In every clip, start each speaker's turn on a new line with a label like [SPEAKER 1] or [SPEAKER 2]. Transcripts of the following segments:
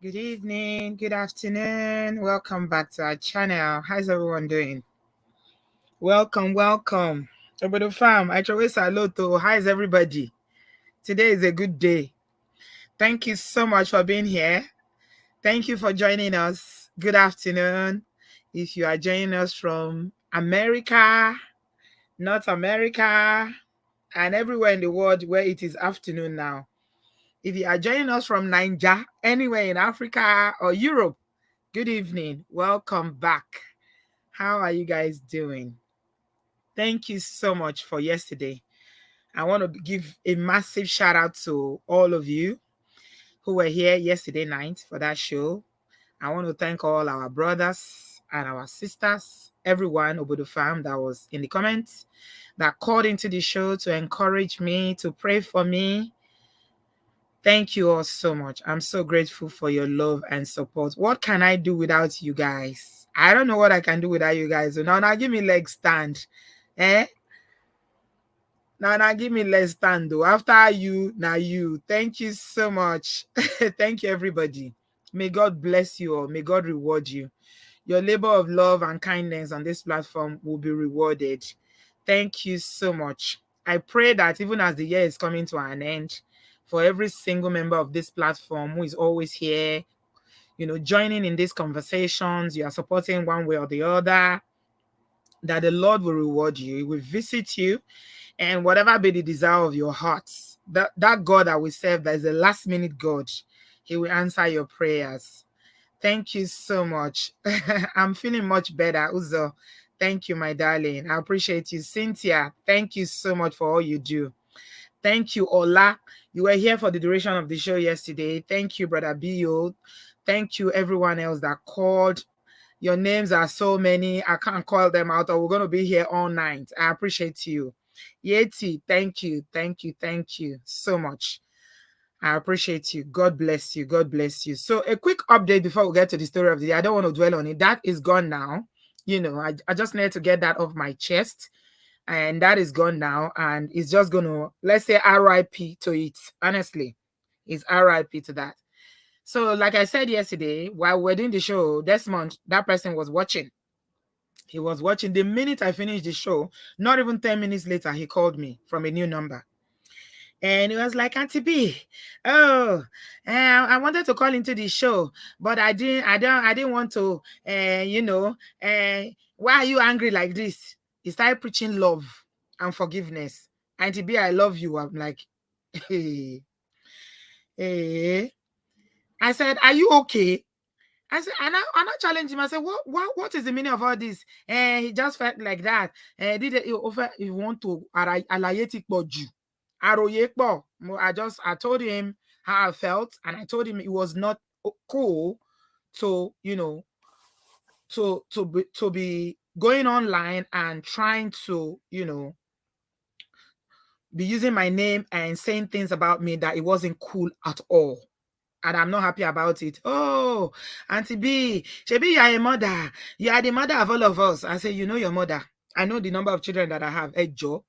[SPEAKER 1] Good evening, good afternoon. Welcome back to our channel. How's everyone doing? Welcome. Obodo fam, I always hello to how's everybody? Today is a good day. Thank you so much for being here. Thank you for joining us. Good afternoon. If you are joining us from America, North America, and everywhere in the world where it is afternoon now. If you are joining us from Nigeria, anywhere in Africa or Europe, good evening. Welcome back. How are you guys doing? Thank you so much for yesterday. I want to give a massive shout out to all of you who were here yesterday night for that show. I want to thank all our brothers and our sisters, everyone over the fam that was in the comments, that called into the show to encourage me, to pray for me. Thank you all so much. I'm so grateful for your love and support. What can I do without you guys? I don't know what I can do without you guys. So now give me leg stand. Now give me leg stand though. After you, now you. Thank you so much. Thank you, everybody. May God bless you all. May God reward you. Your labor of love and kindness on this platform will be rewarded. Thank you so much. I pray that even as the year is coming to an end, for every single member of this platform who is always here, joining in these conversations, you are supporting one way or the other, that the Lord will reward you. He will visit you, and whatever be the desire of your hearts, that God that we serve, that is a last minute God, He will answer your prayers. Thank you so much. I'm feeling much better. Uzo, thank you, my darling. I appreciate you. Cynthia, thank you so much for all you do. Thank you, Ola. You were here for the duration of the show yesterday. Thank you, Brother Bio. Thank you, everyone else that called. Your names are so many. I can't call them out, or we're going to be here all night. I appreciate you. Yeti, thank you so much. I appreciate you. God bless you. God bless you. So a quick update before we get to the story of the day. I don't want to dwell on it. That is gone now. I just need to get that off my chest. And that is gone now. And it's just going to, let's say, RIP to it. Honestly, it's RIP to that. So like I said yesterday, while we're doing the show, Desmond, that person was watching. He was watching. The minute I finished the show, not even 10 minutes later, he called me from a new number. And he was like, Auntie B, I wanted to call into the show, but I didn't want to, why are you angry like this? He started preaching love and forgiveness. Auntie B, I love you. I'm like, hey. I said, are you okay? I said, and I challenged him. I said, what is the meaning of all this? And he just felt like that. And he want to I told him how I felt, and I told him it was not cool to to be going online and trying to be using my name and saying things about me that it wasn't cool at all. And I'm not happy about it. Oh, Auntie B, Shebi, you are a mother. You are the mother of all of us. I say, you know your mother. I know the number of children that I have. Hey, Joe.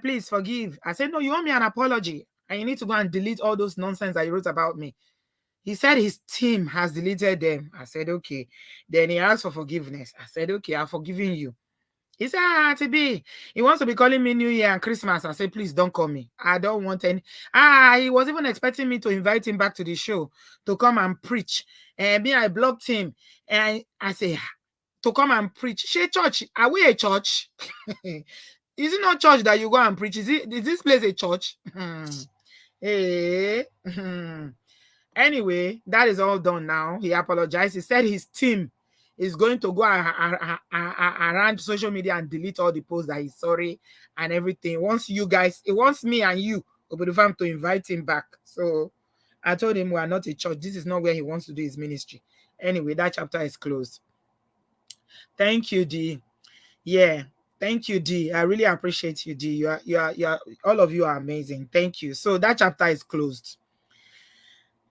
[SPEAKER 1] Please forgive. I said, no, you owe me an apology. And you need to go and delete all those nonsense that you wrote about me. He said his team has deleted them. I said, okay. Then he asked for forgiveness. I said, okay, I've forgiven you. He said, Auntie B, he wants to be calling me New Year and Christmas. I said, please don't call me. I don't want any. He was even expecting me to invite him back to the show to come and preach. And me, I blocked him. And I say, to come and preach. She church. Are we a church? Is it not church that you go and preach? Is this place a church? Hey. Anyway, that is all done now. He apologized. He said his team is going to go around social media and delete all the posts that he's sorry and everything. It wants me and you, Obodufam, to invite him back. So I told him we are not a church. This is not where he wants to do his ministry. Anyway, that chapter is closed. Thank you, D. Yeah. Thank you, D. I really appreciate you, D. You are all of you are amazing. Thank you. So that chapter is closed.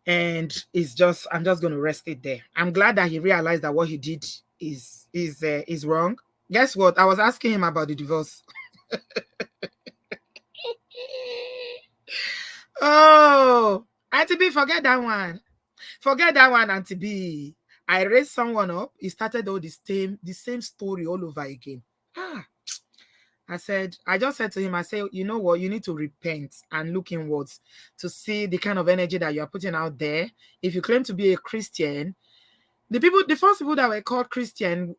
[SPEAKER 1] And I'm just going to rest it there. I'm glad that he realized that what he did is wrong. Guess what? I was asking him about the divorce. Oh, Auntie B, forget that one. Forget that one, Auntie B. I raised someone up. He started all the same story all over again. Ah, I just said to him, I say, you know what, you need to repent and look inwards to see the kind of energy that you are putting out there. If you claim to be a Christian, the first people that were called Christian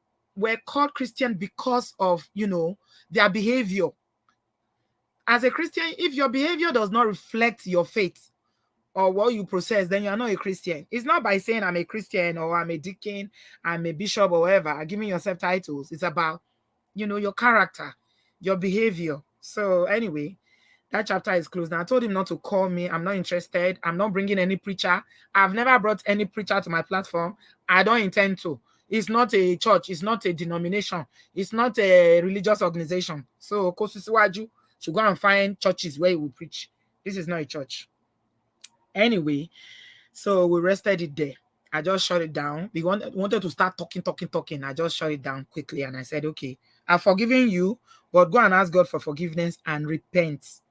[SPEAKER 1] because of, their behavior. As a Christian, if your behavior does not reflect your faith or what you process, then you are not a Christian. It's not by saying I'm a Christian or I'm a deacon, I'm a bishop or whatever, giving yourself titles. It's about, your character, your behavior. So anyway, that chapter is closed. Now I told him not to call me. I'm not interested. I'm not bringing any preacher. I've never brought any preacher to my platform. I don't intend to. It's not a church. It's not a denomination. It's not a religious organization. So Kosisiwaju should go and find churches where he will preach. This is not a church. Anyway, so we rested it there. I just shut it down. We wanted to start talking. I just shut it down quickly and I said, okay, I've forgiven you, but go and ask God for forgiveness and repent.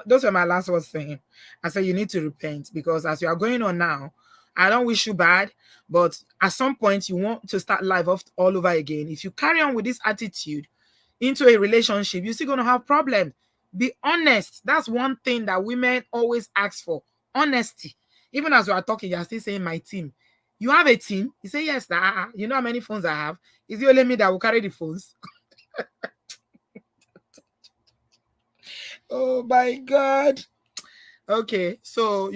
[SPEAKER 1] Those were my last words to him. I said, you need to repent because as you are going on now, I don't wish you bad, but at some point you want to start life off all over again. If you carry on with this attitude into a relationship, you're still going to have problems. Be honest. That's one thing that women always ask for. Honesty. Even as we are talking, you're still saying my team. You have a team? You say, yes. You know how many phones I have? Is it only me that will carry the phones? Oh my God. Okay, so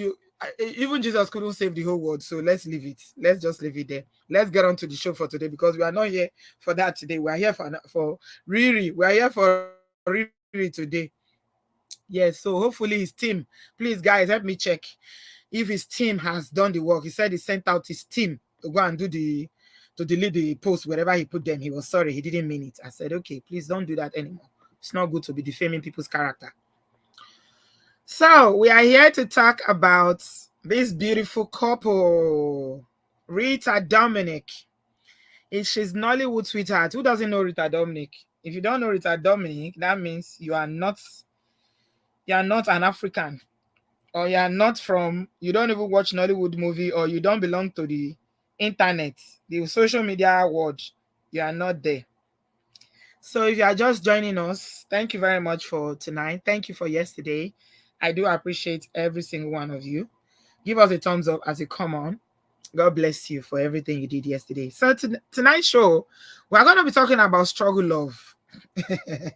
[SPEAKER 1] even Jesus couldn't save the whole world, so let's leave it. Let's just leave it there. Let's get on to the show for today because we are not here for that today. We are here for Riri. We are here for Riri today. Yes, so hopefully his team. Please, guys, help me check if his team has done the work. He said he sent out his team to go and to delete the post wherever he put them. He was sorry, he didn't mean it. I said, okay, please don't do that anymore. It's not good to be defaming people's character. So we are here to talk about this beautiful couple, Rita Dominic. She's Nollywood sweetheart. Who doesn't know Rita Dominic? If you don't know Rita Dominic, that means you are not an African, or you don't even watch Nollywood movie, or you don't belong to the internet, the social media world. You are not there. So if you are just joining us, thank you very much for tonight. Thank you for yesterday. I do appreciate every single one of you. Give us a thumbs up as you come on. God bless you for everything you did yesterday. So tonight's show, we're going to be talking about struggle love. And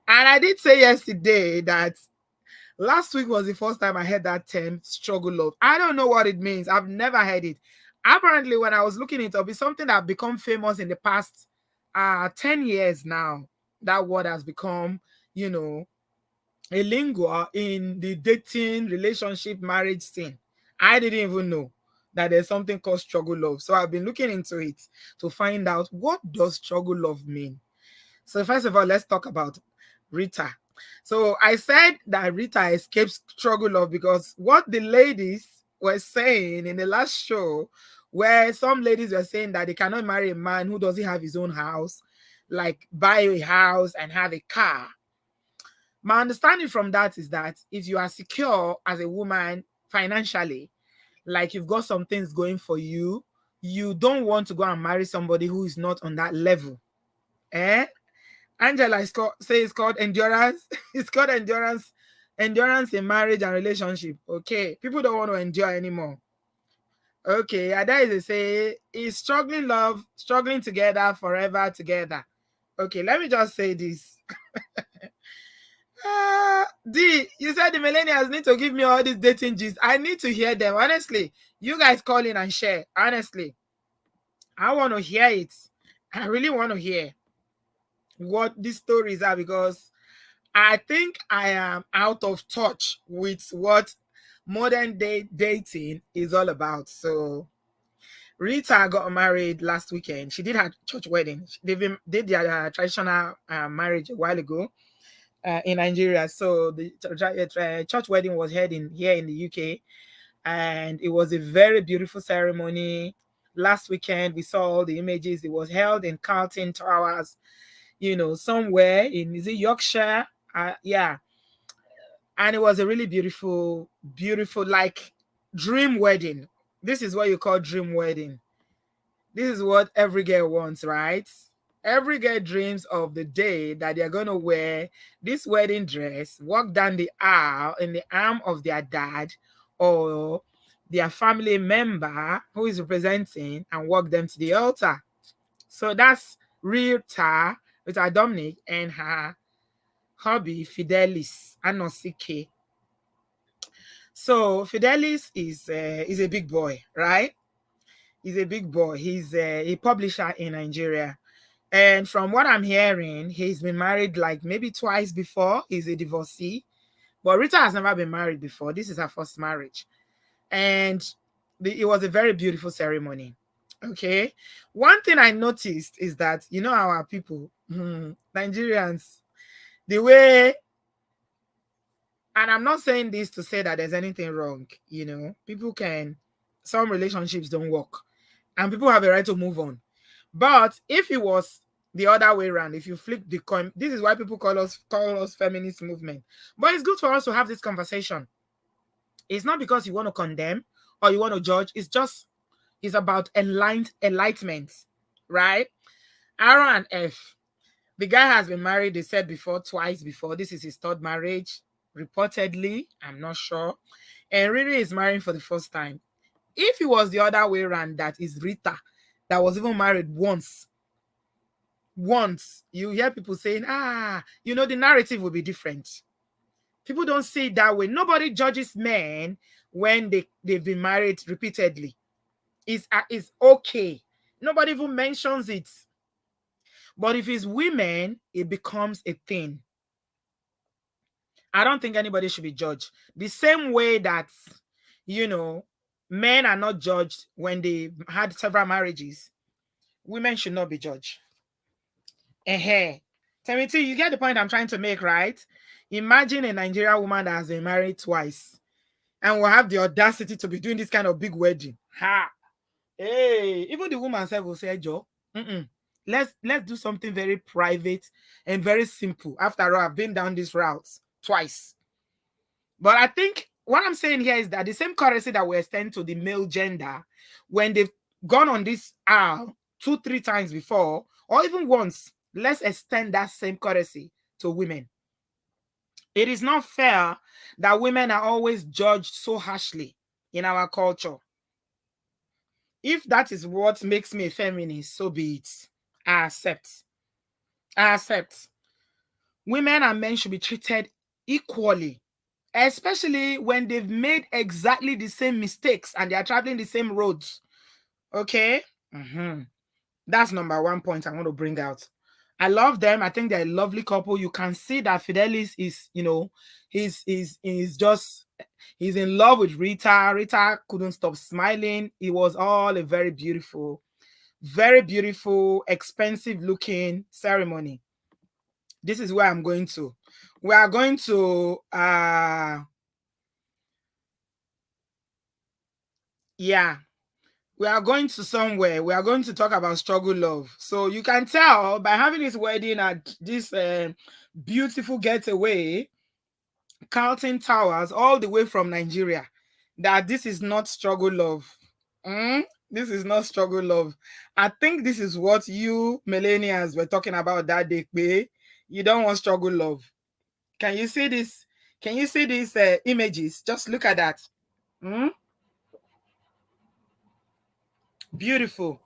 [SPEAKER 1] I did say yesterday that last week was the first time I heard that term, struggle love. I don't know what it means. I've never heard it. Apparently, when I was looking it up, it's something that become famous in the past 10 years now. That word has become, a lingua in the dating, relationship, marriage scene. I didn't even know that there's something called struggle love. So I've been looking into it to find out what does struggle love mean. So first of all, let's talk about Rita. So I said that Rita escapes struggle love because what the ladies were saying in the last show, where some ladies were saying that they cannot marry a man who doesn't have his own house, like buy a house and have a car. My understanding from that is that if you are secure as a woman financially, like you've got some things going for you, you don't want to go and marry somebody who is not on that level. Angela it's called endurance. It's called endurance in marriage and relationship. Okay, people don't want to endure anymore. Okay, Ada is say is struggling love, struggling together forever together. Okay, let me just say this. You said the millennials need to give me all these dating gist. I need to hear them. Honestly, you guys call in and share. Honestly, I want to hear it. I really want to hear what these stories are because I think I am out of touch with what modern day dating is all about. Rita got married last weekend. She did her church wedding. They did their traditional marriage a while ago. In Nigeria. So the church wedding was held here in the UK, and it was a very beautiful ceremony. Last weekend, we saw all the images. It was held in Carlton Towers, somewhere in, is it Yorkshire? Yeah. And it was a really beautiful, like dream wedding. This is what you call dream wedding. This is what every girl wants, right? Every girl dreams of the day that they're going to wear this wedding dress, walk down the aisle in the arm of their dad or their family member who is representing, and walk them to the altar. So that's Rita Dominic, and her hubby Fidelis Anosike. So Fidelis is a big boy, right? He's a big boy. He's a publisher in Nigeria. And from what I'm hearing, he's been married like maybe twice before. He's a divorcee. But Rita has never been married before. This is her first marriage. And it was a very beautiful ceremony. Okay. One thing I noticed is that, you know, our people, Nigerians, the way, and I'm not saying this to say that there's anything wrong, you know, some relationships don't work and people have a right to move on. But if it was the other way around, if you flip the coin, this is why people call us feminist movement. But it's good for us to have this conversation. It's not because you want to condemn or you want to judge. It's about enlightenment, right? Aaron and F. The guy has been married, they said before, twice before. This is his third marriage, reportedly. I'm not sure. And Riri is marrying for the first time. If it was the other way around, that is Rita, that was even married once, you hear people saying, the narrative will be different. People don't see it that way. Nobody judges men when they've been married repeatedly. It's okay. Nobody even mentions it. But if it's women, it becomes a thing. I don't think anybody should be judged. The same way that, men are not judged when they had several marriages, women should not be judged. Temiti, you get the point I'm trying to make, right? Imagine a Nigerian woman that has been married twice and will have the audacity to be doing this kind of big wedding. Hey, even the woman herself will say, Joe, let's do something very private and very simple. After all, I've been down this route twice. But I think what I'm saying here is that the same courtesy that we extend to the male gender when they've gone on this aisle 2-3 times before, or even once, let's extend that same courtesy to women. It is not fair that women are always judged so harshly in our culture. If that is what makes me a feminist, so be it. I accept. Women and men should be treated equally, especially when they've made exactly the same mistakes and they are traveling the same roads. Okay? That's number one point I want to bring out. I love them. I think they're a lovely couple. You can see that Fidelis is, he's in love with Rita. Rita couldn't stop smiling. It was all a very beautiful, expensive looking ceremony. This is where I'm going to. We are going to we are going to somewhere. We are going to talk about struggle love. So you can tell by having this wedding at this beautiful getaway, Carlton Towers, all the way from Nigeria, that this is not struggle love. This is not struggle love. I think this is what you millennials were talking about that day. You don't want struggle love. Can you see this? Can you see these images? Just look at that. Beautiful.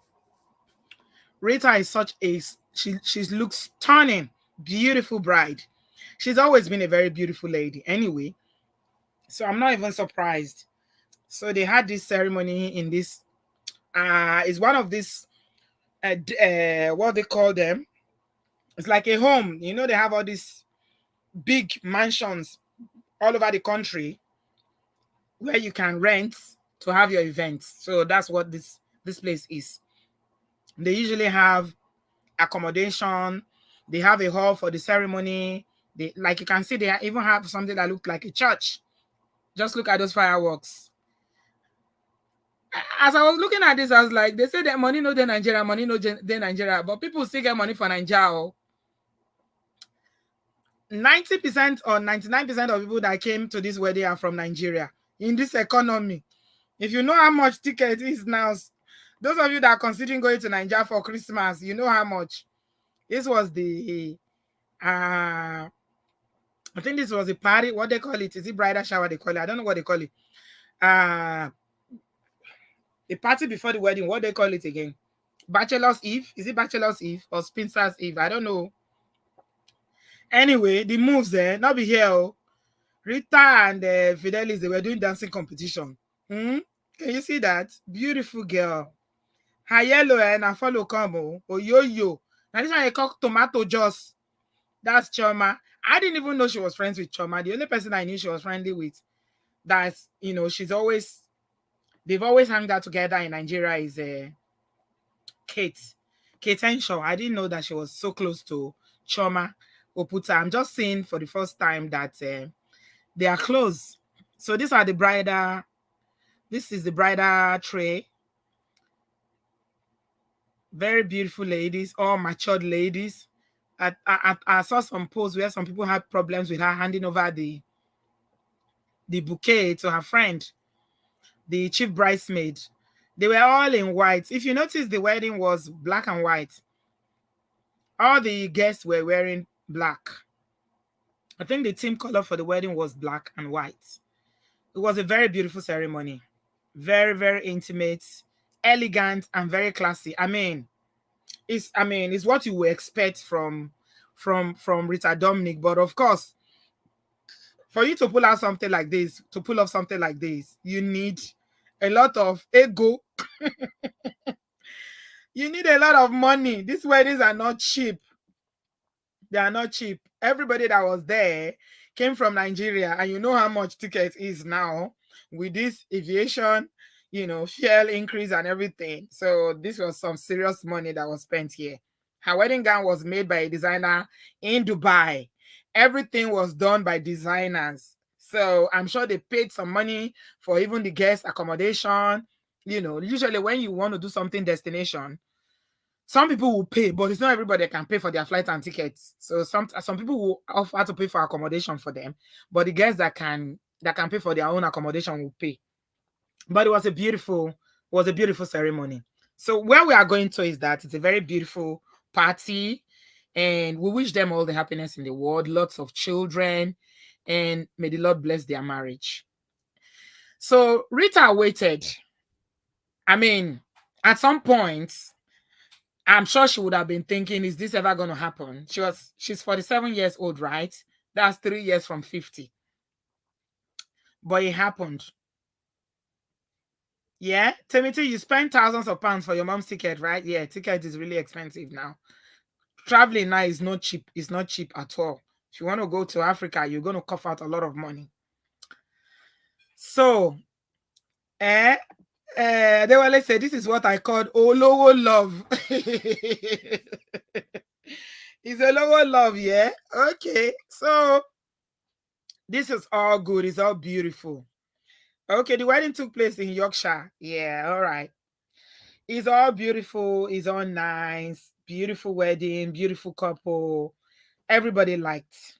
[SPEAKER 1] Rita is she looks stunning, beautiful bride. She's always been a very beautiful lady anyway. So I'm not even surprised. So they had this ceremony in this, it's one of these, what they call them. It's like a home. They have all these big mansions all over the country where you can rent to have your events. So that's what this place is. They usually have accommodation. They have a hall for the ceremony. Like you can see, they even have something that looks like a church. Just look at those fireworks. As I was looking at this, I was like, they say that money no de Nigeria, money no de Nigeria, but people still get money for Nigeria. 90% or 99% of people that came to this wedding are from Nigeria. In this economy, If you know how much ticket is now, those of you that are considering going to Nigeria for Christmas, you know how much. This was the I think this was a party. What they call it? Is it bridal shower? They call it. I don't know what they call it. Uh the party before the wedding. What they call it again? Bachelor's Eve. Is it Bachelor's Eve or Spencer's Eve? I don't know. Anyway, the moves there. Not be here. Oh. Rita and Fidelis, they were doing dancing competition. Hmm? Can you see that? Beautiful girl. Her yellow and I follow combo. Oh yo yo. Now this one I call tomato juice. That's Choma. I didn't even know she was friends with Choma. The only person I knew she was friendly with, that's, you know, they've always hung out together in Nigeria, is Kate. Kate Henshaw. I didn't know that she was so close to Choma Oputa. I'm just seeing for the first time that they are close. So these are the bridal. This is the bridal tray. Very beautiful ladies, all matured ladies. I saw some posts where some people had problems with her handing over the bouquet to her friend, the chief bridesmaid. They were all in white. If you notice, the wedding was black and white. All the guests were wearing black. I think the theme color for the wedding was black and white. It was a very beautiful ceremony. Very, very intimate, elegant, and very classy. It's what you would expect from Rita Dominic. But of course, for you to pull out something like this, to pull off something like this, you need a lot of ego. You need a lot of money. These weddings are not cheap. They are not cheap. Everybody that was there came from Nigeria, and you know how much ticket is now with this aviation, fuel increase and everything. So this was some serious money that was spent here. Her wedding gown was made by a designer in Dubai. Everything was done by designers. So I'm sure they paid some money for even the guest accommodation. Usually when you want to do something destination, some people will pay, but it's not everybody that can pay for their flight and tickets. So some people will offer to pay for accommodation for them, but the guests that can pay for their own accommodation will pay. But it was a beautiful ceremony. So where we are going to is that it's a very beautiful party, and we wish them all the happiness in the world, lots of children, and may the Lord bless their marriage. So Rita waited. At some point, I'm sure she would have been thinking, is this ever going to happen? She's 47 years old, right? That's 3 years from 50. But it happened. Yeah, Timothy, you spent thousands of pounds for your mom's ticket, right? Yeah, ticket is really expensive now. Traveling now is not cheap. It's not cheap at all. If you want to go to Africa, you're going to cough out a lot of money. So, they were, let's say, this is what I called Olowo love. It's a lower love, yeah? Okay, so this is all good. It's all beautiful. Okay, the wedding took place in Yorkshire. Yeah, all right. It's all beautiful. It's all nice. Beautiful wedding, beautiful couple. Everybody liked.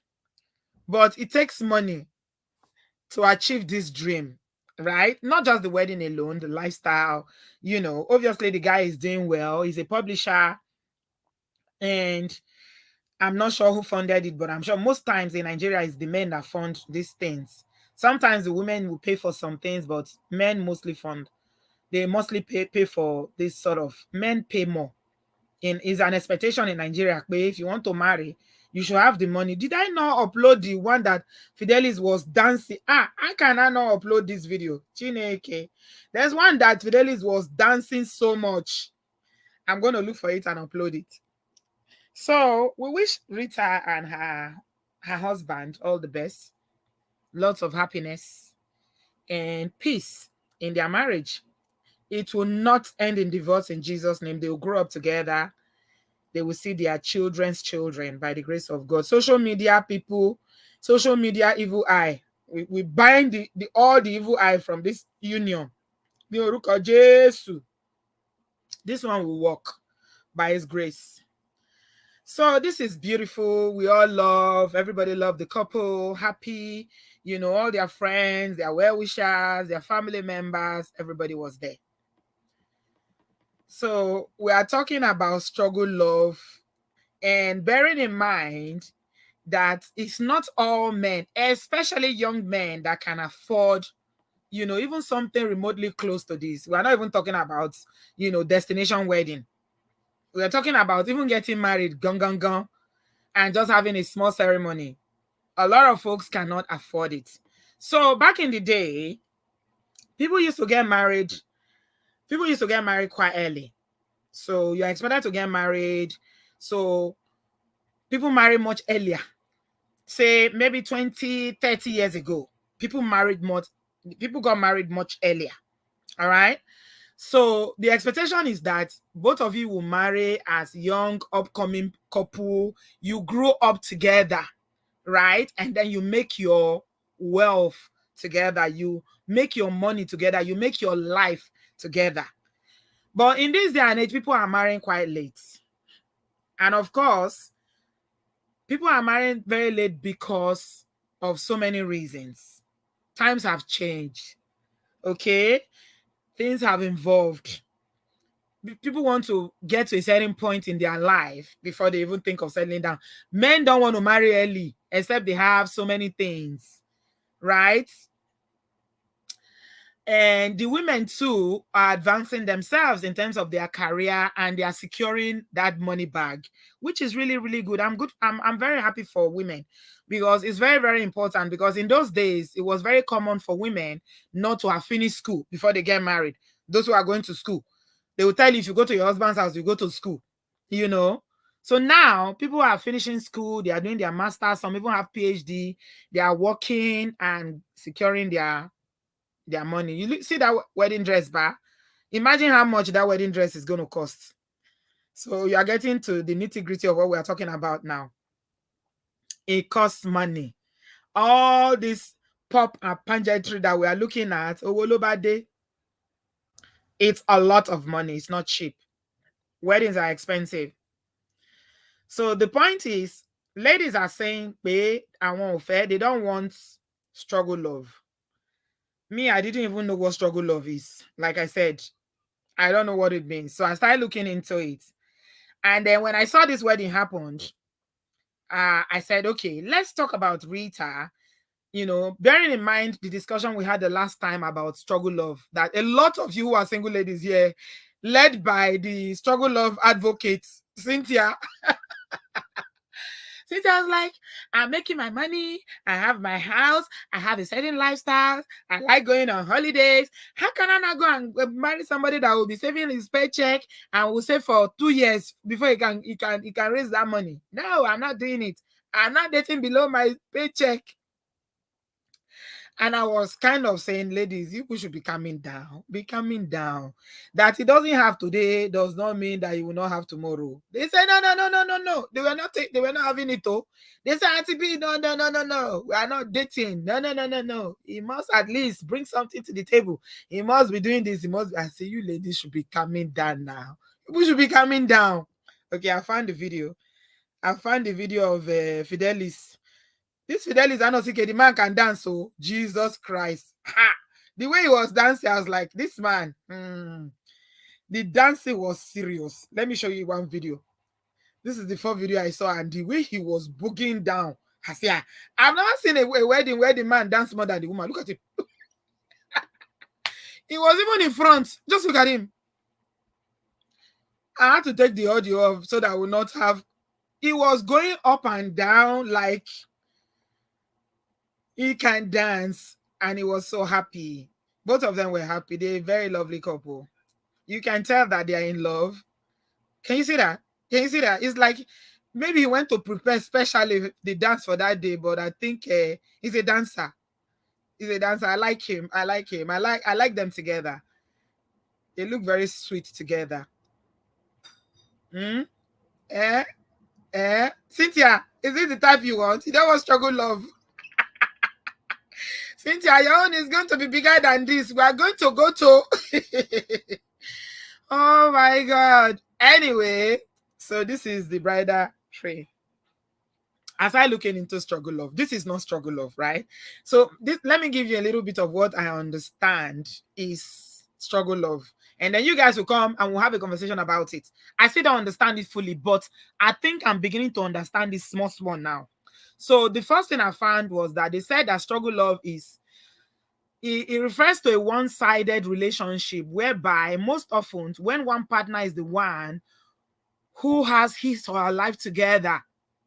[SPEAKER 1] But it takes money to achieve this dream, right? Not just the wedding alone, the lifestyle. Obviously the guy is doing well. He's a publisher, and I'm not sure who funded it, but I'm sure most times in Nigeria it's the men that fund these things. Sometimes the women will pay for some things, but men mostly fund. They mostly pay for this sort of, men pay more. Is an expectation in Nigeria. But if you want to marry, you should have the money. Did I not upload the one that Fidelis was dancing? How can I not upload this video? Chineke. There's one that Fidelis was dancing so much. I'm going to look for it and upload it. So we wish Rita and her husband all the best, lots of happiness and peace in their marriage. It will not end in divorce in Jesus' name. They will grow up together. They will see their children's children by the grace of God. Social media people, social media evil eye. We bind all the evil eye from this union. This one will work by His grace. So this is beautiful. We all love, everybody love the couple, happy, all their friends, their well-wishers, their family members, everybody was there. So we are talking about struggle love, and bearing in mind that it's not all men, especially young men, that can afford, even something remotely close to this. We're not even talking about, destination wedding. We're talking about even getting married, gun, and just having a small ceremony. A lot of folks cannot afford it. So back in the day, people used to get married. People used to get married quite early. So you're expected to get married. So people marry much earlier. Say maybe 20, 30 years ago, people got married much earlier. All right. So the expectation is that both of you will marry as young, upcoming couple. You grow up together, right? And then you make your wealth together. You make your money together. You make your life together. But in this day and age, people are marrying quite late. And of course, people are marrying very late because of so many reasons. Times have changed. Okay? Things have evolved. People want to get to a certain point in their life before they even think of settling down. Men don't want to marry early, except they have so many things, right? And the women too are advancing themselves in terms of their career, and they are securing that money bag, which is really, really good. I'm very happy for women, because it's very, very important. Because in those days, it was very common for women not to have finished school before they get married. Those who are going to school, they will tell you, if you go to your husband's house, you go to school, So now people are finishing school, they are doing their master's, some even have PhD, they are working and securing their money. You see that wedding dress bar? Imagine how much that wedding dress is going to cost. So you are getting to the nitty-gritty of what we are talking about now. It costs money. All this pop and pageantry that we are looking at, it's a lot of money. It's not cheap. Weddings are expensive. So the point is, ladies are saying, pay and want fair. They don't want struggle love. Me, I didn't even know what struggle love is. Like I said, I don't know what it means. So I started looking into it. And then when I saw this wedding happened, I said, okay, let's talk about Rita. Bearing in mind the discussion we had the last time about struggle love, that a lot of you who are single ladies here, led by the struggle love advocate, Cynthia. Cynthia was like, I'm making my money. I have my house. I have a certain lifestyle. I like going on holidays. How can I not go and marry somebody that will be saving his paycheck and will save for 2 years before he can raise that money? No, I'm not doing it. I'm not dating below my paycheck. And I was kind of saying, ladies, you should be calming down. Be calming down. That it doesn't have today does not mean that you will not have tomorrow. They say, no. They were not having it, though. They say, Auntie B, no. We are not dating. No. He must at least bring something to the table. He must be doing this. I say, you ladies should be calming down now. You should be calming down. Okay, I found the video. of Fidelis. This Fidelis Anosike, the man can dance, so Jesus Christ. Ha! The way he was dancing, I was like, this man, the dancing was serious. Let me show you one video. This is the first video I saw, and the way he was booging down. I've never seen a wedding where the man dance more than the woman. Look at him. He was even in front. Just look at him. I had to take the audio off so that I would not have. He was going up and down like he can dance, and he was so happy. Both of them were happy. They're a very lovely couple. You can tell that they are in love. Can you see that? It's like maybe he went to prepare specially the dance for that day, but I think he's a dancer. I like him. I like them together. They look very sweet together. Cynthia, is it the type you want? You don't want struggle love. Cynthia, your own is going to be bigger than this. We are going to go to. Oh my God. Anyway, so this is the bridal tree. as I looking into struggle love, this is not struggle love, right? So let me give you a little bit of what I understand is struggle love. And then you guys will come and we'll have a conversation about it. I still don't understand it fully, but I think I'm beginning to understand this small now. So the first thing I found was that they said that struggle love is, it refers to a one-sided relationship whereby most often when one partner is the one who has his or her life together.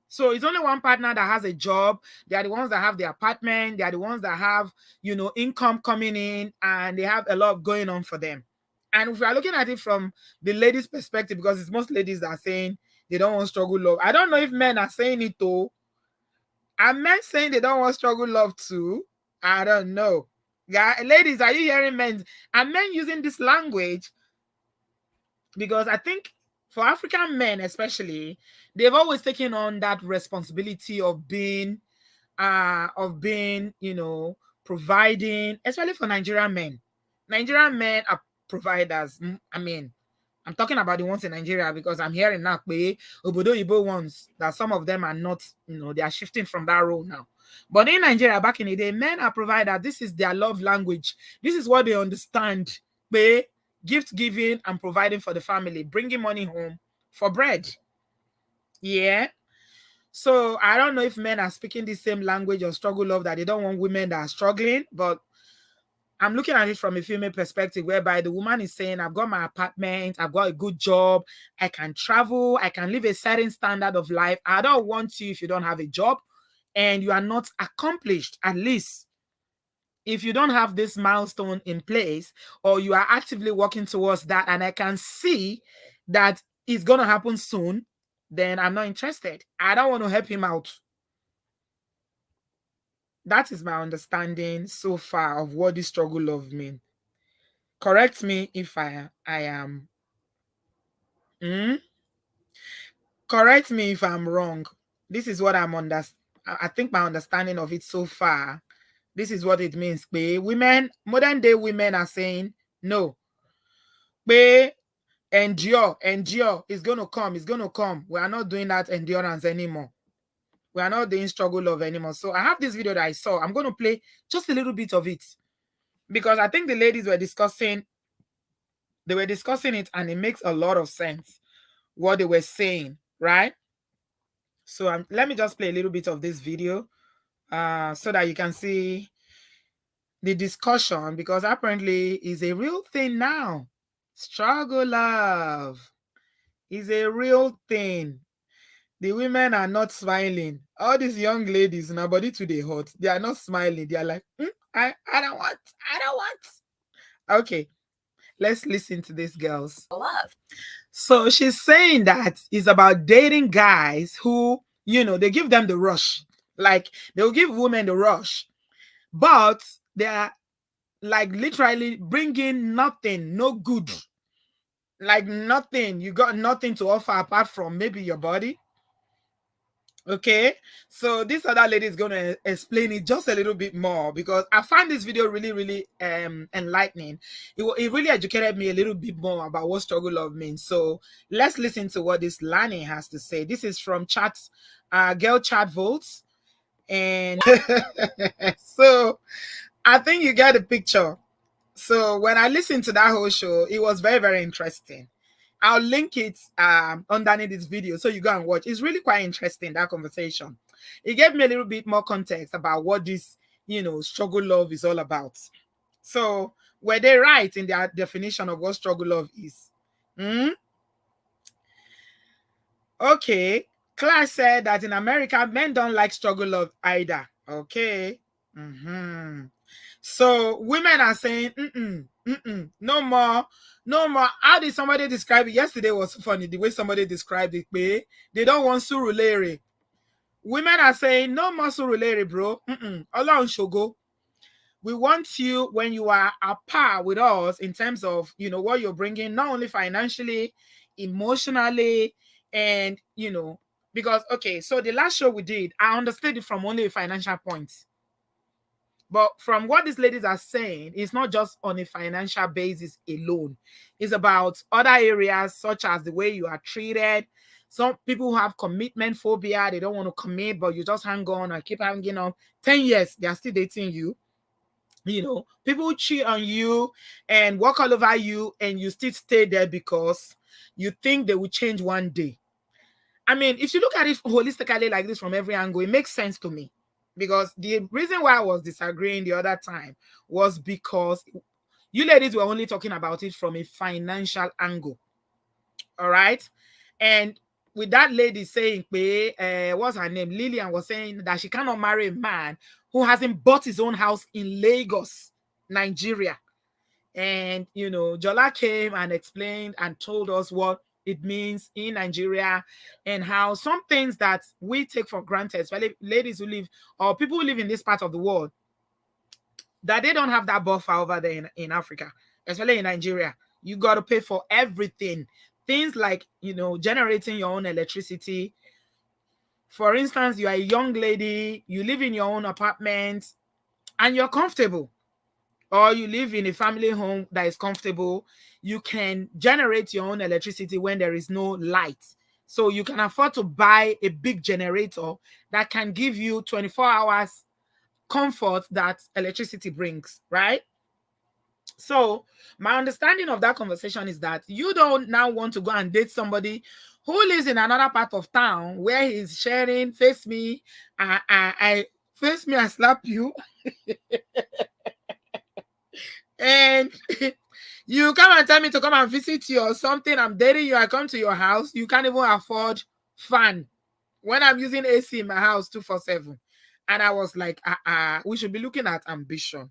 [SPEAKER 1] So it's only one partner that has a job. They are the ones that have the apartment. They are the ones that have, income coming in, and they have a lot going on for them. And if we are looking at it from the ladies' perspective, because it's most ladies that are saying they don't want struggle love. I don't know if men are saying it though. Are men saying they don't want struggle love too? I don't know. Yeah, ladies, are you hearing men? Are men using this language? Because I think for African men especially, they've always taken on that responsibility of being providing, especially for Nigerian men. Nigerian men are providers. I mean, I'm talking about the ones in Nigeria because I'm hearing now obodooyinbo ones that some of them are not, they are shifting from that role now. But in Nigeria back in the day, men are providers. This is their love language. This is what they understand. Gift giving and providing for the family, bringing money home for bread. Yeah. So I don't know if men are speaking the same language of struggle love, that they don't want women that are struggling, but I'm looking at it from a female perspective, whereby the woman is saying, I've got my apartment, I've got a good job, I can travel, I can live a certain standard of life. I don't want you if you don't have a job and you are not accomplished. At least if you don't have this milestone in place, or you are actively working towards that, and I can see that it's going to happen soon, then I'm not interested. I don't want to help him out. That is my understanding so far of what this struggle love means. Correct me if I am. Correct me if I'm wrong. This is what I think my understanding of it so far. This is what it means. Women, modern day women are saying no. Endure. It's going to come. We are not doing that endurance anymore. We are not doing struggle love anymore. So I have this video that I saw. I'm going to play just a little bit of it, because I think the ladies were discussing it, and it makes a lot of sense what they were saying, right? So let me just play a little bit of this video so that you can see the discussion, because apparently it's a real thing now. Struggle love is a real thing. The women are not smiling. All these young ladies, nobody today hot. They are not smiling. They are like, I don't want. Okay, let's listen to this, girls. Love. So she's saying that it's about dating guys who, they give them the rush. Like, they'll give women the rush, but they are like literally bringing nothing, no good. Like nothing. You got nothing to offer apart from maybe your body. Okay, so this other lady is going to explain it just a little bit more, because I find this video really enlightening. It really educated me a little bit more about what struggle love means. So let's listen to what this Lani has to say. This is from Girl Chat Votes, and so I think you get the picture. So when I listened to that whole show, it was very interesting. I'll link it underneath this video so you go and watch. It's really quite interesting, that conversation. It gave me a little bit more context about what this, struggle love is all about. So were they right in their definition of what struggle love is? Okay. Class said that in America, men don't like struggle love either. Okay. So women are saying, no more. How did somebody describe it? Yesterday was funny, the way somebody described it. They don't want surulere. Women are saying, no more surulere, bro. Along shogo. We want you when you are at par with us in terms of, what you're bringing, not only financially, emotionally, and, because, okay, so the last show we did, I understood it from only a financial point. But from what these ladies are saying, it's not just on a financial basis alone. It's about other areas, such as the way you are treated, Some people who have commitment phobia, they don't want to commit, but you just hang on and keep hanging on. 10 years, they are still dating you. You know, people cheat on you and walk all over you, and you still stay there because you think they will change one day. I mean, if you look at it holistically like this from every angle, it makes sense to me. Because the reason why I was disagreeing the other time was because you ladies were only talking about it from a financial angle. All right. And with that lady saying, what's her name? Lillian was saying that she cannot marry a man who hasn't bought his own house in Lagos, Nigeria. And, you know, Jola came and explained and told us what it means in Nigeria and how some things that we take for granted, especially ladies who live or people who live in this part of the world, that they don't have that buffer over there in Africa, especially in Nigeria. You got to pay for everything. Things like, you know, generating your own electricity. For instance, you are a young lady, you live in your own apartment and you're comfortable, or you live in a family home that is comfortable. You can generate your own electricity when there is no light. So you can afford to buy a big generator that can give you 24 hours comfort that electricity brings, right? So my understanding of that conversation is that you don't now want to go and date somebody who lives in another part of town where he's sharing, face me, I face me, I slap you. And you come and tell me to come and visit you or something. I'm dating you, I come to your house, you can't even afford fan when I'm using AC in my house 247. And I was like, we should be looking at ambition.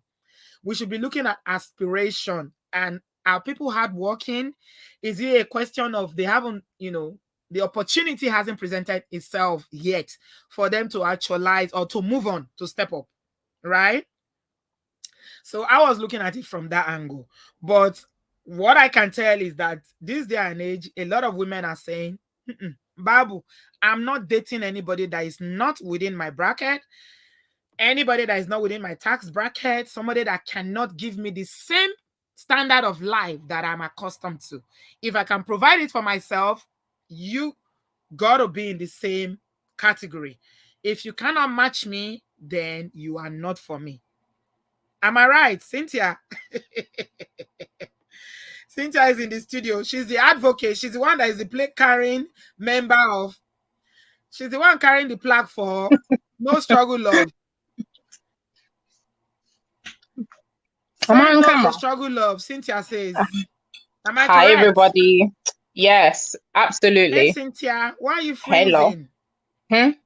[SPEAKER 1] We should be looking at aspiration. And are people hardworking? Is it a question of they haven't, you know, the opportunity hasn't presented itself yet for them to actualize or to move on, to step up, right? So I was looking at it from that angle. But what I can tell is that this day and age, a lot of women are saying, Babu, I'm not dating anybody that is not within my bracket, anybody that is not within my tax bracket, somebody that cannot give me the same standard of life that I'm accustomed to. If I can provide it for myself, you got to be in the same category. If you cannot match me, then you are not for me. Am I right, Cynthia? Cynthia is in the studio. She's the advocate. She's the one that is the plate carrying member of. She's the one carrying the plaque for No Struggle Love.
[SPEAKER 2] Am I
[SPEAKER 1] Say
[SPEAKER 2] on
[SPEAKER 1] no to
[SPEAKER 2] camera?
[SPEAKER 1] struggle love, Cynthia says. Am I
[SPEAKER 2] Hi,
[SPEAKER 1] correct?
[SPEAKER 2] everybody. Yes,
[SPEAKER 1] Hey,
[SPEAKER 2] absolutely.
[SPEAKER 1] Cynthia, why are you
[SPEAKER 2] Hello.
[SPEAKER 1] freezing?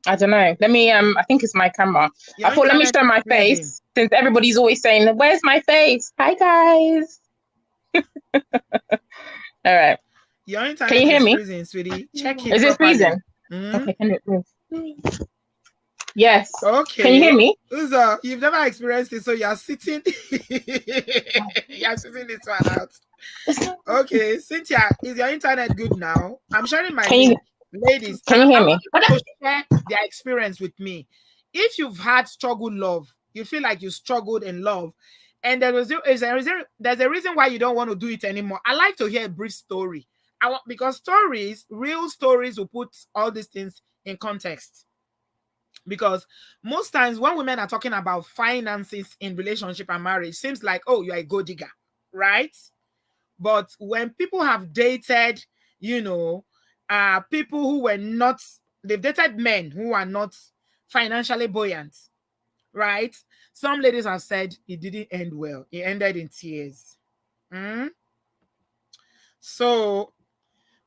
[SPEAKER 2] I don't know. Let me, I think it's my camera.
[SPEAKER 1] Your
[SPEAKER 2] I thought, let me
[SPEAKER 1] internet
[SPEAKER 2] show my
[SPEAKER 1] freezing.
[SPEAKER 2] face since everybody's always saying, where's my face? Hi, guys. All right.
[SPEAKER 1] Your
[SPEAKER 2] Can
[SPEAKER 1] internet
[SPEAKER 2] you hear
[SPEAKER 1] is
[SPEAKER 2] me?
[SPEAKER 1] freezing, sweetie. Check it
[SPEAKER 2] Is it
[SPEAKER 1] properly.
[SPEAKER 2] freezing? Okay, can it move? Yes.
[SPEAKER 1] Okay.
[SPEAKER 2] Can you hear me?
[SPEAKER 1] Uzo, you've never experienced it, so you're sitting. You're sitting this one out. Okay, Cynthia, is your internet good now? I'm sharing my
[SPEAKER 2] Can you
[SPEAKER 1] link. Ladies,
[SPEAKER 2] can you
[SPEAKER 1] I
[SPEAKER 2] hear
[SPEAKER 1] want
[SPEAKER 2] me?
[SPEAKER 1] people to share their experience with me. If you've had struggle love, you feel like you struggled in love, and there's a reason why you don't want to do it anymore. I like to hear a brief story. I want, because stories, real stories, will put all these things in context. Because most times when women are talking about finances in relationship and marriage, seems like, oh, you're a gold digger, right? But when people have dated, you know, people who were not, they've dated men who are not financially buoyant, right? Some ladies have said it didn't end well. It ended in tears. Mm? So,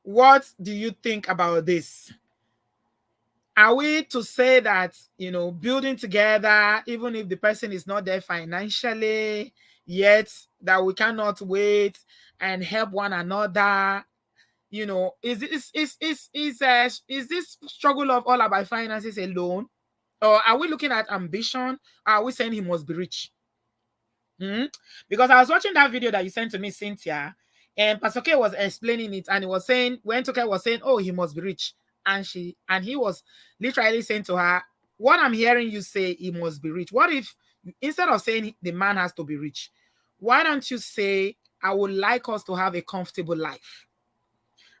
[SPEAKER 1] what do you think about this? Are we to say that, you know, building together, even if the person is not there financially, yet that we cannot wait and help one another? You know, is this struggle of all about finances alone, or are we looking at ambition? Are we saying he must be rich? Because I was watching that video that you sent to me, Cynthia, and Pastor K was explaining it, and he was saying, when Toke was saying, oh, he must be rich, and he was literally saying to her, what I'm hearing you say, he must be rich. What if instead of saying the man has to be rich, why don't you say, I would like us to have a comfortable life?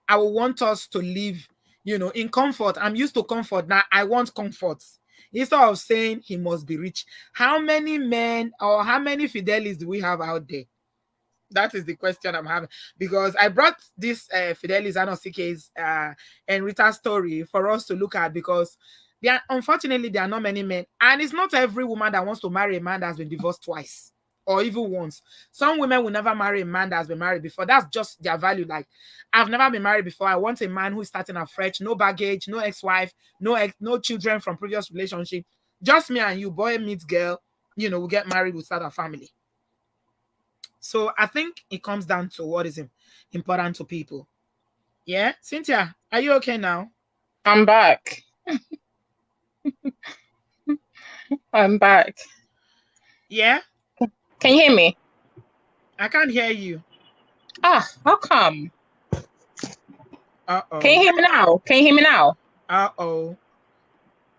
[SPEAKER 1] I would want us to live in comfort. I'm used to comfort. Now I want comfort. Instead of saying he must be rich. How many men or how many Fidelis do we have out there? That is the question I'm having, because I brought this Fidelis Anosike's and Rita's story for us to look at, because unfortunately there are not many men, and it's not every woman that wants to marry a man that's been divorced twice or even once. Some women will never marry a man that's been married before. That's just their value. Like, I've never been married before. I want a man who is starting afresh, no baggage, no ex-wife, no children from previous relationship, just me and you. Boy meets girl, we get married, we start a family. So I think it comes down to what is important to people. Yeah, Cynthia, are you okay now?
[SPEAKER 2] I'm back. I'm back.
[SPEAKER 1] Yeah,
[SPEAKER 2] Can you hear me?
[SPEAKER 1] I can't hear you.
[SPEAKER 2] How come?
[SPEAKER 1] Uh-oh.
[SPEAKER 2] Can you hear me now? Can you hear me now?
[SPEAKER 1] Uh-oh.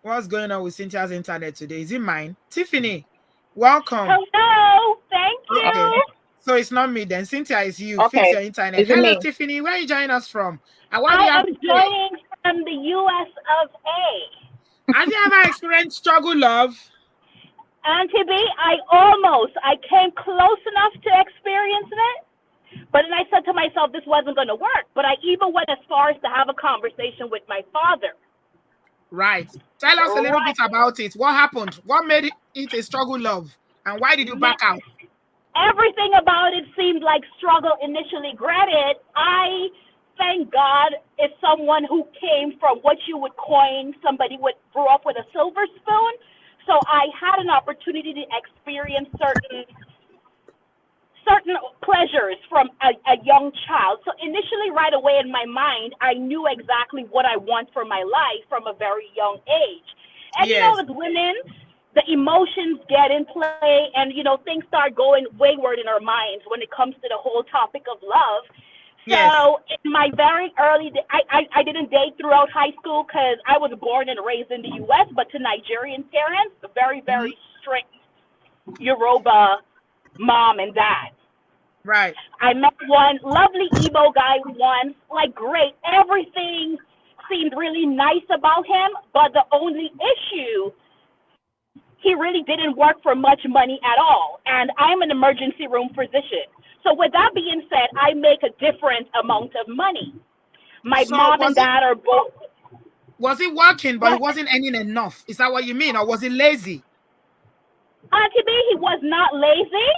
[SPEAKER 1] What's going on with Cynthia's internet today? Is it mine? Tiffany, welcome.
[SPEAKER 3] Hello, thank
[SPEAKER 1] Okay.
[SPEAKER 3] you.
[SPEAKER 1] So it's not me then. Cynthia, is you.
[SPEAKER 2] Okay.
[SPEAKER 1] Fix your internet.
[SPEAKER 2] Is it
[SPEAKER 1] Hello,
[SPEAKER 2] me?
[SPEAKER 1] Tiffany. Where are you joining us from? And what do
[SPEAKER 3] I
[SPEAKER 1] you have
[SPEAKER 3] am
[SPEAKER 1] to say?
[SPEAKER 3] joining from the US of A.
[SPEAKER 1] Have you ever experienced struggle love?
[SPEAKER 3] Auntie B, I came close enough to experiencing it, but then I said to myself this wasn't going to work. But I even went as far as to have a conversation with my father.
[SPEAKER 1] Right. Tell us a little bit about it. What happened? What made it a struggle love? And why did you back out?
[SPEAKER 3] Everything about it seemed like struggle initially. Granted, I thank God is someone who came from what you would coin somebody who grew up with a silver spoon. So I had an opportunity to experience certain pleasures from a young child. So initially, right away in my mind, I knew exactly what I want for my life from a very young age. And
[SPEAKER 1] Yes.
[SPEAKER 3] with women, the emotions get in play, and things start going wayward in our minds when it comes to the whole topic of love.
[SPEAKER 1] Yes.
[SPEAKER 3] So in my very early, I didn't date throughout high school because I was born and raised in the U.S., but to Nigerian parents, very, very strict Yoruba mom and dad.
[SPEAKER 1] Right.
[SPEAKER 3] I met one lovely Igbo guy once, like great. Everything seemed really nice about him, but the only issue, he really didn't work for much money at all. And I'm an emergency room physician. So with that being said, I make a different amount of money. My mom and dad are both.
[SPEAKER 1] Was it working, but it wasn't earning enough? Is that what you mean? Or was it lazy?
[SPEAKER 3] To me, he was not lazy,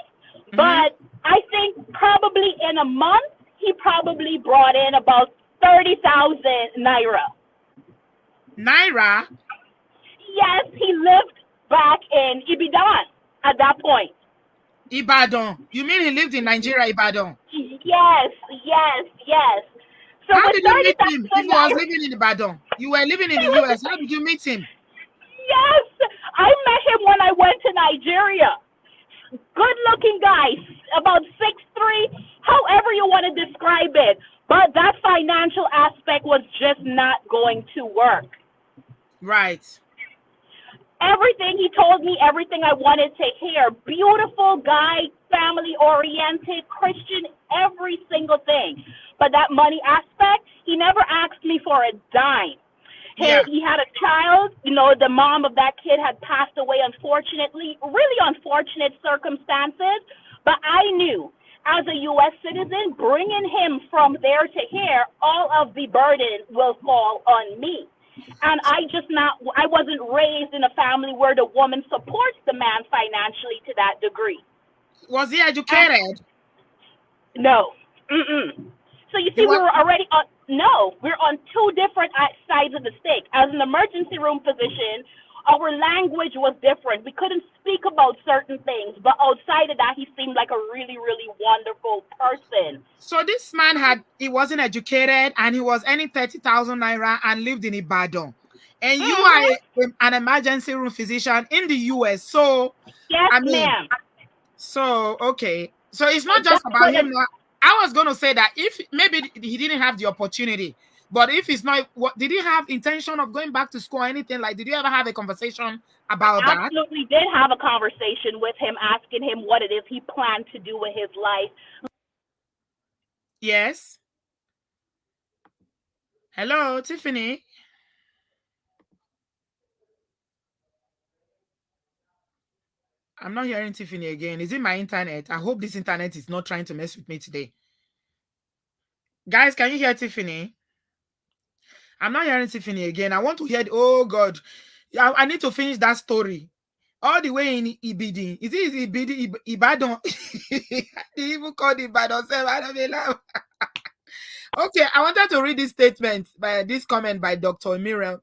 [SPEAKER 3] but I think probably in a month, he probably brought in about 30,000 naira.
[SPEAKER 1] Naira?
[SPEAKER 3] Yes, he lived back in Ibadan at that point.
[SPEAKER 1] Ibadan? You mean he lived in Nigeria, Ibadan?
[SPEAKER 3] Yes. So
[SPEAKER 1] how did you meet him if he was
[SPEAKER 3] naira,
[SPEAKER 1] living in Ibadan? You were living in the US. How did you meet him?
[SPEAKER 3] Yes, I met him when I went to Nigeria. Good-looking guy, about 6'3", however you want to describe it. But that financial aspect was just not going to work.
[SPEAKER 1] Right.
[SPEAKER 3] Everything he told me, everything I wanted to hear. Beautiful guy, family-oriented, Christian, every single thing. But that money aspect, he never asked me for a dime. He had a child, the mom of that kid had passed away, unfortunately, really unfortunate circumstances. But I knew, as a U.S. citizen, bringing him from there to here, all of the burden will fall on me. And I wasn't raised in a family where the woman supports the man financially to that degree.
[SPEAKER 1] Was he educated?
[SPEAKER 3] No. So you see, we were already on. No, we're on two different sides of the stake. As an emergency room physician, our language was different. We couldn't speak about certain things, but outside of that, he seemed like a really, really wonderful person.
[SPEAKER 1] So this man he wasn't educated, and he was earning 30,000 naira and lived in Ibadan. And you are an emergency room physician in the US. So,
[SPEAKER 3] yes, ma'am.
[SPEAKER 1] So, okay. So it's not just about him. I was going to say that if maybe he didn't have the opportunity, but if it's not, did he have intention of going back to school or anything? Like, did you ever have a conversation about that?
[SPEAKER 3] Absolutely did have a conversation with him, asking him what it is he planned to do with his life.
[SPEAKER 1] Yes. Hello, Tiffany. I'm not hearing Tiffany again. Is it my internet? I hope this internet is not trying to mess with me today. Guys, can you hear Tiffany? I'm not hearing Tiffany again. I want to hear. Oh God, I need to finish that story. All the way in Ibidi. Is it Ibidi Ibadan? They even called Ibadan. I don't know. Okay, I wanted to read this statement by this comment by Dr. Miriam.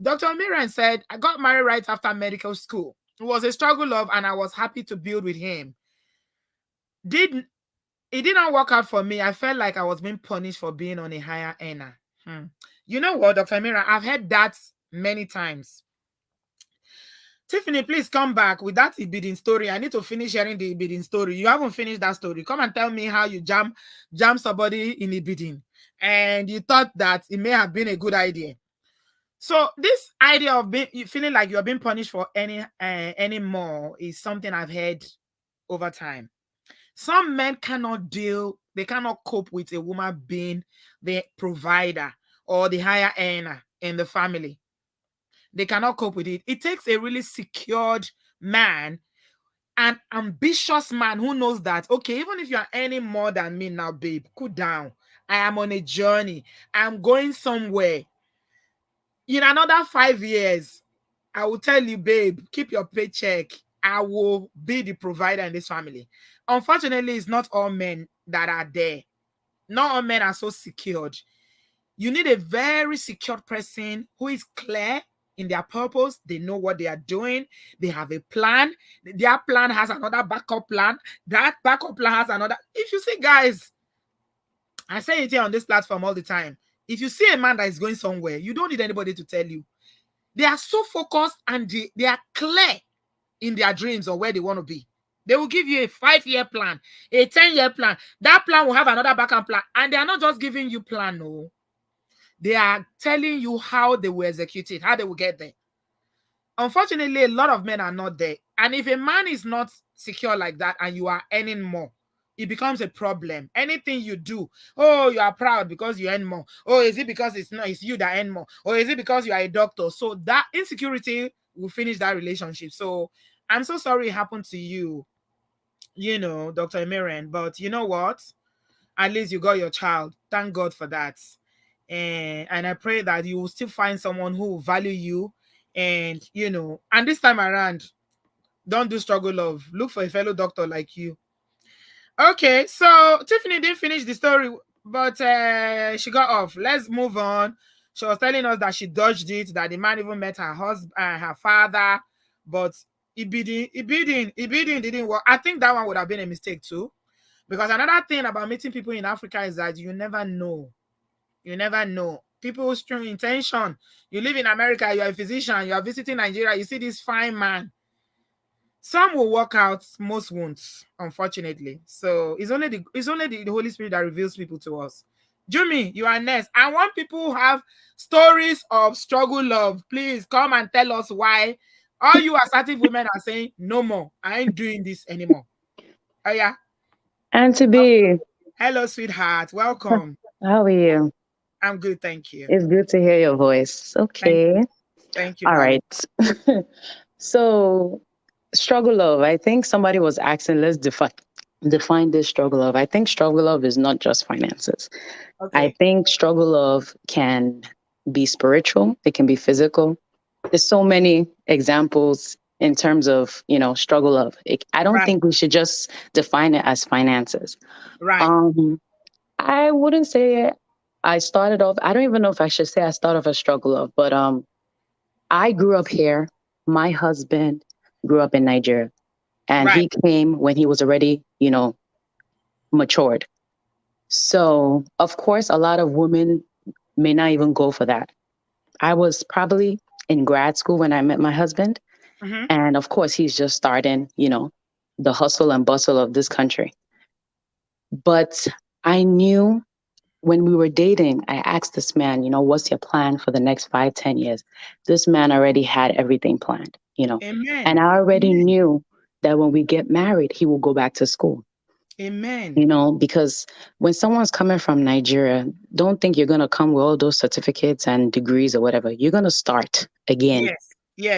[SPEAKER 1] Dr. Miriam said, I got married right after medical school. It was a struggle of, and I was happy to build with him. Did It didn't work out for me. I felt like I was being punished for being on a higher earner. You know what, Dr. Miriam? I've heard that many times. Tiffany, please come back with that Ibidin story. I need to finish hearing the Ibidin story. You haven't finished that story. Come and tell me how you jam somebody in Ibidin, and you thought that it may have been a good idea. So this idea of feeling like you're being punished for any more is something I've heard over time. Some men cannot they cannot cope with a woman being the provider or the higher earner in the family. They cannot cope with it. It takes a really secured man, an ambitious man who knows that, okay, even if you are earning more than me now, babe, cool down. I am on a journey. I'm going somewhere. In another 5 years, I will tell you, babe, keep your paycheck. I will be the provider in this family. Unfortunately, it's not all men that are there. Not all men are so secured. You need a very secured person who is clear in their purpose. They know what they are doing. They have a plan. Their plan has another backup plan. That backup plan has another. If you see, guys, I say it here on this platform all the time. If you see a man that is going somewhere, you don't need anybody to tell you. They are so focused and they are clear in their dreams or where they want to be. They will give you a 5-year plan, a 10-year plan. That plan will have another backup plan. And they are not just giving you plan, no. They are telling you how they will execute it, how they will get there. Unfortunately, a lot of men are not there. And if a man is not secure like that and you are earning more, it becomes a problem. Anything you do, oh, you are proud because you earn more. Oh, is it because it's you that earn more? Or is it because you are a doctor? So that insecurity will finish that relationship. So I'm so sorry it happened to you, Dr. Emiren. But you know what? At least you got your child. Thank God for that. And I pray that you will still find someone who will value you. And this time around, don't do struggle love. Look for a fellow doctor like you. Okay, so Tiffany didn't finish the story, but she got off. Let's move on. She was telling us that she dodged it, that the man even met her husband, her father, but it didn't work. I think that one would have been a mistake too. Because another thing about meeting people in Africa is that you never know. You never know. People's true intention. You live in America, you are a physician, you are visiting Nigeria, you see this fine man. Some will work out, most won't, unfortunately. So it's only the Holy Spirit that reveals people to us. Jumi, you are next. I want people who have stories of struggle love. Please come and tell us why. All you assertive women are saying, no more. I ain't doing this anymore. Oh yeah.
[SPEAKER 4] Auntie B,
[SPEAKER 1] Hello, sweetheart. Welcome.
[SPEAKER 4] how are you?
[SPEAKER 1] I'm good, thank you.
[SPEAKER 4] It's good to hear your voice.
[SPEAKER 1] Thank
[SPEAKER 4] Okay.
[SPEAKER 1] you. Thank you,
[SPEAKER 4] All
[SPEAKER 1] darling.
[SPEAKER 4] right. So, struggle love. I think somebody was asking, let's define this struggle love. I think struggle love is not just finances. I
[SPEAKER 1] Okay.
[SPEAKER 4] think struggle love can be spiritual, it can be physical. There's so many examples in terms of, struggle love. I don't
[SPEAKER 1] Right.
[SPEAKER 4] think we should just define it as finances.
[SPEAKER 1] Right.
[SPEAKER 4] Um, I wouldn't say I started off. I don't even know if I should say I started off a struggle of, but I grew up here. My husband grew up in Nigeria, and
[SPEAKER 1] Right.
[SPEAKER 4] he came when he was already, matured. So of course, a lot of women may not even go for that. I was probably in grad school when I met my husband,
[SPEAKER 1] Mm-hmm.
[SPEAKER 4] and of course, he's just starting, the hustle and bustle of this country. But I knew when we were dating, I asked this man, what's your plan for the next 5, 10 years? This man already had everything planned. And
[SPEAKER 1] Amen.
[SPEAKER 4] I already
[SPEAKER 1] Amen.
[SPEAKER 4] knew that when we get married, he will go back to school.
[SPEAKER 1] Amen.
[SPEAKER 4] You know, because when someone's coming from Nigeria, don't think you're going to come with all those certificates and degrees or whatever. You're going to start again.
[SPEAKER 1] Yes.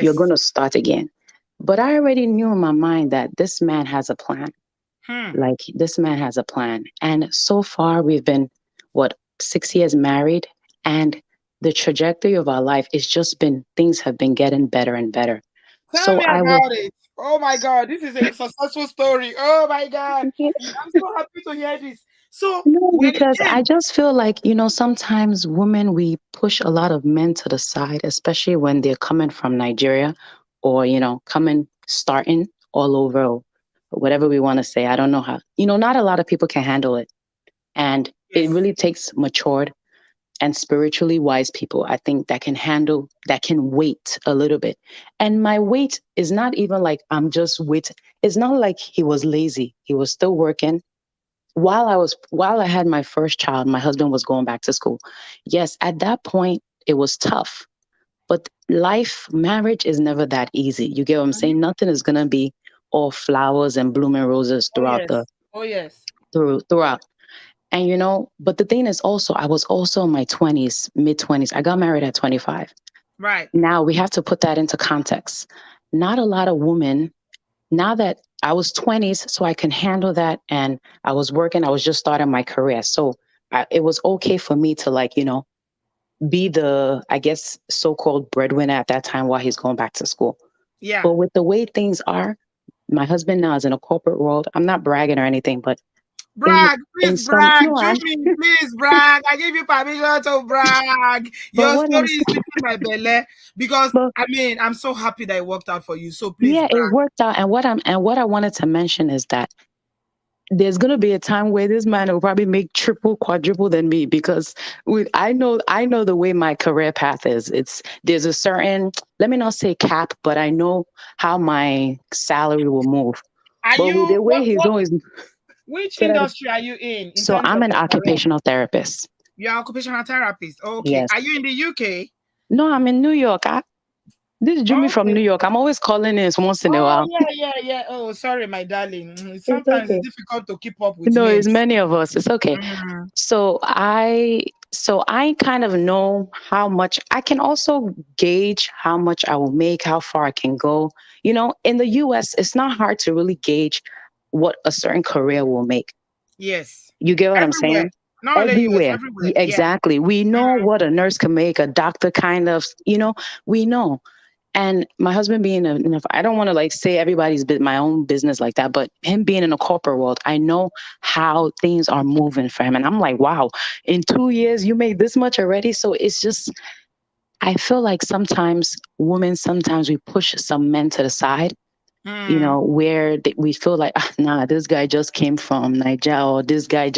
[SPEAKER 4] You're going
[SPEAKER 1] Yes.
[SPEAKER 4] to start again. But I already knew in my mind that this man has a plan.
[SPEAKER 1] Hmm.
[SPEAKER 4] Like, this man has a plan. And so far, we've been, what, 6 years married? And the trajectory of our life is just been, things have been getting better and better.
[SPEAKER 1] Tell
[SPEAKER 4] So
[SPEAKER 1] me
[SPEAKER 4] I was,
[SPEAKER 1] about it. Oh my God, this is a successful story. Oh my God, I'm so happy to hear this. So
[SPEAKER 4] no,
[SPEAKER 1] when it
[SPEAKER 4] because I
[SPEAKER 1] came,
[SPEAKER 4] just feel like, sometimes women, we push a lot of men to the side, especially when they're coming from Nigeria or, coming, starting all over, or whatever we want to say. I don't know how, not a lot of people can handle it. And it
[SPEAKER 1] yes,
[SPEAKER 4] really takes matured and spiritually wise people, I think, that can handle, that can wait a little bit. And my wait is not even like I'm just wait. It's not like he was lazy. He was still working while I had my first child. My husband was going back to school. Yes, at that point it was tough, but life, marriage is never that easy. You get what I'm
[SPEAKER 1] mhm,
[SPEAKER 4] saying? Nothing is gonna be all flowers and blooming roses
[SPEAKER 1] oh
[SPEAKER 4] throughout
[SPEAKER 1] yes, oh yes,
[SPEAKER 4] throughout. And but the thing is also, I was also in my 20s, mid 20s. I got married at 25.
[SPEAKER 1] right,
[SPEAKER 4] Now we have to put that into context. Not a lot of women, now that I was 20s, so I can handle that. And I was working, I was just starting my career. So it was okay for me to, like, be the, I guess, so called breadwinner at that time while he's going back to school.
[SPEAKER 1] yeah.
[SPEAKER 4] But with the way things are, my husband now is in a corporate world. I'm not bragging or anything, but in
[SPEAKER 1] Brag,
[SPEAKER 4] in
[SPEAKER 1] please
[SPEAKER 4] some,
[SPEAKER 1] brag.
[SPEAKER 4] no,
[SPEAKER 1] Jumi, please brag. I give you permission to brag.
[SPEAKER 4] but
[SPEAKER 1] Your
[SPEAKER 4] what I'm
[SPEAKER 1] story is fitting my belly because
[SPEAKER 4] but
[SPEAKER 1] I mean I'm so happy that it worked out for you. So please
[SPEAKER 4] yeah, it
[SPEAKER 1] brag.
[SPEAKER 4] worked out. And what I wanted to mention is that there's gonna be a time where this man will probably make triple, quadruple than me, because I know the way my career path is. There's a certain, let me not say cap, but I know how my salary will move.
[SPEAKER 1] Are
[SPEAKER 4] But with
[SPEAKER 1] you
[SPEAKER 4] the way he's doing,
[SPEAKER 1] which
[SPEAKER 4] say that-
[SPEAKER 1] industry are you in
[SPEAKER 4] so
[SPEAKER 1] terms
[SPEAKER 4] I'm
[SPEAKER 1] of
[SPEAKER 4] an
[SPEAKER 1] your career?
[SPEAKER 4] occupational therapist.
[SPEAKER 1] You're occupational therapist. Okay.
[SPEAKER 4] Yes.
[SPEAKER 1] Are you in the UK?
[SPEAKER 4] No, I'm in New York. This drew me from
[SPEAKER 1] Okay.
[SPEAKER 4] New York. I'm always calling in once in a
[SPEAKER 1] Oh
[SPEAKER 4] while.
[SPEAKER 1] yeah, yeah, yeah. Oh, sorry, my darling.
[SPEAKER 4] It's
[SPEAKER 1] Sometimes it's
[SPEAKER 4] okay.
[SPEAKER 1] difficult to keep up with
[SPEAKER 4] No, it's
[SPEAKER 1] names.
[SPEAKER 4] many of us. It's okay.
[SPEAKER 1] Mm,
[SPEAKER 4] So I kind of know how much I can also gauge how much I will make, how far I can go. In the US, it's not hard to really gauge what a certain career will make.
[SPEAKER 1] yes.
[SPEAKER 4] You get what I'm
[SPEAKER 1] Everywhere.
[SPEAKER 4] saying?
[SPEAKER 1] Not only US,
[SPEAKER 4] Everywhere.
[SPEAKER 1] everywhere. Yeah.
[SPEAKER 4] Exactly. We know
[SPEAKER 1] Mm,
[SPEAKER 4] what a nurse can make, a doctor kind of, we know. And my husband being I don't want to like say everybody's my own business like that, but him being in a corporate world, I know how things are moving for him. And I'm like, wow, in 2 years, you made this much already. So it's just, I feel like sometimes we push some men to the side,
[SPEAKER 1] mm,
[SPEAKER 4] where we feel like, ah, nah, this guy just came from Nigeria, or this guy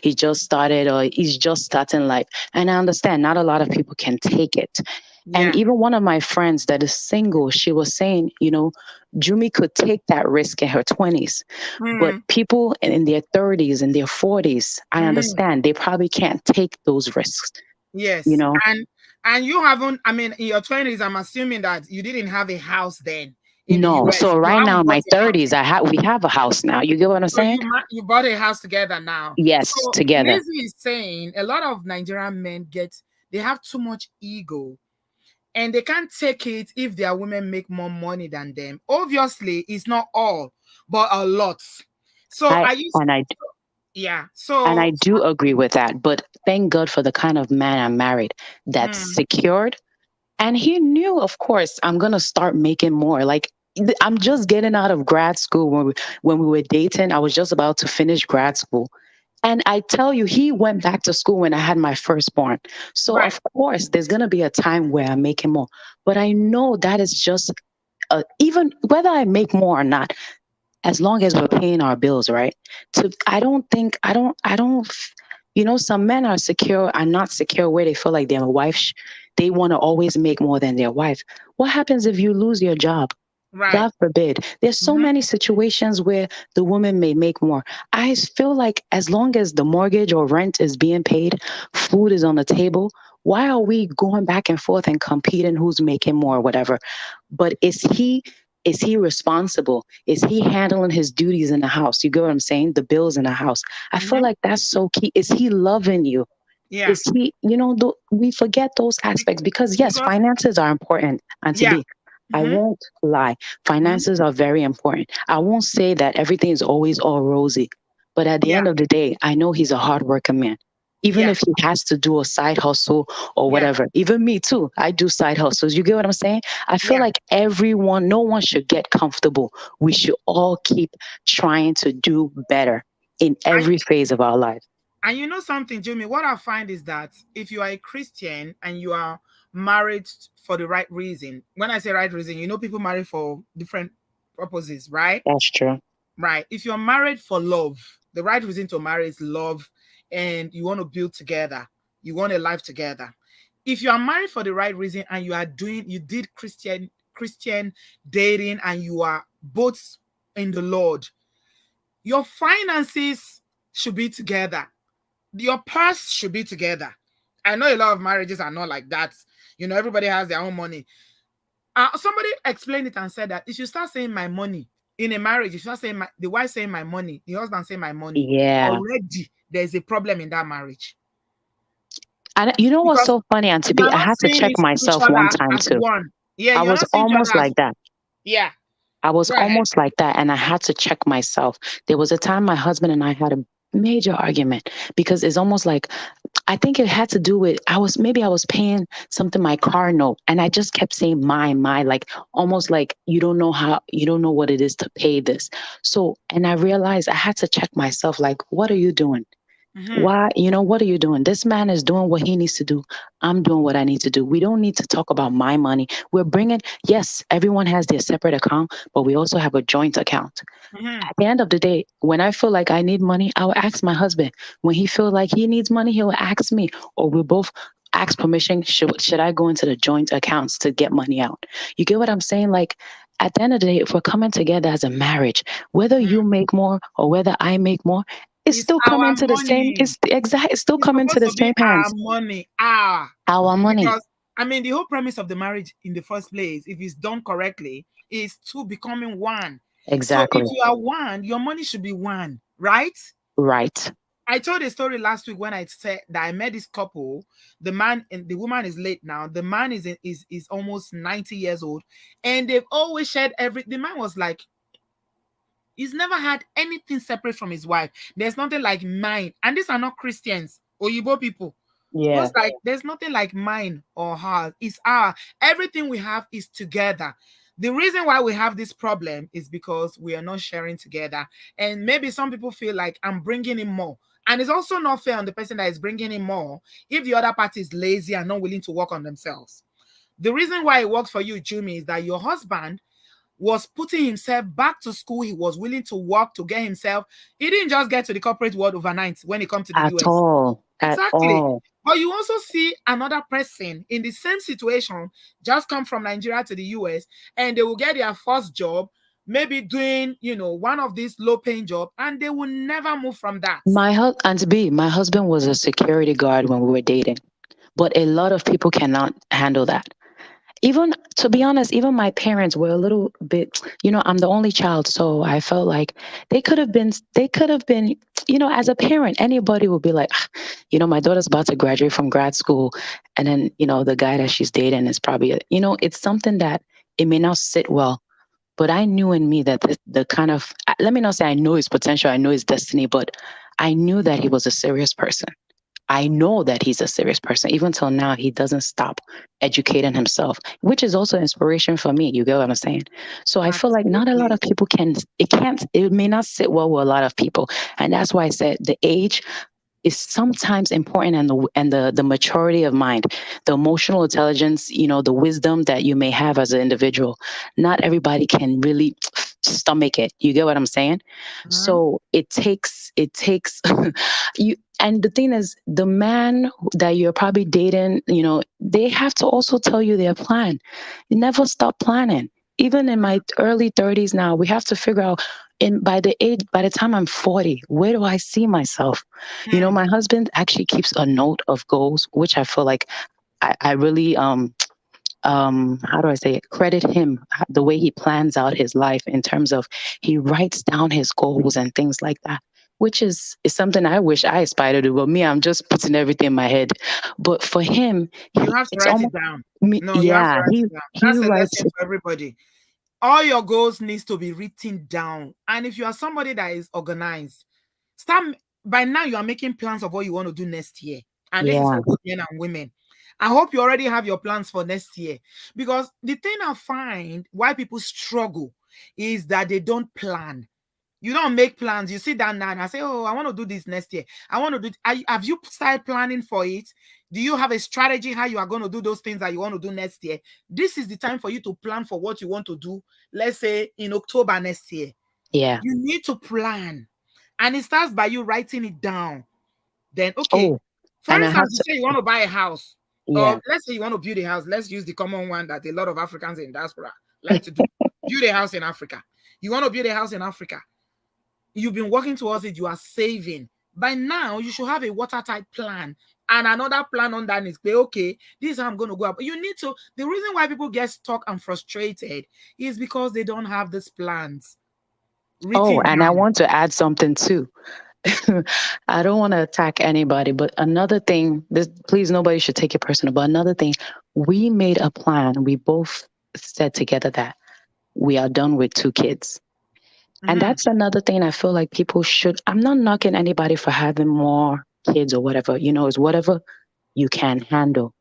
[SPEAKER 4] he just started, or he's just starting life. And I understand not a lot of people can take it. And
[SPEAKER 1] yeah.
[SPEAKER 4] even one of my friends that is single, she was saying, Jumi could take that risk in her 20s, but
[SPEAKER 1] Mm,
[SPEAKER 4] people in their 30s and their 40s, I
[SPEAKER 1] mhm.
[SPEAKER 4] understand they probably can't take those risks, you
[SPEAKER 1] Yes.
[SPEAKER 4] know.
[SPEAKER 1] And you haven't, I mean, in your 20s, I'm assuming that you didn't have a house then in the
[SPEAKER 4] No,
[SPEAKER 1] US.
[SPEAKER 4] so
[SPEAKER 1] You
[SPEAKER 4] right now
[SPEAKER 1] haven't
[SPEAKER 4] in
[SPEAKER 1] bought
[SPEAKER 4] my
[SPEAKER 1] a house.
[SPEAKER 4] 30s, we have a house now. You get what I'm
[SPEAKER 1] So
[SPEAKER 4] saying?
[SPEAKER 1] you bought a house together now.
[SPEAKER 4] Yes,
[SPEAKER 1] So
[SPEAKER 4] together.
[SPEAKER 1] Lizzie is saying a lot of Nigerian men they have too much ego and they can't take it if their women make more money than them. Obviously, it's not all, but a lot. So
[SPEAKER 4] I
[SPEAKER 1] are you
[SPEAKER 4] and I
[SPEAKER 1] yeah.
[SPEAKER 4] and I
[SPEAKER 1] So
[SPEAKER 4] do agree with that. But thank God for the kind of man I married that's
[SPEAKER 1] mm,
[SPEAKER 4] secured. And he knew, of course, I'm gonna start making more. Like, I'm just getting out of grad school when we were dating. I was just about to finish grad school. And I tell you, he went back to school when I had my firstborn. So
[SPEAKER 1] right,
[SPEAKER 4] of course, there's gonna be a time where I'm making more. But I know that is just even whether I make more or not, as long as we're paying our bills, right? I don't think, some men are not secure where they feel like their wife, they want to always make more than their wife. What happens if you lose your job?
[SPEAKER 1] right.
[SPEAKER 4] God forbid. There's so
[SPEAKER 1] Mhm.
[SPEAKER 4] many situations where the woman may make more. I feel like as long as the mortgage or rent is being paid, food is on the table, why are we going back and forth and competing who's making more or whatever? But Is he responsible? Is he handling his duties in the house? You get what I'm saying? The bills in the house. I feel
[SPEAKER 1] Mm-hmm.
[SPEAKER 4] like that's so key. Is he loving you?
[SPEAKER 1] Yeah.
[SPEAKER 4] Is he, we forget those
[SPEAKER 1] Be-
[SPEAKER 4] aspects because yes,
[SPEAKER 1] because
[SPEAKER 4] finances are important. And to
[SPEAKER 1] yeah.
[SPEAKER 4] be, I
[SPEAKER 1] Mm-hmm.
[SPEAKER 4] won't lie,
[SPEAKER 1] Mm-hmm.
[SPEAKER 4] finances are very important. I won't say that everything is always all rosy, but at the
[SPEAKER 1] Yeah.
[SPEAKER 4] end of the day, I know he's a hard working man. Even
[SPEAKER 1] Yeah.
[SPEAKER 4] if he has to do a side hustle or
[SPEAKER 1] Yeah.
[SPEAKER 4] whatever, even me too, I do side hustles. You get what I'm saying? I feel
[SPEAKER 1] Yeah.
[SPEAKER 4] like everyone, no one should get comfortable. We should all keep trying to do better in
[SPEAKER 1] And
[SPEAKER 4] every phase of our life.
[SPEAKER 1] and you know something, Jimmy, what I find is that if you are a Christian and you are married for the right reason, when I say right reason, you know people marry for different purposes, right?
[SPEAKER 4] That's true.
[SPEAKER 1] Right. If you're married for love, the right reason to marry is love and you want to build together. You want a life together. If you are married for the right reason and you did Christian dating and you are both in the Lord, your finances should be together. Your purse should be together. I know a lot of marriages are not like that. Everybody has their own money. Somebody explained it and said that if you start saying my money in a marriage, if you start saying the wife saying my money, the husband saying my money,
[SPEAKER 4] Yeah.
[SPEAKER 1] already there's a problem in that marriage
[SPEAKER 4] And you know what's
[SPEAKER 1] because
[SPEAKER 4] so funny, and to
[SPEAKER 1] you
[SPEAKER 4] be,
[SPEAKER 1] are
[SPEAKER 4] I
[SPEAKER 1] not
[SPEAKER 4] had to
[SPEAKER 1] seeing
[SPEAKER 4] check
[SPEAKER 1] each
[SPEAKER 4] myself
[SPEAKER 1] other
[SPEAKER 4] one
[SPEAKER 1] as,
[SPEAKER 4] time
[SPEAKER 1] as
[SPEAKER 4] too.
[SPEAKER 1] one. Yeah,
[SPEAKER 4] I
[SPEAKER 1] you're
[SPEAKER 4] was
[SPEAKER 1] not seeing each
[SPEAKER 4] almost
[SPEAKER 1] other as
[SPEAKER 4] like that.
[SPEAKER 1] yeah.
[SPEAKER 4] I was
[SPEAKER 1] Go ahead.
[SPEAKER 4] almost like that, and I had to check myself. There was a time my husband and I had a major argument because it's almost like I think it had to do with I was paying something my car note, and I just kept saying my, like almost like you don't know what it is to pay this. So, and I realized I had to check myself, like, what are you doing?
[SPEAKER 1] Mm-hmm.
[SPEAKER 4] Why, what are you doing? This man is doing what he needs to do. I'm doing what I need to do. We don't need to talk about my money. We're bringing, yes, everyone has their separate account, but we also have a joint account.
[SPEAKER 1] Mm-hmm.
[SPEAKER 4] At the end of the day, when I feel like I need money, I will ask my husband. When he feels like he needs money, he will ask me, or we'll both ask permission. Should I go into the joint accounts to get money out? You get what I'm saying? Like, at the end of the day, if we're coming together as a marriage, whether you
[SPEAKER 1] Mm-hmm.
[SPEAKER 4] make more or whether I make more, it's
[SPEAKER 1] It's
[SPEAKER 4] still
[SPEAKER 1] our
[SPEAKER 4] coming to the same.
[SPEAKER 1] money.
[SPEAKER 4] It's still
[SPEAKER 1] It's
[SPEAKER 4] coming to
[SPEAKER 1] supposed
[SPEAKER 4] the
[SPEAKER 1] to be
[SPEAKER 4] same
[SPEAKER 1] our
[SPEAKER 4] hands.
[SPEAKER 1] money.
[SPEAKER 4] Our money.
[SPEAKER 1] Because the whole premise of the marriage in the first place, if it's done correctly, is two becoming one. So if
[SPEAKER 4] Exactly.
[SPEAKER 1] you are one, your money should be one, right?
[SPEAKER 4] Right.
[SPEAKER 1] I told a story last week when I said that I met this couple. The man and the woman is late now. The man is almost 90 years old, and they've always shared every. The man was like, he's never had anything separate from his wife. There's nothing like mine, and these are not Christians or Igbo people. It
[SPEAKER 4] Yeah.
[SPEAKER 1] was like there's nothing like mine or hers. It's our everything we have is together. The reason why we have this problem is because we are not sharing together. And maybe some people feel like I'm bringing in more. And it's also not fair on the person that is bringing in more if the other party is lazy and not willing to work on themselves. The reason why it works for you, Jimmy, is that your husband was putting himself back to school. He was willing to work to get himself. He didn't just get to the corporate world overnight when he come to the
[SPEAKER 4] At
[SPEAKER 1] US.
[SPEAKER 4] all. At
[SPEAKER 1] Exactly.
[SPEAKER 4] all.
[SPEAKER 1] But you also see another person in the same situation just come from Nigeria to the US and they will get their first job, maybe doing, one of these low paying job, and they will never move from that.
[SPEAKER 4] And to be, my husband was a security guard when we were dating, but a lot of people cannot handle that. Even to be honest, even my parents were a little bit, I'm the only child, so I felt like they could have been, as a parent, anybody would be like, "Ah, my daughter's about to graduate from grad school, and then, the guy that she's dating is probably, it's something that it may not sit well. But I knew in me that the kind of, let me not say I know his potential, I know his destiny, but I knew that he was a serious person. I know that he's a serious person. Even till now, he doesn't stop educating himself, which is also inspiration for me. You get what I'm saying? So I feel like not a lot
[SPEAKER 1] Absolutely.
[SPEAKER 4] of people it may not sit well with a lot of people. And that's why I said the age is sometimes important, and the maturity of mind, the emotional intelligence, the wisdom that you may have as an individual. Not everybody can really stomach it. You get what I'm saying?
[SPEAKER 1] Mhm.
[SPEAKER 4] So it takes you. And the thing is, the man that you're probably dating, they have to also tell you their plan. You never stop planning. Even in my early 30s now, we have to figure out, by the time I'm 40, where do I see myself?
[SPEAKER 1] Hmm.
[SPEAKER 4] My husband actually keeps a note of goals, which I feel like I really how do I say it? Credit him the way he plans out his life in terms of he writes down his goals and things like that, which is something I wish I aspired to do. But me, I'm just putting everything in my head. But for him,
[SPEAKER 1] You have to
[SPEAKER 4] it's
[SPEAKER 1] write it
[SPEAKER 4] almost
[SPEAKER 1] down.
[SPEAKER 4] me.
[SPEAKER 1] No, you have to
[SPEAKER 4] Yeah,
[SPEAKER 1] write it down.
[SPEAKER 4] he
[SPEAKER 1] That's a
[SPEAKER 4] writes
[SPEAKER 1] lesson
[SPEAKER 4] it.
[SPEAKER 1] for everybody. All your goals needs to be written down. And if you are somebody that is organized, start by now you are making plans of what you want to do next year. And this is
[SPEAKER 4] Yeah,
[SPEAKER 1] for both men and women. I hope you already have your plans for next year. Because the thing I find why people struggle is that they don't plan. You don't make plans. You sit down now and I say, oh, I want to do this next year. I want to do. Have you started planning for it? Do you have a strategy how you are going to do those things that you want to do next year? This is the time for you to plan for what you want to do. Let's say in October next year.
[SPEAKER 4] yeah.
[SPEAKER 1] You need to plan. And it starts by you writing it down. Then, okay.
[SPEAKER 4] Oh,
[SPEAKER 1] For
[SPEAKER 4] and I have
[SPEAKER 1] instance, you
[SPEAKER 4] to.
[SPEAKER 1] say you want to buy a house.
[SPEAKER 4] Yeah,
[SPEAKER 1] Or let's say you want to build a house. Let's use the common one that a lot of Africans in diaspora like to do. Build a house in Africa. You want to build a house in Africa. You've been working towards it, you are saving. By now, you should have a watertight plan and another plan underneath. Okay, this is how I'm going to go up. You need to, the reason why people get stuck and frustrated is because they don't have these plans
[SPEAKER 4] oh,
[SPEAKER 1] written
[SPEAKER 4] and I
[SPEAKER 1] down.
[SPEAKER 4] want to add something too. I don't want to attack anybody, but another thing, this please nobody should take it personal. But another thing, we made a plan. We both said together that we are done with 2 kids. And
[SPEAKER 1] Mhm.
[SPEAKER 4] that's another thing I feel like people should. I'm not knocking anybody for having more kids or whatever. It's whatever you can handle.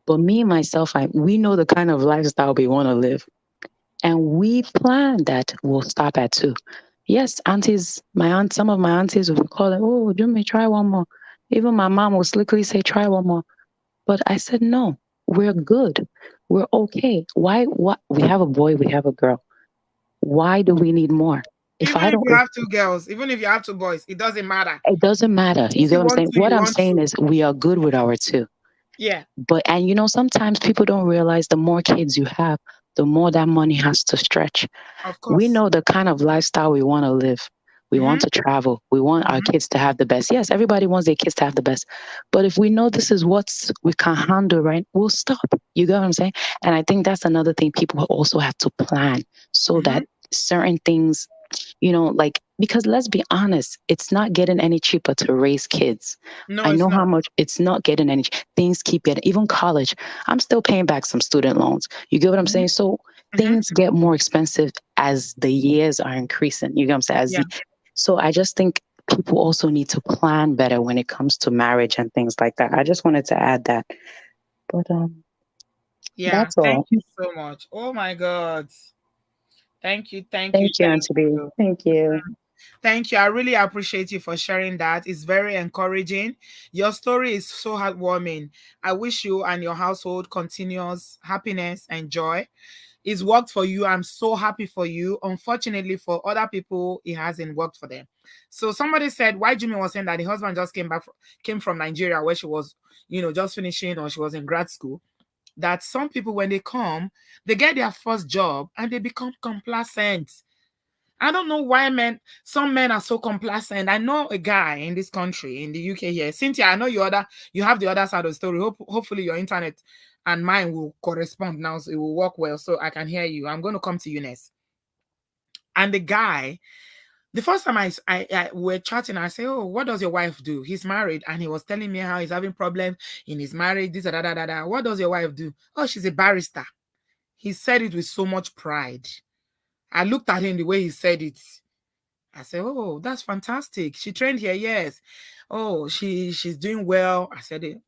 [SPEAKER 4] But me myself, we know the kind of lifestyle we want to live. And we plan that we'll stop at 2. Yes, aunties, some of my aunties will call it, oh, Jimmy, try one more. Even my mom will slickly say, try one more. But I said, no, we're good. We're okay. Why? What? We have a boy, we have a girl. Why do we need more? If
[SPEAKER 1] Even
[SPEAKER 4] I
[SPEAKER 1] if
[SPEAKER 4] don't,
[SPEAKER 1] you have two girls, even if you have two boys, it doesn't matter.
[SPEAKER 4] it doesn't matter. You
[SPEAKER 1] If
[SPEAKER 4] get
[SPEAKER 1] you
[SPEAKER 4] what I'm
[SPEAKER 1] want
[SPEAKER 4] saying?
[SPEAKER 1] to,
[SPEAKER 4] What
[SPEAKER 1] you
[SPEAKER 4] I'm
[SPEAKER 1] want
[SPEAKER 4] saying
[SPEAKER 1] to.
[SPEAKER 4] is we are good with our 2.
[SPEAKER 1] Yeah,
[SPEAKER 4] But, and sometimes people don't realize the more kids you have, the more that money has to stretch.
[SPEAKER 1] of
[SPEAKER 4] We
[SPEAKER 1] course.
[SPEAKER 4] know the kind of lifestyle we want to live. We want
[SPEAKER 1] Mm-hmm,
[SPEAKER 4] to travel. We want our
[SPEAKER 1] mm-hmm,
[SPEAKER 4] kids to have the best. Yes, everybody wants their kids to have the best. But if we know this is what we can handle, right, we'll stop. You get what I'm saying? And I think that's another thing people also have to plan so
[SPEAKER 1] mm-hmm.
[SPEAKER 4] that certain things, like, because let's be honest, it's not getting any cheaper to raise kids.
[SPEAKER 1] No,
[SPEAKER 4] I
[SPEAKER 1] it's
[SPEAKER 4] know
[SPEAKER 1] not.
[SPEAKER 4] how much it's not getting any, things keep getting, even college, I'm still paying back some student loans. You get what I'm
[SPEAKER 1] Mm-hmm,
[SPEAKER 4] saying? So
[SPEAKER 1] mm-hmm.
[SPEAKER 4] things get more expensive as the years are increasing. You get what I'm saying?
[SPEAKER 1] Yeah,
[SPEAKER 4] So I just think people also need to plan better when it comes to marriage and things like that. I just wanted to add that. But
[SPEAKER 1] yeah.
[SPEAKER 4] that's
[SPEAKER 1] Thank
[SPEAKER 4] all.
[SPEAKER 1] you so much. Oh my God. Thank you, thank you,
[SPEAKER 4] Thank you,
[SPEAKER 1] thank
[SPEAKER 4] Auntie B.
[SPEAKER 1] you.
[SPEAKER 4] Thank you.
[SPEAKER 1] Thank you. I really appreciate you for sharing that. It's very encouraging. Your story is so heartwarming. I wish you and your household continuous happiness and joy. It's worked for you. I'm so happy for you. Unfortunately, for other people, it hasn't worked for them. So somebody said why Jimmy was saying that the husband just came from Nigeria where she was, just finishing or she was in grad school. That some people when they come, they get their first job and they become complacent. I don't know why some men are so complacent. I know a guy in this country, in the UK here. Cynthia, I know you have the other side of the story. Hopefully your internet and mine will correspond now, so it will work well, so I can hear you. I'm going to come to you next. And the guy, the first time I we're chatting, I say, "Oh, what does your wife do?" He's married, and he was telling me how he's having problems in his marriage. This da da da da. What does your wife do? Oh, she's a barrister. He said it with so much pride. I looked at him the way he said it. I said, "Oh, that's fantastic. She trained here, yes. Oh, she's doing well." I said it.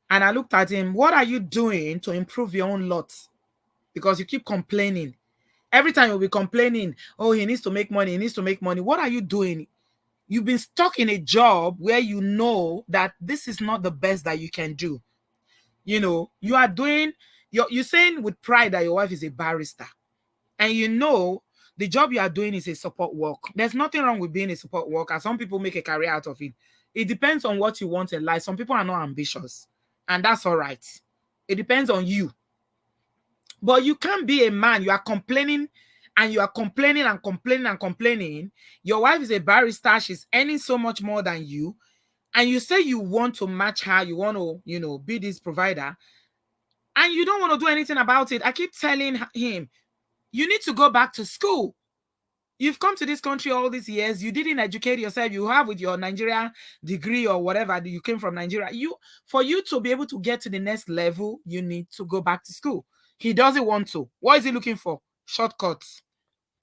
[SPEAKER 1] And I looked at him, "What are you doing to improve your own lot? Because you keep complaining. Every time you'll be complaining, oh, he needs to make money, he needs to make money. What are you doing? You've been stuck in a job where you know that this is not the best that you can do. You are doing, you're saying with pride that your wife is a barrister. And the job you are doing is a support work. There's nothing wrong with being a support worker. Some people make a career out of it. It depends on what you want in life. Some people are not ambitious, and that's all right. It depends on you. But you can't be a man. You are complaining and you are complaining and complaining and complaining. Your wife is a barrister. She's earning so much more than you. And you say you want to match her. You want to, be this provider. and you don't want to do anything about it. I keep telling him, you need to go back to school. You've come to this country all these years. You didn't educate yourself. You have with your Nigeria degree or whatever. You came from Nigeria. For you to be able to get to the next level, you need to go back to school. He doesn't want to. What is he looking for? Shortcuts.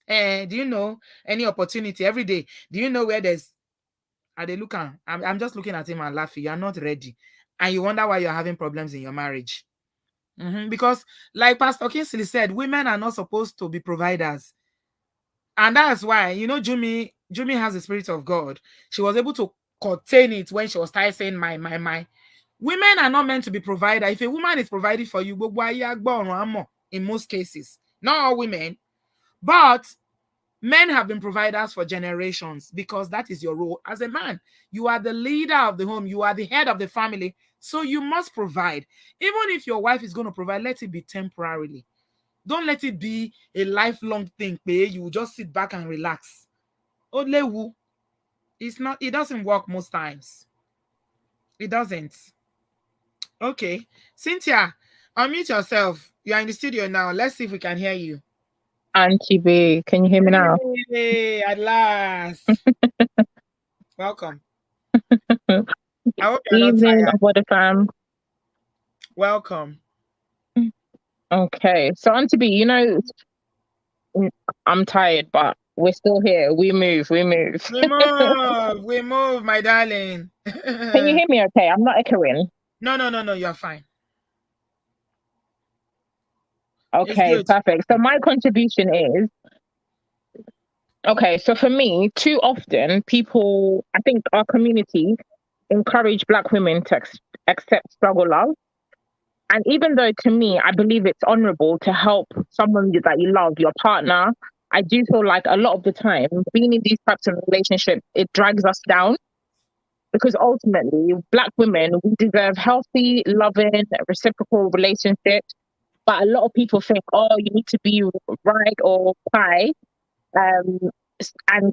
[SPEAKER 1] Do you know any opportunity every day? Do you know where there's... Are they looking? I'm just looking at him and laughing. You're not ready. And you wonder why you're having problems in your marriage. Because like Pastor Kingsley said, women are not supposed to be providers. And that's why, Jumi has the spirit of God. She was able to contain it when she was tired saying, my. Women are not meant to be provider. If a woman is providing for you, in most cases, not all women, but men have been providers for generations because that is your role as a man. You are the leader of the home. You are the head of the family. So you must provide. Even if your wife is going to provide, let it be temporarily. Don't let it be a lifelong thing. You will just sit back and relax. It doesn't work most times. It doesn't. Okay. Cynthia, unmute yourself. You are in the studio now. Let's see if we can hear you.
[SPEAKER 2] Auntie B, can you hear me now?
[SPEAKER 1] Hey, at last. Welcome. I hope you're not
[SPEAKER 2] Evening,
[SPEAKER 1] tired.
[SPEAKER 2] Aboda fam.
[SPEAKER 1] Welcome.
[SPEAKER 2] Okay, so Auntie B, I'm tired, but we're still here. We move.
[SPEAKER 1] We move, my darling.
[SPEAKER 2] Can you hear me okay? I'm not echoing.
[SPEAKER 1] No, you're fine.
[SPEAKER 2] Okay, perfect. So my contribution is, okay, so for me, too often people, I think our community encourage Black women to accept struggle love. And even though to me, I believe it's honorable to help someone that you love, your partner, I do feel like a lot of the time, being in these types of relationships, it drags us down because ultimately, Black women, we deserve healthy, loving, reciprocal relationships. But a lot of people think, oh, you need to be right or pie and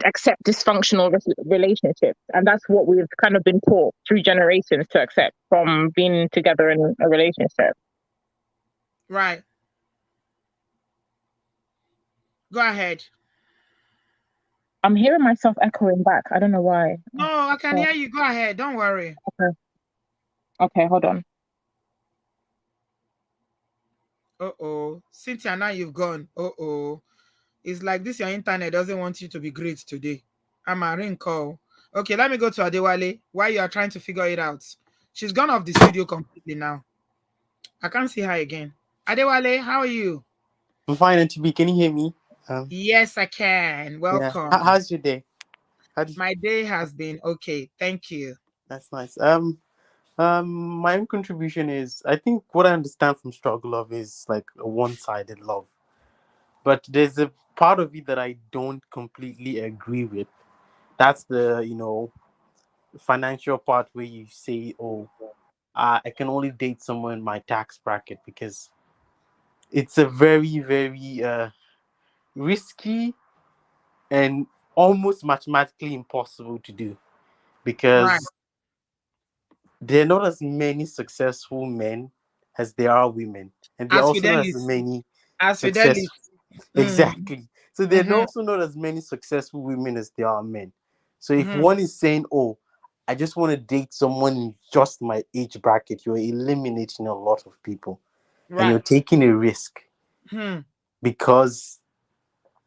[SPEAKER 2] accept dysfunctional relationships. And that's what we've kind of been taught through generations to accept from being together in a relationship.
[SPEAKER 1] Right. Go ahead.
[SPEAKER 2] I'm hearing myself echoing back. I don't know why.
[SPEAKER 1] No, I can hear you. Go ahead. Don't worry.
[SPEAKER 2] Okay, hold on.
[SPEAKER 1] Uh-oh. Cynthia, now you've gone. Uh-oh. It's like this, your internet doesn't want you to be great today. I'm a ring call. Okay, let me go to Adewale while you are trying to figure it out. She's gone off the studio completely now. I can't see her again. Adewale, how are you?
[SPEAKER 5] I'm fine, Auntie B. Can you hear me?
[SPEAKER 1] Yes, I can. Welcome.
[SPEAKER 5] Yeah. How's your day?
[SPEAKER 1] My day has been okay. Thank you.
[SPEAKER 5] That's nice. My own contribution is, I think what I understand from struggle love is like a one-sided love, but there's a part of it that I don't completely agree with. That's the financial part where you say, oh, I can only date someone in my tax bracket, because it's a very, very risky and almost mathematically impossible to do, because there are not as many successful men as there are women, and there are also not as many successful. Exactly. So there are also not as many successful women as there are men. So if one is saying, "Oh, I just want to date someone in just my age bracket," you're eliminating a lot of people, and you're taking a risk, because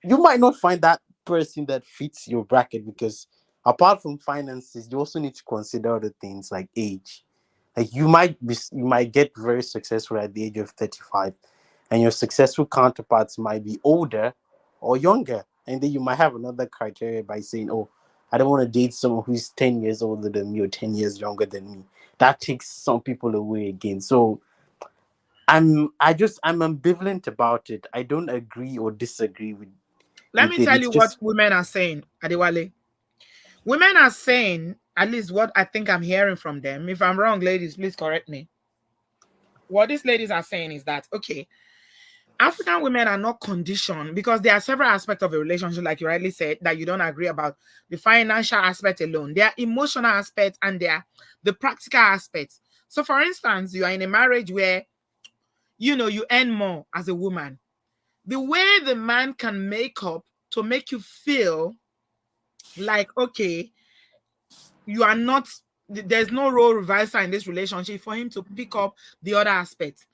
[SPEAKER 5] you might not find that person that fits your bracket, because apart from finances, you also need to consider other things like age. Like you might get very successful at the age of 35, and your successful counterparts might be older or younger, and then you might have another criteria by saying, "Oh, I don't want to date someone who's 10 years older than me or 10 years younger than me." That takes some people away again. So I'm ambivalent about it. I don't agree or disagree with.
[SPEAKER 1] Let me tell you what women are saying, Adewale. Women are saying, at least what I think I'm hearing from them. If I'm wrong, ladies, please correct me. What these ladies are saying is that, okay, African women are not conditioned, because there are several aspects of a relationship, like you rightly said, that you don't agree about. The financial aspect alone, there are emotional aspects, and there are the practical aspects. So, for instance, you are in a marriage where you earn more as a woman. The way the man can make up to make you feel like, okay, you are not, there's no role reversal in this relationship for him to pick up the other aspects.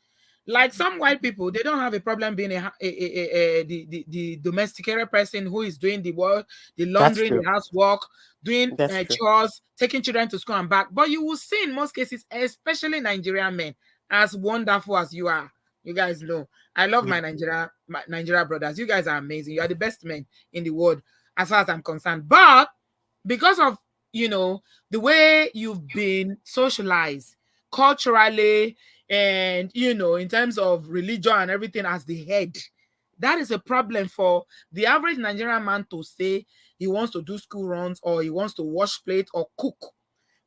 [SPEAKER 1] Like some white people, they don't have a problem being the domesticated person who is doing the work, the
[SPEAKER 5] That's
[SPEAKER 1] laundry, the
[SPEAKER 5] true.
[SPEAKER 1] housework, doing
[SPEAKER 5] That's true.
[SPEAKER 1] chores, taking children to school and back. But you will see in most cases, especially Nigerian men, as wonderful as you are. You guys know, I love
[SPEAKER 5] Yeah.
[SPEAKER 1] my Nigeria brothers. You guys are amazing. You are the best men in the world, as far as I'm concerned. But because of the way you've been socialized culturally, and in terms of religion and everything as the head, that is a problem for the average Nigerian man to say he wants to do school runs or he wants to wash plate or cook,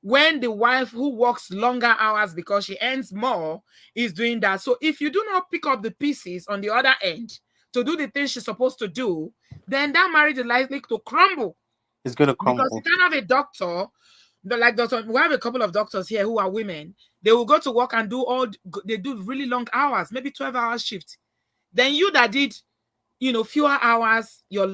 [SPEAKER 1] when the wife who works longer hours because she earns more is doing that. So if you do not pick up the pieces on the other end to do the things she's supposed to do, then that marriage is likely to crumble.
[SPEAKER 5] It's gonna
[SPEAKER 1] Because you
[SPEAKER 5] crumble.
[SPEAKER 1] can't have a doctor, like doctor, we have a couple of doctors here who are women. They will go to work and they do really long hours, maybe 12-hour shift. Then you that did, fewer hours, your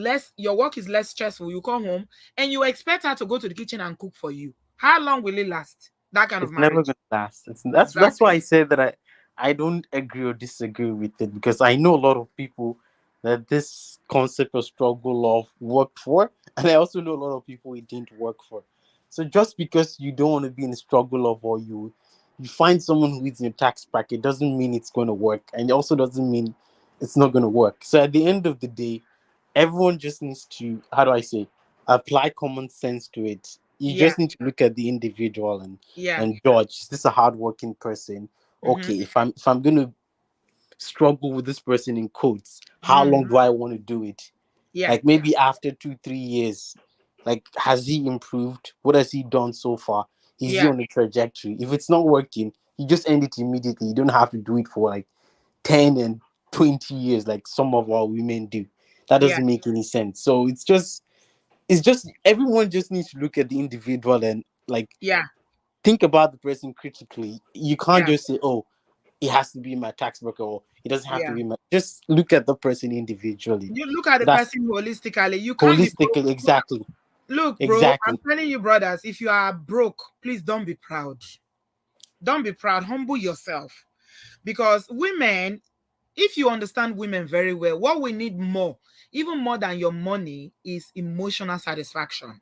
[SPEAKER 1] work is less stressful. You come home and you expect her to go to the kitchen and cook for you. How long will it last? That kind of
[SPEAKER 5] It's never
[SPEAKER 1] marriage.
[SPEAKER 5] gonna last. That's why I
[SPEAKER 1] Exactly.
[SPEAKER 5] said that I don't agree or disagree with it, because I know a lot of people that this concept of struggle of worked for, and I also know a lot of people it didn't work for. So just because you don't want to be in a struggle of, or you find someone who is in your tax bracket, doesn't mean it's going to work, and it also doesn't mean it's not going to work. So at the end of the day, everyone just needs to, how do I say, apply common sense to it. You
[SPEAKER 1] Yeah.
[SPEAKER 5] just need to look at the individual
[SPEAKER 1] Yeah.
[SPEAKER 5] and judge, is this a hardworking person?
[SPEAKER 1] Mm-hmm.
[SPEAKER 5] Okay, if I'm gonna struggle with this person in quotes, how long
[SPEAKER 1] Mm-hmm.
[SPEAKER 5] do I want to do it?
[SPEAKER 1] Yeah.
[SPEAKER 5] Like maybe after 2-3 years, like has he improved? What has he done so far? Is he
[SPEAKER 1] Yeah.
[SPEAKER 5] on a trajectory? If it's not working, you just end it immediately. You don't have to do it for like 10 and 20 years like some of our women do. That
[SPEAKER 1] Yeah.
[SPEAKER 5] doesn't make any sense. So it's just everyone just needs to look at the individual and like
[SPEAKER 1] Yeah.
[SPEAKER 5] think about the person critically. You can't
[SPEAKER 1] Yeah.
[SPEAKER 5] just say, "Oh, it has to be my tax broker," or "It doesn't have to
[SPEAKER 1] Yeah.
[SPEAKER 5] be my." Just look at the person individually.
[SPEAKER 1] You look at the
[SPEAKER 5] That's
[SPEAKER 1] person holistically. You can't be broke.
[SPEAKER 5] holistically, exactly,
[SPEAKER 1] Look, bro, I'm
[SPEAKER 5] exactly.
[SPEAKER 1] telling you, brothers, if you are broke, please don't be proud. Don't be proud. Humble yourself. Because women, if you understand women very well, what we need more, even more than your money, is emotional satisfaction.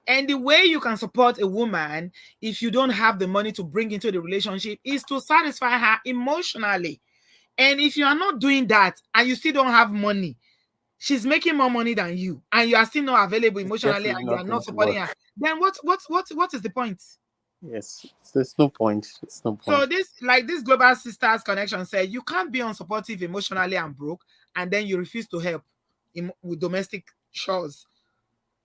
[SPEAKER 1] And the way you can support a woman if you don't have the money to bring into the relationship is to satisfy her emotionally. And if you are not doing that and you still don't have money, she's making more money than you, and you are still not available
[SPEAKER 5] It's
[SPEAKER 1] emotionally,
[SPEAKER 5] definitely
[SPEAKER 1] and you
[SPEAKER 5] not
[SPEAKER 1] are
[SPEAKER 5] going
[SPEAKER 1] not
[SPEAKER 5] to
[SPEAKER 1] supporting
[SPEAKER 5] work.
[SPEAKER 1] her, then what is the point?
[SPEAKER 5] Yes, there's no point. It's no
[SPEAKER 1] So
[SPEAKER 5] point.
[SPEAKER 1] this global sisters connection said you can't be unsupportive emotionally and broke, and then you refuse to help with domestic chores.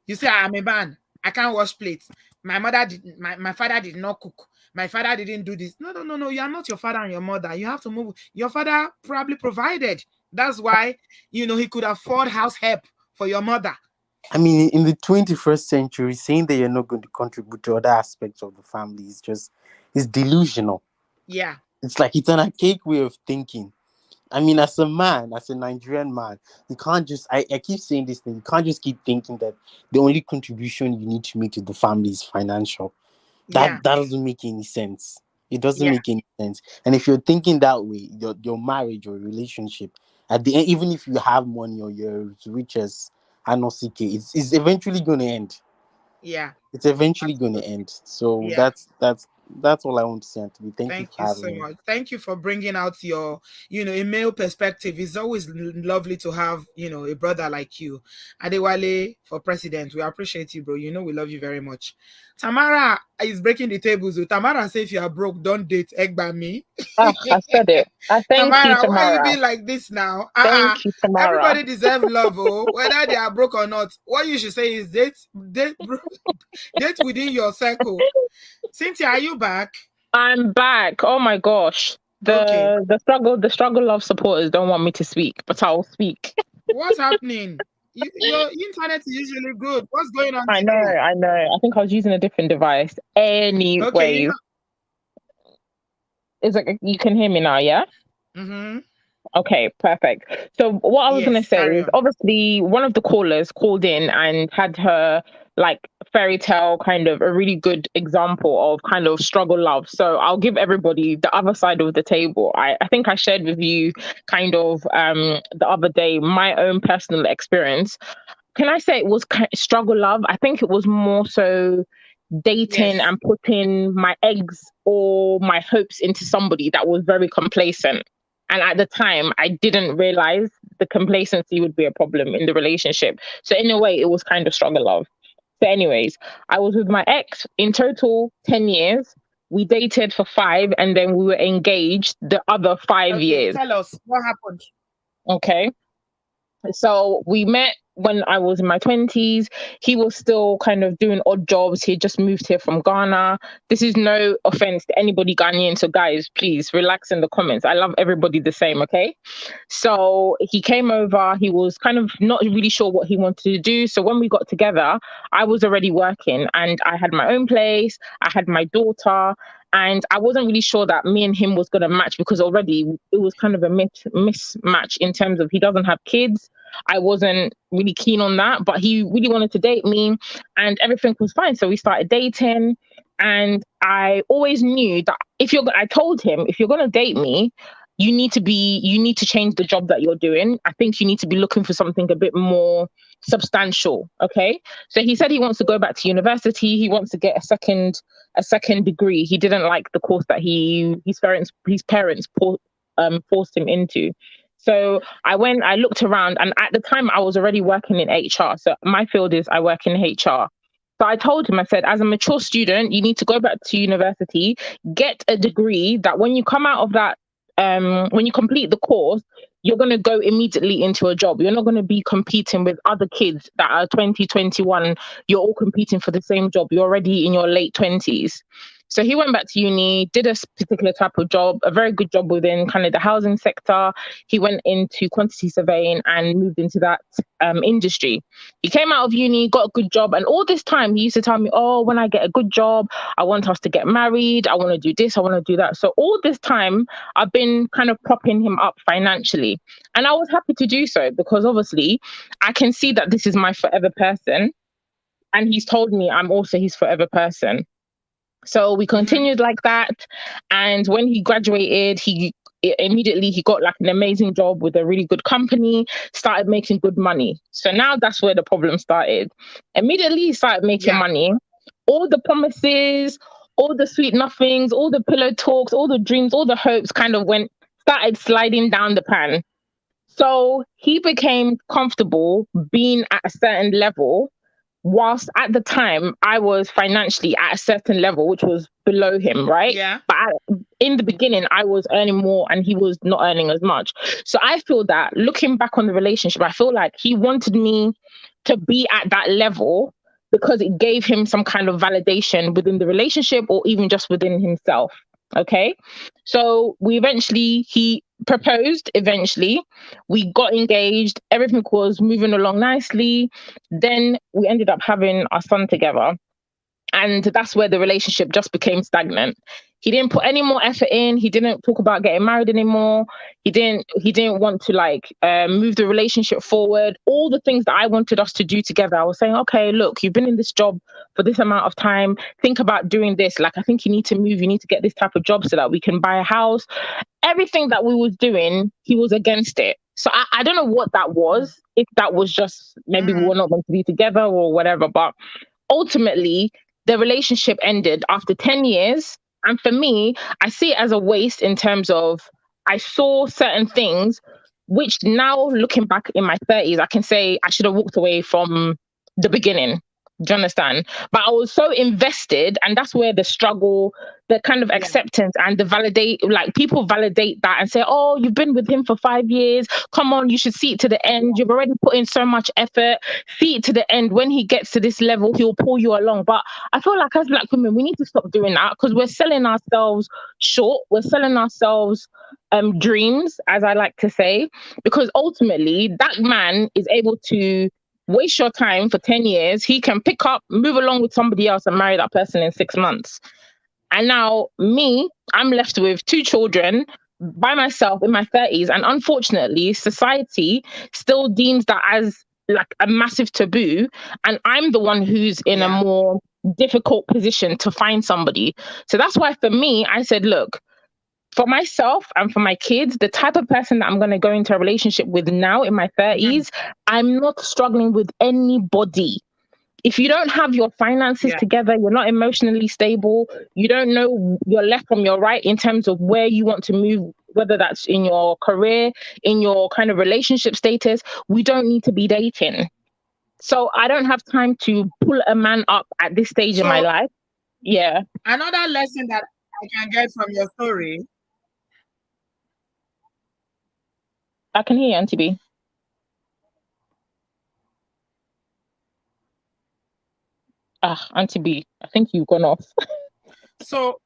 [SPEAKER 1] You say, I'm a man, I can't wash plates. My father did not cook. My father didn't do this. No, no, no, no. You are not your father and your mother. You have to move. Your father probably provided. That's why he could afford house help for your mother.
[SPEAKER 5] I mean, in the 21st century, saying that you're not going to contribute to other aspects of the family is delusional.
[SPEAKER 1] Yeah,
[SPEAKER 5] It's like it's an archaic way of thinking. I mean, as a man, as a Nigerian man, you can't just, I keep saying this thing, you can't just keep thinking that the only contribution you need to make to the family is financial.
[SPEAKER 1] yeah,
[SPEAKER 5] That doesn't make any sense. It doesn't
[SPEAKER 1] yeah,
[SPEAKER 5] make any sense. And if you're thinking that way, your marriage or relationship, at the end, even if you have money or you're as rich as Anosike, it's eventually going to end.
[SPEAKER 1] yeah.
[SPEAKER 5] It's eventually going to
[SPEAKER 1] Absolutely.
[SPEAKER 5] end. So
[SPEAKER 1] Yeah.
[SPEAKER 5] that's all I want to say, Anthony. Thank you
[SPEAKER 1] Thank
[SPEAKER 5] for
[SPEAKER 1] you so
[SPEAKER 5] having me.
[SPEAKER 1] much. Thank you for bringing out your, a male perspective. It's always lovely to have, a brother like you. Adewale for president. We appreciate you, bro. We love you very much. Tamara is breaking the tables. Tamara say if you are broke, don't date Egbami.
[SPEAKER 2] Ah, I said it. I thank you,
[SPEAKER 1] Tamara, why you
[SPEAKER 2] Tamara.
[SPEAKER 1] being like this now?
[SPEAKER 2] Thank you, Tamara.
[SPEAKER 1] Everybody deserves love, oh, whether they are broke or not. What you should say is date within your circle. Cynthia, are you back?
[SPEAKER 2] I'm back. Oh my gosh.
[SPEAKER 1] Okay.
[SPEAKER 2] The struggle of supporters don't want me to speak, but I'll speak.
[SPEAKER 1] What's happening? Your internet is usually good. What's going on
[SPEAKER 2] I know,
[SPEAKER 1] today?
[SPEAKER 2] I know. I think I was using a different device.
[SPEAKER 1] Okay,
[SPEAKER 2] Anyways, it's like you can hear me now, yeah?
[SPEAKER 1] Mm-hmm.
[SPEAKER 2] Okay, perfect. So what I was going to
[SPEAKER 1] Yes,
[SPEAKER 2] say
[SPEAKER 1] carry
[SPEAKER 2] is
[SPEAKER 1] on.
[SPEAKER 2] obviously one of the callers called in and had her like fairy tale kind of a really good example of kind of struggle love. So I'll give everybody the other side of the table. I think I shared with you kind of the other day my own personal experience. Can I say it was struggle love? I think it was more so dating
[SPEAKER 1] Yes.
[SPEAKER 2] and putting my eggs or my hopes into somebody that was very complacent. And at the time, I didn't realize the complacency would be a problem in the relationship. So, in a way, it was kind of struggle love. So, anyways, I was with my ex in total 10 years. We dated for 5 and then we were engaged the other 5
[SPEAKER 1] Okay,
[SPEAKER 2] years.
[SPEAKER 1] tell us what happened.
[SPEAKER 2] Okay. So we met when I was in my 20s. He was still kind of doing odd jobs. He just moved here from Ghana. This is no offense to anybody Ghanaian. So, guys, please relax in the comments. I love everybody the same, okay? So he came over. He was kind of not really sure what he wanted to do. So when we got together, I was already working and I had my own place. I had my daughter. And I wasn't really sure that me and him was going to match because already it was kind of a mismatch in terms of he doesn't have kids. I wasn't really keen on that, but he really wanted to date me and everything was fine. So we started dating. And I always knew that I told him, if you're going to date me, you need to change the job that you're doing. I think you need to be looking for something a bit more substantial. Okay. So he said he wants to go back to university. He wants to get a second degree. He didn't like the course that his parents forced him into. So I looked around, and at the time I was already working in HR. So my field is I work in HR. So I told him, I said, as a mature student, you need to go back to university, get a degree that when you come out of that, when you complete the course, you're going to go immediately into a job. You're not going to be competing with other kids that are 20, 21. You're all competing for the same job. You're already in your late 20s. So he went back to uni, did a particular type of job, a very good job within kind of the housing sector. He went into quantity surveying and moved into that industry. He came out of uni, got a good job, and all this time he used to tell me, "Oh, when I get a good job, I want us to get married. I want to do this. I want to do that." So all this time, I've been kind of propping him up financially, and I was happy to do so because obviously, I can see that this is my forever person, and he's told me I'm also his forever person. So we
[SPEAKER 1] Mm-hmm.
[SPEAKER 2] continued like that. And when he graduated, immediately he got like an amazing job with a really good company, started making good money. So now that's where the problem started. Immediately he started making
[SPEAKER 1] Yeah.
[SPEAKER 2] money. All the promises, all the sweet nothings, all the pillow talks, all the dreams, all the hopes kind of started sliding down the pan. So he became comfortable being at a certain level whilst at the time I was financially at a certain level, which was below him, right?
[SPEAKER 1] Yeah.
[SPEAKER 2] But in the beginning, I was earning more and he was not earning as much. So I feel that looking back on the relationship, I feel like he wanted me to be at that level because it gave him some kind of validation within the relationship or even just within himself. Okay. So he proposed eventually. We got engaged. Everything was moving along nicely. Then we ended up having our son together. And that's where the relationship just became stagnant. He didn't put any more effort in. He didn't talk about getting married anymore. He didn't want to move the relationship forward. All the things that I wanted us to do together, I was saying, okay, look, you've been in this job for this amount of time. Think about doing this. Like, I think you need to move. You need to get this type of job so that we can buy a house. Everything that we was doing, he was against it. So I don't know what that was. If that was just maybe we
[SPEAKER 1] Mm-hmm.
[SPEAKER 2] were not going to be together or whatever, but ultimately the relationship ended after 10 years. And for me, I see it as a waste in terms of I saw certain things which now looking back in my 30s, I can say I should have walked away from the beginning. Do you understand? But I was so invested, and that's where the struggle, the kind of
[SPEAKER 1] Yeah.
[SPEAKER 2] acceptance and the validate, like people validate that and say, "Oh, you've been with him for 5 years. Come on, you should see it to the end. You've already put in so much effort. See it to the end. When he gets to this level, he'll pull you along." But I feel like as Black women, we need to stop doing that because we're selling ourselves short. We're selling ourselves dreams, as I like to say, because ultimately that man is able to waste your time for 10 years. He can pick up, move along with somebody else and marry that person in 6 months. And now me, I'm left with 2 children, by myself in my 30s. And unfortunately, society still deems that as like a massive taboo. And I'm the one who's in a
[SPEAKER 1] Yeah.
[SPEAKER 2] more difficult position to find somebody. So that's why for me, I said, look, for myself and for my kids, the type of person that I'm going to go into a relationship with now in my
[SPEAKER 1] Mhm.
[SPEAKER 2] 30s, I'm not struggling with anybody. If you don't have your finances
[SPEAKER 1] Yeah.
[SPEAKER 2] together, you're not emotionally stable, you don't know your left from your right in terms of where you want to move, whether that's in your career, in your kind of relationship status, we don't need to be dating. So I don't have time to pull a man up at this stage in my
[SPEAKER 1] So
[SPEAKER 2] life. Yeah,
[SPEAKER 1] another lesson that I can get from your story.
[SPEAKER 2] I can hear you, Auntie B. Ah, Auntie B, I think you've gone off.
[SPEAKER 1] So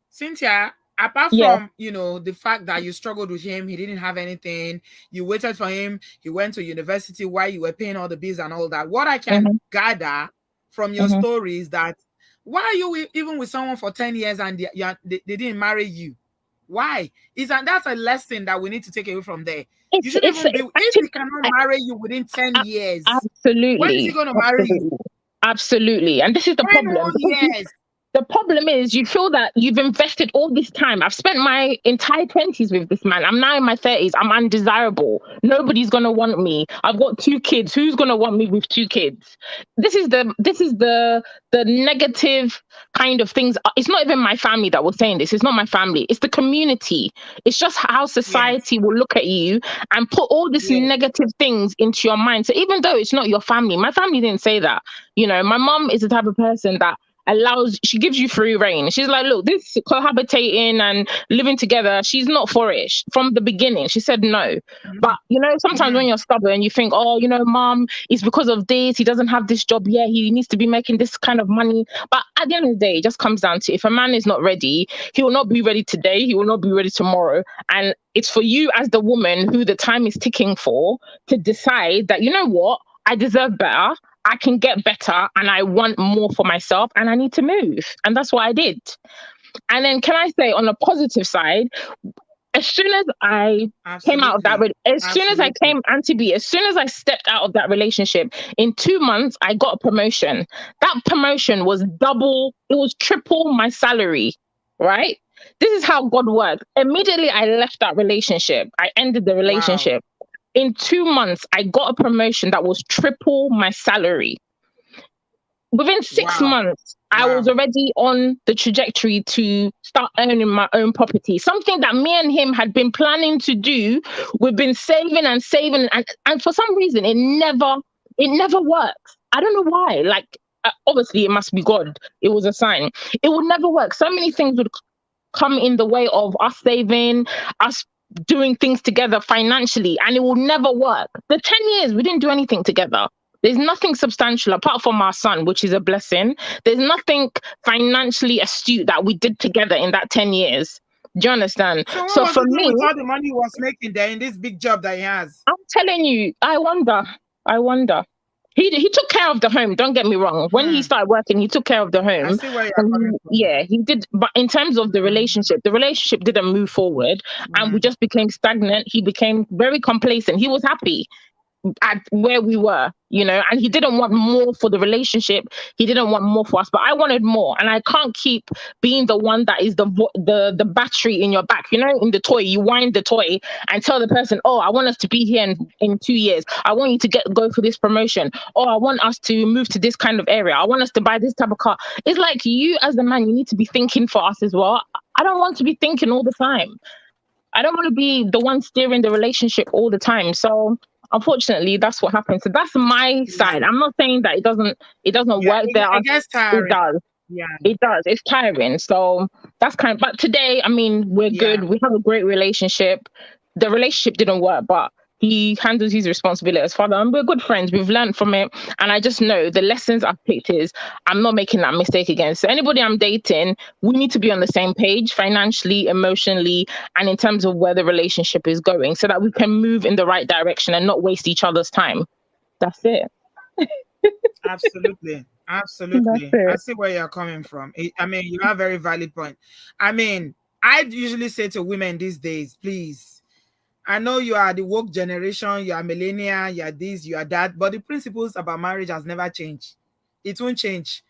[SPEAKER 1] Cynthia, apart
[SPEAKER 2] Yeah.
[SPEAKER 1] from the fact that you struggled with him, he didn't have anything, you waited for him, he went to university while you were paying all the bills and all that. What I can
[SPEAKER 2] Mm-hmm,
[SPEAKER 1] gather from your
[SPEAKER 2] mm-hmm.
[SPEAKER 1] story is that why are you even with someone for 10 years and they didn't marry you? Why? That's a lesson that we need to take away from there. You shouldn't
[SPEAKER 2] It's
[SPEAKER 1] even be, if
[SPEAKER 2] actually
[SPEAKER 1] he cannot marry you within 10 years, when is he
[SPEAKER 2] absolutely,
[SPEAKER 1] going to marry you?
[SPEAKER 2] absolutely, absolutely. And this is the
[SPEAKER 1] 10
[SPEAKER 2] problem
[SPEAKER 1] whole
[SPEAKER 2] because
[SPEAKER 1] years.
[SPEAKER 2] the problem is you feel that you've invested all this time. I've spent my entire 20s with this man. I'm now in my 30s. I'm undesirable. Nobody's going to want me. I've got 2 kids. Who's going to want me with 2 kids? This is the negative kind of things. It's not even my family that was saying this. It's not my family. It's the community. It's just how
[SPEAKER 1] Yes.
[SPEAKER 2] society will look at you and put all these
[SPEAKER 1] Yes.
[SPEAKER 2] negative things into your mind. So even though it's not your family, my family didn't say that. My mom is the type of person that she gives you free reign. She's like, look, this cohabitating and living together, she's not for it. From the beginning, she said no. But
[SPEAKER 1] Mhm.
[SPEAKER 2] sometimes when
[SPEAKER 1] Mhm.
[SPEAKER 2] you're stubborn, you think, oh, mom, it's because of this, he doesn't have this job yet, he needs to be making this kind of money. But at the end of the day, it just comes down to, if a man is not ready, he will not be ready today, he will not be ready tomorrow. And it's for you as the woman who the time is ticking for to decide that, you know what, I deserve better, I can get better, and I want more for myself, and I need to move. And that's what I did. And then, can I say, on the positive side, as soon as I came out of that,
[SPEAKER 1] Absolutely.
[SPEAKER 2] as soon as I
[SPEAKER 1] Absolutely.
[SPEAKER 2] came, Auntie B, as soon as I stepped out of that relationship, in 2 months, I got a promotion. That promotion was double, it was triple my salary, right? This is how God works. Immediately, I left that relationship. I ended the
[SPEAKER 1] Wow.
[SPEAKER 2] relationship. In 2 months, I got a promotion that was triple my salary. Within six
[SPEAKER 1] Wow.
[SPEAKER 2] months, I was
[SPEAKER 1] Wow.
[SPEAKER 2] already on the trajectory to start owning my own property. Something that me and him had been planning to do. We've been saving and saving, and for some reason, it never works. I don't know why. Like, obviously, it must be God. It was a sign. It would never work. So many things would come in the way of us saving, us doing things together financially, and it will never work. The 10 years, we didn't do anything together. There's nothing substantial apart from our son, which is a blessing. There's nothing financially astute that we did together in that 10 years. Do you understand?
[SPEAKER 1] So what
[SPEAKER 2] So
[SPEAKER 1] was
[SPEAKER 2] for
[SPEAKER 1] he doing
[SPEAKER 2] me,
[SPEAKER 1] with all the money he was making there in this big job that he has?
[SPEAKER 2] I'm telling you, I wonder. I wonder. He took care of the home. Don't get me wrong. When he
[SPEAKER 1] Hmm.
[SPEAKER 2] started working, he took care of the
[SPEAKER 1] I
[SPEAKER 2] home,
[SPEAKER 1] see where you're coming
[SPEAKER 2] and
[SPEAKER 1] from.
[SPEAKER 2] yeah, he did. But in terms of
[SPEAKER 1] Hmm.
[SPEAKER 2] the relationship didn't move forward, and we
[SPEAKER 1] Hmm.
[SPEAKER 2] just became stagnant. He became very complacent. He was happy at where we were, and he didn't want more for the relationship. He didn't want more for us, but I wanted more, and I can't keep being the one that is the battery in your back. In the toy, you wind the toy and tell the person, "Oh, I want us to be here in 2 years. I want you to go for this promotion. Oh, I want us to move to this kind of area. I want us to buy this type of car." It's like, you as the man, you need to be thinking for us as well. I don't want to be thinking all the time. I don't want to be the one steering the relationship all the time. So unfortunately, that's what happened. So that's my
[SPEAKER 1] Yeah.
[SPEAKER 2] side. I'm not saying that it doesn't
[SPEAKER 1] Yeah.
[SPEAKER 2] work. There are
[SPEAKER 1] It gets
[SPEAKER 2] it
[SPEAKER 1] tiring.
[SPEAKER 2] does.
[SPEAKER 1] Yeah.
[SPEAKER 2] It does. It's tiring. So that's but today, I mean, we're
[SPEAKER 1] Yeah.
[SPEAKER 2] good. We have a great relationship. The relationship didn't work, but he handles his responsibility as father, and we're good friends. We've learned from it. And I just know the lessons I've picked is I'm not making that mistake again. So anybody I'm dating, we need to be on the same page financially, emotionally, and in terms of where the relationship is going, so that we can move in the right direction and not waste each other's time. That's it.
[SPEAKER 1] Absolutely.
[SPEAKER 2] That's
[SPEAKER 1] Absolutely. I
[SPEAKER 2] it.
[SPEAKER 1] see where you're coming from. I mean, you have a very valid point. I mean, I usually say to women these days, please, I know you are the woke generation, you are millennial, you are this, you are that, but the principles about marriage has never changed. It won't change.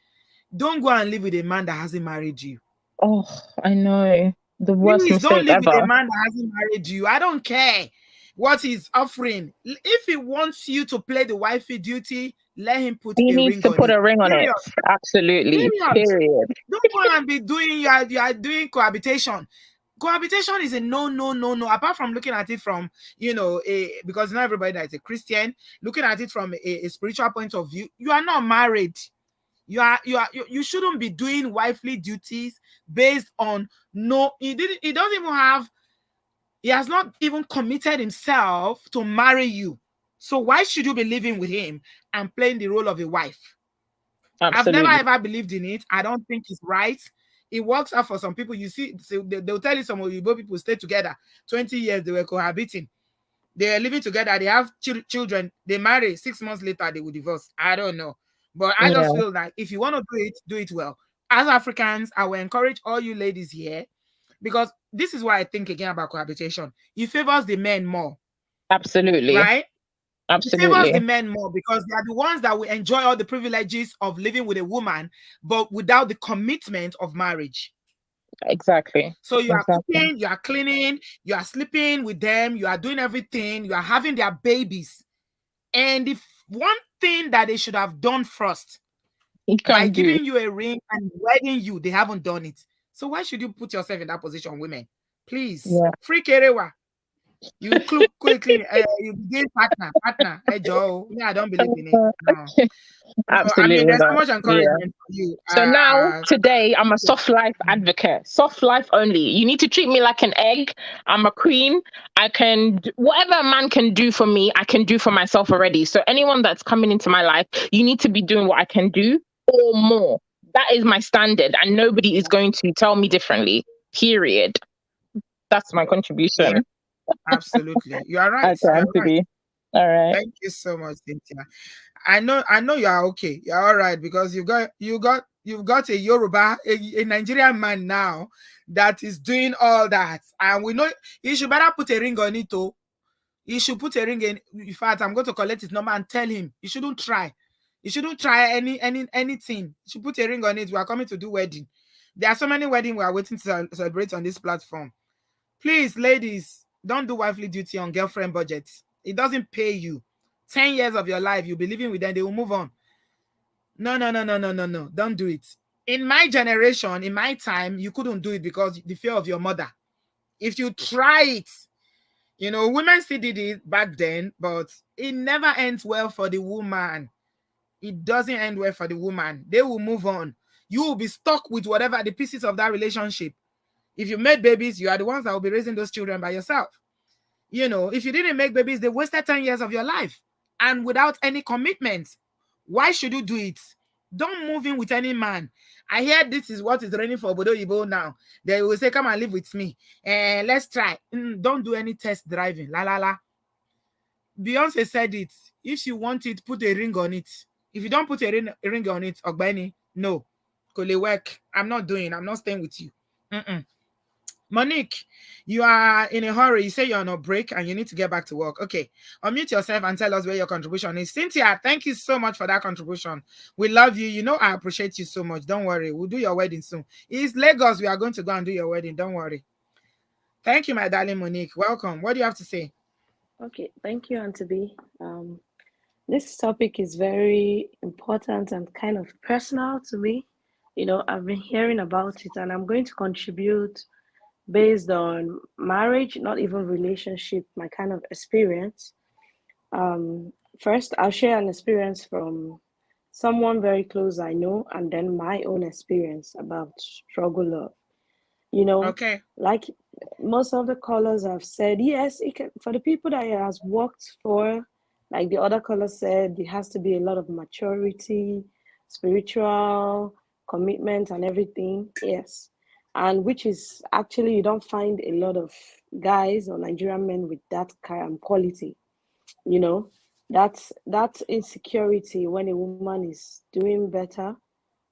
[SPEAKER 1] Don't go and live with a man that hasn't married you.
[SPEAKER 2] Oh, I know. The worst
[SPEAKER 1] Please don't
[SPEAKER 2] mistake
[SPEAKER 1] live with a
[SPEAKER 2] ever.
[SPEAKER 1] man that hasn't married you. I don't care what he's offering. If he wants you to play the wifey duty, let him put
[SPEAKER 2] He
[SPEAKER 1] a
[SPEAKER 2] needs
[SPEAKER 1] ring
[SPEAKER 2] to
[SPEAKER 1] on
[SPEAKER 2] put
[SPEAKER 1] it.
[SPEAKER 2] a ring on it.
[SPEAKER 1] Period.
[SPEAKER 2] Absolutely.
[SPEAKER 1] Period.
[SPEAKER 2] Period.
[SPEAKER 1] Don't go and be doing you are doing cohabitation. Cohabitation is a no. Apart from looking at it from because not everybody that is a Christian, looking at it from a spiritual point of view, you are not married. You shouldn't be doing wifely duties based on no. He doesn't even have. He has not even committed himself to marry you. So why should you be living with him and playing the role of a wife? I've never
[SPEAKER 2] Absolutely.
[SPEAKER 1] ever believed in it. I don't think it's right. It works out for some people. You see, so they'll tell you some of you both people stay together 20 years, they were cohabiting. They were living together, they have children, they marry 6 months later, they will divorce. I don't know. But I just
[SPEAKER 2] Yeah.
[SPEAKER 1] feel like if you want to do it well. As Africans, I will encourage all you ladies here because this is why I think again about cohabitation. It favors the men more,
[SPEAKER 2] Absolutely.
[SPEAKER 1] right? It favors
[SPEAKER 2] Absolutely.
[SPEAKER 1] the men more because they are the ones that will enjoy all the privileges of living with a woman, but without the commitment of marriage.
[SPEAKER 2] Exactly.
[SPEAKER 1] So you are
[SPEAKER 2] Exactly.
[SPEAKER 1] cooking, you are cleaning, you are sleeping with them, you are doing everything, you are having their babies. And if one thing that they should have done first
[SPEAKER 2] You
[SPEAKER 1] by
[SPEAKER 2] can do.
[SPEAKER 1] giving you a ring and wedding you, they haven't done it. So why should you put yourself in that position, women? Please,
[SPEAKER 2] Yeah.
[SPEAKER 1] free kerewa. You quickly, you begin partner. Hey Joe, me, I don't believe in it. No. No, I mean,
[SPEAKER 2] Absolutely
[SPEAKER 1] there's so
[SPEAKER 2] not.
[SPEAKER 1] much
[SPEAKER 2] Yeah.
[SPEAKER 1] encouragement for you.
[SPEAKER 2] So now, today, I'm a soft life advocate. Soft life only. You need to treat me like an egg. I'm a queen. I can, whatever a man can do for me, I can do for myself already. So anyone that's coming into my life, you need to be doing what I can do or more. That is my standard, and nobody is going to tell me differently. Period. That's my
[SPEAKER 1] Yeah,
[SPEAKER 2] contribution.
[SPEAKER 1] absolutely. You are right.
[SPEAKER 2] I
[SPEAKER 1] You
[SPEAKER 2] try
[SPEAKER 1] are
[SPEAKER 2] to
[SPEAKER 1] right.
[SPEAKER 2] be. All right.
[SPEAKER 1] Thank you so much, Cynthia. I know you are okay. You're all right because you've got a Yoruba, a Nigerian man now that is doing all that. And we know he should better put a ring on it too. He should put a ring in. In fact, I'm going to collect his number and tell him he shouldn't try. He shouldn't try anything. He should put a ring on it. We are coming to do wedding. There are so many weddings we are waiting to celebrate on this platform. Please, ladies, don't do wifely duty on girlfriend budgets. It doesn't pay you. 10 years of your life, you'll be living with them, they will move on. No. Don't do it. In my generation, in my time, you couldn't do it because the fear of your mother. If you try it, women still did it back then, but it never ends well for the woman. It doesn't end well for the woman. They will move on. You will be stuck with whatever the pieces of that relationship. If you made babies, you are the ones that will be raising those children by yourself. If you didn't make babies, they wasted 10 years of your life and without any commitment. Why should you do it? Don't move in with any man. I hear this is what is raining for Obodo now. They will say, come and live with me. And let's try. Don't do any test driving. La la la. Beyonce said it. If you want it, put a ring on it. If you don't put a ring on it, Ogbeni, no. Kole work. I'm not staying with you. Mm-mm. Monique, you are in a hurry. You say you're on a break and you need to get back to work. Okay. Unmute yourself and tell us where your contribution is. Cynthia, thank you so much for that contribution. We love you. I appreciate you so much. Don't worry. We'll do your wedding soon. It's Lagos. We are going to go and do your wedding. Don't worry. Thank you, my darling Monique. Welcome. What do you have to say?
[SPEAKER 6] Okay, thank you, Auntie B. This topic is very important and kind of personal to me. I've been hearing about it and I'm going to contribute based on marriage, not even relationship, my kind of experience. First, I'll share an experience from someone very close I know, and then my own experience about struggle love. You know,
[SPEAKER 1] Okay.
[SPEAKER 6] like most of the callers have said, yes, it can, for the people that it has worked for, like the other caller said, there has to be a lot of maturity, spiritual commitment, and everything. Yes. And which is actually, you don't find a lot of guys or Nigerian men with that kind of quality, you know. That insecurity when a woman is doing better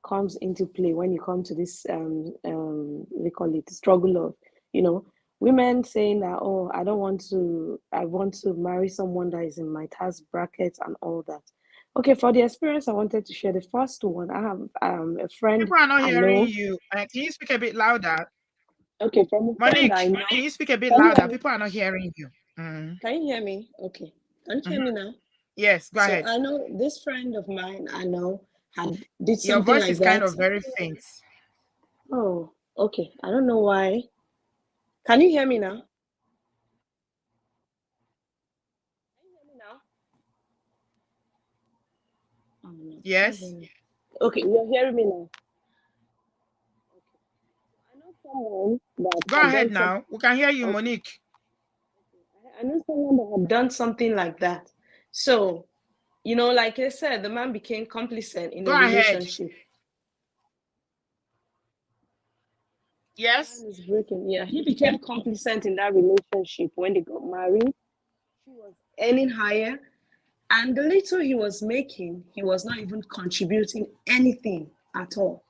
[SPEAKER 6] comes into play when you come to this we call it struggle of, you know, women saying that, oh, I want to marry someone that is in my tax bracket and all that. Okay, for the experience I wanted to share, the first one, I have a friend
[SPEAKER 1] People are not
[SPEAKER 6] I
[SPEAKER 1] hearing
[SPEAKER 6] know.
[SPEAKER 1] you. Can you speak a bit louder?
[SPEAKER 6] Okay, from a friend I
[SPEAKER 1] Monique,
[SPEAKER 6] know.
[SPEAKER 1] can you speak a bit
[SPEAKER 6] Can you hear
[SPEAKER 1] louder?
[SPEAKER 6] me?
[SPEAKER 1] People are not hearing you. Mm.
[SPEAKER 6] Can you hear me? Okay. Can you hear
[SPEAKER 1] Mhm.
[SPEAKER 6] me now?
[SPEAKER 1] Yes, go
[SPEAKER 6] So
[SPEAKER 1] ahead.
[SPEAKER 6] I know this friend of mine I know had did
[SPEAKER 1] Your
[SPEAKER 6] something
[SPEAKER 1] voice
[SPEAKER 6] like
[SPEAKER 1] is kind
[SPEAKER 6] that.
[SPEAKER 1] of very faint.
[SPEAKER 6] Oh, okay. I don't know why. Can you hear me now? Can you hear me now? Oh no, can't hear
[SPEAKER 1] Yes.
[SPEAKER 6] me. Okay, you're hearing me now. Okay. I know someone that
[SPEAKER 1] Go
[SPEAKER 6] had
[SPEAKER 1] ahead
[SPEAKER 6] done something.
[SPEAKER 1] now. We can hear you,
[SPEAKER 6] Okay.
[SPEAKER 1] Monique.
[SPEAKER 6] I know someone that had done something like that. So, you know, like I said, the man became complicit in
[SPEAKER 1] Go
[SPEAKER 6] a
[SPEAKER 1] ahead.
[SPEAKER 6] relationship. The
[SPEAKER 1] Yes.
[SPEAKER 6] line is breaking. Yeah, he became complicit in that relationship when they got married. She was earning higher, and the little he was making, he was not even contributing anything at all.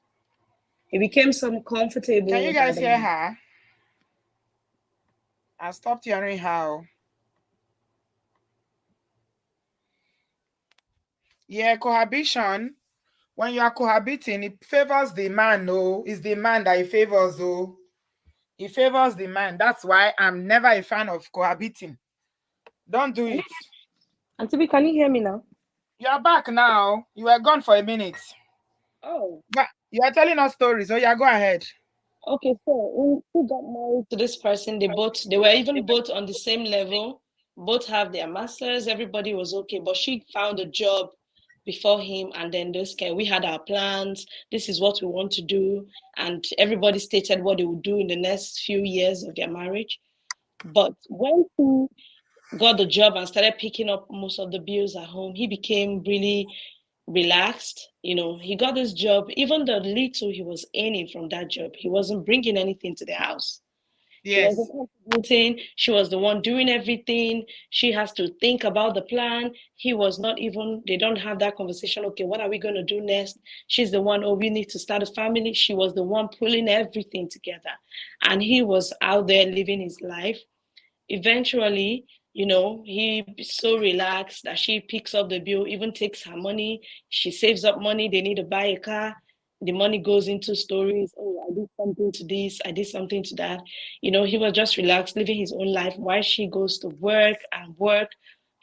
[SPEAKER 6] He became so
[SPEAKER 1] Can you
[SPEAKER 6] comfortable
[SPEAKER 1] guys
[SPEAKER 6] that
[SPEAKER 1] hear her? I stopped hearing how. Yeah, cohabitation. When you are cohabiting, it favors the man. No, it's the man that it favors. Oh, it favors the man. That's why I'm never a fan of cohabiting. Don't do it.
[SPEAKER 6] Auntie B, can you hear me now?
[SPEAKER 1] You are back now. You were gone for a minute.
[SPEAKER 6] Oh,
[SPEAKER 1] But you are telling us stories. Oh, yeah, go ahead.
[SPEAKER 6] okay. So when she got married to this person, they were even both on the same level, both have their masters, everybody was okay. But she found a job before him, and then this guy, we had our plans, this is what we want to do, and everybody stated what they would do in the next few years of their marriage. But when she got the job and started picking up most of the bills at home, he became really relaxed. You know, he got this job, even the little he was earning from that job, he wasn't bringing anything to the house. He wasn't
[SPEAKER 1] Yes.
[SPEAKER 6] contributing. She was the one doing everything. She has to think about the plan. He was not even, they don't have that conversation. Okay, what are we going to do next? She's the one, oh, we need to start a family. She was the one pulling everything together. And he was out there living his life. Eventually, you know, he so relaxed that she picks up the bill, even takes her money. She saves up money. They need to buy a car. The money goes into stories. Oh, I did something to this, I did something to that. You know, he was just relaxed, living his own life while she goes to work and work,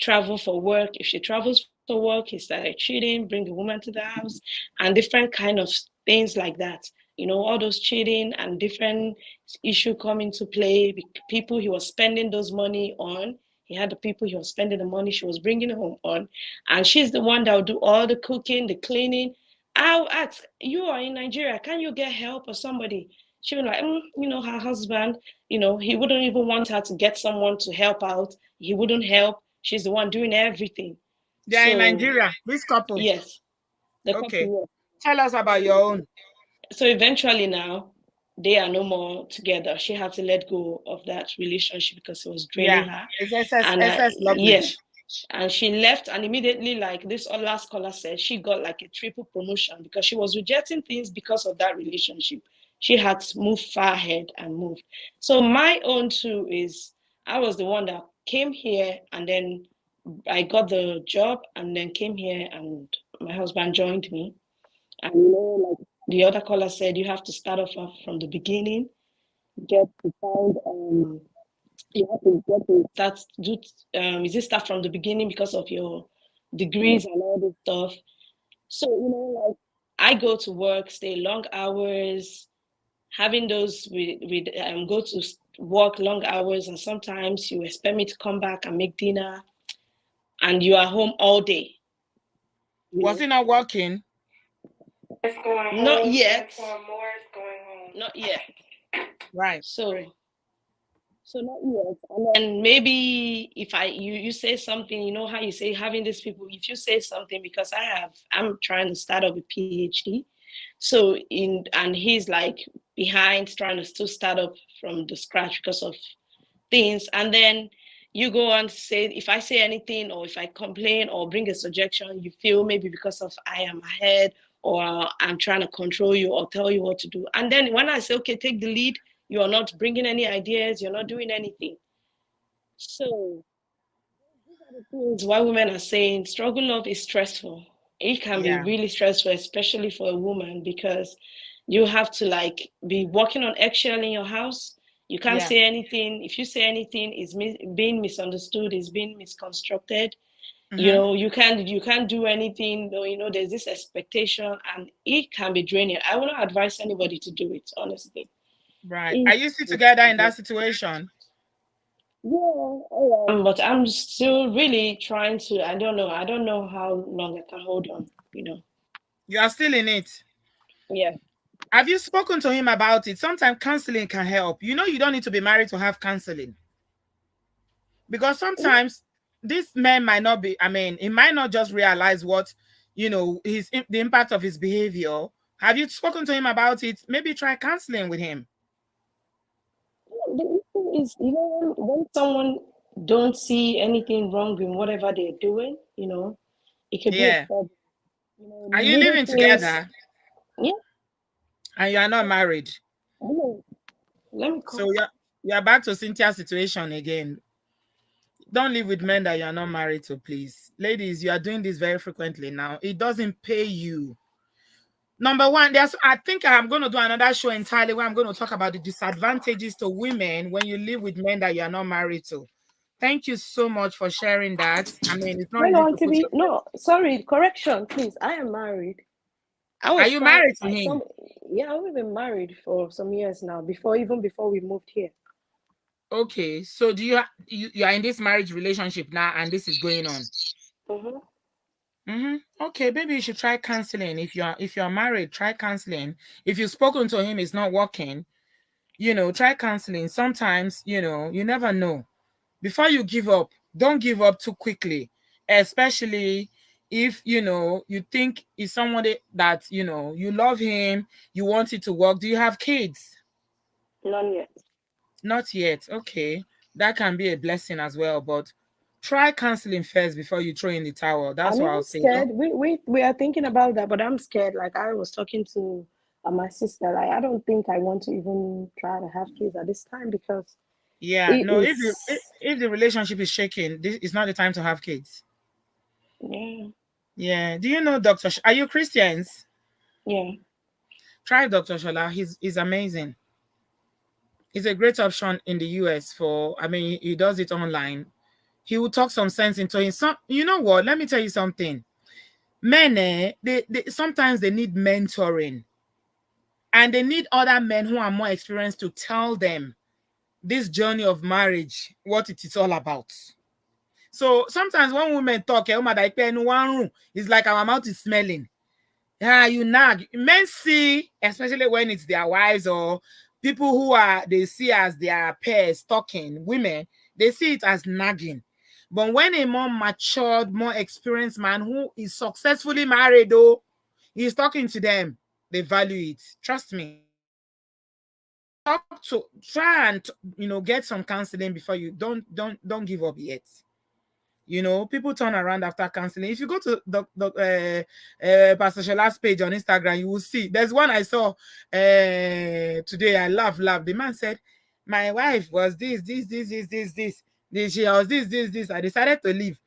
[SPEAKER 6] travel for work. If she travels for work, he started cheating, bring the woman to the house, and different kind of things like that. You know, all those cheating and different issue come into play. People he was spending those money on. He had the people he was spending the money she was bringing home on, and she's the one that will do all the cooking, the cleaning. I'll ask, you are in Nigeria, can you get help or somebody? She was like, you know, her husband, you know, he wouldn't even want her to get someone to help out. He wouldn't help. She's the one doing everything.
[SPEAKER 1] They are in
[SPEAKER 6] So
[SPEAKER 1] Nigeria. This couple.
[SPEAKER 6] yes, the
[SPEAKER 1] Okay.
[SPEAKER 6] couple.
[SPEAKER 1] Tell us about your own.
[SPEAKER 6] So eventually now they are no more together. She had to let go of that relationship because it was draining
[SPEAKER 1] Yeah.
[SPEAKER 6] her.
[SPEAKER 1] It's SS,
[SPEAKER 6] And
[SPEAKER 1] SS
[SPEAKER 6] yeah,
[SPEAKER 1] luggage.
[SPEAKER 6] and she left, and immediately, like this last caller said, she got like a triple promotion because she was rejecting things because of that relationship. She had to move far ahead and moved. So my own too is, I was the one that came here, and then I got the job and then came here, and my husband joined me. And you know, like the other caller said, you have to start off from the beginning, get to find you have to get to start do is it start from the beginning because of your degrees and all this stuff. So, you know, like I go to work, stay long hours, having those with go to work long hours, and sometimes you expect me to come back and make dinner, and you are home all day, you
[SPEAKER 1] Was
[SPEAKER 6] know.
[SPEAKER 1] he not working?
[SPEAKER 6] Not yet. Not yet.
[SPEAKER 1] Right.
[SPEAKER 6] So not yet. And then maybe if you say something, you know how you say having these people, if you say something, because I'm trying to start up a PhD. So in and he's like behind trying to still start up from the scratch because of things. And then you go and say, if I say anything or if I complain or bring a suggestion, you feel maybe because of I am ahead or I'm trying to control you or tell you what to do. And then when I say, okay, take the lead, you are not bringing any ideas, you're not doing anything. So these are the things why women are saying struggle love is stressful. It can be
[SPEAKER 1] Yeah.
[SPEAKER 6] really stressful, especially for a woman, because you have to like be walking on eggshell in your house. You can't
[SPEAKER 1] Yeah.
[SPEAKER 6] say anything. If you say anything, it's being misunderstood, it's being misconstructed. You
[SPEAKER 1] Mm-hmm.
[SPEAKER 6] know, you can't do anything. You know, there's this expectation, and it can be draining. I will not advise anybody to do it, honestly.
[SPEAKER 1] Right. Are
[SPEAKER 6] It
[SPEAKER 1] you still
[SPEAKER 6] is
[SPEAKER 1] together in
[SPEAKER 6] draining.
[SPEAKER 1] that situation?
[SPEAKER 6] Yeah, but I'm still really trying to. I don't know. I don't know how long I can hold on. You know.
[SPEAKER 1] You are still in it.
[SPEAKER 6] Yeah.
[SPEAKER 1] Have you spoken to him about it? Sometimes counseling can help. You know, you don't need to be married to have counseling. Because sometimes this man might not be, I mean, he might not just realize what, the impact of his behavior. Have you spoken to him about it? Maybe try counseling with him.
[SPEAKER 6] The issue is, you know, when someone don't see anything wrong in whatever they're doing, you know, it could be a
[SPEAKER 1] Yeah.
[SPEAKER 6] problem. You know,
[SPEAKER 1] Are you
[SPEAKER 6] little
[SPEAKER 1] living
[SPEAKER 6] things.
[SPEAKER 1] together
[SPEAKER 6] Yeah.
[SPEAKER 1] and you are not married?
[SPEAKER 6] No, let me
[SPEAKER 1] So
[SPEAKER 6] call.
[SPEAKER 1] you're back to Cynthia's situation again. Don't live with men that you are not married to, please. Ladies, you are doing this very frequently now. It doesn't pay you. Number one, I think I'm going to do another show entirely where I'm going to talk about the disadvantages to women when you live with men that you are not married to. Thank you so much for sharing that. I mean, it's not
[SPEAKER 6] Hello,
[SPEAKER 1] easy to
[SPEAKER 6] Auntie
[SPEAKER 1] put
[SPEAKER 6] B.
[SPEAKER 1] yourself.
[SPEAKER 6] No, sorry, correction, please. I am married. I
[SPEAKER 1] Are
[SPEAKER 6] was
[SPEAKER 1] you
[SPEAKER 6] trying
[SPEAKER 1] married to
[SPEAKER 6] some.
[SPEAKER 1] him?
[SPEAKER 6] Yeah, we've been married for some years now. Even before we moved here.
[SPEAKER 1] Okay, so you are in this marriage relationship now, and this is going on?
[SPEAKER 6] Mm-hmm.
[SPEAKER 1] Okay, maybe you should try counseling. If you're married, try counseling. If you've spoken to him, it's not working. Try counseling. Sometimes, you never know. Before you give up, don't give up too quickly, especially if you think it's somebody that you love him, you want it to work. Do you have kids?
[SPEAKER 6] None yet.
[SPEAKER 1] Not yet. Okay, that can be a blessing as well, but try counseling first before you throw in the towel.
[SPEAKER 6] I
[SPEAKER 1] That's what
[SPEAKER 6] mean,
[SPEAKER 1] I'll
[SPEAKER 6] I'm
[SPEAKER 1] say. Don't.
[SPEAKER 6] scared. We are thinking about that, but I'm scared. Like I was talking to my sister. Like I don't think I want to even try to have kids at this time because
[SPEAKER 1] Yeah,
[SPEAKER 6] it
[SPEAKER 1] no, if
[SPEAKER 6] is.
[SPEAKER 1] you if the relationship is shaking, this is not the time to have kids.
[SPEAKER 6] Yeah,
[SPEAKER 1] Yeah, do you know Dr. Are you Christians?
[SPEAKER 6] yeah.
[SPEAKER 1] Try Dr. Shola. He's amazing. It's a great option in the US for, I mean, he does it online. He will talk some sense into him. Some, you know what? Let me tell you something. Men, they sometimes they need mentoring, and they need other men who are more experienced to tell them this journey of marriage, what it is all about. So sometimes when women talk, it's like our mouth is smelling. Yeah, you nag. Men see, especially when it's their wives or people who they see as their peers talking, women, they see it as nagging. But when a more matured, more experienced man who is successfully married, though, he's talking to them, they value it. Trust me. Try and get some counseling before you don't give up yet. People turn around after counseling. If you go to Pastor Shola's page on Instagram, you will see. There's one I saw today. I laugh. The man said, "My wife was this. She was this. I decided to leave,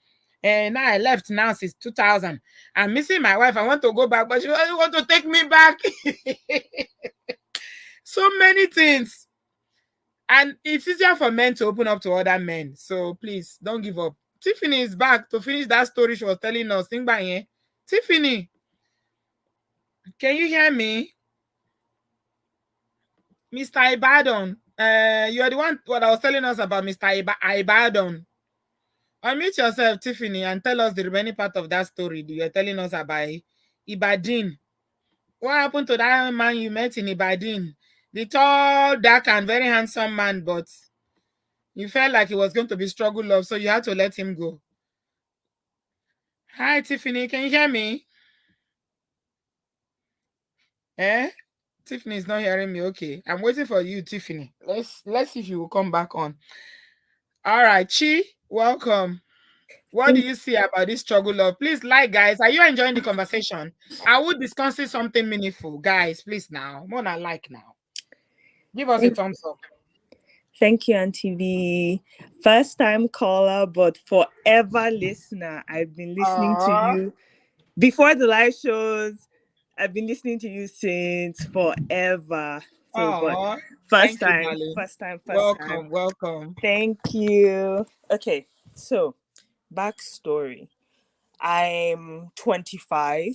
[SPEAKER 1] and now I left now since 2000. I'm missing my wife. I want to go back, but she doesn't want to take me back." So many things. And it's easier for men to open up to other men. So please don't give up. Tiffany is back to finish that story she was telling us. Think back here. Tiffany, can you hear me? Mr. Ibadan. You are the one what I was telling us about Mr. Ibadan. Unmute yourself, Tiffany, and tell us the remaining part of that story you were telling us about Ibadan. What happened to that man you met in Ibadan? The tall, dark, and very handsome man, but you felt like it was going to be struggle love, so you had to let him go. Hi, Tiffany. Can you hear me? Eh? Tiffany is not hearing me. Okay. I'm waiting for you, Tiffany. Let's see if you will come back on. All right, Chi, welcome. What do you see about this struggle love? Please, like, guys, are you enjoying the conversation? I would discussing something meaningful, guys. Please, now, more than like now. Give us a
[SPEAKER 7] Thank,
[SPEAKER 1] thumbs up.
[SPEAKER 7] thank you, Auntie V. First time caller, but forever listener. I've been listening to
[SPEAKER 1] Aww.
[SPEAKER 7] you before the live shows. I've been listening to you since forever. So, but
[SPEAKER 1] Aww.
[SPEAKER 7] first
[SPEAKER 1] Thank you,
[SPEAKER 7] time,
[SPEAKER 1] darling.
[SPEAKER 7] first time, first time.
[SPEAKER 1] Welcome, welcome.
[SPEAKER 7] Thank you. Okay, so backstory. I'm 25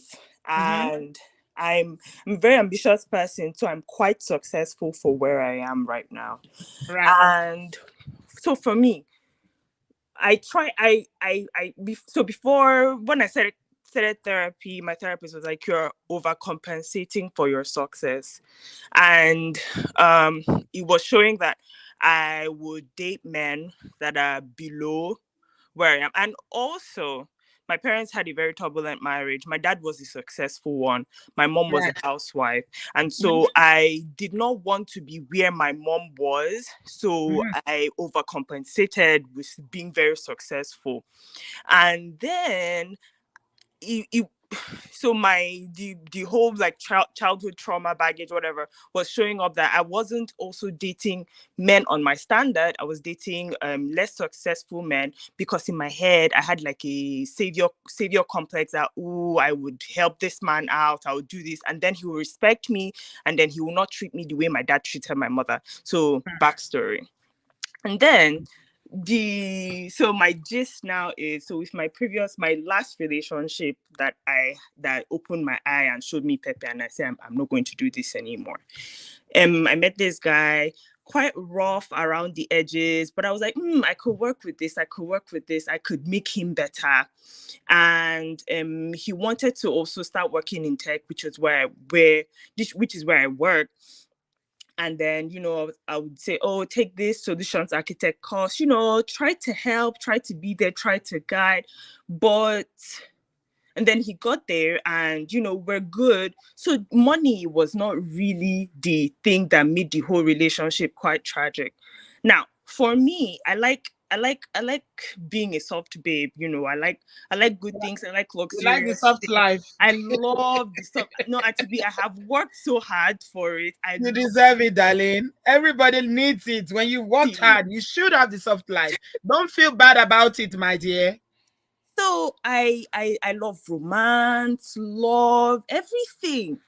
[SPEAKER 1] Mm-hmm.
[SPEAKER 7] and I'm a very ambitious person, so I'm quite successful for where I am right now.
[SPEAKER 1] Right.
[SPEAKER 7] And so for me, I try so before when I started therapy, my therapist was like, you're overcompensating for your success. And um it was showing that I would date men that are below where I am. And also, my parents had a very turbulent marriage. My dad was a successful one. My mom was a
[SPEAKER 1] Right.
[SPEAKER 7] housewife. And
[SPEAKER 1] Mm-hmm.
[SPEAKER 7] so I did not want to be where my mom was. So
[SPEAKER 1] Mm-hmm.
[SPEAKER 7] I overcompensated with being very successful. And then it so the whole like childhood trauma baggage whatever was showing up that I wasn't also dating men on my standard. I was dating less successful men because in my head I had like a savior complex that, oh, I would help this man out, I would do this, and then he will respect me, and then he will not treat me the way my dad treated my mother. So backstory. And then my gist now is, so with my last relationship that opened my eye and showed me Pepe, and I said I'm not going to do this anymore. I met this guy, quite rough around the edges, but I was like, I could work with this, I could make him better. And he wanted to also start working in tech, which is where I work. And then, I would say, oh, take this solutions architect course, try to help, try to be there, try to guide. But, and then he got there and, we're good. So money was not really the thing that made the whole relationship quite tragic. Now, for me, I like being a soft babe, I like good things, I like
[SPEAKER 1] You like the
[SPEAKER 7] luxurious
[SPEAKER 1] soft
[SPEAKER 7] things.
[SPEAKER 1] life.
[SPEAKER 7] I love the stuff. No, actually, I have worked so hard for it. I
[SPEAKER 1] You
[SPEAKER 7] love
[SPEAKER 1] deserve it, darling. Everybody needs it. When you worked
[SPEAKER 7] it.
[SPEAKER 1] hard, you should have the soft life. Don't feel bad about it, my dear.
[SPEAKER 7] So I love romance, love everything.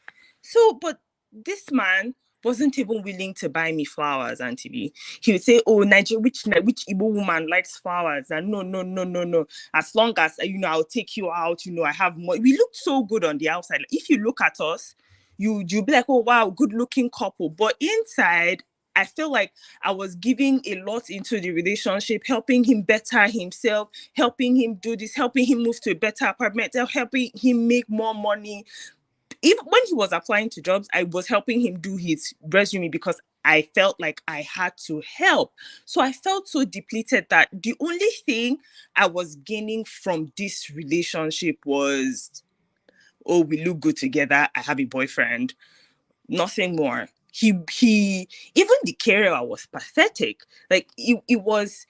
[SPEAKER 7] So, but this man wasn't even willing to buy me flowers, Auntie B. He would say, "Oh, Nigeria, which Igbo woman likes flowers?" And no, no, no, no, no. As long as I'll take you out. I have money. We looked so good on the outside. If you look at us, you'll be like, "Oh wow, good looking couple." But inside, I feel like I was giving a lot into the relationship, helping him better himself, helping him do this, helping him move to a better apartment, helping him make more money. Even when he was applying to jobs, I was helping him do his resume because I felt like I had to help. So I felt so depleted that the only thing I was gaining from this relationship was, oh, we look good together, I have a boyfriend, nothing more. He even the career was pathetic. Like it wasn't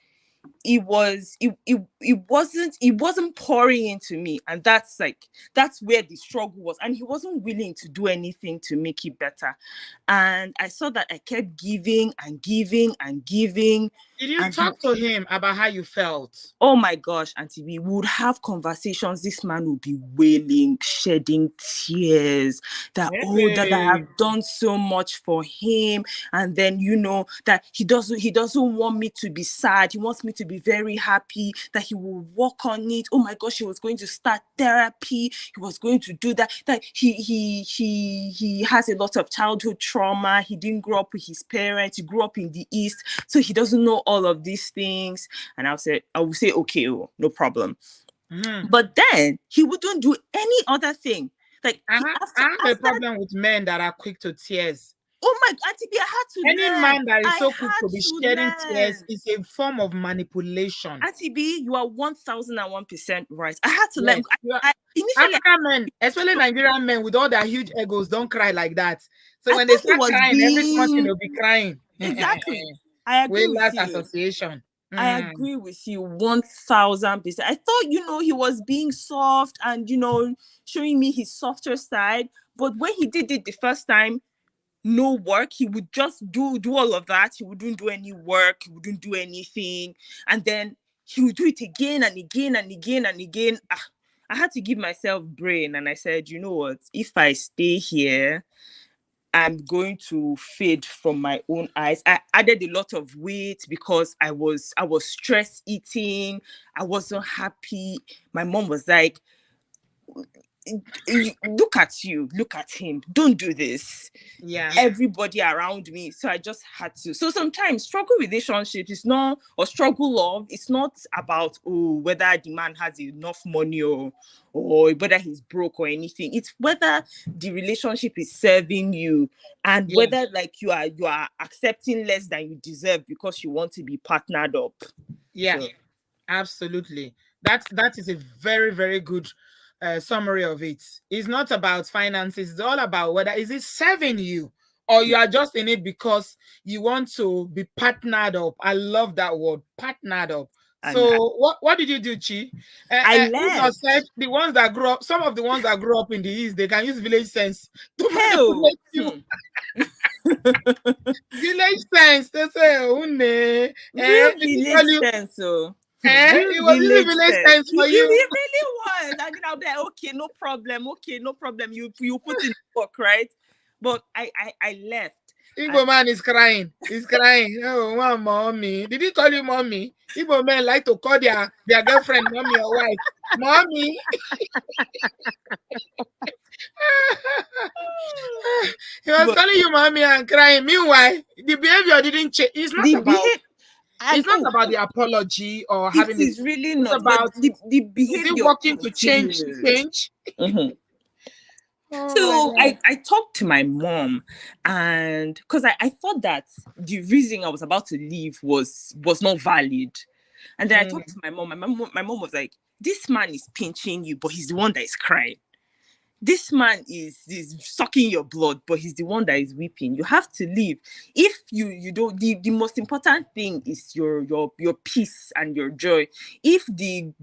[SPEAKER 7] pouring into me, and that's where the struggle was, and he wasn't willing to do anything to make it better. And I saw that I kept giving and giving and giving.
[SPEAKER 1] Did you
[SPEAKER 7] And
[SPEAKER 1] talk to him about how you felt?
[SPEAKER 7] oh my gosh, Auntie, we would have conversations. This man would be wailing, shedding tears that, oh, that I
[SPEAKER 1] Hey.
[SPEAKER 7] have done so much for him. And then, that he doesn't want me to be sad. He wants me to be very happy, that he will work on it. Oh my gosh, he was going to start therapy. He was going to do that. That he has a lot of childhood trauma. He didn't grow up with his parents. He grew up in the East. So he doesn't know all of these things. And I would say, okay, oh, no problem.
[SPEAKER 1] Mm-hmm.
[SPEAKER 7] But then he wouldn't do any other thing. Like
[SPEAKER 1] I have a
[SPEAKER 7] after,
[SPEAKER 1] problem with men that are quick to tears.
[SPEAKER 7] oh my God, Auntie B, I had to
[SPEAKER 1] Any
[SPEAKER 7] learn.
[SPEAKER 1] man that is
[SPEAKER 7] I
[SPEAKER 1] so quick
[SPEAKER 7] had
[SPEAKER 1] to be
[SPEAKER 7] to
[SPEAKER 1] shedding tears
[SPEAKER 7] learn.
[SPEAKER 1] is a form of manipulation.
[SPEAKER 7] Auntie B, you are 1001% right. I had to
[SPEAKER 1] Yes.
[SPEAKER 7] learn. Initially,
[SPEAKER 1] African men, especially Nigerian men with all their huge egos, don't cry like that. So
[SPEAKER 7] I
[SPEAKER 1] when they
[SPEAKER 7] thought he
[SPEAKER 1] start
[SPEAKER 7] was
[SPEAKER 1] crying, every small thing
[SPEAKER 7] being
[SPEAKER 1] they'll be crying.
[SPEAKER 7] exactly. I agree with
[SPEAKER 1] Whalers
[SPEAKER 7] you.
[SPEAKER 1] Association.
[SPEAKER 7] I
[SPEAKER 1] Mm.
[SPEAKER 7] agree with you 1000%. I thought, he was being soft and, showing me his softer side. But when he did it the first time, no work. He would just do all of that. He wouldn't do any work. He wouldn't do anything. And then he would do it again and again and again and again. I had to give myself brain. And I said, you know what? If I stay here, I'm going to fade from my own eyes. I added a lot of weight because I was stress eating. I wasn't happy. My mom was like, look at him, don't do this.
[SPEAKER 1] Yeah.
[SPEAKER 7] Everybody around me, so I just had to. So sometimes struggle relationship is not, or struggle love, it's not about whether the man has enough money or whether he's broke or anything. It's whether the relationship is serving you, and
[SPEAKER 1] Yeah.
[SPEAKER 7] whether like you are accepting less than you deserve because you want to be partnered up.
[SPEAKER 1] Yeah.
[SPEAKER 7] So
[SPEAKER 1] Absolutely. That is a very, very good summary of it. It's not about finances. It's all about whether is it serving you or you
[SPEAKER 7] yeah.
[SPEAKER 1] are just in it because you want to be partnered up. I love that word, partnered up.
[SPEAKER 7] And
[SPEAKER 1] So what did you do, Chi?
[SPEAKER 7] I
[SPEAKER 1] If said
[SPEAKER 7] left.
[SPEAKER 1] the ones that grew up, some of the ones that grew up in the East, they can use village sense to
[SPEAKER 7] Hell.
[SPEAKER 1] manipulate you. Village sense. They say, oh, ne.
[SPEAKER 7] Real
[SPEAKER 1] Did he tell
[SPEAKER 7] village
[SPEAKER 1] you?
[SPEAKER 7] sense, so
[SPEAKER 1] It
[SPEAKER 7] real
[SPEAKER 1] was using
[SPEAKER 7] village
[SPEAKER 1] village
[SPEAKER 7] sense.
[SPEAKER 1] sense
[SPEAKER 7] He
[SPEAKER 1] for you.
[SPEAKER 7] really was. I mean, out there, okay, no problem. Okay, no problem. You put in work, right? But I left. And
[SPEAKER 1] Igbo man is crying. He's crying. Oh, one mommy. Did he call you mommy? Igbo men like to call their girlfriend mommy or wife. Mommy. He was
[SPEAKER 7] but
[SPEAKER 1] calling you mommy and crying. Meanwhile, the behavior didn't change. It's not
[SPEAKER 7] the
[SPEAKER 1] about
[SPEAKER 7] behavior, and
[SPEAKER 1] it's not about the apology or
[SPEAKER 7] it
[SPEAKER 1] having it.
[SPEAKER 7] is really
[SPEAKER 1] It's
[SPEAKER 7] not. But
[SPEAKER 1] about
[SPEAKER 7] the
[SPEAKER 1] is it
[SPEAKER 7] behavior
[SPEAKER 1] working to change
[SPEAKER 7] continued.
[SPEAKER 1] change?
[SPEAKER 7] Mhm.
[SPEAKER 1] Oh my
[SPEAKER 7] So
[SPEAKER 1] god.
[SPEAKER 7] I talked to my mom, and because I thought that the reason I was about to leave was not valid. And then I
[SPEAKER 1] Mm,
[SPEAKER 7] talked to my mom. My mom was like, this man is pinching you, but he's the one that is crying. This man is sucking your blood, but he's the one that is weeping. You have to leave. If you don't, the most important thing is your peace and your joy. If the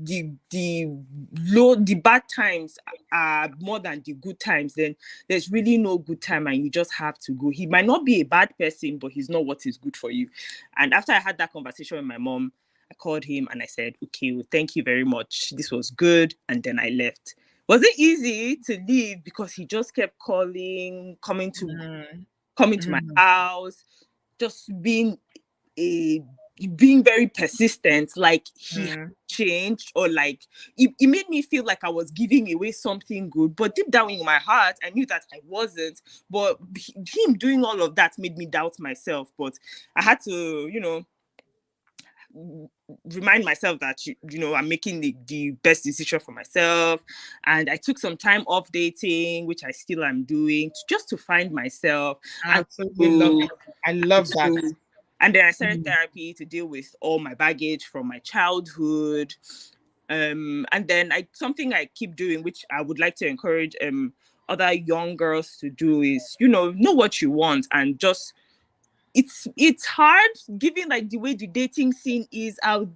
[SPEAKER 7] bad times are more than the good times, then there's really no good time, and you just have to go. He might not be a bad person, but he's not what is good for you. And after I had that conversation with my mom, I called him and I said, okay, well, thank you very much, this was good. And then I left. Was it easy to leave? Because he just kept calling,
[SPEAKER 1] mm,
[SPEAKER 7] coming to my
[SPEAKER 1] mm,
[SPEAKER 7] house, just a being very persistent, like he had
[SPEAKER 1] mm.
[SPEAKER 7] changed, or like it made me feel like I was giving away something good. But deep down in my heart, I knew that I wasn't. But him doing all of that made me doubt myself. But I had to, remind myself that I'm making the best decision for myself. And I took some time off dating, which I still am doing, just to find myself.
[SPEAKER 1] I
[SPEAKER 7] and
[SPEAKER 1] absolutely love
[SPEAKER 7] to,
[SPEAKER 1] it. I love that.
[SPEAKER 7] to and then I started
[SPEAKER 1] Mm,
[SPEAKER 7] therapy to deal with all my baggage from my childhood. And then something I keep doing, which I would like to encourage other young girls to do, is know what you want, and just it's hard, given like the way the dating scene is out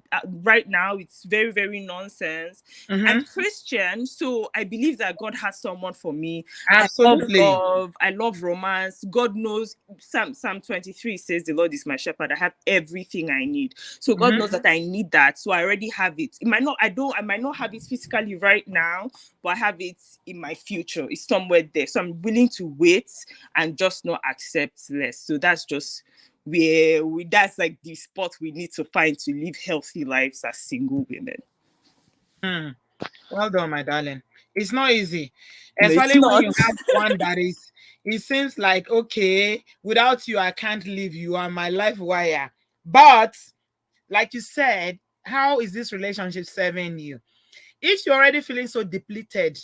[SPEAKER 7] right now. It's very, very nonsense. I'm
[SPEAKER 1] mhm.
[SPEAKER 7] Christian, so I believe that God has someone for me. I love
[SPEAKER 1] Absolutely.
[SPEAKER 7] love, I love romance. God knows. Psalm 23 says, the Lord is my shepherd, I have everything I need. So God
[SPEAKER 1] Mhm.
[SPEAKER 7] knows that I need that, so I already have it. I might not have it physically right now, but I have it in my future. It's somewhere there, so I'm willing to wait and just not accept less. So that's just that's like the spot we need to find to live healthy lives as single women.
[SPEAKER 1] Mm. Well done, my darling. It's not easy,
[SPEAKER 7] No, it's
[SPEAKER 1] especially when
[SPEAKER 7] not.
[SPEAKER 1] you have one that is. It seems like okay, without you, I can't live. You are my life wire. But like you said, how is this relationship serving you? If you're already feeling so depleted,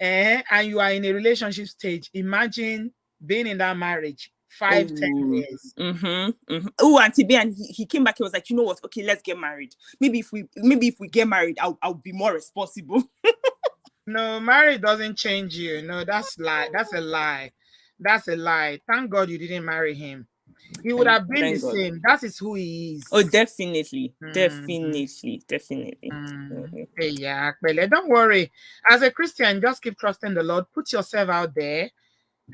[SPEAKER 1] and you are in a relationship stage, imagine being in that marriage five, 10 years.
[SPEAKER 7] Oh, Auntie B, and he came back. He was like, you know what? Okay, let's get married. Maybe if we get married, I'll be more responsible.
[SPEAKER 1] No, marriage doesn't change you. No, that's lie. That's a lie. That's a lie. Thank God you didn't marry him. He would have been the
[SPEAKER 7] Thank God.
[SPEAKER 1] same. That is who he
[SPEAKER 7] Oh,
[SPEAKER 1] is.
[SPEAKER 7] definitely,
[SPEAKER 1] Mhm.
[SPEAKER 7] definitely, definitely.
[SPEAKER 1] Hey, yeah, Akbele, don't worry. As a Christian, just keep trusting the Lord. Put yourself out there,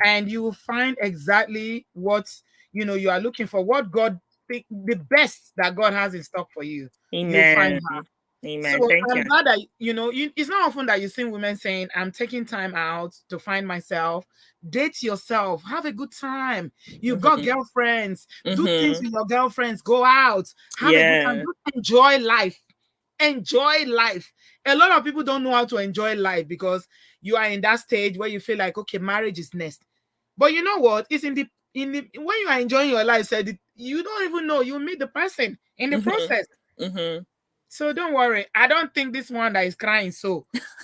[SPEAKER 1] and you will find exactly what you are looking for. What God the best that God has in stock for you. You'll find
[SPEAKER 7] Amen.
[SPEAKER 1] her. So
[SPEAKER 7] Amen. Thank
[SPEAKER 1] I'm
[SPEAKER 7] you.
[SPEAKER 1] glad that it's not often that you see women saying, "I'm taking time out to find myself." Date yourself, have a good time. You've got girlfriends, do things with your girlfriends, go out, have a good time,
[SPEAKER 7] Yeah.
[SPEAKER 1] just enjoy life. Enjoy life. A lot of people don't know how to enjoy life because you are in that stage where you feel like, okay, marriage is next. But you know what? It's in the when you are enjoying your life, said you don't even know you meet the person in the process. So don't worry. I don't think this one that is crying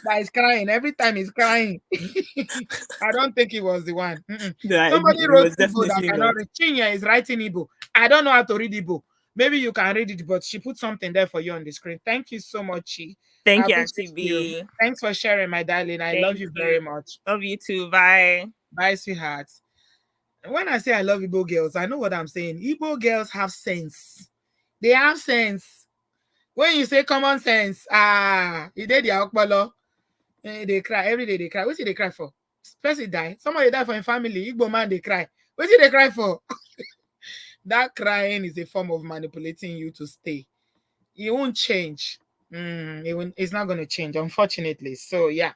[SPEAKER 1] that is crying every time he's crying. I don't think he was the one. Somebody
[SPEAKER 7] It
[SPEAKER 1] wrote
[SPEAKER 7] was
[SPEAKER 1] Igbo that
[SPEAKER 7] definitely
[SPEAKER 1] cannot
[SPEAKER 7] not.
[SPEAKER 1] read. Chinya is writing Igbo. I don't know how to read Igbo. Maybe you can read it, but she put something there for you on the screen. Thank you so much, Chi. I
[SPEAKER 7] Thank you, Auntie
[SPEAKER 1] appreciate you.
[SPEAKER 7] B.
[SPEAKER 1] Thanks for sharing, my darling. I love
[SPEAKER 7] Thank
[SPEAKER 1] you
[SPEAKER 7] you.
[SPEAKER 1] very much.
[SPEAKER 7] Love you too. Bye.
[SPEAKER 1] Bye, sweetheart. When I say I love Igbo girls, I know what I'm saying. Igbo girls have sense. They have sense. When you say common sense, you did the okpolo. They cry every day. They cry. What did they cry for? Person die. Somebody die for a family. Igbo man, they cry. What did they cry for? That crying is a form of manipulating you to stay. It won't change. It's not going to change, unfortunately. So yeah.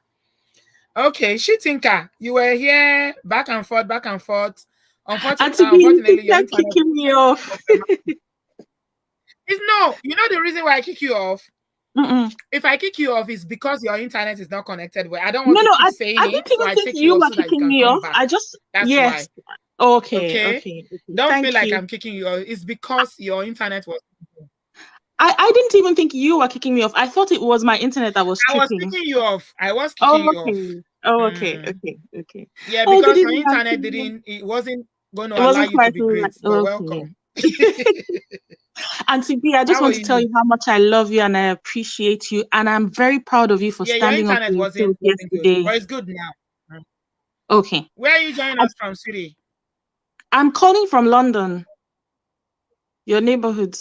[SPEAKER 1] Okay, Shitinka, you were here back and forth, back and forth.
[SPEAKER 8] Auntie B, you
[SPEAKER 1] Unfortunately, your
[SPEAKER 8] keep
[SPEAKER 1] internet
[SPEAKER 8] kicking me off.
[SPEAKER 1] is no. You know the reason why I kick you off.
[SPEAKER 8] Mm-mm.
[SPEAKER 1] If I kick you off, it's because your internet is not connected. Well, I don't want
[SPEAKER 8] No,
[SPEAKER 1] to
[SPEAKER 8] no,
[SPEAKER 1] keep
[SPEAKER 8] I
[SPEAKER 1] saying it,
[SPEAKER 8] didn't
[SPEAKER 1] so
[SPEAKER 8] even
[SPEAKER 1] I
[SPEAKER 8] think
[SPEAKER 1] take you
[SPEAKER 8] you
[SPEAKER 1] off
[SPEAKER 8] were
[SPEAKER 1] so that you
[SPEAKER 8] kicking
[SPEAKER 1] can
[SPEAKER 8] me
[SPEAKER 1] come
[SPEAKER 8] off.
[SPEAKER 1] back.
[SPEAKER 8] I just,
[SPEAKER 1] That's
[SPEAKER 8] yes.
[SPEAKER 1] why.
[SPEAKER 8] Okay,
[SPEAKER 1] Okay.
[SPEAKER 8] okay, okay.
[SPEAKER 1] Don't feel
[SPEAKER 8] Thank
[SPEAKER 1] like
[SPEAKER 8] you.
[SPEAKER 1] I'm kicking you off. It's because your internet was.
[SPEAKER 8] I didn't even think you were kicking me off. I thought it was my internet that was
[SPEAKER 1] I was
[SPEAKER 8] tripping.
[SPEAKER 1] kicking you off. I was
[SPEAKER 8] Oh,
[SPEAKER 1] kicking you off.
[SPEAKER 8] okay. Oh, okay, okay, okay.
[SPEAKER 1] Yeah,
[SPEAKER 8] Oh, good
[SPEAKER 1] because your
[SPEAKER 8] evening,
[SPEAKER 1] internet
[SPEAKER 8] Auntie.
[SPEAKER 1] it wasn't going
[SPEAKER 8] It
[SPEAKER 1] to allow
[SPEAKER 8] wasn't
[SPEAKER 1] you to
[SPEAKER 8] quite
[SPEAKER 1] be
[SPEAKER 8] right.
[SPEAKER 1] great. But
[SPEAKER 8] Okay.
[SPEAKER 1] welcome.
[SPEAKER 8] Auntie B, I just
[SPEAKER 1] How are
[SPEAKER 8] want to tell
[SPEAKER 1] you?
[SPEAKER 8] you how much I love you and I appreciate you. And I'm very proud of you for
[SPEAKER 1] Yeah, your
[SPEAKER 8] standing up
[SPEAKER 1] internet
[SPEAKER 8] for yourself
[SPEAKER 1] wasn't good,
[SPEAKER 8] yesterday.
[SPEAKER 1] but it's good now.
[SPEAKER 8] Okay.
[SPEAKER 1] Where are you joining us from, Siri?
[SPEAKER 8] I'm calling from London, your neighborhood.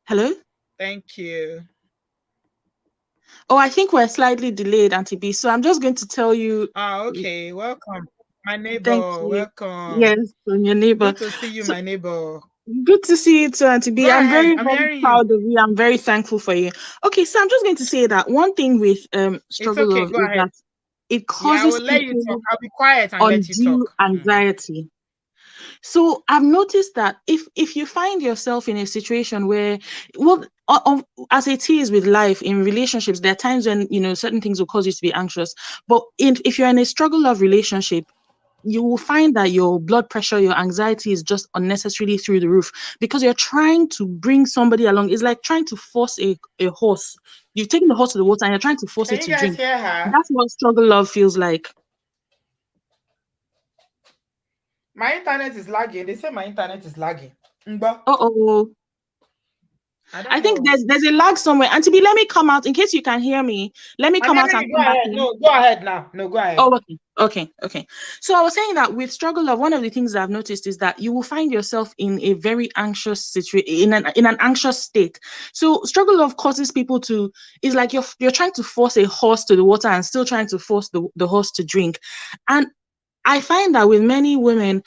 [SPEAKER 8] Hello?
[SPEAKER 1] Thank you.
[SPEAKER 8] Oh, I think we're slightly delayed, Auntie B. So I'm just going to tell you.
[SPEAKER 1] Okay. Welcome, my
[SPEAKER 8] Thank
[SPEAKER 1] neighbor.
[SPEAKER 8] you.
[SPEAKER 1] Welcome.
[SPEAKER 8] Yes, from your neighbor.
[SPEAKER 1] Good to see you,
[SPEAKER 8] So
[SPEAKER 1] my neighbor.
[SPEAKER 8] good to see you too, Auntie
[SPEAKER 1] Go
[SPEAKER 8] B. I'm
[SPEAKER 1] ahead.
[SPEAKER 8] very,
[SPEAKER 1] I'm
[SPEAKER 8] very
[SPEAKER 1] hearing you.
[SPEAKER 8] proud of you. I'm very thankful for you. Okay, so I'm just going to say that one thing with
[SPEAKER 1] It's
[SPEAKER 8] struggle
[SPEAKER 1] okay.
[SPEAKER 8] of
[SPEAKER 1] Go
[SPEAKER 8] is
[SPEAKER 1] ahead.
[SPEAKER 8] that it
[SPEAKER 1] Yeah, I
[SPEAKER 8] causes
[SPEAKER 1] will let you talk.
[SPEAKER 8] people
[SPEAKER 1] I'll be quiet and let you
[SPEAKER 8] undue
[SPEAKER 1] talk.
[SPEAKER 8] anxiety. So I've noticed that if you find yourself in a situation where, well, as it is with life in relationships, there are times when certain things will cause you to be anxious. But if you're in a struggle of relationship, you will find that your blood pressure, your anxiety is just unnecessarily through the roof because you're trying to bring somebody along. It's like trying to force a horse. You've taken the horse to the water and you're trying to force
[SPEAKER 1] Can
[SPEAKER 8] it
[SPEAKER 1] you
[SPEAKER 8] to
[SPEAKER 1] guys
[SPEAKER 8] drink.
[SPEAKER 1] hear her?
[SPEAKER 8] That's what struggle love feels like.
[SPEAKER 1] My internet is lagging. They say my internet is lagging. But
[SPEAKER 8] Uh-oh.
[SPEAKER 1] I don't
[SPEAKER 8] I think
[SPEAKER 1] know.
[SPEAKER 8] there's a lag somewhere. And to be, let me come out in case you can hear me. Let me
[SPEAKER 1] I'm
[SPEAKER 8] come out
[SPEAKER 1] hearing
[SPEAKER 8] and
[SPEAKER 1] you. Go
[SPEAKER 8] come back
[SPEAKER 1] ahead.
[SPEAKER 8] in.
[SPEAKER 1] No, go ahead now. No, go ahead.
[SPEAKER 8] Oh, okay. So I was saying that with struggle love, one of the things that I've noticed is that you will find yourself in a very anxious situation, in an anxious state. So struggle love causes people to, it's like you're trying to force a horse to the water and still trying to force the horse to drink. And I find that with many women,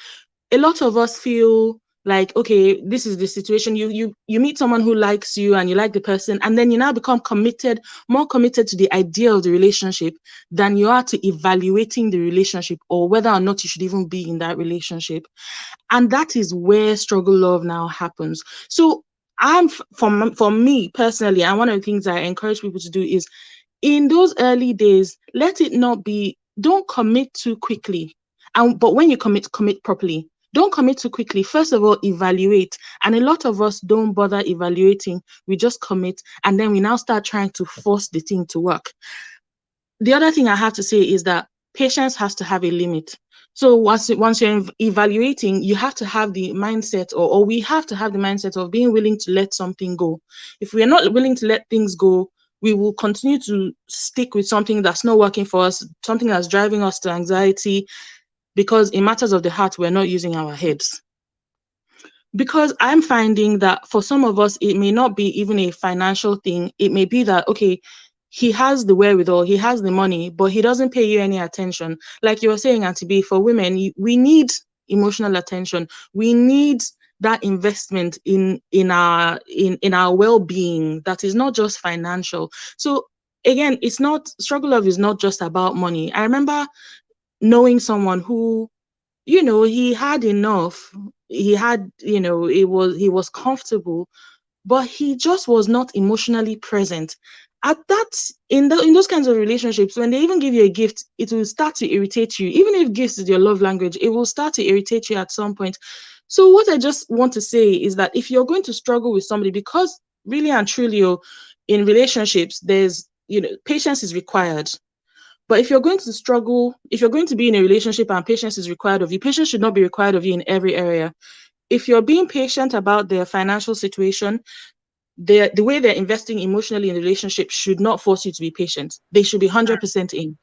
[SPEAKER 8] a lot of us feel like, okay, this is the situation. You meet someone who likes you and you like the person, and then you now become more committed to the idea of the relationship than you are to evaluating the relationship or whether or not you should even be in that relationship. And that is where struggle love now happens. So for me personally, and one of the things I encourage people to do is in those early days, let it not be, don't commit too quickly. But when you commit properly. Don't commit too quickly. First of all, evaluate. And a lot of us don't bother evaluating. We just commit and then we now start trying to force the thing to work. The other thing I have to say is that patience has to have a limit. So once you're evaluating, you have to have the mindset, or we have to have the mindset of being willing to let something go. If we are not willing to let things go, we will continue to stick with something that's not working for us, something that's driving us to anxiety. because in matters of the heart, we're not using our heads. Because I'm finding that for some of us, it may not be even a financial thing. It may be that, okay, he has the wherewithal, he has the money, but he doesn't pay you any attention. Like you were saying, Auntie B, for women, we need emotional attention. We need that investment in our well-being that is not just financial. So again, it's not, struggle love is not just about money. I remember knowing someone who, he had enough. He had, he was comfortable, but he just was not emotionally present. At that, in those kinds of relationships, when they even give you a gift, it will start to irritate you. Even if gifts is your love language, it will start to irritate you at some point. So what I just want to say is that if you're going to struggle with somebody, because really and truly, in relationships, there's, patience is required. But if you're going to struggle, if you're going to be in a relationship and patience is required of you, patience should not be required of you in every area. If you're being patient about their financial situation, the way they're investing emotionally in the relationship should not force you to be patient. They should be 100% in.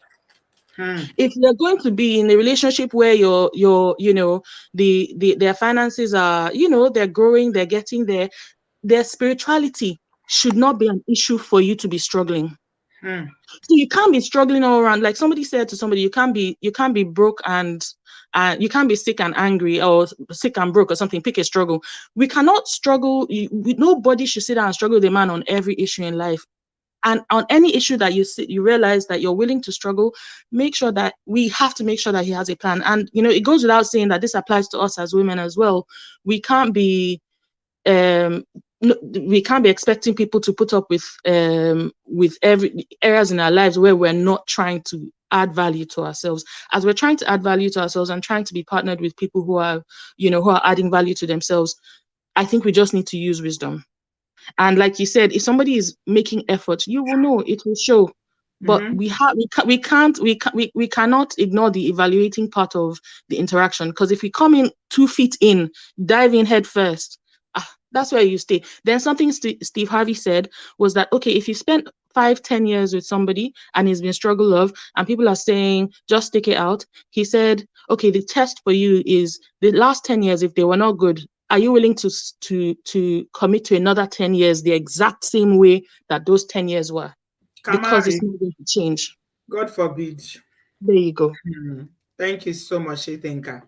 [SPEAKER 8] If you're going to be in a relationship where their finances are, they're growing, they're getting there, their spirituality should not be an issue for you to be struggling. So you can't be struggling all around. Like somebody said to somebody, you can't be broke and you can't be sick and angry, or sick and broke or something. Pick a struggle. We cannot struggle. Nobody should sit down and struggle with a man on every issue in life. And on any issue that you realize that you're willing to struggle, we have to make sure that he has a plan. And it goes without saying that this applies to us as women as well. We can't be expecting people to put up with every areas in our lives where we're not trying to add value to ourselves. As we're trying to add value to ourselves and trying to be partnered with people who are adding value to themselves, I think we just need to use wisdom. And like you said, if somebody is making effort, you will know, it will show. But we cannot ignore the evaluating part of the interaction, because if we come in 2 feet in, dive in head first, that's where you stay. Then something Steve Harvey said was that, okay, if you spend 5-10 years with somebody and he's been struggle love and people are saying just stick it out, he said, okay, the test for you is the last 10 years. If they were not good, are you willing to commit to another 10 years the exact same way that those 10 years were? Because it's not going to change.
[SPEAKER 1] God forbid.
[SPEAKER 8] There you go.
[SPEAKER 1] Thank you so much, Shetenka.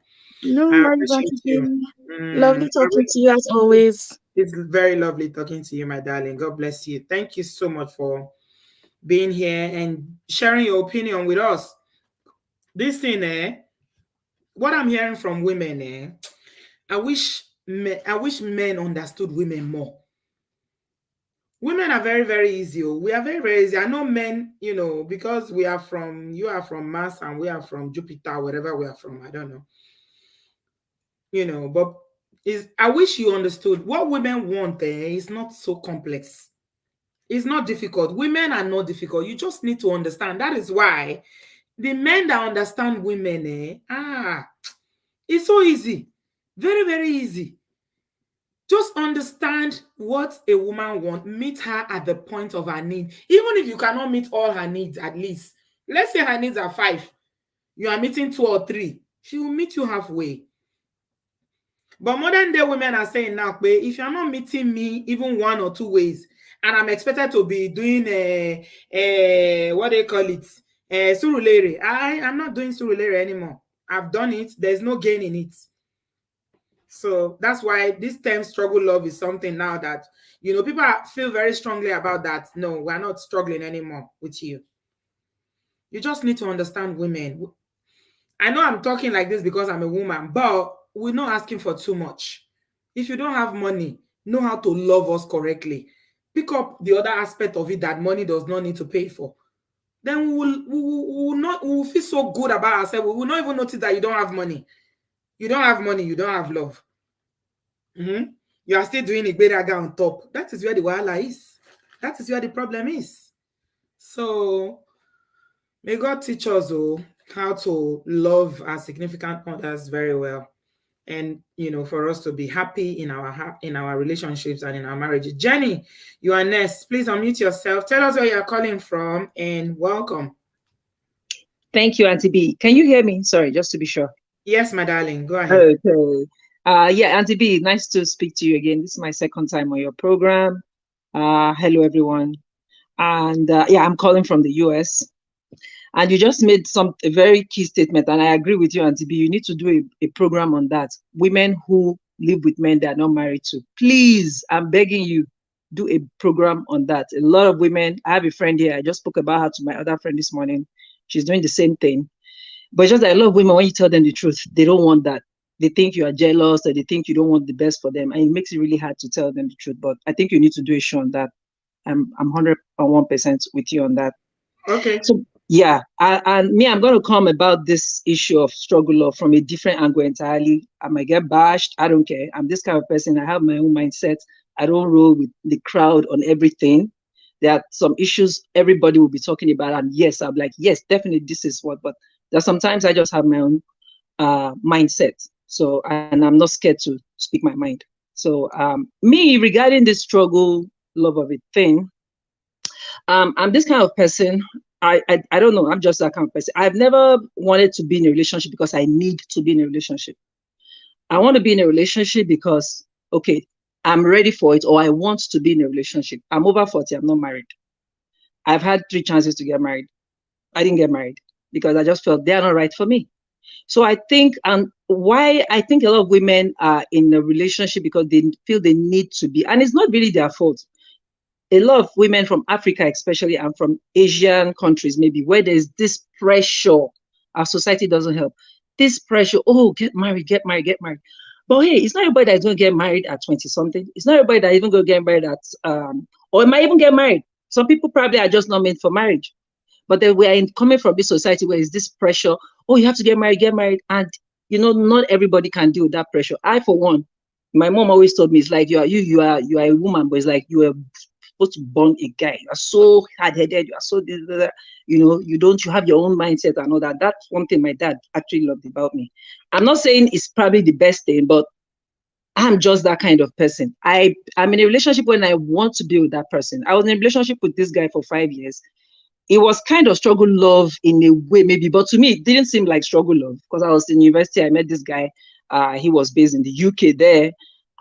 [SPEAKER 8] No
[SPEAKER 1] I
[SPEAKER 8] worries,
[SPEAKER 1] appreciate you.
[SPEAKER 8] Lovely talking to you as always.
[SPEAKER 1] It's very lovely talking to you, my darling. God bless you. Thank you so much for being here and sharing your opinion with us. This thing, what I'm hearing from women, I wish men understood women more. Women are very, very easy. We are very, very easy. I know men, because you are from Mars and we are from Jupiter, wherever we are from. I don't know. But I wish you understood what women want is not so complex. It's not difficult. Women are not difficult. You just need to understand. That is why the men that understand women, it's so easy. Very, very easy. Just understand what a woman wants. Meet her at the point of her need. Even if you cannot meet all her needs, at least. Let's say her needs are 5. You are meeting 2 or 3. She will meet you halfway. But modern day women are saying now, if you're not meeting me even 1 or 2 ways, and I'm expected to be doing what they call it, surulere. I'm not doing surulere anymore. I've done it. There's no gain in it. So that's why this term struggle love is something now that, people feel very strongly about that. No, we're not struggling anymore with you. You just need to understand women. I know I'm talking like this because I'm a woman, but we're not asking for too much. If you don't have money, know how to love us correctly. Pick up the other aspect of it that money does not need to pay for. Then we will feel so good about ourselves. We will not even notice that you don't have money. You don't have money, you don't have love. You are still doing a better on top. That is where the wahala is. That is where the problem is. So may God teach us how to love our significant others very well, and for us to be happy in our relationships and in our marriages. Jenny, you are next. Please unmute yourself. Tell us where you are calling from and welcome.
[SPEAKER 9] Thank you, Auntie B. Can you hear me? Sorry, just to be sure.
[SPEAKER 1] Yes, my darling. Go ahead.
[SPEAKER 9] Okay. Yeah, Auntie B, nice to speak to you again. This is my second time on your program. Hello, everyone. And yeah, I'm calling from the US. And you just made a very key statement, and I agree with you, Auntie B. You need to do a program on that. Women who live with men they are not married to. Please, I'm begging you, do a program on that. A lot of women, I have a friend here, I just spoke about her to my other friend this morning. She's doing the same thing. But it's just that a lot of women, when you tell them the truth, they don't want that. They think you are jealous or they think you don't want the best for them. And it makes it really hard to tell them the truth. But I think you need to do a show on that. I'm 101% with you on that.
[SPEAKER 1] Okay.
[SPEAKER 9] So yeah, and me, I'm going to come about this issue of struggle love from a different angle entirely. I might get bashed. I don't care. I'm this kind of person. I have my own mindset. I don't roll with the crowd on everything. There are some issues everybody will be talking about, and yes, I'm like, yes, definitely, this is what. But there's sometimes I just have my own mindset. So, and I'm not scared to speak my mind. So, me regarding this struggle love of it thing, I'm this kind of person. I don't know. I'm just that kind of person. I've never wanted to be in a relationship because I need to be in a relationship. I want to be in a relationship because, okay, I'm ready for it, or I want to be in a relationship. I'm over 40. I'm not married. I've had 3 chances to get married. I didn't get married because I just felt they are not right for me. So I think, why I think a lot of women are in a relationship because they feel they need to be, and it's not really their fault. A lot of women from Africa, especially, and from Asian countries, maybe, where there's this pressure, our society doesn't help. This pressure, oh, get married, get married, get married. But hey, it's not everybody that's going to get married at 20 something. It's not everybody that even going to get married at, or it might even get married. Some people probably are just not meant for marriage. But then we are coming from this society where it's this pressure, oh, you have to get married. And, not everybody can deal with that pressure. I, for one, my mom always told me, it's like, you are a woman, but it's like you are supposed to born a guy. You are so hard-headed. You are so, you have your own mindset and all that. That's one thing my dad actually loved about me. I'm not saying it's probably the best thing, but I'm just that kind of person. I'm in a relationship when I want to be with that person. I was in a relationship with this guy for 5 years. It was kind of struggle love in a way, maybe, but to me, it didn't seem like struggle love because I was in university. I met this guy. He was based in the UK there.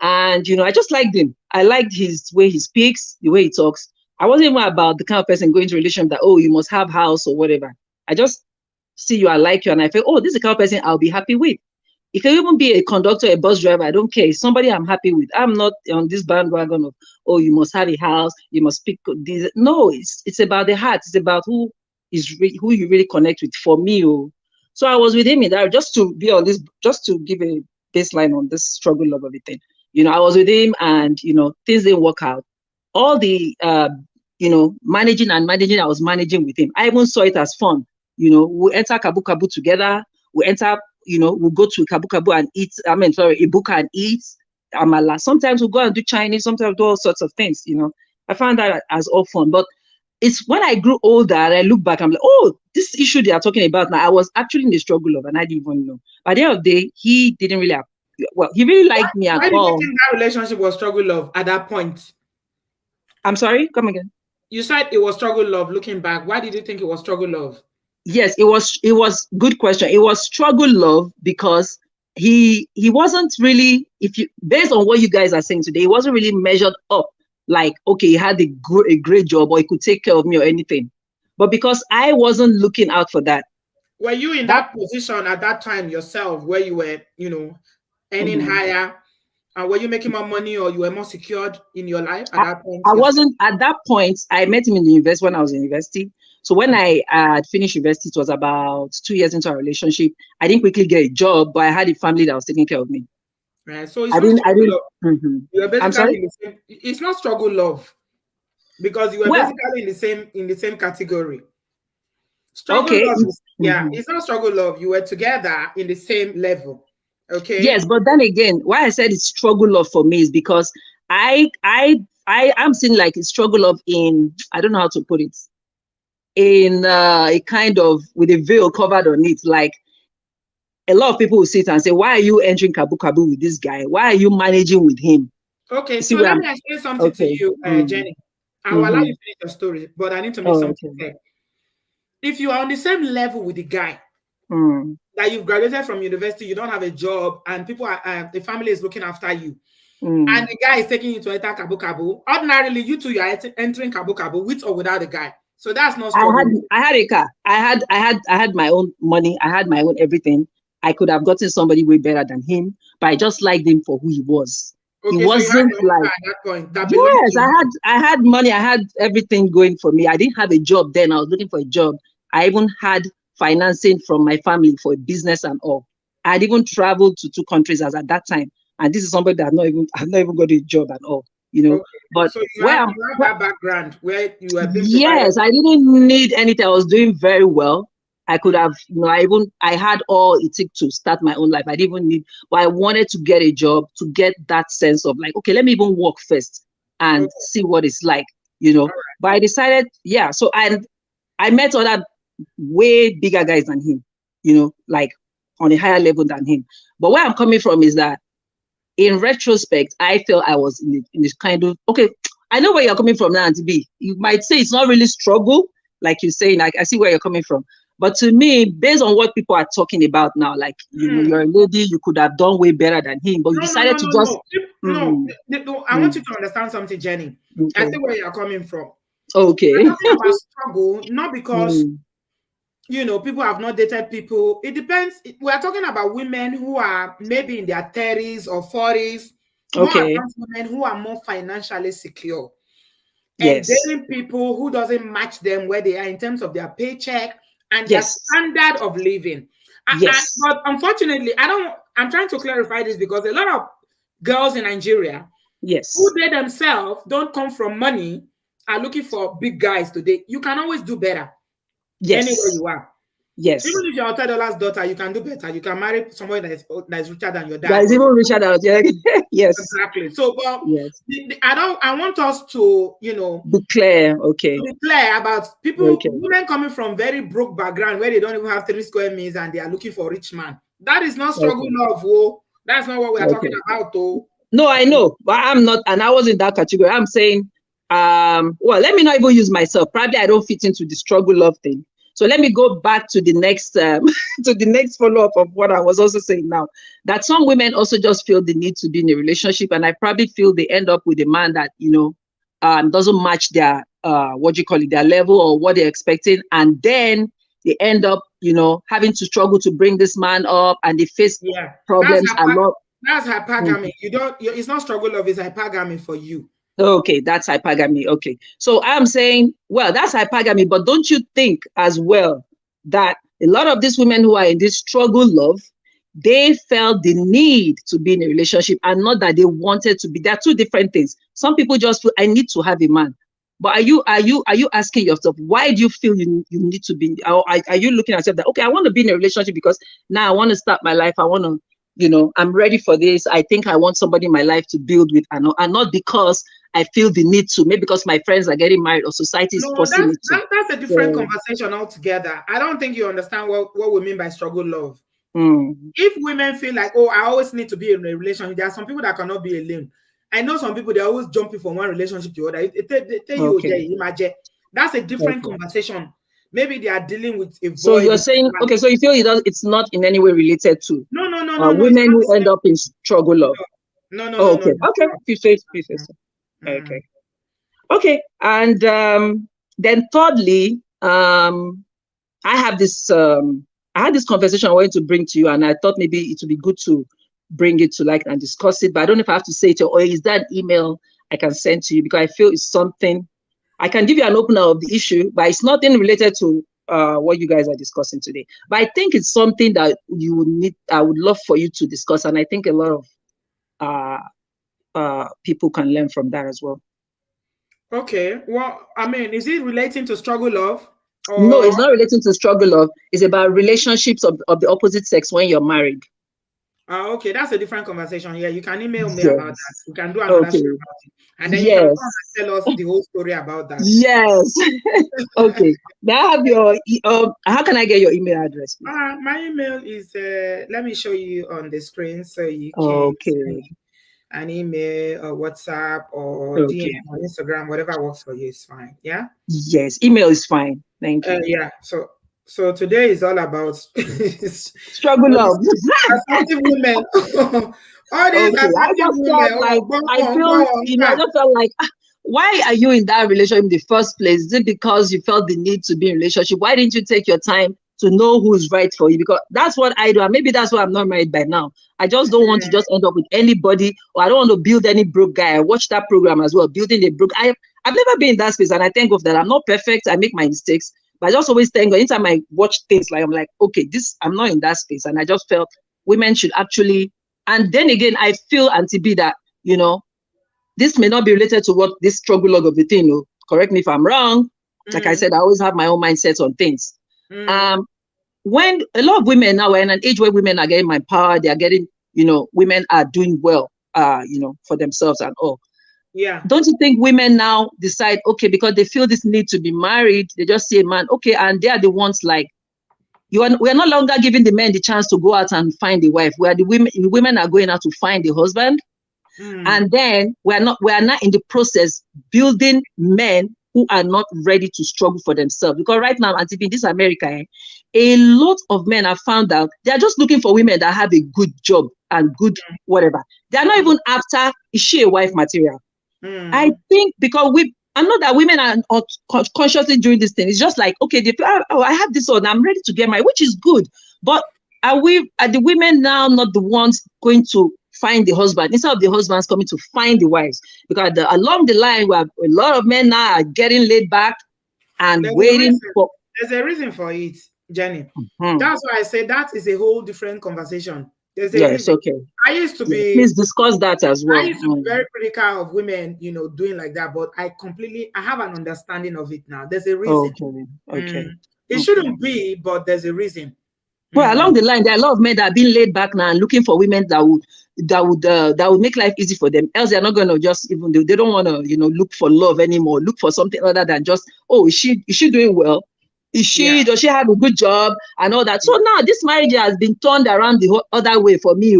[SPEAKER 9] And, I just liked him. I liked his way he speaks, the way he talks. I wasn't even about the kind of person going to a relationship that, oh, you must have house or whatever. I just see you, I like you, and I feel, oh, this is the kind of person I'll be happy with. It can even be a conductor, a bus driver. I don't care. It's somebody I'm happy with. I'm not on this bandwagon of, oh, you must have a house, you must speak this. No, it's about the heart. It's about who you really connect with. For me, so I was with him in that, just to be on this, just to give a baseline on this struggle love of everything. I was with him, and things didn't work out. All the managing, I was managing with him. I even saw it as fun. We enter Kabu Kabu together. We enter. We'll go to Kabu Kabu and eat. Ibuka and eat amala. Sometimes we'll go and do Chinese. Sometimes we'll do all sorts of things. I found that as all fun. But it's when I grew older and I look back, I'm like, oh, this issue they are talking about now, I was actually in the struggle of, and I didn't even know. By the end of the day, he didn't really. Well, he really liked me and
[SPEAKER 1] Why did you
[SPEAKER 9] all.
[SPEAKER 1] think that relationship was struggle love at that point?
[SPEAKER 9] I'm sorry, come again.
[SPEAKER 1] You said it was struggle love. Looking back, why did you think it was struggle love?
[SPEAKER 9] Yes, it was good question. It was struggle love because he wasn't really, if you based on what you guys are saying today, he wasn't really measured up like, okay, he had a great job or he could take care of me or anything. But because I wasn't looking out for that.
[SPEAKER 1] Were you in that position at that time yourself where you were, earning higher? And were you making more money or you were more secured in your life at that point?
[SPEAKER 9] I wasn't at that point. I met him in the university when I was in university. So when I had finished university, it was about 2 years into our relationship. I didn't quickly get a job, but I had a family that was taking care of me.
[SPEAKER 1] Right. So it's not struggle love. You are basically
[SPEAKER 9] in
[SPEAKER 1] the same. It's not struggle love because you were basically in the same category. Struggle love is, it's not struggle love. You were together in the same level. Okay.
[SPEAKER 9] Yes, but then again, why I said it's struggle love for me is because I'm seeing like a struggle love in, I don't know how to put it, in a kind of with a veil covered on it. Like a lot of people will sit and say, why are you entering Kabu Kabu with this guy? Why are you managing with him?
[SPEAKER 1] Okay, so let me explain something to you, Jenny. I will allow you to finish your story, but I need to make something clear. If you are on the same level with the guy, that you've graduated from university, you don't have a job, and people are the family is looking after you,
[SPEAKER 9] Mm.
[SPEAKER 1] and the guy is taking you to enter Kabu Kabu. Ordinarily, you two, you are entering Kabu Kabu with or without the guy. So that's not struggle.
[SPEAKER 9] I had a car. I had my own money. I had my own everything. I could have gotten somebody way better than him, but I just liked him for who he was.
[SPEAKER 1] Okay,
[SPEAKER 9] He
[SPEAKER 1] so you had
[SPEAKER 9] wasn't
[SPEAKER 1] your own
[SPEAKER 9] like,
[SPEAKER 1] car at that point that belonged
[SPEAKER 9] yes,
[SPEAKER 1] to you.
[SPEAKER 9] I had money. I had everything going for me. I didn't have a job then. I was looking for a job. I even had financing from my family for a business and all. I had even traveled to 2 countries as at that time. And this is somebody that I've not even got a job at all, you know.
[SPEAKER 1] Okay,
[SPEAKER 9] But
[SPEAKER 1] so you
[SPEAKER 9] where
[SPEAKER 1] have
[SPEAKER 9] I'm,
[SPEAKER 1] you have that background where you were being provided.
[SPEAKER 9] yes, I didn't need anything. I was doing very well. I could have, I had all it took to start my own life. I didn't even need, but I wanted to get a job to get that sense of like, okay, let me even work first and
[SPEAKER 1] Okay.
[SPEAKER 9] see what it's like, you know.
[SPEAKER 1] All right.
[SPEAKER 9] But I decided, yeah. So I met other way bigger guys than him, you know, like on a higher level than him. But where I'm coming from is that in retrospect, I felt I was in this kind of, okay, I know where you're coming from now, Auntie B. You might say it's not really struggle, like you're saying, like I see where you're coming from. But to me, based on what people are talking about now, like, you know, you're a lady, you could have done way better than him, but you
[SPEAKER 1] No,
[SPEAKER 9] decided to just,
[SPEAKER 1] no. I want you to understand something, Jenny. I
[SPEAKER 9] okay.
[SPEAKER 1] see where you're coming from.
[SPEAKER 9] Okay.
[SPEAKER 1] We're talking about struggle, not because
[SPEAKER 9] Mm,
[SPEAKER 1] you know people have not dated people. It depends. We are talking about women who are maybe in their 30s or 40s, more
[SPEAKER 9] okay.
[SPEAKER 1] advanced women who are more financially secure. And
[SPEAKER 9] Yes.
[SPEAKER 1] dating people who doesn't match them where they are in terms of their paycheck and their
[SPEAKER 9] Yes.
[SPEAKER 1] standard of living.
[SPEAKER 9] Yes.
[SPEAKER 1] But unfortunately, I'm trying to clarify this because a lot of girls in Nigeria
[SPEAKER 9] Yes.
[SPEAKER 1] who they themselves don't come from money are looking for big guys today. You can always do better anywhere
[SPEAKER 9] Yes.
[SPEAKER 1] you are.
[SPEAKER 9] Yes.
[SPEAKER 1] Even if you're a $10 daughter, you can do better. You can marry somebody that is richer than your
[SPEAKER 9] That
[SPEAKER 1] dad.
[SPEAKER 9] is even Richard out. Yeah. Yes.
[SPEAKER 1] Exactly. So, but
[SPEAKER 9] Yes.
[SPEAKER 1] I want us to, you know,
[SPEAKER 9] Be clear. Okay.
[SPEAKER 1] to be clear about
[SPEAKER 9] Okay.
[SPEAKER 1] women coming from very broke background where they don't even have 3 square meters and they are looking for a rich man. That is not struggle
[SPEAKER 9] Okay.
[SPEAKER 1] love, oh. That's not what we are talking
[SPEAKER 9] Okay.
[SPEAKER 1] about, though.
[SPEAKER 9] No, I know, but I'm not, and I was in that category. I'm saying, well, let me not even use myself. Probably I don't fit into the struggle love thing. So let me go back to the next to the next follow-up of what I was also saying now. That some women also just feel the need to be in a relationship, and I probably feel they end up with a man that, you know, doesn't match their what do you call it, their level or what they're expecting, and then they end up, you know, having to struggle to bring this man up, and they face
[SPEAKER 1] Yeah,
[SPEAKER 9] problems a lot.
[SPEAKER 1] that's hypergamy. It's not struggle love, it's hypergamy for you.
[SPEAKER 9] Okay, that's hypergamy. Okay. So I'm saying, well, that's hypergamy, but don't you think as well that a lot of these women who are in this struggle love, they felt the need to be in a relationship and not that they wanted to be. There are two different things. Some people just feel I need to have a man. But are you asking yourself, why do you feel you need to be, or are you looking at yourself that, okay, I want to be in a relationship because now I want to start my life. I want to, you know, I'm ready for this. I think I want somebody in my life to build with, and not because I feel the need to, maybe because my friends are getting married or society is
[SPEAKER 1] No,
[SPEAKER 9] forcing me to.
[SPEAKER 1] that's a different conversation altogether. I don't think you understand what we mean by struggle love. If women feel like, oh, I always need to be in a relationship, there are some people that cannot be alone. I know some people, they're always jumping from one relationship to other. They tell you, imagine. That's a different conversation. Maybe they are dealing with a void.
[SPEAKER 9] So you're saying, okay, so you feel it's not in any way related to
[SPEAKER 1] no,
[SPEAKER 9] women who end up in struggle love.
[SPEAKER 1] No.
[SPEAKER 9] Okay. Okay. Okay. And then thirdly, I had this conversation I wanted to bring to you, and I thought maybe it would be good to bring it to light and discuss it. But I don't know if I have to say it, or is that email I can send to you, because I feel it's something I can give you an opener of the issue, but it's nothing related to what you guys are discussing today. But I think it's something that you would need. I would love for you to discuss, and I think a lot of people can learn from that as well.
[SPEAKER 1] Okay. Well, I mean, is it relating to struggle love?
[SPEAKER 9] No, it's not relating to struggle love. It's about relationships of the opposite sex when you're married.
[SPEAKER 1] Okay, that's a different conversation. Yeah, you can email me about that. We can do another show about it. And then you can come and tell us the whole story about that.
[SPEAKER 9] Yes. Okay. Now I have your how can I get your email address, please?
[SPEAKER 1] My email is let me show you on the screen so you can send an email or WhatsApp or DM on Instagram, whatever works for you is fine. Yeah.
[SPEAKER 9] Yes, email is fine. Thank you.
[SPEAKER 1] Yeah. So So today is all about
[SPEAKER 9] Struggle love.
[SPEAKER 1] assertive women. All these
[SPEAKER 9] Okay, I
[SPEAKER 1] assertive
[SPEAKER 9] just felt
[SPEAKER 1] women.
[SPEAKER 9] like,
[SPEAKER 1] Oh, go
[SPEAKER 9] I
[SPEAKER 1] on, go
[SPEAKER 9] feel,
[SPEAKER 1] on.
[SPEAKER 9] I just felt like, why are you in that relationship in the first place? Is it because you felt the need to be in a relationship? Why didn't you take your time to know who's right for you? Because that's what I do. And maybe that's why I'm not married by now. I just don't want to just end up with anybody, or I don't want to build any broke guy. I watched that program as well, building a broke. I've never been in that space, and I thank God that I'm not perfect. I make my mistakes, but I just always thank God. Anytime I watch things, like I'm like, okay, this, I'm not in that space. And I just felt women should actually, and then again, I feel, Auntie B, that, you know, this may not be related to what this struggle log of the thing. Oh, correct me if I'm wrong. Like I said, I always have my own mindsets on things. When a lot of women now are in an age where women are getting my power, they are getting, you know, women are doing well, you know, for themselves and all.
[SPEAKER 1] Yeah.
[SPEAKER 9] Don't you think women now decide, okay, because they feel this need to be married, they just see a man, okay, and they are the ones like, we're no longer giving the men the chance to go out and find a wife. Where the women are going out to find a husband. And then we are not in the process building men who are not ready to struggle for themselves. Because right now, Auntie B, this America, a lot of men have found out they are just looking for women that have a good job and good whatever. They are not even after, is she a wife material? I think because I know that women are consciously doing this thing. It's just like, okay, they feel, oh, I have this on, I'm ready to get married, which is good. But are the women now not the ones going to find the husband instead of the husbands coming to find the wives? Because along the line, we have a lot of men now are getting laid back and waiting for.
[SPEAKER 1] There's a reason for it, Jenny. That's why I say that is a whole different conversation. There's a reason.
[SPEAKER 9] Okay.
[SPEAKER 1] I used to be.
[SPEAKER 9] Please discuss that as well.
[SPEAKER 1] I used to be very critical of women, you know, doing like that, but I have an understanding of it now. There's a reason.
[SPEAKER 9] Okay.
[SPEAKER 1] It shouldn't be, but there's a reason.
[SPEAKER 9] Well, along the line, there are a lot of men that are being laid back now and looking for women that would make life easy for them. Else, they're not going to just even they don't want to, you know, look for love anymore. Look for something other than just, oh, is she doing well? Does she have a good job and all that? So now this marriage has been turned around the other way for me.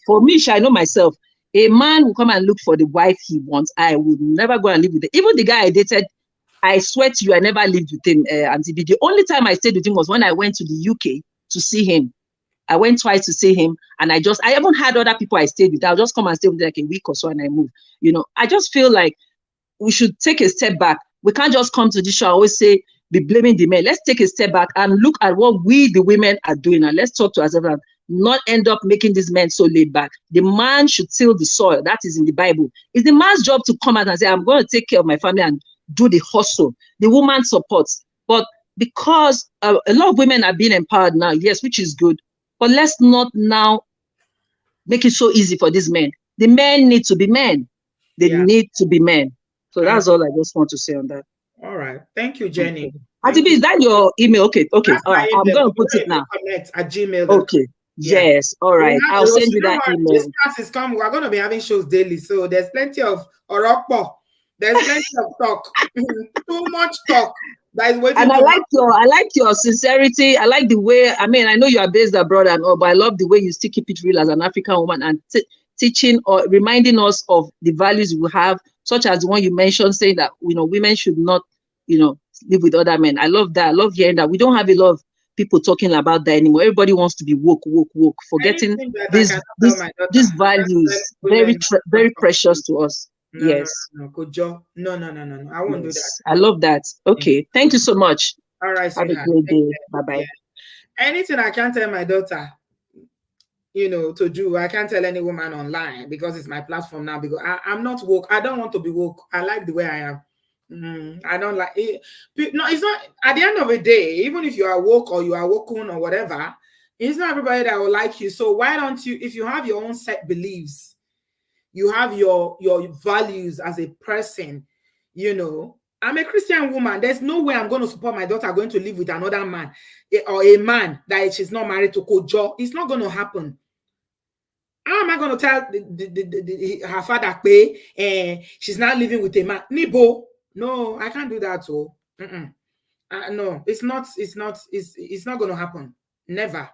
[SPEAKER 9] For me, I know myself. A man will come and look for the wife he wants. I would never go and live with it. Even the guy I dated, I swear to you, I never lived with him. Auntie B. The only time I stayed with him was when I went to the UK to see him. I went twice to see him, and I haven't had other people I stayed with. I'll just come and stay with them like a week or so, and I move. You know, I just feel like we should take a step back. We can't just come to this show and always say, be blaming the men. Let's take a step back and look at what we, the women, are doing, and let's talk to ourselves and not end up making these men so laid back. The man should till the soil. That is in the Bible. It's the man's job to come out and say, I'm going to take care of my family and do the hustle. The woman supports. But because a lot of women are being empowered now, yes, which is good, but let's not now make it so easy for these men. The men need to be men. They need to be men. So that's all I just want to say on that.
[SPEAKER 1] All right. Thank you, Jenny.
[SPEAKER 9] Auntie B, is that your email? Okay. All right. I'm going to put it now.
[SPEAKER 1] @gmail.com.
[SPEAKER 9] Okay. Yes. All right. I'll send you that email.
[SPEAKER 1] This class is coming. We're going to be having shows daily. So there's plenty of orokpo. There's plenty of talk. Too much talk. That is waiting.
[SPEAKER 9] And I like your sincerity. I like the way, I mean, I know you are based abroad and all, but I love the way you still keep it real as an African woman and teaching or reminding us of the values we have, such as the one you mentioned, saying that, you know, women should not, you know, live with other men. I love that. I love hearing that. We don't have a lot of people talking about that anymore. Everybody wants to be woke, forgetting these values, very precious to us. Yes.
[SPEAKER 1] No. I won't do that.
[SPEAKER 9] I love that. Okay. Thank you so much.
[SPEAKER 1] All right.
[SPEAKER 9] Have a great day. Bye-bye.
[SPEAKER 1] Yeah. Anything I can't tell my daughter, you know, to do, I can't tell any woman online because it's my platform now. Because I'm not woke. I don't want to be woke. I like the way I am. I don't like it. No, it's not. At the end of the day, even if you are woke or you are woken or whatever, it's not everybody that will like you. So why don't you, if you have your own set beliefs, you have your values as a person, you know. I'm a Christian woman. There's no way I'm going to support my daughter going to live with another man or a man that she's not married to Kojo. It's not going to happen. How am I going to tell her father she's not living with a man? Nibo. No, I can't do that. So no, it's not going to happen. Never.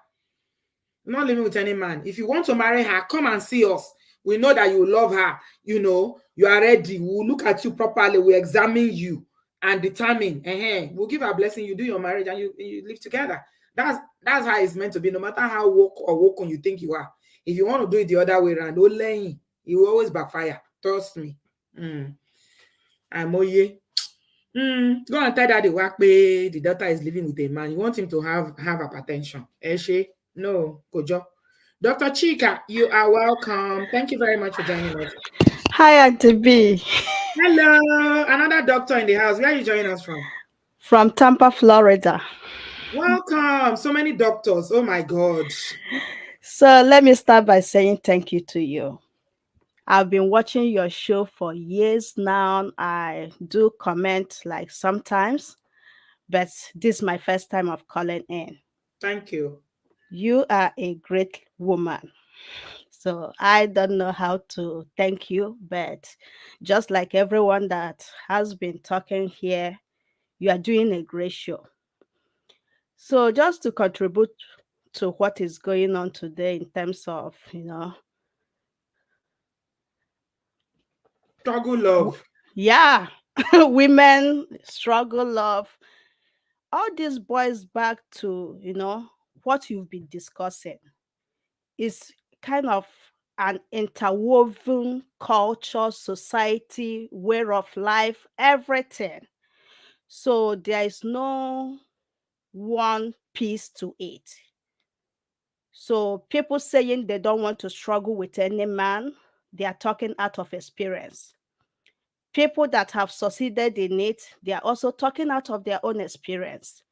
[SPEAKER 1] I'm not living with any man. If you want to marry her, come and see us. We know that you love her. You know, you are ready. We'll look at you properly. We'll examine you. and determine, we'll give our blessing, you do your marriage and you live together. That's how it's meant to be, no matter how woke or woken you think you are. If you want to do it the other way around, it will always backfire. Trust me. I'm Oye. Go and tell daddy work pay the daughter is living with a man. You want him to have hypertension. Eshe? No, Kojo. Dr. Chika, you are welcome. Thank you very much for joining us.
[SPEAKER 10] Hi, Auntie B.
[SPEAKER 1] Hello, another doctor in the house. Where are you joining us from?
[SPEAKER 10] From Tampa, Florida.
[SPEAKER 1] Welcome. So many doctors. Oh my God.
[SPEAKER 10] So let me start by saying thank you to you. I've been watching your show for years now. I do comment like sometimes, but this is my first time of calling in.
[SPEAKER 1] Thank you.
[SPEAKER 10] You are a great woman. So I don't know how to thank you, but just like everyone that has been talking here, you are doing a great show. So just to contribute to what is going on today in terms of,
[SPEAKER 1] Struggle love.
[SPEAKER 10] yeah, women struggle love. All this boils back to, what you've been discussing is kind of an interwoven culture, society, way of life, everything. So there is no one piece to it. So people saying they don't want to struggle with any man, they are talking out of experience. People that have succeeded in it, they are also talking out of their own experience.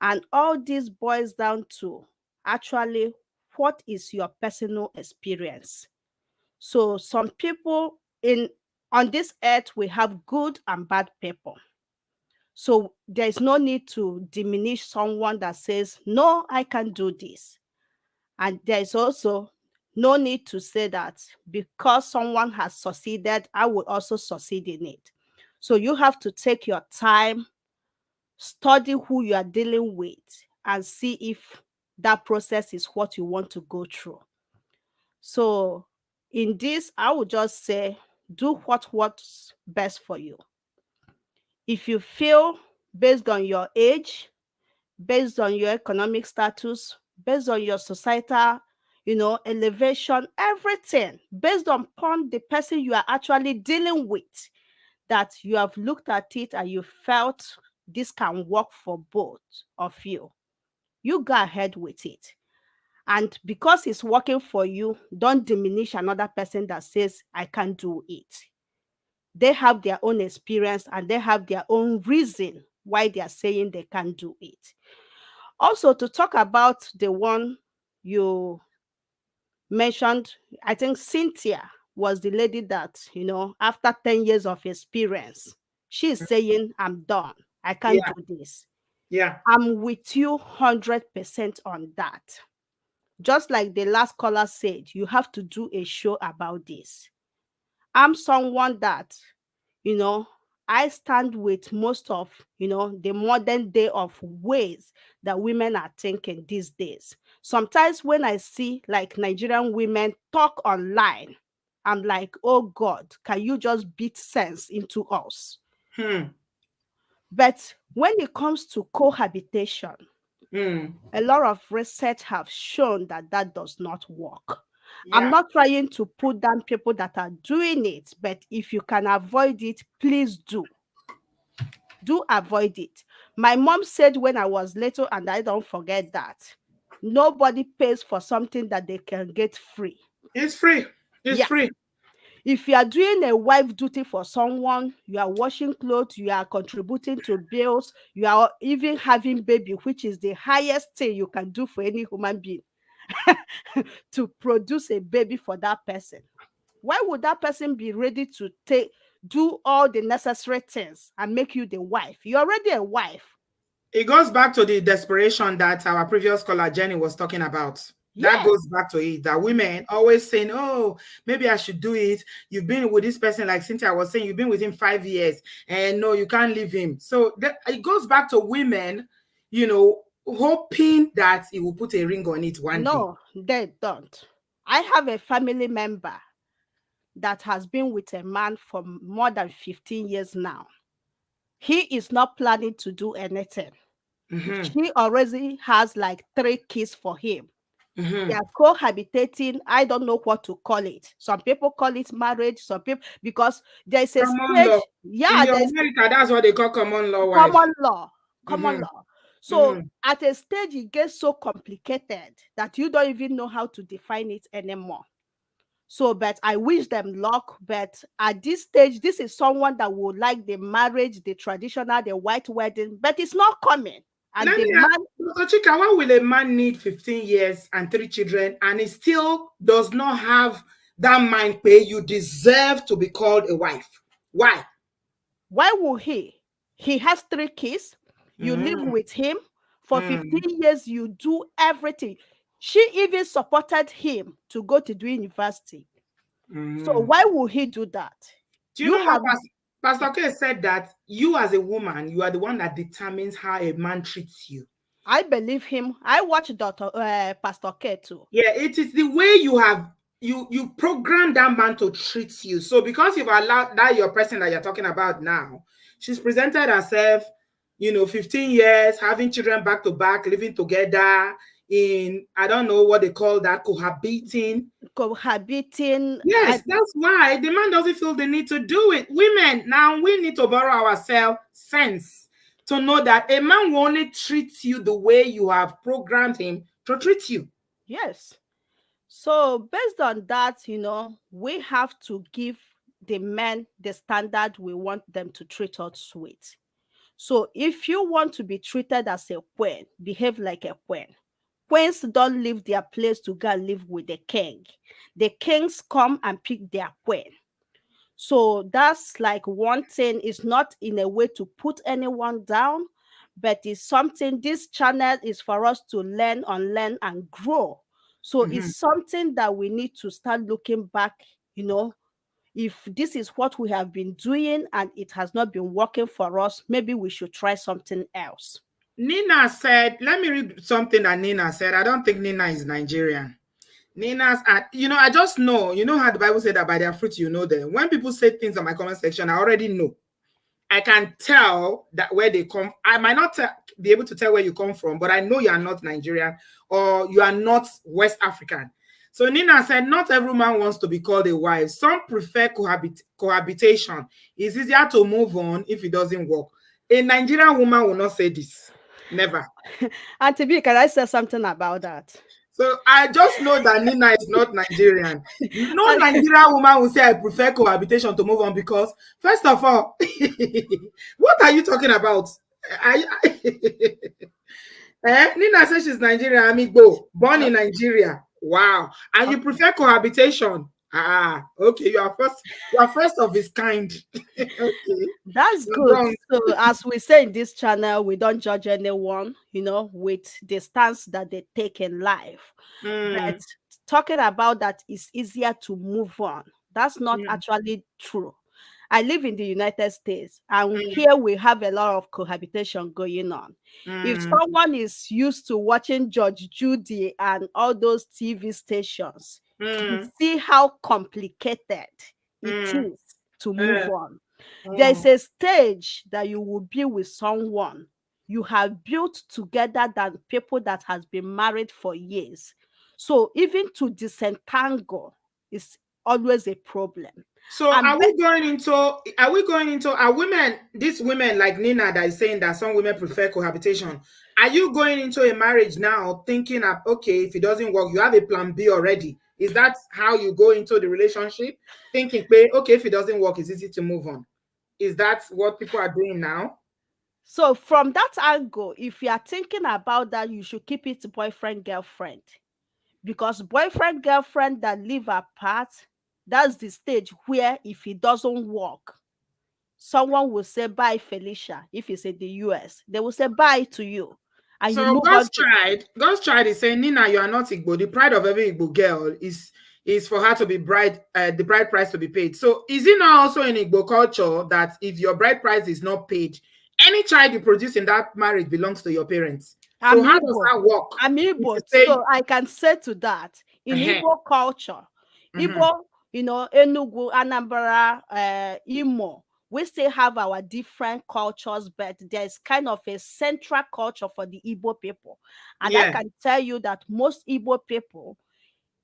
[SPEAKER 10] And all this boils down to actually what is your personal experience. So some people in on this earth we have good and bad people. So there is no need to diminish someone that says, no, I can't do this. And there is also no need to say that because someone has succeeded, I will also succeed in it. So you have to take your time, study who you are dealing with, and see if that process is what you want to go through. So in this, I would just say, do what works best for you. If you feel based on your age, based on your economic status, based on your societal, elevation, everything, based upon the person you are actually dealing with, that you have looked at it and you felt this can work for both of you, you go ahead with it. And because it's working for you, don't diminish another person that says, I can't do it. They have their own experience and they have their own reason why they are saying they can't do it. Also, to talk about the one you mentioned, I think Cynthia was the lady that, after 10 years of experience, she's saying, I'm done. I can't
[SPEAKER 1] Yeah.
[SPEAKER 10] do this.
[SPEAKER 1] Yeah.
[SPEAKER 10] I'm with you 100% on that. Just like the last caller said, you have to do a show about this. I'm someone that, you know, I stand with most of, the modern day of ways that women are thinking these days. Sometimes when I see like Nigerian women talk online, I'm like, oh God, can you just beat sense into us? But when it comes to cohabitation, a lot of research have shown that that does not work. I'm
[SPEAKER 1] Yeah.
[SPEAKER 10] not trying to put down people that are doing it, but if you can avoid it, please do. Do avoid it. My mom said when I was little, and I don't forget that, nobody pays for something that they can get free.
[SPEAKER 1] It's free. It's
[SPEAKER 10] Yeah.
[SPEAKER 1] free.
[SPEAKER 10] If you are doing a wife duty for someone, you are washing clothes, you are contributing to bills, you are even having baby, which is the highest thing you can do for any human being, to produce a baby for that person. Why would that person be ready to do all the necessary things and make you the wife? You're already a wife.
[SPEAKER 1] It goes back to the desperation that our previous caller Jenny was talking about. That
[SPEAKER 10] Yes.
[SPEAKER 1] goes back to it, that women always saying, oh, maybe I should do it. You've been with this person, like Cynthia was saying, you've been with him 5 years and no, you can't leave him. So it goes back to women, hoping that he will put a ring on it one day.
[SPEAKER 10] No, they don't. I have a family member that has been with a man for more than 15 years now. he is not planning to do anything.
[SPEAKER 1] Mm-hmm.
[SPEAKER 10] She already has like 3 kids for him. They
[SPEAKER 1] Mm-hmm.
[SPEAKER 10] are cohabitating. I don't know what to call it. Some people call it marriage. Some people, because there's a
[SPEAKER 1] Common law.
[SPEAKER 10] stage.
[SPEAKER 1] In
[SPEAKER 10] Yeah,
[SPEAKER 1] your
[SPEAKER 10] there's
[SPEAKER 1] America, that's what they call common law wife.
[SPEAKER 10] common law. Common
[SPEAKER 1] Mm-hmm.
[SPEAKER 10] law. So
[SPEAKER 1] Mm-hmm.
[SPEAKER 10] at a stage, it gets so complicated that you don't even know how to define it anymore. So, but I wish them luck. But at this stage, this is someone that would like the marriage, the traditional, the white wedding, but it's not coming. And
[SPEAKER 1] Let
[SPEAKER 10] the
[SPEAKER 1] me ask,
[SPEAKER 10] man,
[SPEAKER 1] Dr. Chika, why will a man need 15 years and 3 children and he still does not have that mind pay? You deserve to be called a wife. Why?
[SPEAKER 10] why would he? He has 3 kids. You live
[SPEAKER 1] Mm-hmm.
[SPEAKER 10] with him for
[SPEAKER 1] Mm-hmm.
[SPEAKER 10] 15 years. You do everything. She even supported him to go to the university. So
[SPEAKER 1] Mm-hmm.
[SPEAKER 10] why would he do that?
[SPEAKER 1] Do you
[SPEAKER 10] You
[SPEAKER 1] know what
[SPEAKER 10] have,
[SPEAKER 1] Pastor K said, that you as a woman, you are the one that determines how a man treats you.
[SPEAKER 10] I believe him. I watch Pastor K too.
[SPEAKER 1] Yeah, it is the way you have you program that man to treat you. So because you've allowed that your person that you're talking about now, she's presented herself, 15 years, having children back to back, living together in, I don't know what they call that, cohabiting.
[SPEAKER 10] Cohabiting.
[SPEAKER 1] Yes, that's why the man doesn't feel the need to do it. Women, now we need to borrow ourselves sense to know that a man will only treat you the way you have programmed him to treat you.
[SPEAKER 10] Yes. So based on that, we have to give the men the standard we want them to treat us with. So if you want to be treated as a queen, behave like a queen. Queens don't leave their place to go and live with the king. The kings come and pick their queen. So that's like one thing. Is not in a way to put anyone down, but it's something. This channel is for us to learn, unlearn, and grow. So
[SPEAKER 1] Mhm.
[SPEAKER 10] it's something that we need to start looking back, if this is what we have been doing and it has not been working for us, maybe we should try something else.
[SPEAKER 1] Nina said, let me read something that Nina said. I don't think Nina is Nigerian. Nina's at, I just know, how the Bible said that by their fruit you know them. When people say things on my comment section, I already know. I can tell that where they come. I might not be able to tell where you come from, but I know you are not Nigerian or you are not West African. So Nina said, not every man wants to be called a wife. Some prefer cohabitation. It's easier to move on if it doesn't work. A Nigerian woman will not say this. Never.
[SPEAKER 10] Auntie B, can I say something about that?
[SPEAKER 1] So I just know that Nina is not Nigerian. No Nigerian woman will say I prefer cohabitation to move on because, first of all, what are you talking about? Nina says she's Nigerian, Amigo, born in Nigeria. Wow. And you prefer cohabitation. Ah, okay. You are first of its kind. Okay.
[SPEAKER 10] That's
[SPEAKER 1] You're
[SPEAKER 10] good.
[SPEAKER 1] wrong.
[SPEAKER 10] So, as we say in this channel, we don't judge anyone, with the stance that they take in life. But
[SPEAKER 1] Mm,
[SPEAKER 10] talking about that is easier to move on. That's not
[SPEAKER 1] mm,
[SPEAKER 10] actually true. I live in the United States, and
[SPEAKER 1] mm,
[SPEAKER 10] here we have a lot of cohabitation going on. If
[SPEAKER 1] mm,
[SPEAKER 10] someone is used to watching Judge Judy and all those TV stations, you
[SPEAKER 1] mm,
[SPEAKER 10] see how complicated it
[SPEAKER 1] mm,
[SPEAKER 10] is to move
[SPEAKER 1] uh,
[SPEAKER 10] on. There is
[SPEAKER 1] mm.
[SPEAKER 10] a stage that you will be with someone you have built together than people that has been married for years. So even to disentangle is always a problem.
[SPEAKER 1] So
[SPEAKER 10] And
[SPEAKER 1] are women, these women like Nina that is saying that some women prefer cohabitation, are you going into a marriage now thinking of, okay, if it doesn't work, you have a plan B already? Is that how you go into the relationship? Thinking, okay, if it doesn't work, it's easy to move on. Is that what people are doing now?
[SPEAKER 10] so from that angle, if you are thinking about that, you should keep it boyfriend, girlfriend. Because boyfriend, girlfriend that live apart, that's the stage where if it doesn't work, someone will say bye, Felicia. If it's in the US, they will say bye to you. And you
[SPEAKER 1] So
[SPEAKER 10] move on to
[SPEAKER 1] God's child is saying, Nina, you are not Igbo. The pride of every Igbo girl is for her to be the bride price to be paid. So is it not also in Igbo culture that if your bride price is not paid, any child you produce in that marriage belongs to your parents? So how does
[SPEAKER 10] Amiibo.
[SPEAKER 1] that work? If you
[SPEAKER 10] Amiibo.
[SPEAKER 1] say,
[SPEAKER 10] So I can say to that, in
[SPEAKER 1] uh-huh,
[SPEAKER 10] Igbo culture,
[SPEAKER 1] uh-huh,
[SPEAKER 10] Igbo, Enugu, Anambra, Imo, we still have our different cultures, but there's kind of a central culture for the Igbo people. And I
[SPEAKER 1] Yeah.
[SPEAKER 10] can tell you that most Igbo people,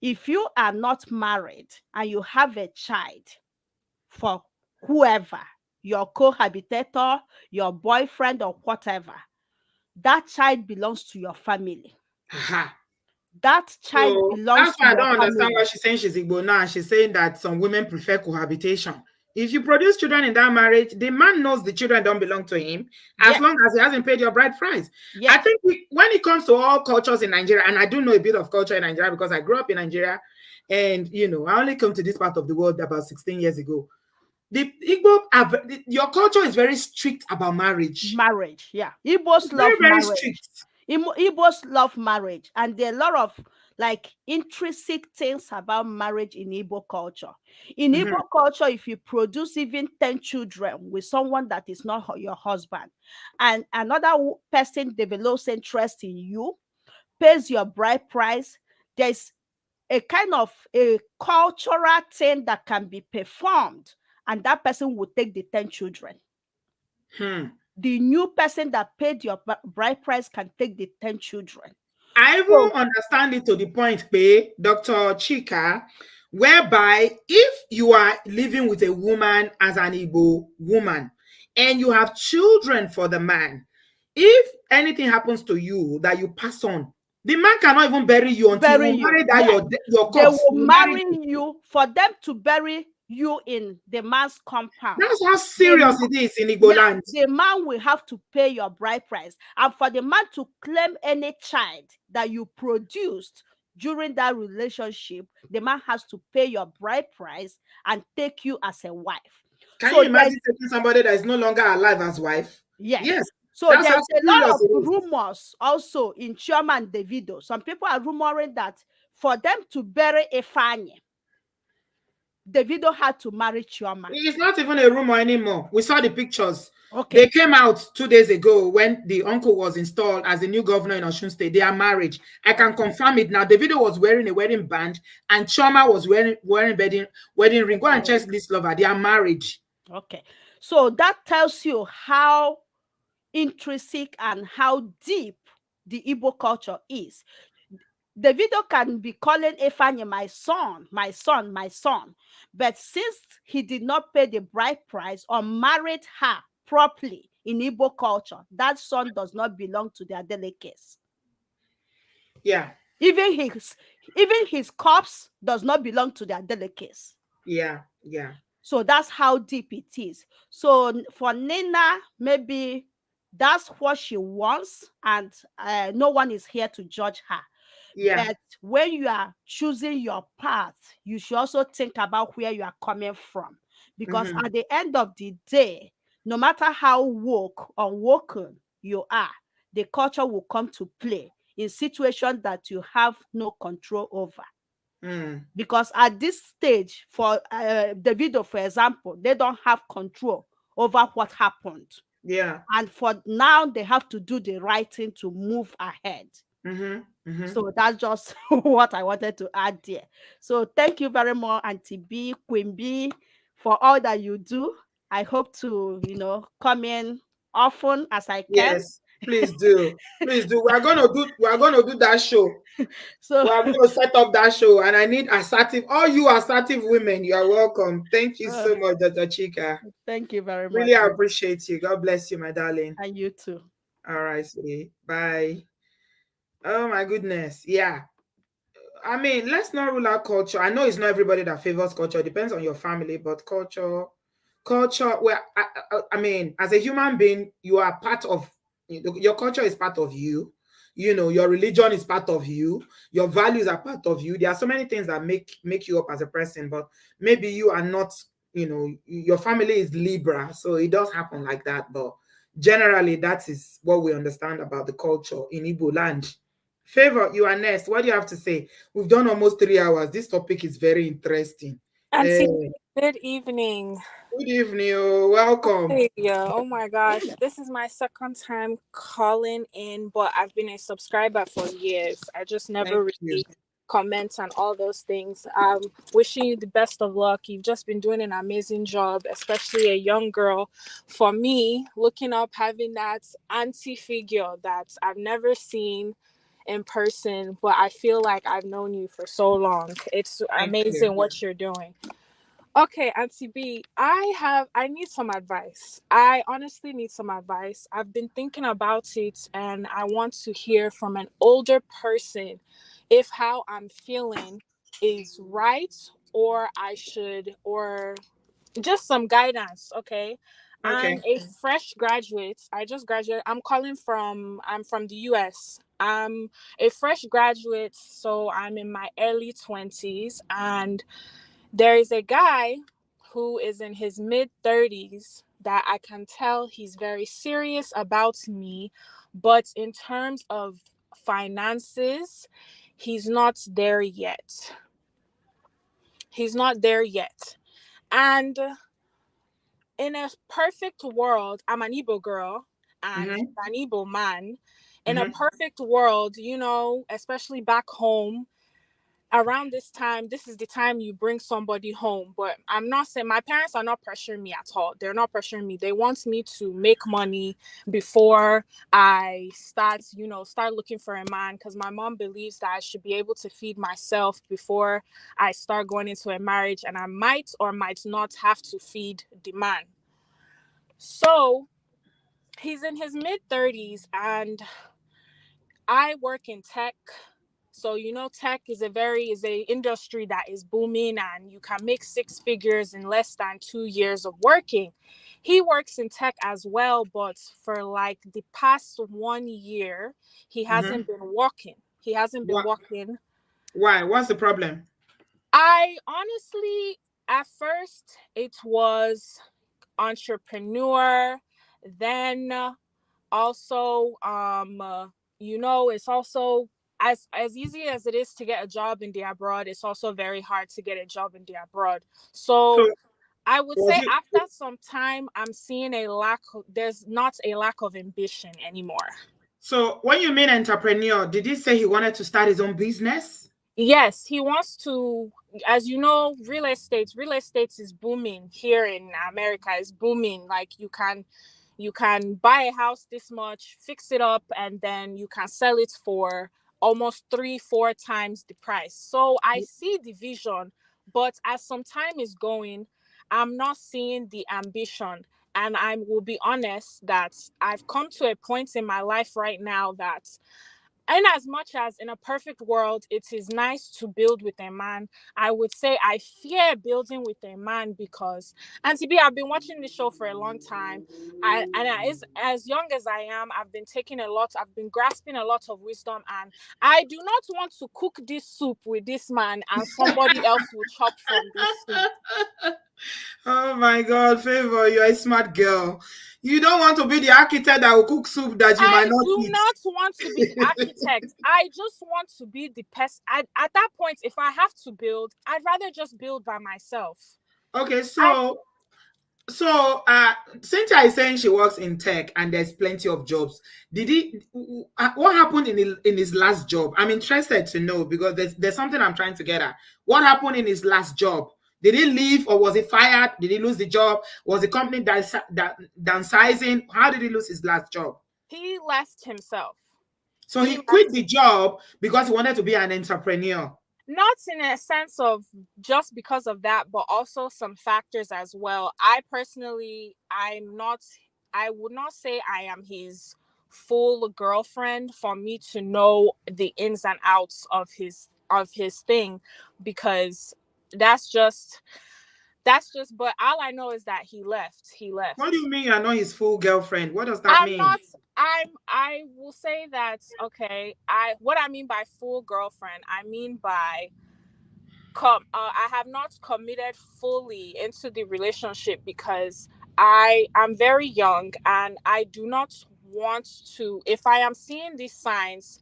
[SPEAKER 10] if you are not married and you have a child for whoever, your cohabitator, your boyfriend, or whatever, that child belongs to your family.
[SPEAKER 1] Aha.
[SPEAKER 10] That child
[SPEAKER 1] So
[SPEAKER 10] belongs
[SPEAKER 1] that's
[SPEAKER 10] to
[SPEAKER 1] why I
[SPEAKER 10] your
[SPEAKER 1] don't understand
[SPEAKER 10] family.
[SPEAKER 1] why she's saying she's Igbo now. She's saying that some women prefer cohabitation. If you produce children in that marriage, the man knows the children don't belong to him as
[SPEAKER 10] Yes,
[SPEAKER 1] long as he hasn't paid your bride price. I
[SPEAKER 10] yes,
[SPEAKER 1] think when it comes to all cultures in Nigeria, and I do know a bit of culture in Nigeria because I grew up in Nigeria, and I only came to this part of the world about 16 years ago. The Igbo, your culture is very strict about marriage.
[SPEAKER 10] marriage. Yeah, Igbos
[SPEAKER 1] Very,
[SPEAKER 10] love
[SPEAKER 1] very
[SPEAKER 10] marriage.
[SPEAKER 1] strict.
[SPEAKER 10] Igbos love marriage, and there are a lot of like intrinsic things about marriage in Igbo culture. In
[SPEAKER 1] Mhm.
[SPEAKER 10] Igbo culture, if you produce even 10 children with someone that is not your husband, and another person develops interest in you, pays your bride price, there's a kind of a cultural thing that can be performed, and that person will take the 10 children. The new person that paid your bride price can take the 10 children.
[SPEAKER 1] I
[SPEAKER 10] So,
[SPEAKER 1] even understand it to the point, Pay, Dr. Chika, whereby if you are living with a woman as an Igbo woman and you have children for the man, if anything happens to you that you pass on, the man cannot even bury you until
[SPEAKER 10] bury
[SPEAKER 1] you
[SPEAKER 10] you.
[SPEAKER 1] marry that
[SPEAKER 10] Yes,
[SPEAKER 1] your
[SPEAKER 10] they
[SPEAKER 1] corpse.
[SPEAKER 10] will
[SPEAKER 1] You marry
[SPEAKER 10] marry
[SPEAKER 1] you.
[SPEAKER 10] you. For them to bury you in the man's compound,
[SPEAKER 1] That's how
[SPEAKER 10] the,
[SPEAKER 1] serious it is in Igbo
[SPEAKER 10] yeah,
[SPEAKER 1] land.
[SPEAKER 10] the man will have to pay your bride price. And for the man to claim any child that you produced during that relationship, the man has to pay your bride price and take you as a wife.
[SPEAKER 1] Can
[SPEAKER 10] So
[SPEAKER 1] you
[SPEAKER 10] there's,
[SPEAKER 1] imagine taking somebody that is no longer alive as wife?
[SPEAKER 10] yes.
[SPEAKER 1] Yes,
[SPEAKER 10] So
[SPEAKER 1] that's how
[SPEAKER 10] there's a lot
[SPEAKER 1] serious
[SPEAKER 10] of
[SPEAKER 1] it is.
[SPEAKER 10] rumors also in Chioma and Davido. Some people are rumoring that for them to bury Ifeanyi, Davido had to marry Chioma.
[SPEAKER 1] It's not even a rumor anymore. We saw the pictures.
[SPEAKER 10] Okay.
[SPEAKER 1] They came out 2 days ago when the uncle was installed as the new governor in Osun State. They are married. I can confirm it now. Davido was wearing a wedding band and Choma was wearing wedding ring. Go and check this lover. They are married.
[SPEAKER 10] Okay. So that tells you how intrinsic and how deep the Igbo culture is. Davido can be calling Ifeanyi my son, my son, my son. But since he did not pay the bride price or married her properly in Igbo culture, that son does not belong to their delicates.
[SPEAKER 1] Yeah.
[SPEAKER 10] Even his corpse does not belong to their delicates.
[SPEAKER 1] Yeah. Yeah.
[SPEAKER 10] So that's how deep it is. So for Nina, maybe that's what she wants, and no one is here to judge her.
[SPEAKER 1] Yeah.
[SPEAKER 10] But when you are choosing your path, you should also think about where you are coming from. Because at the end of the day, no matter how woke or woken you are, the culture will come to play in situations that you have no control over. Because at this stage, for Davido, for example, they don't have control over what happened.
[SPEAKER 1] Yeah.
[SPEAKER 10] And for now, they have to do the right thing to move ahead. So that's just what I wanted to add there. So thank you very much, Auntie B, Queen B, for all that you do. I hope to, come in often as I can.
[SPEAKER 1] Yes. Please do. Please do. We are gonna do that show.
[SPEAKER 10] So
[SPEAKER 1] We are going to set up that show, and I need assertive. All you assertive women, you are welcome. Thank you so much, Dr. Chika.
[SPEAKER 10] Thank you very much.
[SPEAKER 1] Really appreciate you. God bless you, my darling.
[SPEAKER 10] And you too.
[SPEAKER 1] All right, sweetie. Bye. Oh my goodness. Yeah. I mean, let's not rule out culture. I know it's not everybody that favors culture. It depends on your family, but culture, well, I mean, as a human being, you are part of, your culture is part of you. Your religion is part of you. Your values are part of you. There are so many things that make you up as a person, but maybe you are not, your family is Libra, so it does happen like that. But generally, that is what we understand about the culture in Igbo land. Favor, you are next. What do you have to say? We've done almost 3 hours. This topic is very interesting.
[SPEAKER 11] Auntie, good evening.
[SPEAKER 1] Good evening. Welcome.
[SPEAKER 11] Hey, yeah. Oh my gosh. This is my second time calling in, but I've been a subscriber for years. I just never
[SPEAKER 1] Thank you.
[SPEAKER 11] comments and all those things. Wishing you the best of luck. You've just been doing an amazing job, especially a young girl. For me, looking up, having that auntie figure that I've never seen in person, but I feel like I've known you for so long. It's
[SPEAKER 1] Thank you.
[SPEAKER 11] amazing what you're doing. Okay, Auntie B, I need some advice. I honestly need some advice. I've been thinking about it and I want to hear from an older person if how I'm feeling is right, or I should, or just some guidance, okay? I'm
[SPEAKER 1] Okay.
[SPEAKER 11] a fresh graduate. I just graduated. I'm from the US. I'm a fresh graduate, so I'm in my early 20s, and there is a guy who is in his mid 30s that I can tell he's very serious about me, but in terms of finances, he's not there yet. He's not there yet. And in a perfect world, I'm an Igbo girl and he's
[SPEAKER 1] Mm-hmm.
[SPEAKER 11] an Igbo man. In a
[SPEAKER 1] Mm-hmm.
[SPEAKER 11] perfect world, especially back home, around this time, this is the time you bring somebody home. But I'm not saying, my parents are not pressuring me at all. They're not pressuring me. They want me to make money before I start looking for a man, because my mom believes that I should be able to feed myself before I start going into a marriage, and I might or might not have to feed the man. So he's in his mid 30s and I work in tech. So tech is a industry that is booming, and you can make six figures in less than 2 years of working. He works in tech as well, but for like the past 1 year, he
[SPEAKER 1] Mm-hmm.
[SPEAKER 11] hasn't been working. He hasn't been
[SPEAKER 1] What?
[SPEAKER 11] working.
[SPEAKER 1] Why? What's the problem?
[SPEAKER 11] I honestly, at first, it was entrepreneur, then also it's also as easy as it is to get a job in the abroad, it's also very hard to get a job in the abroad.
[SPEAKER 1] So
[SPEAKER 11] So I would
[SPEAKER 1] was
[SPEAKER 11] say
[SPEAKER 1] it?
[SPEAKER 11] after some time, I'm seeing there's not a lack of ambition anymore.
[SPEAKER 1] So when you mean entrepreneur, did he say he wanted to start his own business?
[SPEAKER 11] Yes, he wants to. As you know, real estate is booming here in America. It's booming. Like you can buy a house this much, fix it up, and then you can sell it for almost 3-4 times the price. So I see the vision, but as some time is going, I'm not seeing the ambition. And I will be honest that I've come to a point in my life right now that, and as much as in a perfect world, it is nice to build with a man, I would say I fear building with a man because, and to be, I've been watching this show for a long time. As young as I am, I've been grasping a lot of wisdom, and I do not want to cook this soup with this man and somebody else will chop from this soup.
[SPEAKER 1] Oh my God, Favor, you're a smart girl. You don't want to be the architect that will cook soup that you might
[SPEAKER 11] I
[SPEAKER 1] not
[SPEAKER 11] do
[SPEAKER 1] eat.
[SPEAKER 11] not want to be the architect. I just want to be the person. At that point, if I have to build, I'd rather just build by myself.
[SPEAKER 1] Okay,
[SPEAKER 11] I
[SPEAKER 1] so Cynthia is saying she works in tech and there's plenty of jobs. Did he? What happened in his last job? I'm interested to know because there's something I'm trying to get at. What happened in his last job? Did he leave or was he fired? Did he lose the job? Was the company that downsizing? How did he lose his last job?
[SPEAKER 11] He left himself.
[SPEAKER 1] So
[SPEAKER 11] He
[SPEAKER 1] he quit
[SPEAKER 11] left
[SPEAKER 1] the job because he wanted to be an entrepreneur.
[SPEAKER 11] Not in a sense of just because of that, but also some factors as well. I personally, I would not say I am his full girlfriend for me to know the ins and outs of his thing, because that's just but all I know is that he
[SPEAKER 1] What do
[SPEAKER 11] left.
[SPEAKER 1] you mean you're not his full girlfriend? What does that
[SPEAKER 11] I'm
[SPEAKER 1] mean?
[SPEAKER 11] not I will say that, okay, what I mean by full girlfriend, I mean by I have not committed fully into the relationship because I am very young and I do not want to, if I am seeing these signs,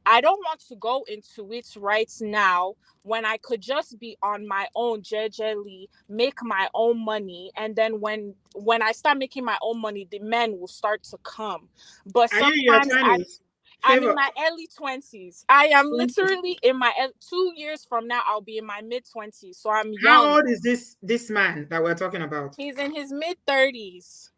[SPEAKER 11] I don't want to go into it right now when I could just be on my own, jejely make my own money, and then when I start making my own money, the men will start to come. But
[SPEAKER 1] Are you your
[SPEAKER 11] sometimes I
[SPEAKER 1] 20s?
[SPEAKER 11] I'm in
[SPEAKER 1] Favor.
[SPEAKER 11] my early 20s. I am literally in my 2 years from now. I'll be in my mid 20s. So I'm
[SPEAKER 1] How
[SPEAKER 11] young.
[SPEAKER 1] old is this man that we're talking about?
[SPEAKER 11] He's in his mid 30s.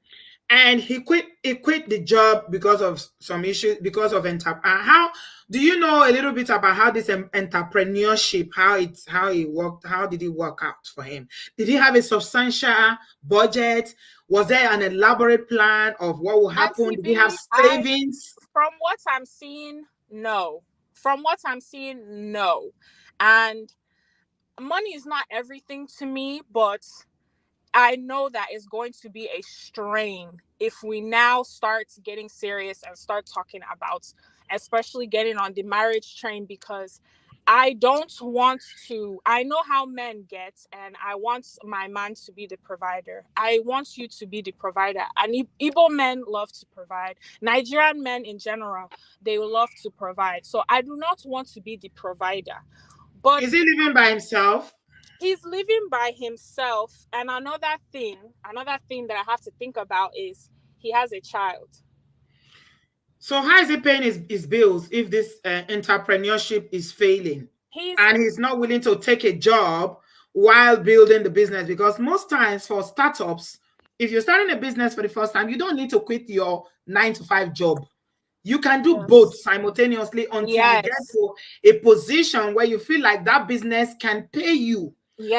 [SPEAKER 1] And he quit the job because of some issues, because of how do you know a little bit about how this entrepreneurship, how it worked, how did it work out for him? Did he have a substantial budget? Was there an elaborate plan of what will happen?
[SPEAKER 11] Auntie
[SPEAKER 1] Did he have
[SPEAKER 11] B,
[SPEAKER 1] savings?
[SPEAKER 11] from what I'm seeing, no. From what I'm seeing, no. And money is not everything to me, but I know that is going to be a strain if we now start getting serious and start talking about, especially getting on the marriage train, because I don't want to. I know how men get, and I want my man to be the provider. I want you to be the provider. And Igbo men love to provide. Nigerian men in general, they will love to provide. So I do not want to be the provider. But
[SPEAKER 1] Is he living by himself?
[SPEAKER 11] he's living by himself. And another thing that I have to think about is he has a child.
[SPEAKER 1] So how is he paying his bills if this entrepreneurship is failing
[SPEAKER 11] He's
[SPEAKER 1] and he's not willing to take a job while building the business? Because most times for startups, if you're starting a business for the first time, you don't need to quit your 9 to 5 job. You can do both
[SPEAKER 11] yes,
[SPEAKER 1] simultaneously until you get
[SPEAKER 11] yes,
[SPEAKER 1] to a position where you feel like that business can pay you.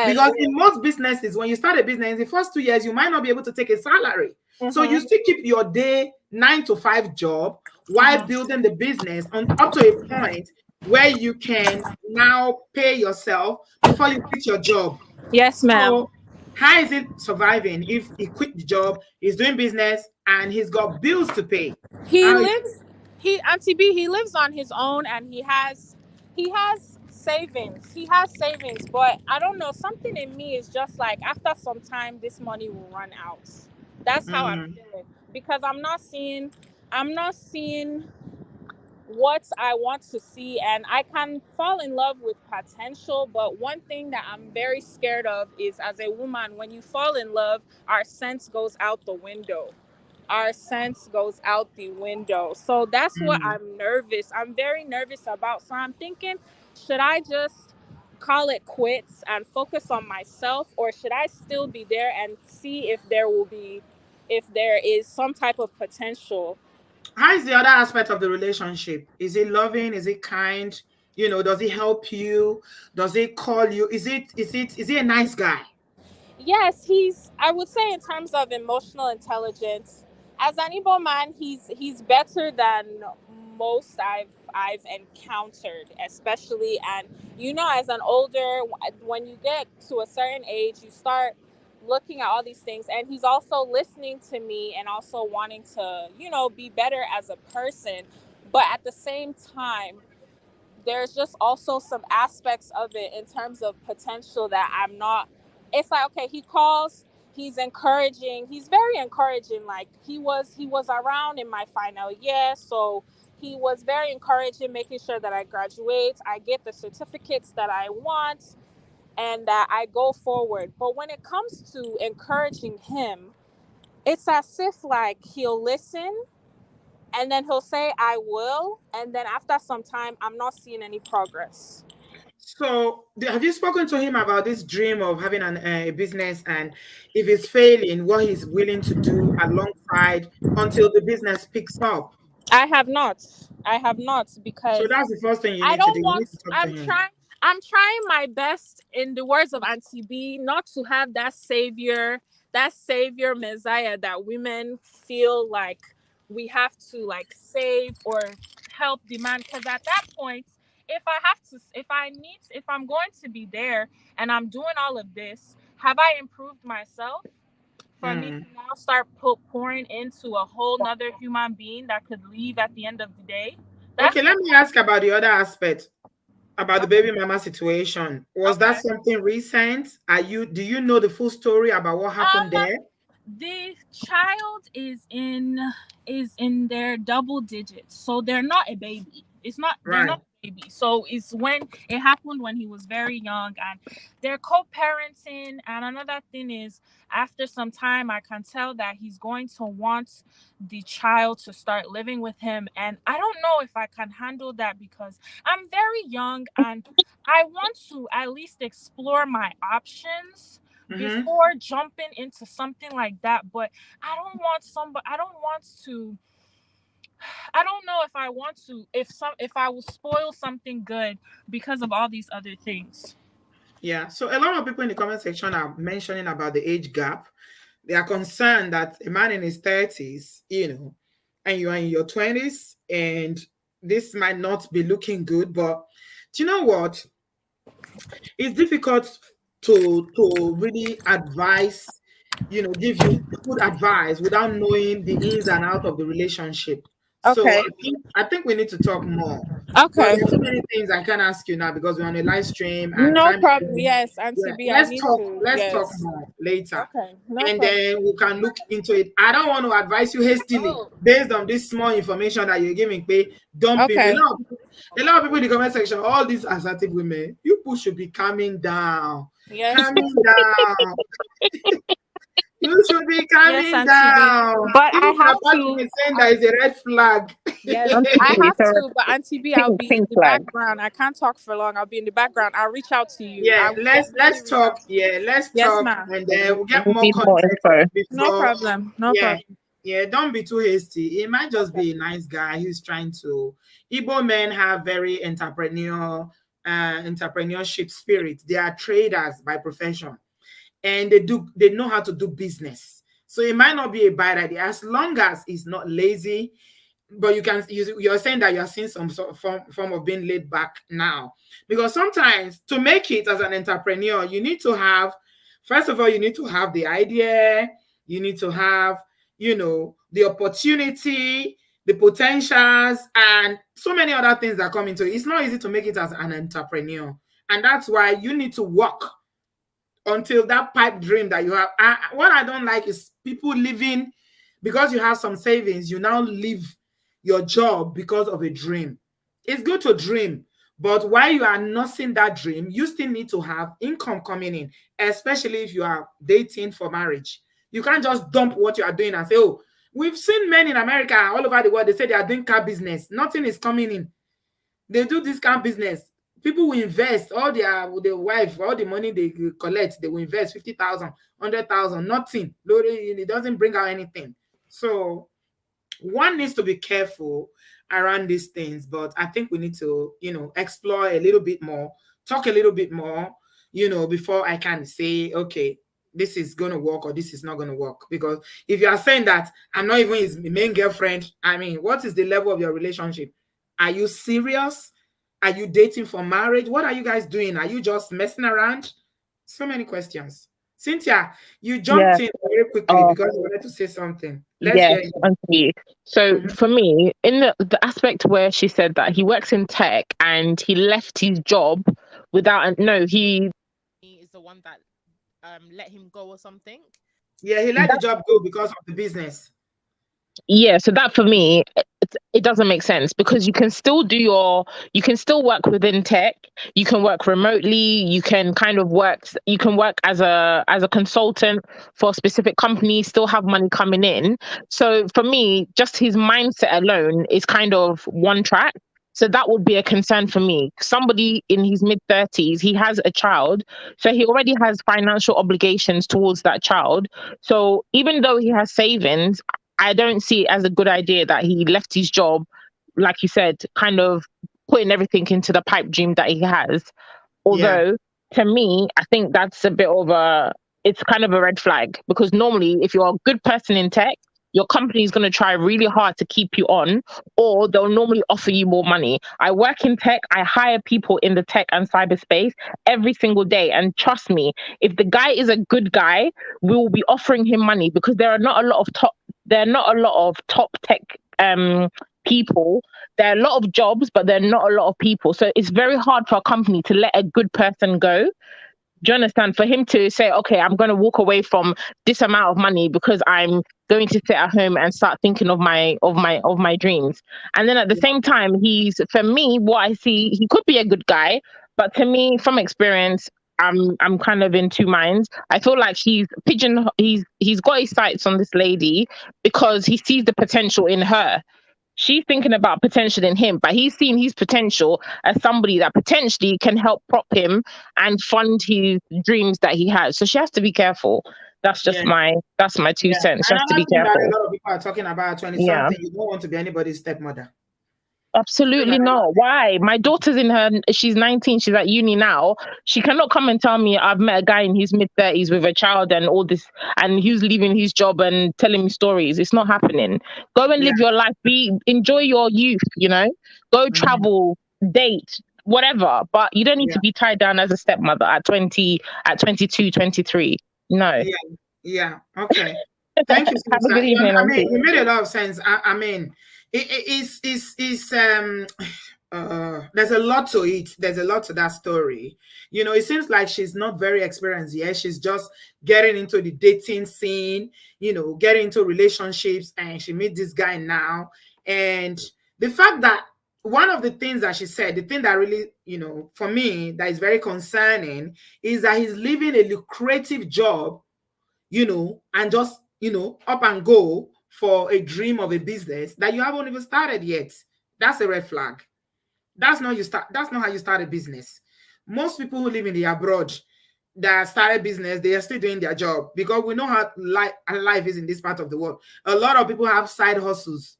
[SPEAKER 1] Because
[SPEAKER 11] yes.
[SPEAKER 1] in most businesses, when you start a business, in the first 2 years, you might not be able to take a salary. So you
[SPEAKER 11] Mm-hmm,
[SPEAKER 1] still keep your day 9 to 5 job while
[SPEAKER 11] mm-hmm.
[SPEAKER 1] building the business on up to a point where you can now pay yourself before you quit your job.
[SPEAKER 11] Yes, ma'am.
[SPEAKER 1] So how is it surviving if he quit the job, he's doing business, and he's got bills to pay?
[SPEAKER 11] He
[SPEAKER 1] How?
[SPEAKER 11] lives he Auntie B, he lives on his own, and he has savings. He has savings, but I don't know, something in me is just like after some time this money will run out. That's how I'm
[SPEAKER 1] Mm.
[SPEAKER 11] feeling, because I'm not seeing what I want to see, and I can fall in love with potential, but one thing that I'm very scared of is, as a woman, when you fall in love, our sense goes out the window. Our sense goes out the window. So that's what
[SPEAKER 1] Mm.
[SPEAKER 11] I'm very nervous about. So I'm thinking, should I just call it quits and focus on myself, or should I still be there and see if there is some type of potential?
[SPEAKER 1] How is the other aspect of the relationship? Is it loving? Is it kind? Does he help you? Does he call you? Is he a nice guy?
[SPEAKER 11] Yes, I would say, in terms of emotional intelligence, as an Igbo man, he's better than most I've encountered, especially. And as an older, when you get to a certain age, you start looking at all these things, and he's also listening to me and also wanting to, be better as a person. But at the same time, there's just also some aspects of it in terms of potential that I'm not. It's like, okay, he calls, he's encouraging, he's very encouraging. Like, he was around in my final year, so he was very encouraging, making sure that I graduate, I get the certificates that I want, and that I go forward. But when it comes to encouraging him, it's as if, like, he'll listen, and then he'll say I will, and then after some time I'm not seeing any progress.
[SPEAKER 1] So, have you spoken to him about this dream of having a business, and if it's failing, what he's willing to do alongside until the business picks up?
[SPEAKER 11] I have not
[SPEAKER 1] So
[SPEAKER 11] because
[SPEAKER 1] that's the first thing you
[SPEAKER 11] I
[SPEAKER 1] need to do.
[SPEAKER 11] don't
[SPEAKER 1] You
[SPEAKER 11] want.
[SPEAKER 1] need to talk to him.
[SPEAKER 11] I'm trying my best, in the words of Auntie B, not to have that savior Messiah that women feel like we have to, like, save or help the man. Because at that point, if I'm going to be there and I'm doing all of this, have I improved myself for me to
[SPEAKER 1] Mm.
[SPEAKER 11] now start pouring into a whole nother human being that could leave at the end of the day?
[SPEAKER 1] Okay,
[SPEAKER 11] That's
[SPEAKER 1] let me ask about the other aspect, about the
[SPEAKER 11] okay.
[SPEAKER 1] baby mama situation. Was that
[SPEAKER 11] Okay.
[SPEAKER 1] something recent? Do you know the full story about what happened
[SPEAKER 11] Um,
[SPEAKER 1] there?
[SPEAKER 11] the child is in their double digits, so they're not a baby. It's not. They're
[SPEAKER 1] Right.
[SPEAKER 11] not a baby. So it's when it happened when he was very young, and they're co-parenting. And another thing is, after some time, I can tell that he's going to want the child to start living with him, and I don't know if I can handle that because I'm very young and I want to at least explore my options
[SPEAKER 1] Mm-hmm.
[SPEAKER 11] before jumping into something like that. But I don't want to, I don't know if I want to, if I will spoil something good because of all these other things.
[SPEAKER 1] Yeah. So a lot of people in the comment section are mentioning about the age gap. They are concerned that a man in his 30s, and you are in your 20s, and this might not be looking good. But do you know what? It's difficult to really advise, give you good advice without knowing the ins and out of the relationship. So
[SPEAKER 11] Okay.
[SPEAKER 1] I think we need to talk more. But
[SPEAKER 11] Okay.
[SPEAKER 1] there are so many things I can ask you now because we're on a live stream and
[SPEAKER 11] No
[SPEAKER 1] time is
[SPEAKER 11] problem.
[SPEAKER 1] going.
[SPEAKER 11] Yes, Auntie
[SPEAKER 1] Yeah,
[SPEAKER 11] B, I need to.
[SPEAKER 1] let's talk
[SPEAKER 11] Yes.
[SPEAKER 1] more later.
[SPEAKER 11] Okay. No
[SPEAKER 1] And
[SPEAKER 11] problem.
[SPEAKER 1] then we can look into it. I don't want to advise you hastily
[SPEAKER 11] Oh.
[SPEAKER 1] based on this small information that you're giving. Pay dump people.
[SPEAKER 11] Okay.
[SPEAKER 1] A lot of people in the comment section, all these assertive women, you people should be calming down.
[SPEAKER 11] Yes.
[SPEAKER 1] Calming down. You should be
[SPEAKER 11] Yes,
[SPEAKER 1] calming
[SPEAKER 11] Auntie B.
[SPEAKER 1] down.
[SPEAKER 11] But I
[SPEAKER 1] If you're
[SPEAKER 11] have
[SPEAKER 1] about to
[SPEAKER 11] to.
[SPEAKER 1] be saying that is a red flag.
[SPEAKER 11] Yes,
[SPEAKER 2] Auntie
[SPEAKER 11] I
[SPEAKER 2] B,
[SPEAKER 11] have
[SPEAKER 2] it's a
[SPEAKER 11] to. But Auntie B, I'll
[SPEAKER 2] pink,
[SPEAKER 11] be in
[SPEAKER 2] pink
[SPEAKER 11] the
[SPEAKER 2] flag.
[SPEAKER 11] background. I can't talk for long. I'll be in the background. I'll reach out to you.
[SPEAKER 1] Yeah,
[SPEAKER 11] I will
[SPEAKER 1] let's
[SPEAKER 11] definitely reach
[SPEAKER 1] talk.
[SPEAKER 11] out to you.
[SPEAKER 1] Yeah, let's
[SPEAKER 11] Yes,
[SPEAKER 1] talk,
[SPEAKER 11] ma'am.
[SPEAKER 1] and then we'll get
[SPEAKER 2] We
[SPEAKER 1] more
[SPEAKER 2] need more
[SPEAKER 1] context
[SPEAKER 2] info.
[SPEAKER 11] No
[SPEAKER 1] before.
[SPEAKER 11] problem. No
[SPEAKER 1] Yeah,
[SPEAKER 11] problem.
[SPEAKER 1] yeah. Don't be too hasty. He might just
[SPEAKER 11] Okay.
[SPEAKER 1] be a nice guy who's trying to. Igbo men have very entrepreneurship spirit. They are traders by profession, and they know how to do business. So it might not be a bad idea as long as he's not lazy. But you're saying that you're seeing some sort of form of being laid back now, because sometimes to make it as an entrepreneur, you need to have, first of all, you need to have the idea, you need to have, the opportunity, the potentials, and so many other things that come into it. It's not easy to make it as an entrepreneur, and that's why you need to work until that pipe dream that you have. What I don't like is people living because you have some savings, you now leave your job because of a dream. It's good to dream, but while you are nursing that dream, you still need to have income coming in, especially if you are dating for marriage. You can't just dump what you are doing and say, oh, we've seen men in America all over the world, they say they are doing car business. Nothing is coming in. They do this kind of business. People will invest all their wife, all the money they collect, they will invest 50,000, 100,000, nothing. It doesn't bring out anything. So one needs to be careful around these things, but I think we need to, explore a little bit more, talk a little bit more, before I can say, okay, this is going to work or this is not going to work. Because if you are saying that I'm not even his main girlfriend, I mean, what is the level of your relationship? Are you serious? Are you dating for marriage? What are you guys doing? Are you just messing around? So many questions. Cynthia, you jumped
[SPEAKER 2] Yeah.
[SPEAKER 1] in very quickly
[SPEAKER 2] Oh,
[SPEAKER 1] because you wanted to say something. Let's
[SPEAKER 2] yes,
[SPEAKER 1] hear you.
[SPEAKER 2] Auntie B. So
[SPEAKER 1] Mhm.
[SPEAKER 2] for me, in the aspect where she said that he works in tech and he left his job without, no, he is the one that let him go or something.
[SPEAKER 1] Yeah, he let the job go because of the business.
[SPEAKER 2] Yeah, so that for me, it doesn't make sense because you can still work within tech, you can work remotely, you can kind of you can work as a consultant for a specific company, still have money coming in. So for me, just his mindset alone is kind of one track. So that would be a concern for me. Somebody in his mid-30s, he has a child, so he already has financial obligations towards that child. So even though he has savings, I don't see it as a good idea that he left his job, like you said, kind of putting everything into the pipe dream that he has.
[SPEAKER 1] Yeah.
[SPEAKER 2] Although, to me, I think that's it's kind of a red flag because normally, if you're a good person in tech, your company is going to try really hard to keep you on, or they'll normally offer you more money. I work in tech, I hire people in the tech and cyberspace every single day. And trust me, if the guy is a good guy, we will be offering him money because there are not a lot of top tech people. There are a lot of jobs, but there are not a lot of people. So it's very hard for a company to let a good person go Do you understand? For him to say, okay, I'm going to walk away from this amount of money because I'm going to sit at home and start thinking of my dreams. And then at the same time, for me, what I see, he could be a good guy, but to me, from experience, I'm kind of in two minds. I feel like he's got his sights on this lady because he sees the potential in her. She's thinking about potential in him, but he's seen his potential as somebody that potentially can help prop him and fund his dreams that he has. So she has to be careful. That's just
[SPEAKER 1] Yeah.
[SPEAKER 2] that's my 2 cents. She has to
[SPEAKER 1] Another
[SPEAKER 2] be
[SPEAKER 1] thing that
[SPEAKER 2] careful.
[SPEAKER 1] a lot of people are talking about 20
[SPEAKER 2] Yeah.
[SPEAKER 1] something, you don't want to be anybody's stepmother.
[SPEAKER 2] Absolutely not. Why? My daughter's she's 19, she's at uni now. She cannot come and tell me I've met a guy in his mid-30s with a child and all this, and he's leaving his job and telling me stories. It's not happening. Go and live your life. Enjoy your youth, Go travel, date, whatever. But you don't need to be tied down as a stepmother at 20, at 22, 23. No.
[SPEAKER 1] Yeah. Okay. Thank you,
[SPEAKER 2] Have a good evening,
[SPEAKER 1] I mean,
[SPEAKER 2] Auntie.
[SPEAKER 1] you made a lot of sense. I mean, there's a lot to it. There's a lot to that story. It seems like she's not very experienced yet. She's just getting into the dating scene, getting into relationships, and she meets this guy now. And the fact that one of the things that she said, the thing that really, for me, that is very concerning is that he's living a lucrative job, and just, up and go for a dream of a business that you haven't even started yet. That's a red flag. That's not how you start a business. Most people who live in the abroad that started business, they are still doing their job, because we know how life is in this part of the world. A lot of people have side hustles,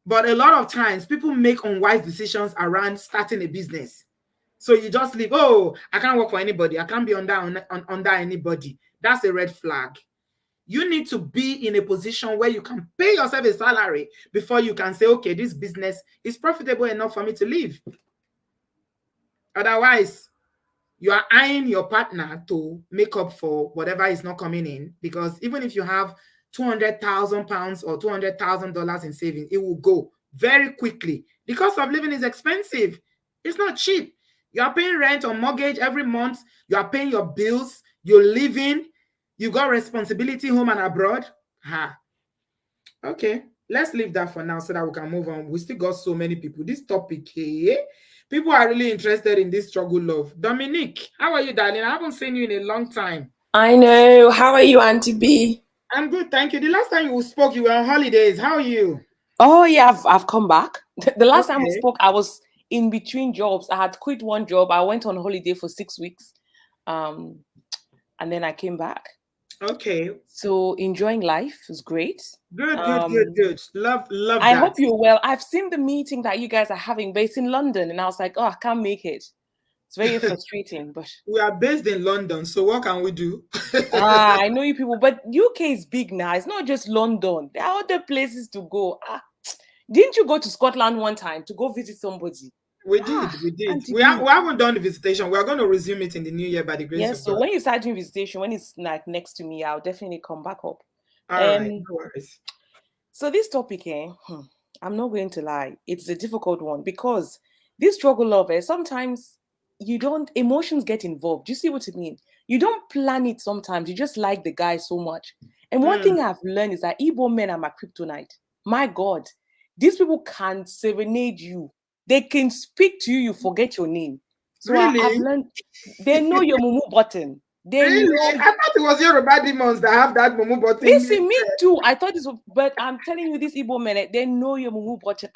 [SPEAKER 1] but a lot of times people make unwise decisions around starting a business. So you just leave, oh, I can't work for anybody, I can't be under anybody. That's a red flag. You need to be in a position where you can pay yourself a salary before you can say, okay, this business is profitable enough for me to live. Otherwise, you are eyeing your partner to make up for whatever is not coming in, because even if you have 200,000 pounds or $200,000 in savings, it will go very quickly. The cost of living is expensive. It's not cheap. You are paying rent or mortgage every month. You are paying your bills. You're living. You got responsibility home and abroad. Okay, let's leave that for now so that we can move on. We still got so many people. This topic here, people are really interested in this struggle love. Dominic, how are you, darling? I haven't seen you in a long time.
[SPEAKER 12] I know. How are you, Auntie B?
[SPEAKER 1] I'm good, thank you. The last time we spoke, you were on holidays. How are you?
[SPEAKER 12] Oh yeah, I've come back. The last time we spoke, I was in between jobs. I had quit one job. I went on holiday for 6 weeks, and then I came back.
[SPEAKER 1] Okay.
[SPEAKER 12] So enjoying life is great.
[SPEAKER 1] Good. Love
[SPEAKER 12] I
[SPEAKER 1] that.
[SPEAKER 12] hope you're well. I've seen the meeting that you guys are having based in London, and I was like, oh, I can't make it. It's very frustrating, but
[SPEAKER 1] we are based in London, so what can we do?
[SPEAKER 12] I know you people, but UK is big now. It's not just London. There are other places to go. Didn't you go to Scotland one time to go visit somebody?
[SPEAKER 1] We did. We haven't done the visitation. We are going to resume it in the new year by the grace of God.
[SPEAKER 12] So when you start doing visitation, when it's like next to me, I'll definitely come back up.
[SPEAKER 1] All right, no worries.
[SPEAKER 12] So this topic, I'm not going to lie, it's a difficult one, because this struggle of sometimes emotions get involved. You see what I mean? You don't plan it sometimes. You just like the guy so much. And one thing I've learned is that Igbo men are my kryptonite. My God, these people can serenade you. They can speak to you, you forget your name. So
[SPEAKER 1] really?
[SPEAKER 12] I've learned, they know your mumu button.
[SPEAKER 1] Really? I thought it was Yoruba demons that have that mumu button.
[SPEAKER 12] Listen, me too. I thought this was, but I'm telling you, these Igbo men, they know your mumu button.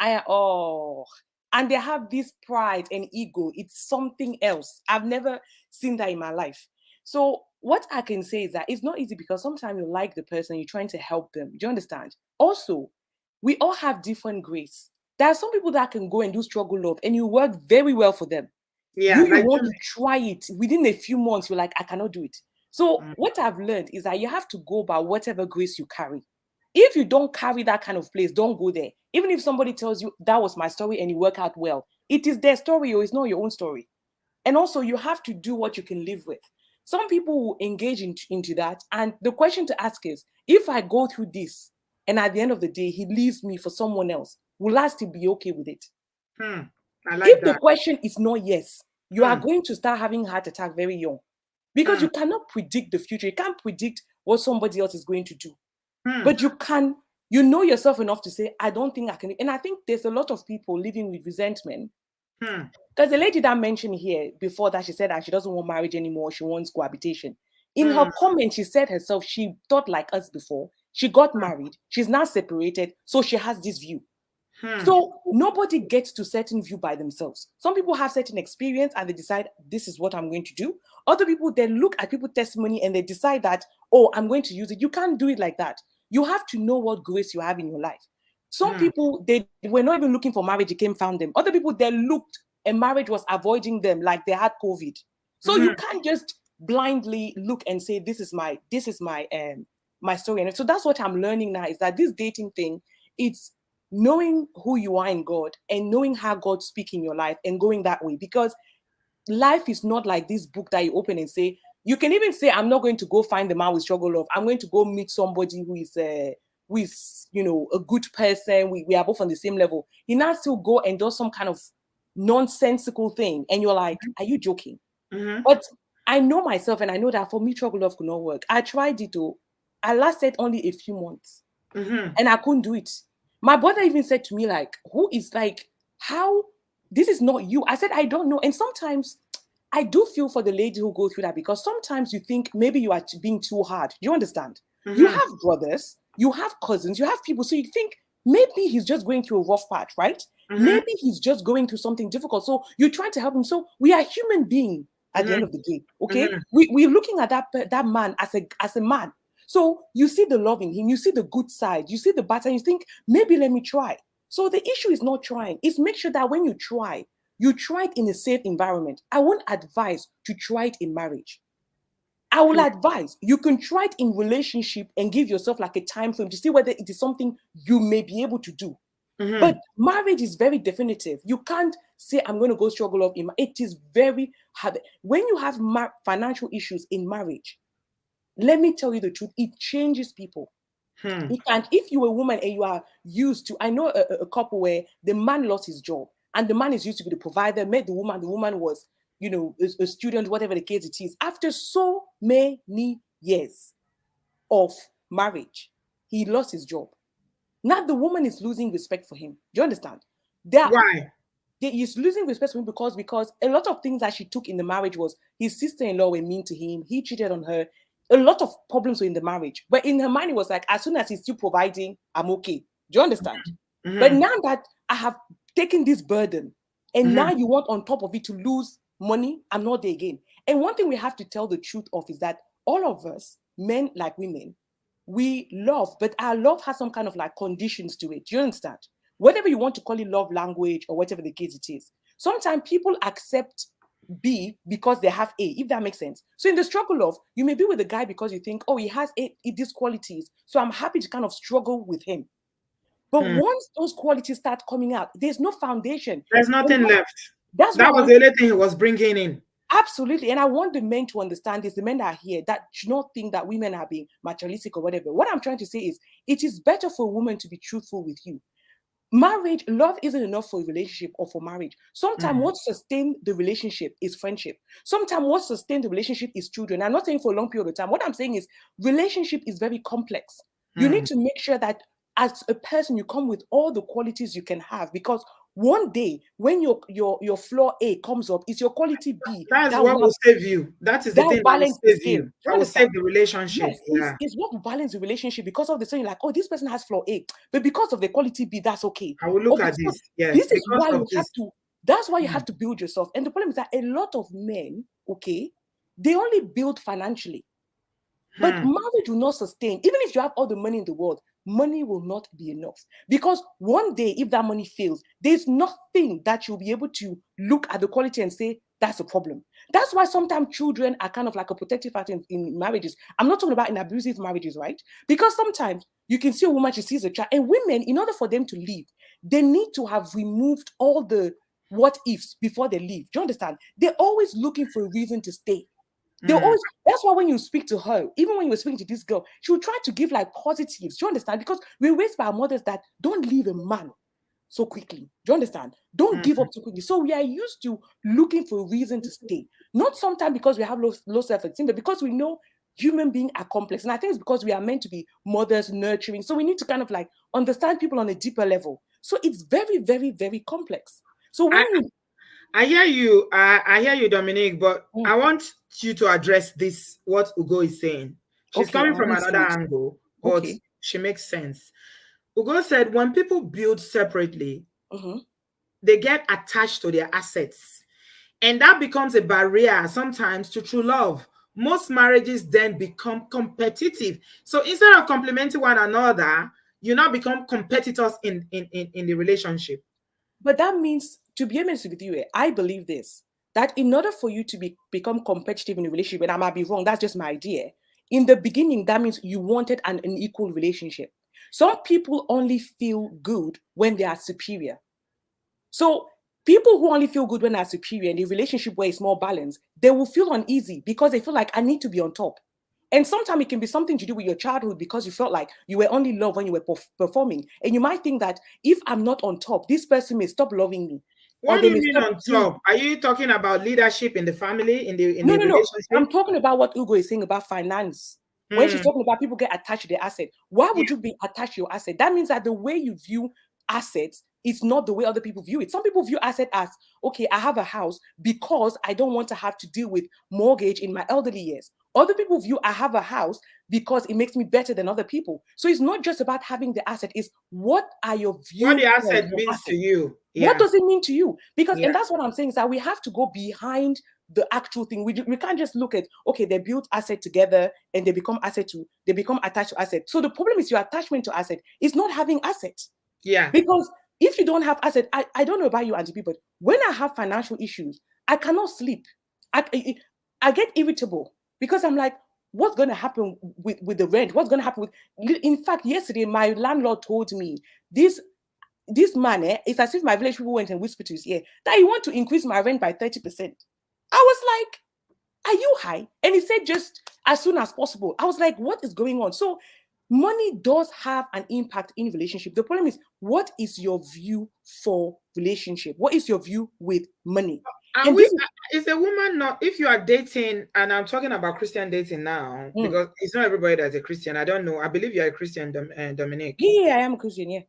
[SPEAKER 12] And they have this pride and ego. It's something else. I've never seen that in my life. So what I can say is that it's not easy, because sometimes you like the person, you're trying to help them. Do you understand? Also, we all have different grace. There are some people that can go and do struggle love and you work very well for them.
[SPEAKER 1] Yeah,
[SPEAKER 12] you want to try it within a few months, you're like, I cannot do it. So what I've learned is that you have to go by whatever grace you carry. If you don't carry that kind of place, don't go there. Even if somebody tells you that was my story and you work out well, it is their story or it's not your own story. And also you have to do what you can live with. Some people will engage into that. And the question to ask is, if I go through this and at the end of the day, he leaves me for someone else, will I still be okay with it?
[SPEAKER 1] I like
[SPEAKER 12] if
[SPEAKER 1] that.
[SPEAKER 12] The question is not yes, you are going to start having heart attack very young. because you cannot predict the future. You can't predict what somebody else is going to do. But you know yourself enough to say, I don't think I can. And I think there's a lot of people living with resentment. Because the lady that mentioned here before that, she said that she doesn't want marriage anymore. She wants cohabitation. In her comment, she said herself, she thought like us before. She got married. She's now separated. So she has this view. So nobody gets to certain view by themselves. Some people have certain experience and they decide, this is what I'm going to do. Other people, they look at people's testimony and they decide that, oh, I'm going to use it. You can't do it like that. You have to know what grace you have in your life. Some people, they were not even looking for marriage. It came, found them. Other people, they looked and marriage was avoiding them like they had COVID. So you can't just blindly look and say, this is my my story. And so that's what I'm learning now, is that this dating thing, it's knowing who you are in God and knowing how God speaks in your life and going that way. Because life is not like this book that you open and say, you can even say, I'm not going to go find the man with struggle love. I'm going to go meet somebody who is, you know, a good person. We are both on the same level. You now still go and do some kind of nonsensical thing. And you're like, are you joking? But I know myself and I know that for me, struggle love could not work. I tried it though. I lasted only a few months and I couldn't do it. My brother even said to me, like, who is like, how, this is not you. I said, I don't know. And sometimes I do feel for the lady who go through that, because sometimes you think maybe you are being too hard. You understand? You have brothers, you have cousins, you have people. So you think maybe he's just going through a rough patch, right? Maybe he's just going through something difficult. So you try to help him. So we are human beings at the end of the day. Okay. We're looking at that man as a man. So you see the love in him, you see the good side, you see the bad side, you think, maybe let me try. So the issue is not trying. It's make sure that when you try it in a safe environment. I won't advise to try it in marriage. I will advise you can try it in relationship and give yourself like a time frame to see whether it is something you may be able to do. But marriage is very definitive. You can't say, I'm going to go struggle off. It is very hard. When you have financial issues in marriage, let me tell you the truth, it changes people. You can't, if you're a woman and you are used to, I know a couple where the man lost his job and the man is used to be the provider, met the woman was, you know, a student, whatever the case it is. After so many years of marriage, he lost his job. Now the woman is losing respect for him. Do you understand?
[SPEAKER 1] Why?
[SPEAKER 12] He's losing respect for him because a lot of things that she took in the marriage was his sister-in-law were mean to him. He cheated on her. A lot of problems were in the marriage. But in her mind, it was like, as soon as he's still providing, I'm okay. Do you understand? But now that I have taken this burden, and now you want on top of it to lose money, I'm not there again. And one thing we have to tell the truth of is that all of us, men like women, we love, but our love has some kind of like conditions to it. Do you understand? Whatever you want to call it, love language or whatever the case it is. Sometimes people accept B because they have A, if that makes sense. So in the struggle of, you may be with a guy because you think, oh, he has these qualities, so I'm happy to kind of struggle with him. But once those qualities start coming out, there's no foundation.
[SPEAKER 1] There's nothing left.
[SPEAKER 12] That
[SPEAKER 1] was the only thing he was bringing in.
[SPEAKER 12] Absolutely. And I want the men to understand this, the men that are here, that should not think that women are being materialistic or whatever. What I'm trying to say is, it is better for a woman to be truthful with you. Marriage, love isn't enough for a relationship or for marriage. Sometimes what sustains the relationship is friendship. Sometimes what sustains the relationship is children. I'm not saying for a long period of time. What I'm saying is relationship is very complex. You need to make sure that as a person, you come with all the qualities you can have, because one day when your flaw A comes up, it's your quality B.
[SPEAKER 1] That's what will save you. That is the thing that will save you. That will save the relationship.
[SPEAKER 12] Yes, it's what will balance the relationship, because of the saying like, oh, this person has flaw A, but because of the quality B, that's okay.
[SPEAKER 1] I will look at this. Yes,
[SPEAKER 12] this is why you have to. That's why you have to build yourself. And the problem is that a lot of men, okay, they only build financially. But marriage will not sustain. Even if you have all the money in the world, money will not be enough. Because one day, if that money fails, there's nothing that you'll be able to look at the quality and say, that's a problem. That's why sometimes children are kind of like a protective factor in marriages. I'm not talking about in abusive marriages, right? Because sometimes you can see a woman, she sees a child, and women, in order for them to leave, they need to have removed all the what ifs before they leave. Do you understand? They're always looking for a reason to stay. They always, that's why when you speak to her, even when you were speaking to this girl, she will try to give like positives. Do you understand? Because we're raised by our mothers that don't leave a man. so quickly. Do you understand? Don't give up so quickly. So we are used to looking for a reason to stay. Not sometimes because we have low self-esteem, but because we know human beings are complex. And I think it's because we are meant to be mothers, nurturing. So we need to kind of like understand people on a deeper level. So it's very, very, very complex. So when
[SPEAKER 1] I hear you, I hear you, Dominic, but I want you to address this, what Ugo is saying. She's coming from another angle, but she makes sense. Ugo said when people build separately, they get attached to their assets. And that becomes a barrier sometimes to true love. Most marriages then become competitive. So instead of complementing one another, you now become competitors in the relationship.
[SPEAKER 12] But that means, to be honest with you, I believe this, that in order for you to become competitive in a relationship, and I might be wrong, that's just my idea. In the beginning, that means you wanted an equal relationship. Some people only feel good when they are superior. So people who only feel good when they're superior in the relationship where it's more balanced, they will feel uneasy because they feel like I need to be on top. And sometimes it can be something to do with your childhood because you felt like you were only loved when you were performing. And you might think that if I'm not on top, this person may stop loving me.
[SPEAKER 1] What do you mean on top? Are you talking about leadership in the family, in the relationship?
[SPEAKER 12] I'm talking about what Ugo is saying about finance. When she's talking about people get attached to their asset, why would you be attached to your asset? That means that the way you view assets is not the way other people view it. Some people view asset as, okay, I have a house because I don't want to have to deal with mortgage in my elderly years. Other people view I have a house because it makes me better than other people. So it's not just about having the asset, it's what are your views?
[SPEAKER 1] What the asset means to you.
[SPEAKER 12] Yeah. What does it mean to you? Because, and that's what I'm saying, is that we have to go behind the actual thing. We can't just look at, okay, they build asset together and they become attached to asset. So the problem is your attachment to asset is not having assets.
[SPEAKER 1] Yeah.
[SPEAKER 12] Because if you don't have asset, I don't know about you, Auntie P, but when I have financial issues, I cannot sleep. I get irritable because I'm like, what's going to happen with the rent? What's going to happen with... In fact, yesterday, my landlord told me, this man, it's as if my village people went and whispered to his ear that he want to increase my rent by 30%. I was like, are you high? And he said just as soon as possible. I was like, what is going on? So money does have an impact in relationship. The problem is, what is your view for relationship? What is your view with money?
[SPEAKER 1] And is a woman not, if you are dating, and I'm talking about Christian dating now, because it's not everybody that's a Christian. I don't know. I believe you're a Christian, Dominic.
[SPEAKER 12] Yeah, I am a Christian, yeah.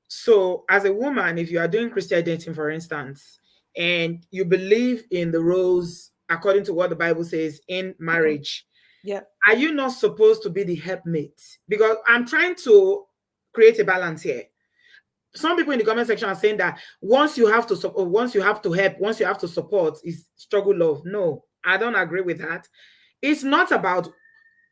[SPEAKER 1] So as a woman, if you are doing Christian dating, for instance, and you believe in the roles according to what the Bible says in marriage, are you not supposed to be the helpmate? Because I'm trying to create a balance here. Some people in the comment section are saying that once you have to support, once you have to help, once you have to support is struggle love. No, I don't agree with that. It's not about,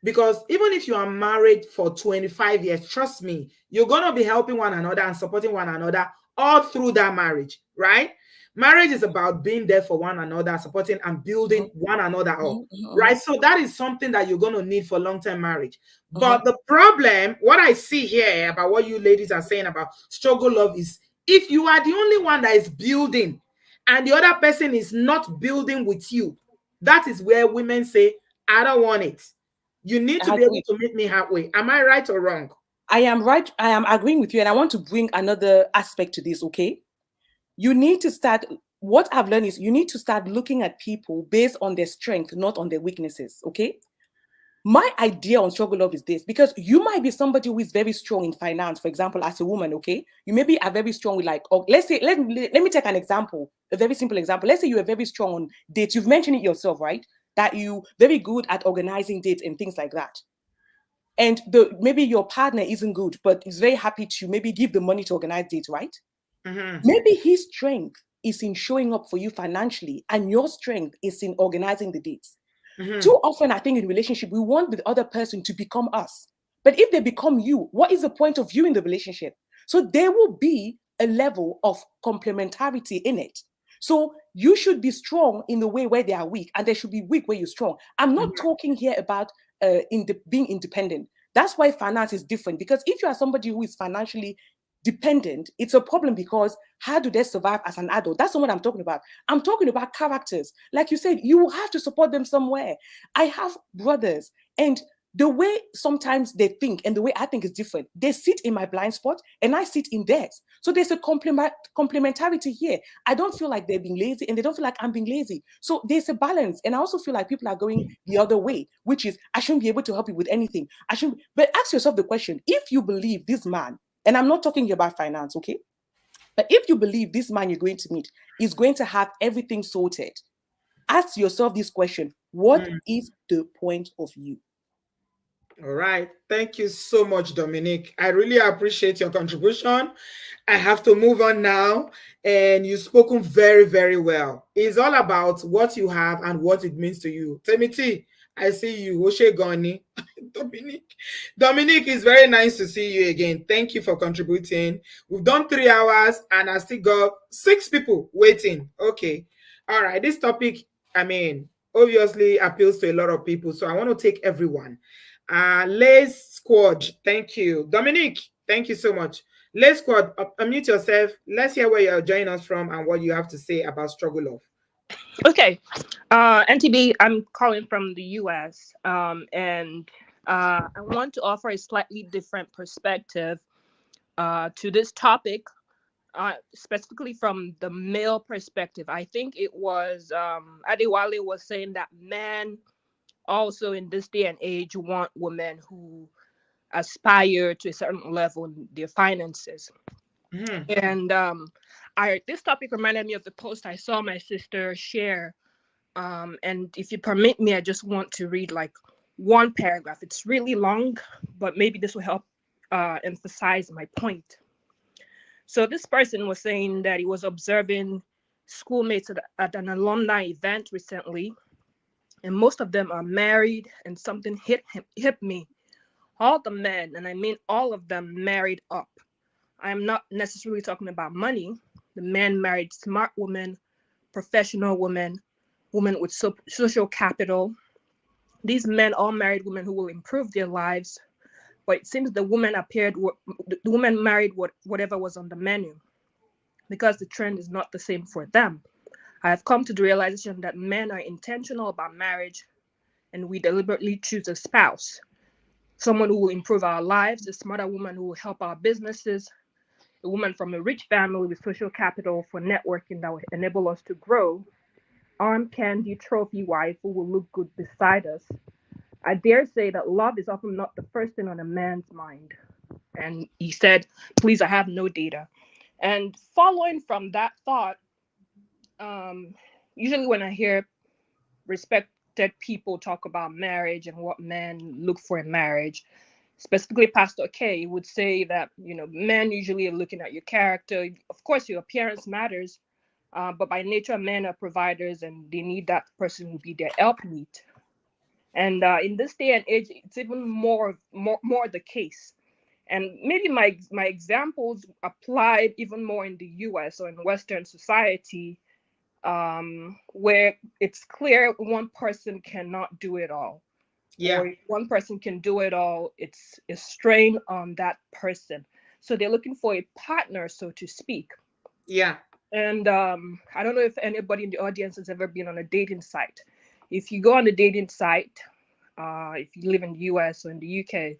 [SPEAKER 1] because even if you are married for 25 years, trust me, you're going to be helping one another and supporting one another all through that marriage, right? Marriage is about being there for one another, supporting and building one another up, right? So that is something that you're going to need for long-term marriage. But the problem, what I see here about what you ladies are saying about struggle love is, if you are the only one that is building and the other person is not building with you, that is where women say, I don't want it. You need to be able to meet me halfway. Am I right or wrong?
[SPEAKER 12] I am right. I am agreeing with you. And I want to bring another aspect to this, okay? You need to start, what I've learned is you need to start looking at people based on their strength, not on their weaknesses, okay? My idea on struggle love is this, because you might be somebody who is very strong in finance, for example, as a woman, okay? You maybe are very strong with like, or let's say, let me take an example, a very simple example. Let's say you are very strong on dates. You've mentioned it yourself, right? That you very good at organizing dates and things like that. And maybe your partner isn't good, but is very happy to maybe give the money to organize dates, right? Maybe his strength is in showing up for you financially, and your strength is in organizing the dates. Too often, I think in relationship, we want the other person to become us. But if they become you, what is the point of you in the relationship? So there will be a level of complementarity in it. So you should be strong in the way where they are weak, and they should be weak where you're strong. I'm not talking here about being independent. That's why finance is different, because if you are somebody who is financially dependent, it's a problem, because how do they survive as an adult? That's not what I'm talking about. I'm talking about characters. Like you said, you will have to support them somewhere. I have brothers, and the way sometimes they think and the way I think is different. They sit in my blind spot and I sit in theirs. So there's a complementarity here. I don't feel like they're being lazy and they don't feel like I'm being lazy. So there's a balance. And I also feel like people are going the other way, which is I shouldn't be able to help you with anything. I shouldn't. But ask yourself the question, if you believe this man, and I'm not talking about finance, okay? But if you believe this man you're going to meet is going to have everything sorted, ask yourself this question: what is the point of you?
[SPEAKER 1] All right. Thank you so much, Dominic. I really appreciate your contribution. I have to move on now. And you've spoken very, very well. It's all about what you have and what it means to you. Timothy, I see you. Oshe Goni. Dominic. Dominic, it's very nice to see you again. Thank you for contributing. We've done 3 hours and I still got 6 people waiting. Okay. All right. This topic, I mean, obviously appeals to a lot of people. So I want to take everyone. Les Squad, thank you. Dominic, thank you so much. Les Squad, unmute yourself. Let's hear where you're joining us from and what you have to say about struggle love.
[SPEAKER 13] Okay. NTB, I'm calling from the US. And I want to offer a slightly different perspective to this topic, specifically from the male perspective. I think it was Adewale was saying that men also in this day and age want women who aspire to a certain level in their finances. And this topic reminded me of the post I saw my sister share. And if you permit me, I just want to read like one paragraph. It's really long, but maybe this will help emphasize my point. So this person was saying that he was observing schoolmates at an alumni event recently, and most of them are married, and something hit me. All the men, and I mean all of them, married up. I'm not necessarily talking about money. The men married smart women, professional women, women with social capital. These men all married women who will improve their lives, but it seems the woman married whatever was on the menu, because the trend is not the same for them. I have come to the realization that men are intentional about marriage, and we deliberately choose a spouse, someone who will improve our lives, a smarter woman who will help our businesses, a woman from a rich family with social capital for networking that will enable us to grow, arm candy trophy wife who will look good beside us. I dare say that love is often not the first thing on a man's mind. And he said, please, I have no data. And following from that thought, usually when I hear respected people talk about marriage and what men look for in marriage, specifically Pastor K would say that, men usually are looking at your character. Of course, your appearance matters, but by nature, men are providers and they need that person who be their helpmeet. And in this day and age, it's even more the case. And maybe my examples applied even more in the US or in Western society, where it's clear one person cannot do it all.
[SPEAKER 1] Yeah.
[SPEAKER 13] Or if one person can do it all, it's a strain on that person. So they're looking for a partner, so to speak.
[SPEAKER 1] Yeah.
[SPEAKER 13] And I don't know if anybody in the audience has ever been on a dating site. If you go on a dating site, if you live in the US or in the UK,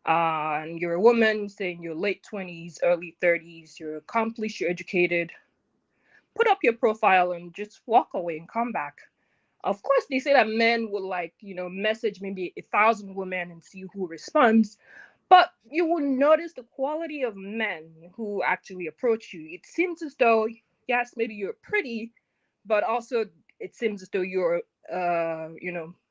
[SPEAKER 13] and you're a woman, say in your late 20s, early 30s, you're accomplished, you're educated, put up your profile and just walk away and come back. Of course, they say that men will message maybe 1,000 women and see who responds, but you will notice the quality of men who actually approach you. It seems as though, yes, maybe you're pretty, but also it seems as though you're,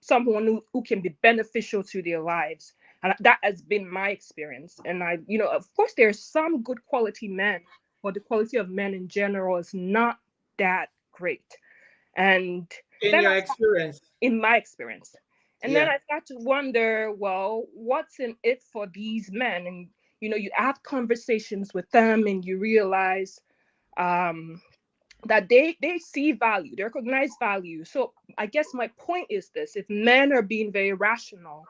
[SPEAKER 13] someone who can be beneficial to their lives. And that has been my experience. And of course, there's some good quality men, but the quality of men in general is not that great. And
[SPEAKER 1] in
[SPEAKER 13] then
[SPEAKER 1] your experience.
[SPEAKER 13] In my experience. And
[SPEAKER 1] Yeah.
[SPEAKER 13] then I start to wonder, well, what's in it for these men? And, you have conversations with them and you realize that they see value, they recognize value. So I guess my point is this: if men are being very rational,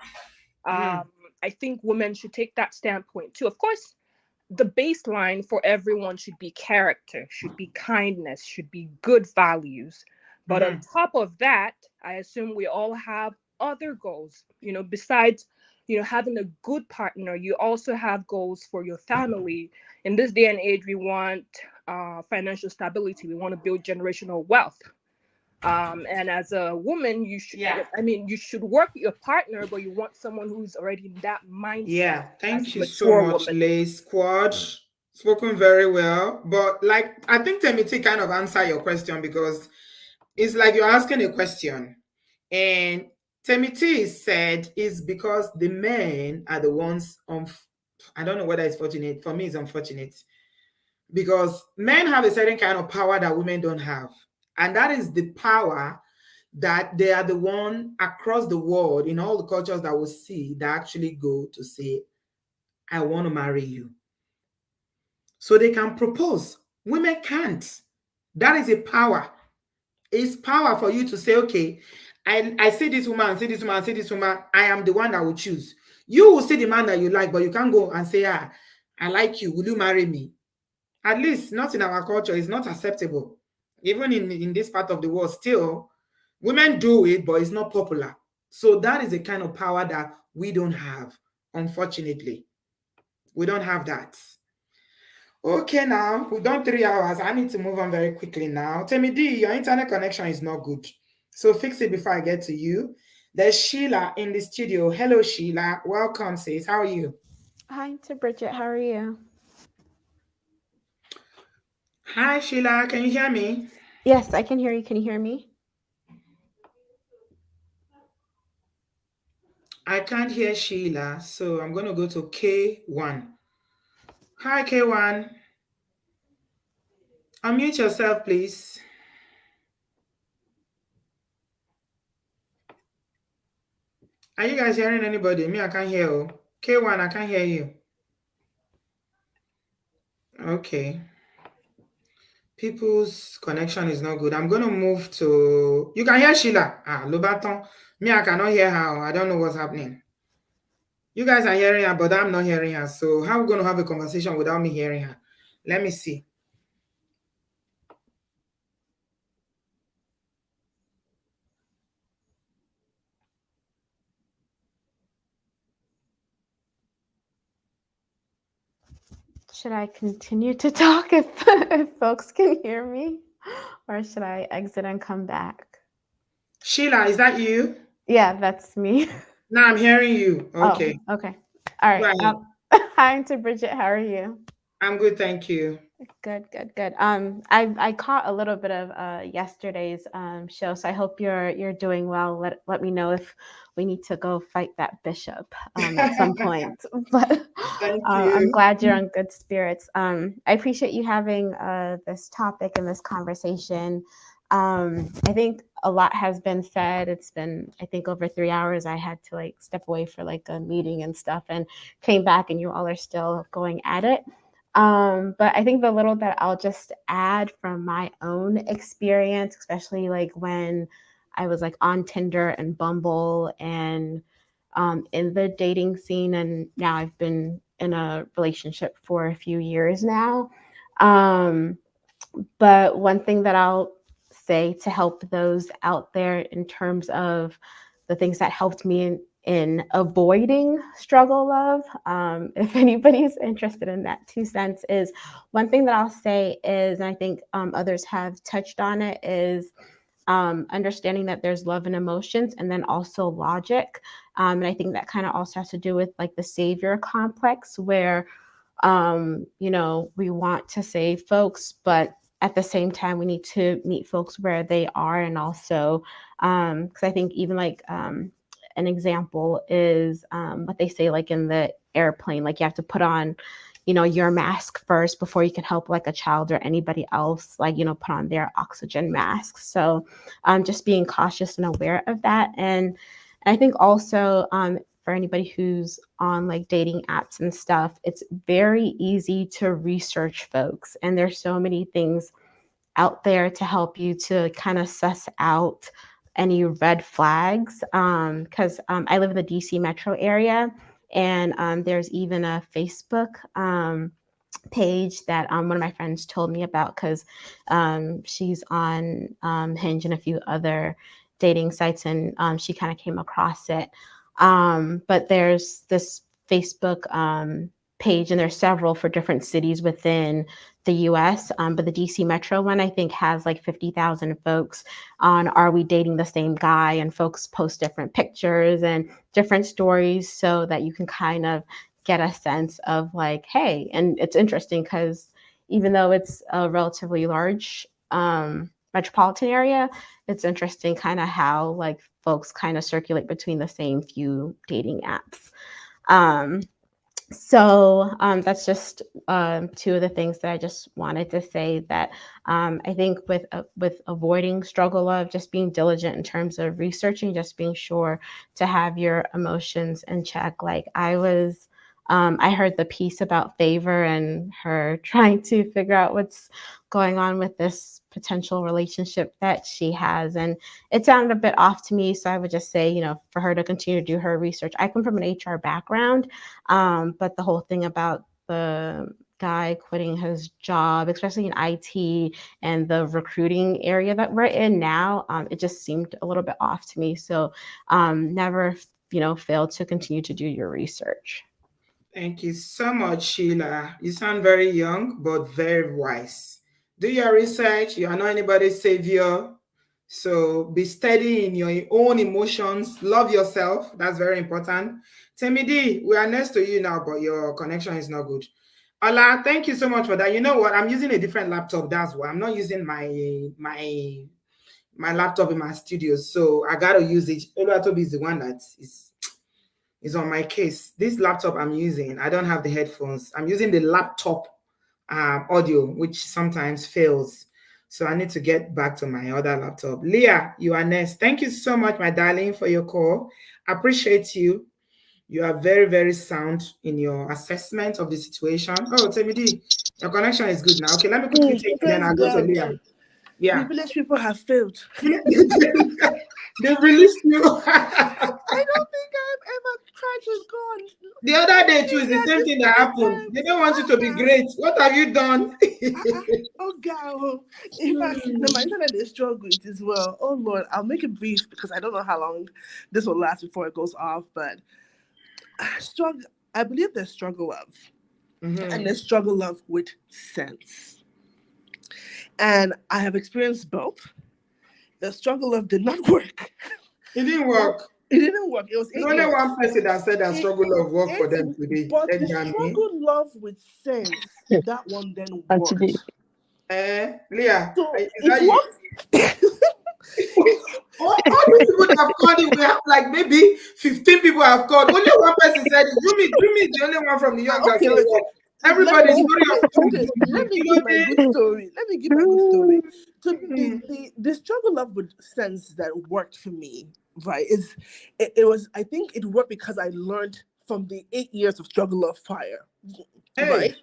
[SPEAKER 13] I think women should take that standpoint too. Of course, the baseline for everyone should be character, should be kindness, should be good values. But on top of that, I assume we all have other goals, besides having a good partner, you also have goals for your family. In this day and age, we want financial stability. We want to build generational wealth. And as a woman, you should,
[SPEAKER 1] Yeah.
[SPEAKER 13] I mean, you should work with your partner, but you want someone who's already in that mindset
[SPEAKER 1] Yeah,
[SPEAKER 13] as
[SPEAKER 1] thank
[SPEAKER 13] a
[SPEAKER 1] you so
[SPEAKER 13] mature
[SPEAKER 1] much,
[SPEAKER 13] woman.
[SPEAKER 1] Lay Squad. Spoken very well. But like I think Temiti kind of answer your question because it's like you're asking a question. And Temiti said is because the men are the ones I don't know whether it's fortunate. For me, it's unfortunate. Because men have a certain kind of power that women don't have. And that is the power that they are the one across the world in all the cultures that we see that actually go to say, I want to marry you. So they can propose. Women can't. That is a power. It's power for you to say, okay, I see this woman, see this woman, see this woman. I am the one that will choose. You will see the man that you like, but you can't go and say, I like you. Will you marry me? At least not in our culture. It's not acceptable. Even in this part of the world, still, women do it, but it's not popular. So that is a kind of power that we don't have, unfortunately. We don't have that. Okay, now we've done 3 hours. I need to move on very quickly now. Temi D, your internet connection is not good. So fix it before I get to you. There's Sheila in the studio. Hello, Sheila. Welcome, sis. How are you?
[SPEAKER 14] Hi to Bridget. How are you?
[SPEAKER 1] Hi, Sheila. Can you hear me?
[SPEAKER 14] Yes, I can hear you. Can you hear me?
[SPEAKER 1] I can't hear Sheila, so I'm going to go to K1. Hi, K1. Unmute yourself, please. Are you guys hearing anybody? Me, I can't hear you. K1, I can't hear you. Okay. People's connection is not good. I'm going to move to... You can hear Sheila. Lobaton. Me, I cannot hear her. I don't know what's happening. You guys are hearing her, but I'm not hearing her. So how are we going to have a conversation without me hearing her? Let me see.
[SPEAKER 14] Should I continue to talk if, if folks can hear me? Or should I exit and come back?
[SPEAKER 1] Sheila, is that you?
[SPEAKER 14] Yeah, that's me.
[SPEAKER 1] No, I'm hearing you. Okay.
[SPEAKER 14] Oh, okay. All right. Hi to Bridget. How are you?
[SPEAKER 1] I'm good, thank you.
[SPEAKER 14] Good. I caught a little bit of yesterday's show, so I hope you're doing well. Let me know if we need to go fight that bishop at some point. But
[SPEAKER 1] Thank
[SPEAKER 14] I'm
[SPEAKER 1] you.
[SPEAKER 14] glad you're in good spirits. I appreciate you having this topic and this conversation. I think a lot has been said. It's been, I think, over 3 hours. I had to like step away for like a meeting and stuff, and came back, and you all are still going at it. But I think the little that I'll just add from my own experience, especially like when I was like on Tinder and Bumble and in the dating scene, and now I've been in a relationship for a few years now. But one thing that I'll say to help those out there in terms of the things that helped me in avoiding struggle love, if anybody's interested in that 2 cents, is one thing that I'll say is, and I think others have touched on it, is understanding that there's love and emotions and then also logic. And I think that kind of also has to do with like the savior complex where, we want to save folks, but at the same time, we need to meet folks where they are. And also, because I think even like an example is what they say, like in the airplane, like you have to put on, your mask first before you can help like a child or anybody else, like, put on their oxygen masks. So just being cautious and aware of that. And I think also for anybody who's on like dating apps and stuff, it's very easy to research folks. And there's so many things out there to help you to kind of suss out any red flags. Because I live in the DC metro area, and there's even a Facebook page that one of my friends told me about, because she's on Hinge and a few other dating sites, and she kind of came across it. But there's this Facebook page, and there's several for different cities within the US. But the DC Metro one, I think, has like 50,000 folks on Are We Dating the Same Guy? And folks post different pictures and different stories so that you can kind of get a sense of like, hey, and it's interesting because even though it's a relatively large metropolitan area, it's interesting kind of how like folks kind of circulate between the same few dating apps. That's just two of the things that I just wanted to say, that I think with avoiding struggle love, just being diligent in terms of researching, just being sure to have your emotions in check. Like I heard the piece about Favor and her trying to figure out what's going on with this potential relationship that she has. And it sounded a bit off to me. So I would just say, for her to continue to do her research. I come from an HR background, but the whole thing about the guy quitting his job, especially in IT and the recruiting area that we're in now, it just seemed a little bit off to me. So never, fail to continue to do your research.
[SPEAKER 1] Thank you so much, Sheila. You sound very young, but very wise. Do your research. You are not anybody's savior. So be steady in your own emotions. Love yourself. That's very important. Temidi, we are next to you now, but your connection is not good. Ola, thank you so much for that. You know what? I'm using a different laptop. That's why I'm not using my laptop in my studio. So I gotta use it. Oluwatobi is the one that is on my case. This laptop I'm using, I don't have the headphones. I'm using the laptop audio, which sometimes fails. So I need to get back to my other laptop. Leah, you are next. Thank you so much, my darling, for your call. Appreciate you. You are very, very sound in your assessment of the situation. Oh, Temidi, your connection is good now. Okay, let me quickly take you, then
[SPEAKER 15] Praise
[SPEAKER 1] I'll go to
[SPEAKER 15] God.
[SPEAKER 1] Leah. Yeah.
[SPEAKER 15] The village people have failed.
[SPEAKER 1] They released you.
[SPEAKER 15] I don't think I've ever tried to go on.
[SPEAKER 1] The other day too is the same thing that happened. They don't want you to be great. What have you done?
[SPEAKER 15] Oh God! In fact, my internet is struggling as well. Oh Lord, I'll make it brief because I don't know how long this will last before it goes off. But struggle. I believe there's struggle love, and there's struggle love with sense. And I have experienced both. The struggle love did not work.
[SPEAKER 1] It didn't work.
[SPEAKER 15] It didn't work. It was 8
[SPEAKER 1] There's only
[SPEAKER 15] years.
[SPEAKER 1] one person that said that struggle love worked for them today.
[SPEAKER 15] But the struggle love with sense, that one then worked.
[SPEAKER 1] Leah,
[SPEAKER 15] So
[SPEAKER 1] is
[SPEAKER 15] it
[SPEAKER 1] that you?
[SPEAKER 15] worked.
[SPEAKER 1] all the people that have called it, we have like maybe 15 people have called. Only one person said it. Jumi is the only one from New York that said it. Everybody's
[SPEAKER 15] Let me give my good story. So the struggle love with sense that worked for me, right, is it was, I think it worked because I learned from the 8 years of struggle love prior. Right?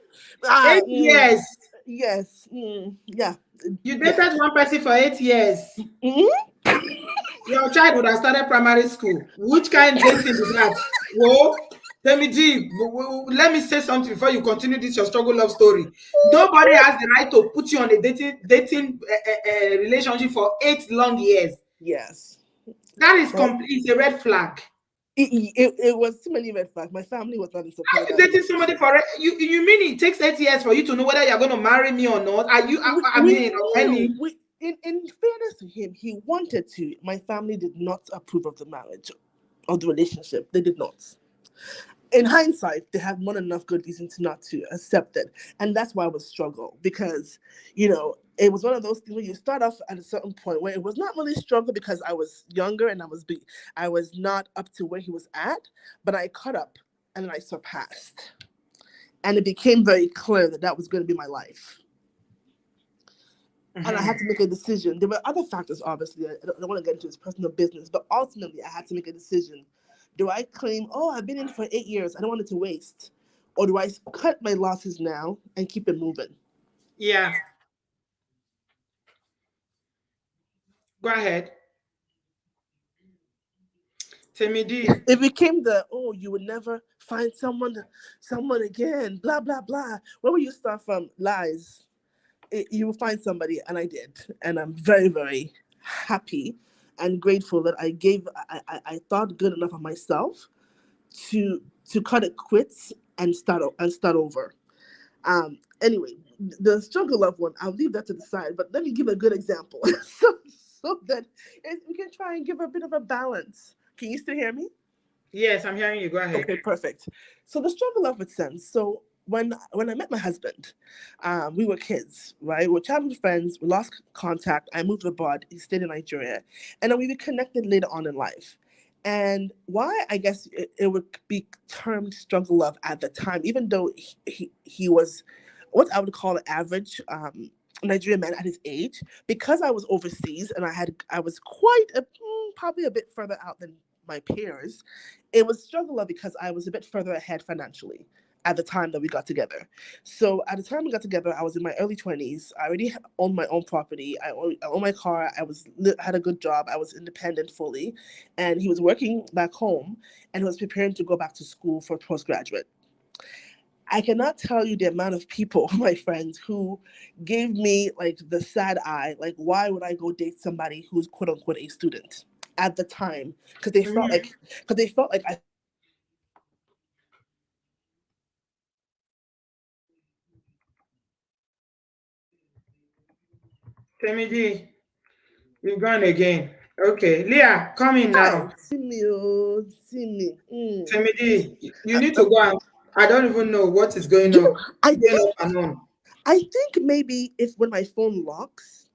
[SPEAKER 1] 8 years.
[SPEAKER 15] Yes. Yeah.
[SPEAKER 1] You dated one person for 8 years. Your child would have started primary school. Which kind of dating is that? Whoa. Let me say something before you continue this your struggle love story. Nobody has the right to put you on a dating relationship for 8 long years.
[SPEAKER 15] Yes.
[SPEAKER 1] That is complete a red flag.
[SPEAKER 15] It was too many red flags. My family was not in support.
[SPEAKER 1] How are you dating somebody for you mean it takes 8 years for you to know whether you're going to marry me or not? Are you
[SPEAKER 15] in fairness to him, he wanted to. My family did not approve of the marriage or the relationship. They did not. In hindsight, they had more than enough good reason to not to accept it. And that's why I was struggle, because, it was one of those things where you start off at a certain point where it was not really struggle because I was younger and I was not up to where he was at, but I caught up and I surpassed. And it became very clear that was going to be my life. And I had to make a decision. There were other factors, obviously. I don't want to get into his personal business, but ultimately I had to make a decision. Do I claim, I've been in for 8 years, I don't want it to waste? Or do I cut my losses now and keep it moving?
[SPEAKER 1] Yeah. Go ahead. Temidi.
[SPEAKER 15] It became you would never find someone again, blah, blah, blah. Where will you start from? Lies. You will find somebody, and I did. And I'm very, very happy and grateful that I thought good enough of myself to cut it quits and start over. Anyway, the struggle of one, I'll leave that to the side, but let me give a good example so that we can try and give a bit of a balance. Can you still hear me?
[SPEAKER 1] Yes, I'm hearing you. Go ahead.
[SPEAKER 15] Okay, perfect. So the struggle of it sense. So when I met my husband, we were kids, right? We're childhood friends. We lost contact. I moved abroad. He stayed in Nigeria, and then we reconnected later on in life. And why I guess it would be termed struggle love at the time, even though he was what I would call an average Nigerian man at his age, because I was overseas and I was probably a bit further out than my peers. It was struggle love because I was a bit further ahead financially at the time that we got together. So at the time we got together, I was in my early 20s. I already owned my own property. I owned my car. Had a good job. I was independent fully. And he was working back home and was preparing to go back to school for postgraduate. I cannot tell you the amount of people, my friends, who gave me like the sad eye, like why would I go date somebody who's quote unquote a student at the time? Because they felt like I
[SPEAKER 1] Temiji, you've gone again. Okay, Leah, come in now.
[SPEAKER 15] see me, oh, see me.
[SPEAKER 1] Temiji, you need to go out. I don't even know what is going
[SPEAKER 15] You
[SPEAKER 1] on.
[SPEAKER 15] know, I
[SPEAKER 1] Going
[SPEAKER 15] think
[SPEAKER 1] up and on.
[SPEAKER 15] I think maybe if when my phone locks,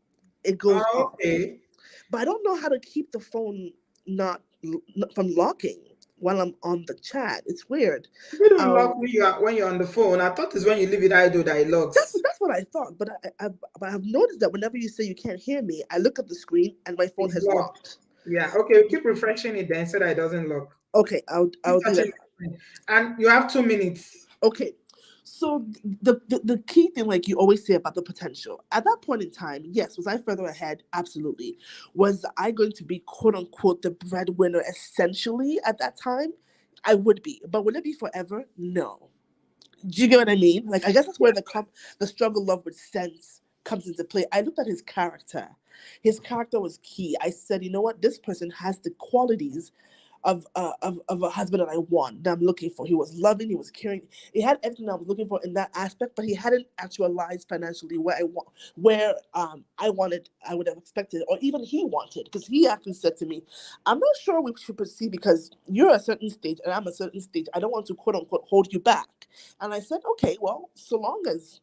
[SPEAKER 15] it goes
[SPEAKER 1] Oh,
[SPEAKER 15] off.
[SPEAKER 1] okay.
[SPEAKER 15] But I don't know how to keep the phone not from locking while I'm on the chat. It's weird.
[SPEAKER 1] You don't lock
[SPEAKER 15] Um,
[SPEAKER 1] when you're on the phone. I thought it's when you leave it idle that it locks.
[SPEAKER 15] that's what I thought. But I've noticed that whenever you say you can't hear me, I look at the screen and my phone
[SPEAKER 1] It's
[SPEAKER 15] has
[SPEAKER 1] locked.
[SPEAKER 15] locked.
[SPEAKER 1] Yeah. Okay. Keep refreshing it then so that it doesn't lock.
[SPEAKER 15] Okay,
[SPEAKER 1] Keep
[SPEAKER 15] I'll do that.
[SPEAKER 1] touching the screen. And you have 2 minutes.
[SPEAKER 15] Okay. So the key thing, like you always say about the potential, at that point in time, yes, was I further ahead? Absolutely. Was I going to be quote unquote the breadwinner essentially at that time? I would be. But would it be forever? No. Do you get what I mean? Like I guess that's where the struggle love with sense comes into play. I looked at his character. His character was key. I said, you know what, this person has the qualities of a husband that I want, that I'm looking for. He was loving, he was caring. He had everything I was looking for in that aspect, but he hadn't actualized financially where I wanted, I would have expected, or even he wanted, because he actually said to me, I'm not sure we should proceed because you're a certain stage and I'm a certain stage. I don't want to quote unquote hold you back. And I said, okay, well, so long as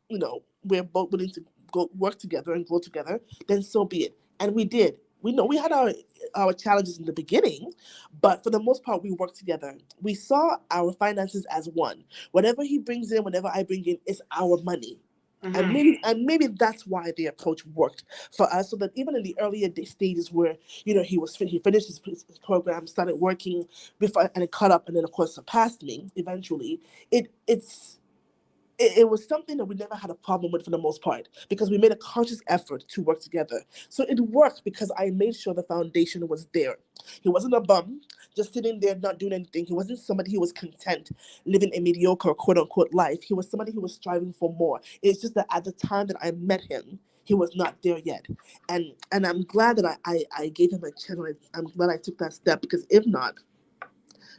[SPEAKER 15] we're both willing to go work together and grow together, then so be it. And we did. We know we had our challenges in the beginning, but for the most part, we worked together. We saw our finances as one. Whatever he brings in, whatever I bring in, is our money. And maybe that's why the approach worked for us. So that even in the earlier stages where he finished his program, started working before, and it caught up, and then of course surpassed me eventually. It was something that we never had a problem with for the most part because we made a conscious effort to work together. So it worked because I made sure the foundation was there. He wasn't a bum, just sitting there not doing anything. He wasn't somebody who was content living a mediocre quote unquote life. He was somebody who was striving for more. It's just that at the time that I met him, he was not there yet. And I'm glad that I gave him a chance. I'm glad I took that step because if not,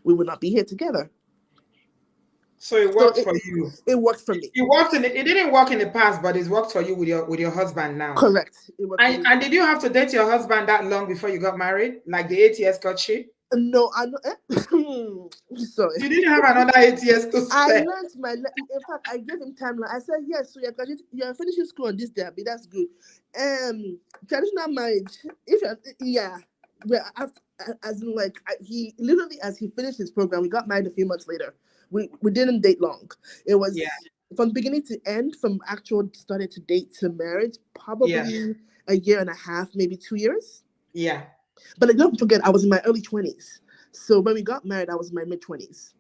[SPEAKER 15] we would not be here together.
[SPEAKER 1] So it worked for you.
[SPEAKER 15] It worked for me.
[SPEAKER 1] It didn't work in the past, but it's worked for you with your husband now.
[SPEAKER 15] Correct. It worked
[SPEAKER 1] and did you have to date your husband that long before you got married? Like the 8 years courtship?
[SPEAKER 15] No, I know. Sorry.
[SPEAKER 1] You didn't have another 8 years to spare.
[SPEAKER 15] I learned in fact, I gave him timeline. I said, yes, so you're finishing school on this day, that's good. Traditional marriage, as in like he literally, as he finished his program, we got married a few months later. We didn't date long. It was from beginning to end, from actual started to date to marriage, probably a year and a half, maybe 2 years.
[SPEAKER 1] Yeah.
[SPEAKER 15] But don't forget, I was in my early 20s. So when we got married, I was in my mid 20s.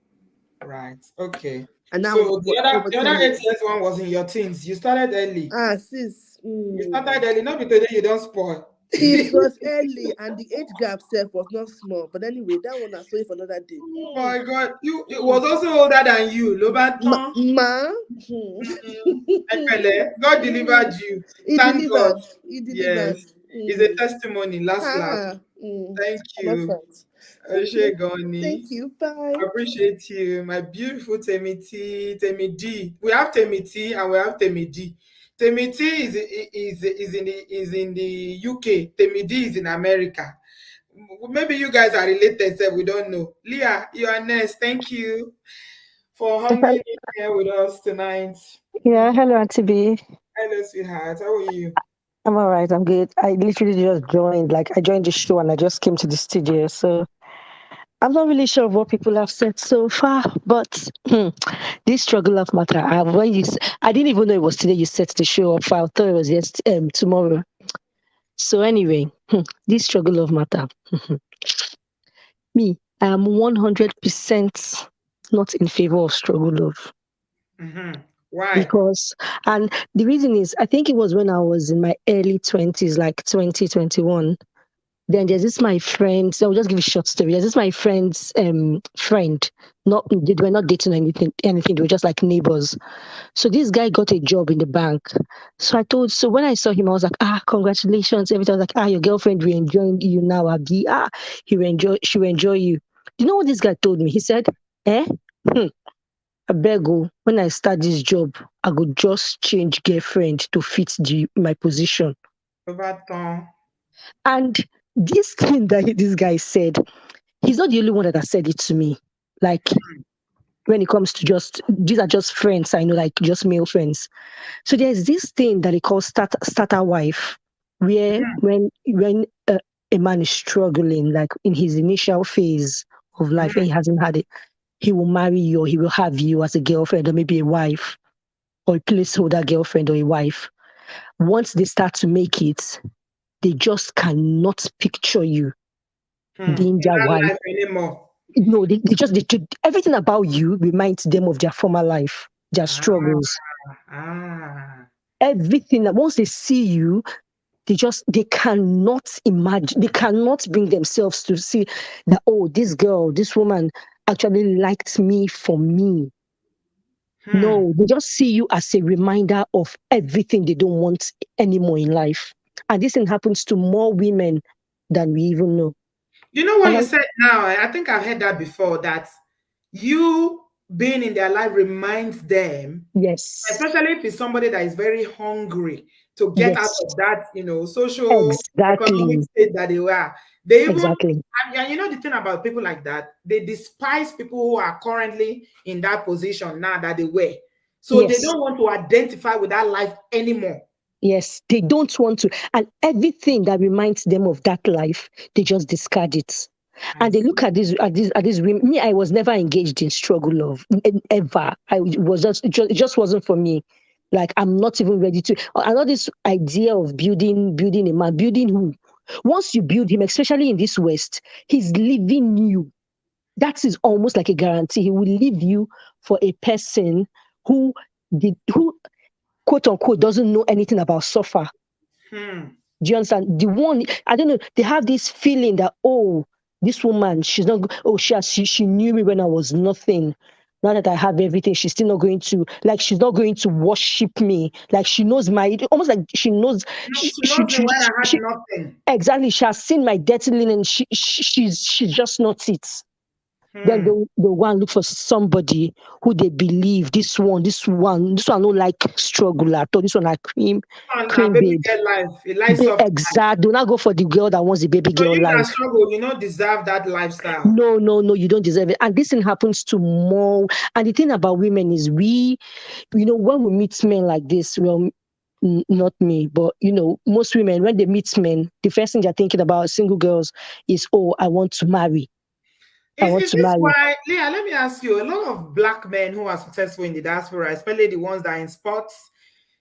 [SPEAKER 1] Right. Okay.
[SPEAKER 15] And now
[SPEAKER 1] so the other 8 years one was in your teens. You started early.
[SPEAKER 15] Sis.
[SPEAKER 1] You started early, not because you don't spoil.
[SPEAKER 15] It was early, and the age gap self was not small. But anyway, that one I saw it for another day.
[SPEAKER 1] Oh my God, it was also older than you, Lobaton. God delivered you.
[SPEAKER 15] He
[SPEAKER 1] Thank
[SPEAKER 15] delivered.
[SPEAKER 1] God.
[SPEAKER 15] He delivered.
[SPEAKER 1] Yes, it's a testimony. Last. Thank you.
[SPEAKER 15] Perfect. Thank you. Thank
[SPEAKER 1] Oshegoni.
[SPEAKER 15] you. Bye.
[SPEAKER 1] I appreciate you, my beautiful Temiti, Temidi. We have Temiti and we have Temidi. Temiti is in the UK. Temidi is in America. Maybe you guys are related, so we don't know. Leah, you are next. Thank you for hanging in here with us tonight.
[SPEAKER 16] Yeah, hello, Auntie B.
[SPEAKER 1] Hello, sweetheart. How are you?
[SPEAKER 16] I'm all right. I'm good. I literally just joined. Like, I joined the show and I just came to the studio. So I'm not really sure of what people have said so far, but this struggle of matter. I didn't even know it was today you set the show up. I thought it was tomorrow. So anyway, this struggle of matter. Me, I am 100% not in favor of struggle love.
[SPEAKER 1] Why?
[SPEAKER 16] Because, and the reason is, I think it was when I was in my early 20s, like 2021. Then there's this my friend, so I'll just give you a short story. There's this my friend's friend. They were not dating anything, they were just like neighbors. So this guy got a job in the bank. So when I saw him, I was like, congratulations. Everything. I was like, your girlfriend will enjoy you now, Abi. She will enjoy you. You know what this guy told me? He said, I beg you, when I start this job, I could just change girlfriend to fit my position. And this thing that this guy said, he's not the only one that has said it to me. Like, when it comes to these are just friends, I know, like just male friends. So there's this thing that they call starter wife, where when a man is struggling, like in his initial phase of life, and he hasn't had it, he will marry you or he will have you as a girlfriend or maybe a wife or a placeholder girlfriend or a wife. Once they start to make it, they just cannot picture you being their wife
[SPEAKER 1] life anymore.
[SPEAKER 16] No, they everything about you reminds them of their former life, their struggles. Everything that once they see you, they cannot imagine, they cannot bring themselves to see that, this woman actually liked me for me. No, they just see you as a reminder of everything they don't want anymore in life. And this thing happens to more women than we even know.
[SPEAKER 1] You know what you said now? I think I've heard that before, that you being in their life reminds them.
[SPEAKER 16] Yes.
[SPEAKER 1] Especially if it's somebody that is very hungry to get out of that, social economic state that they were. They even, and you know the thing about people like that, they despise people who are currently in that position now that they were. So they don't want to identify with that life anymore.
[SPEAKER 16] Yes, they don't want to. And everything that reminds them of that life, they just discard it. And they look at these women. Me, I was never engaged in struggle love ever. It just wasn't for me. Like, I'm not even ready to. I know this idea of building a man, building who? Once you build him, especially in this West, he's leaving you. That is almost like a guarantee. He will leave you for a person who quote unquote doesn't know anything about suffer. Do you understand? The one, I don't know, they have this feeling that, this woman, she's not, she knew me when I was nothing. Now that I have everything, she's still not going to, she's not going to worship me. Like, she knows almost like she knows.
[SPEAKER 1] She knows me when I had nothing.
[SPEAKER 16] Exactly. She has seen my dirty linen. She's just not it. Then they want to look for somebody who they believe this one don't like struggle at all. This one like cream
[SPEAKER 1] baby
[SPEAKER 16] babe.
[SPEAKER 1] Girl life.
[SPEAKER 16] Exactly. Do not go for the girl that wants the baby girl
[SPEAKER 1] you
[SPEAKER 16] life.
[SPEAKER 1] Struggle, you don't deserve that lifestyle.
[SPEAKER 16] No, you don't deserve it. And this thing happens to more. And the thing about women is when we meet men like this, well, not me, but most women, when they meet men, the first thing they're thinking about, single girls, is, I want to marry.
[SPEAKER 1] Is this why, Leah, let me ask you, a lot of black men who are successful in the diaspora, especially the ones that are in sports,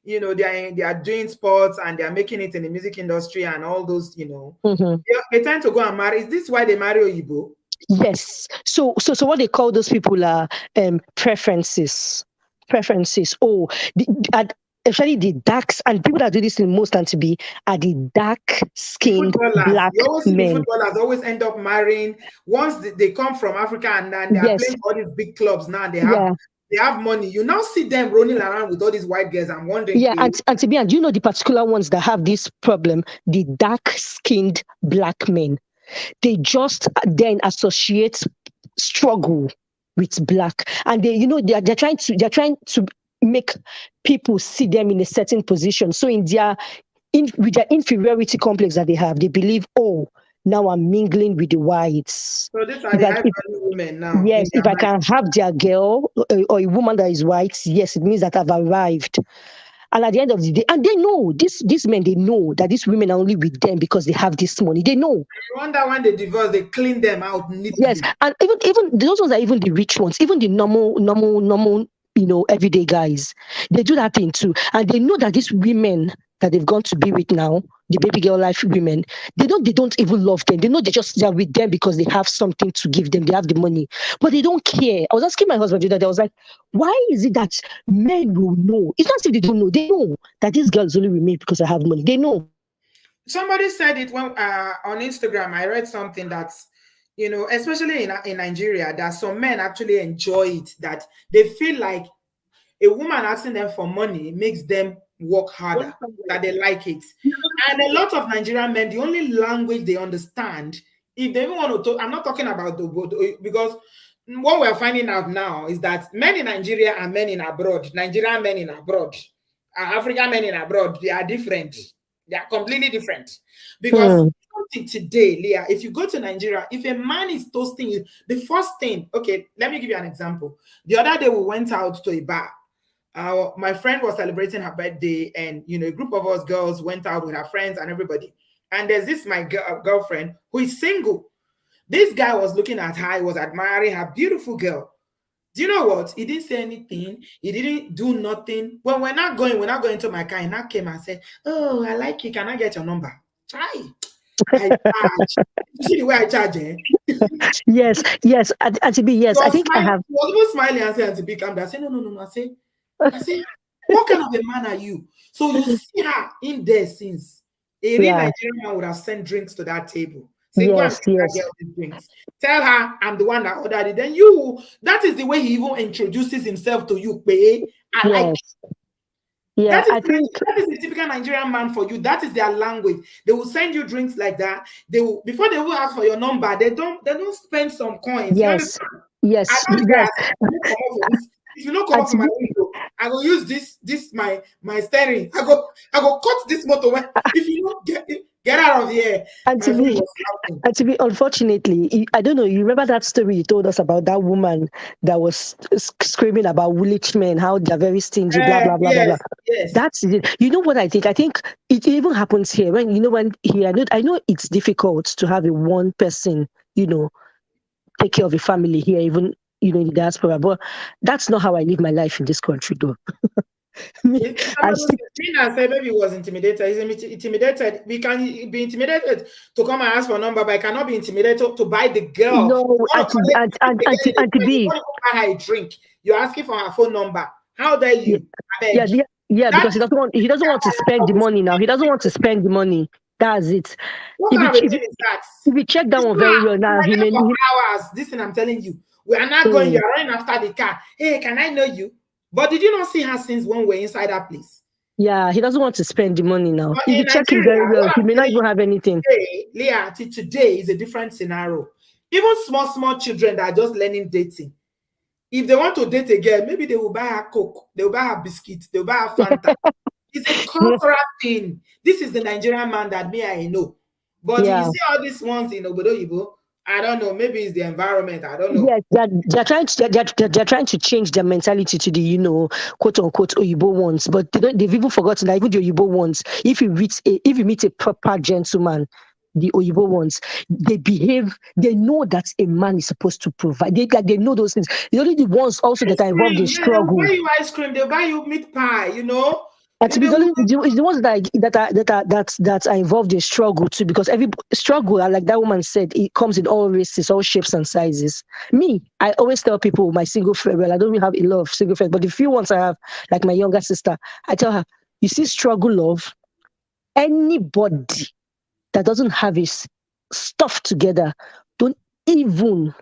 [SPEAKER 1] they are doing sports and they are making it in the music industry and all those, they tend to go and marry. Is this why they marry Oyibo?
[SPEAKER 16] Yes. So what they call those people are preferences. Actually, the darks, and people that do this in most to be are the dark-skinned black men.
[SPEAKER 1] Footballers always end up marrying once they come from Africa and then they are playing all these big clubs now. And they have money. You now see them running around with all these white girls. I'm wondering.
[SPEAKER 16] Yeah, and to be honest, do you know the particular ones that have this problem? The dark-skinned black men. they just then associate struggle with black, and they're trying to make people see them in a certain position. So with their inferiority complex that they have, they believe, oh, now I'm mingling with the whites.
[SPEAKER 1] So these are
[SPEAKER 16] If
[SPEAKER 1] the
[SPEAKER 16] I,
[SPEAKER 1] high
[SPEAKER 16] if,
[SPEAKER 1] value women now in
[SPEAKER 16] yes,
[SPEAKER 1] their
[SPEAKER 16] if I
[SPEAKER 1] mind.
[SPEAKER 16] can have their girl or a woman that is white, yes, it means that I've arrived. And at the end of the day, and they know these men, they know that these women are only with them because they have this money. They know.
[SPEAKER 1] You wonder when they divorce, they clean them out
[SPEAKER 16] Yes,
[SPEAKER 1] neatly.
[SPEAKER 16] and even those ones are even the rich ones, even the normal, everyday guys. They do that thing too, and they know that these women that they've gone to be with now, the baby girl life women, they don't even love them. They know they're with them because they have something to give them. They have the money, but they don't care. I was asking my husband the other day, I was like, why is it that men will know? It's not as if they don't know. They know that these girls only with me because I have money. They know.
[SPEAKER 1] Somebody said it when on Instagram. I read something that's, especially in Nigeria, that some men actually enjoy it. That they feel like a woman asking them for money makes them work harder. That they like it. And a lot of Nigerian men, the only language they understand, if they even want to talk, I'm not talking about because what we're finding out now is that men in Nigeria and men in abroad, Nigerian men in abroad, African men in abroad, they are different. They are completely different. Because today, Leah, if you go to Nigeria, if a man is toasting you, the first thing, okay, let me give you an example. The other day we went out to a bar. My friend was celebrating her birthday, and a group of us girls went out with her friends and everybody. And there's this my girlfriend who is single. This guy was looking at her, he was admiring her, beautiful girl. Do you know what? He didn't say anything. He didn't do nothing. When we're not going to my car, he now came and said, "Oh, I like you. Can I get your number?" Try. I charge. You see the way I charge, eh?
[SPEAKER 16] Yes, Auntie B,
[SPEAKER 1] He
[SPEAKER 16] yes, I
[SPEAKER 1] was
[SPEAKER 16] think I
[SPEAKER 1] smiling,
[SPEAKER 16] have.
[SPEAKER 1] he was even smiling and saying, "Auntie B, calm down." I said, "No, no, no, no." I say, what kind of a man are you? So you see her in there since a real
[SPEAKER 16] Yeah,
[SPEAKER 1] Nigerian man would have sent drinks to that table. Say, go and
[SPEAKER 16] yes,
[SPEAKER 1] take that
[SPEAKER 16] yes,
[SPEAKER 1] girl these drinks. Tell her I'm the one that ordered it. Then that is the way he even introduces himself to you. I like it.
[SPEAKER 16] yes, yeah. I think
[SPEAKER 1] That is the typical Nigerian man for you. That is their language. They will send you drinks like that. They will, before they will ask for your number, they don't spend some coins. You
[SPEAKER 16] yes,
[SPEAKER 1] understand? I
[SPEAKER 16] yes,
[SPEAKER 1] don't
[SPEAKER 16] yes.
[SPEAKER 1] care. If you don't come off
[SPEAKER 16] Auntie
[SPEAKER 1] from my
[SPEAKER 16] B,
[SPEAKER 1] window, I will use this my steering. I go cut this motor. If you don't get out of here, my
[SPEAKER 16] Auntie
[SPEAKER 1] friend
[SPEAKER 16] B,
[SPEAKER 1] was laughing.
[SPEAKER 16] Auntie B, unfortunately, I don't know. You remember that story you told us about that woman that was screaming about village men, how they're very stingy, blah blah blah blah blah.
[SPEAKER 1] Yes, yes.
[SPEAKER 16] That's it. You know what I think? I think it even happens here. When here, I know it's difficult to have a one person, take care of a family here, even in the diaspora. But that's not how I live my life in this country, though. Me, I
[SPEAKER 1] Somebody
[SPEAKER 16] stick.
[SPEAKER 1] said, Trina said maybe he was intimidated. He's intimidated. We can be intimidated to come and ask for a number, but I cannot be intimidated to buy the girl.
[SPEAKER 16] No,
[SPEAKER 1] You want to collect the girl in
[SPEAKER 16] Auntie
[SPEAKER 1] the you
[SPEAKER 16] B.
[SPEAKER 1] want to buy her a drink. You're asking for her phone number. How dare
[SPEAKER 16] Yeah,
[SPEAKER 1] you? I
[SPEAKER 16] yeah,
[SPEAKER 1] beg.
[SPEAKER 16] yeah, yeah,
[SPEAKER 1] That
[SPEAKER 16] because
[SPEAKER 1] is
[SPEAKER 16] he doesn't want to spend the money now. He doesn't want to spend the money. That's it.
[SPEAKER 1] what
[SPEAKER 16] If you
[SPEAKER 1] kind of a
[SPEAKER 16] if
[SPEAKER 1] thing
[SPEAKER 16] you,
[SPEAKER 1] is that?
[SPEAKER 16] if you check that
[SPEAKER 1] It's
[SPEAKER 16] one
[SPEAKER 1] not.
[SPEAKER 16] very well now,
[SPEAKER 1] We are
[SPEAKER 16] he
[SPEAKER 1] there
[SPEAKER 16] may.
[SPEAKER 1] for hours. This thing I'm telling you. We are not going. You
[SPEAKER 16] Mm,
[SPEAKER 1] are running after the car. Hey, can I know you? But did you not see her since when we're inside that place?
[SPEAKER 16] yeah, he doesn't want to spend the money now.
[SPEAKER 1] But
[SPEAKER 16] If
[SPEAKER 1] in
[SPEAKER 16] you check him
[SPEAKER 1] Nigeria,
[SPEAKER 16] very well,
[SPEAKER 1] what
[SPEAKER 16] he
[SPEAKER 1] I'm
[SPEAKER 16] may not
[SPEAKER 1] telling
[SPEAKER 16] even have anything.
[SPEAKER 1] you today, Leah, today is a different scenario. Even small children that are just learning dating. If they want to date a girl, maybe they will buy her Coke, they will buy her biscuits, they will buy her Fanta. It's a cultural thing. This is the Nigerian man that I know. But you
[SPEAKER 16] Yeah.
[SPEAKER 1] see all these ones in Obodo, I don't know. Maybe it's the environment. I don't know.
[SPEAKER 16] Yes, they're trying to they're trying to change their mentality to the quote unquote Oyibo ones, but they've even forgotten that even the Oyibo ones, if you meet a proper gentleman, the Oyibo ones, they know that a man is supposed to provide. They know those things. They're only the ones also that
[SPEAKER 1] Ice
[SPEAKER 16] are involved in
[SPEAKER 1] cream. Yeah, they'll buy
[SPEAKER 16] struggle.
[SPEAKER 1] you ice cream. They'll buy you meat pie.
[SPEAKER 16] And to
[SPEAKER 1] They
[SPEAKER 16] be
[SPEAKER 1] will,
[SPEAKER 16] honest, it's the ones that are involved in struggle too, because every struggle, like that woman said, it comes in all races, all shapes and sizes. Me, I always tell people my single friend. Well, I don't really have a lot of single friends, but the few ones I have, like my younger sister, I tell her, you see, struggle love. Anybody that doesn't have his stuff together, don't even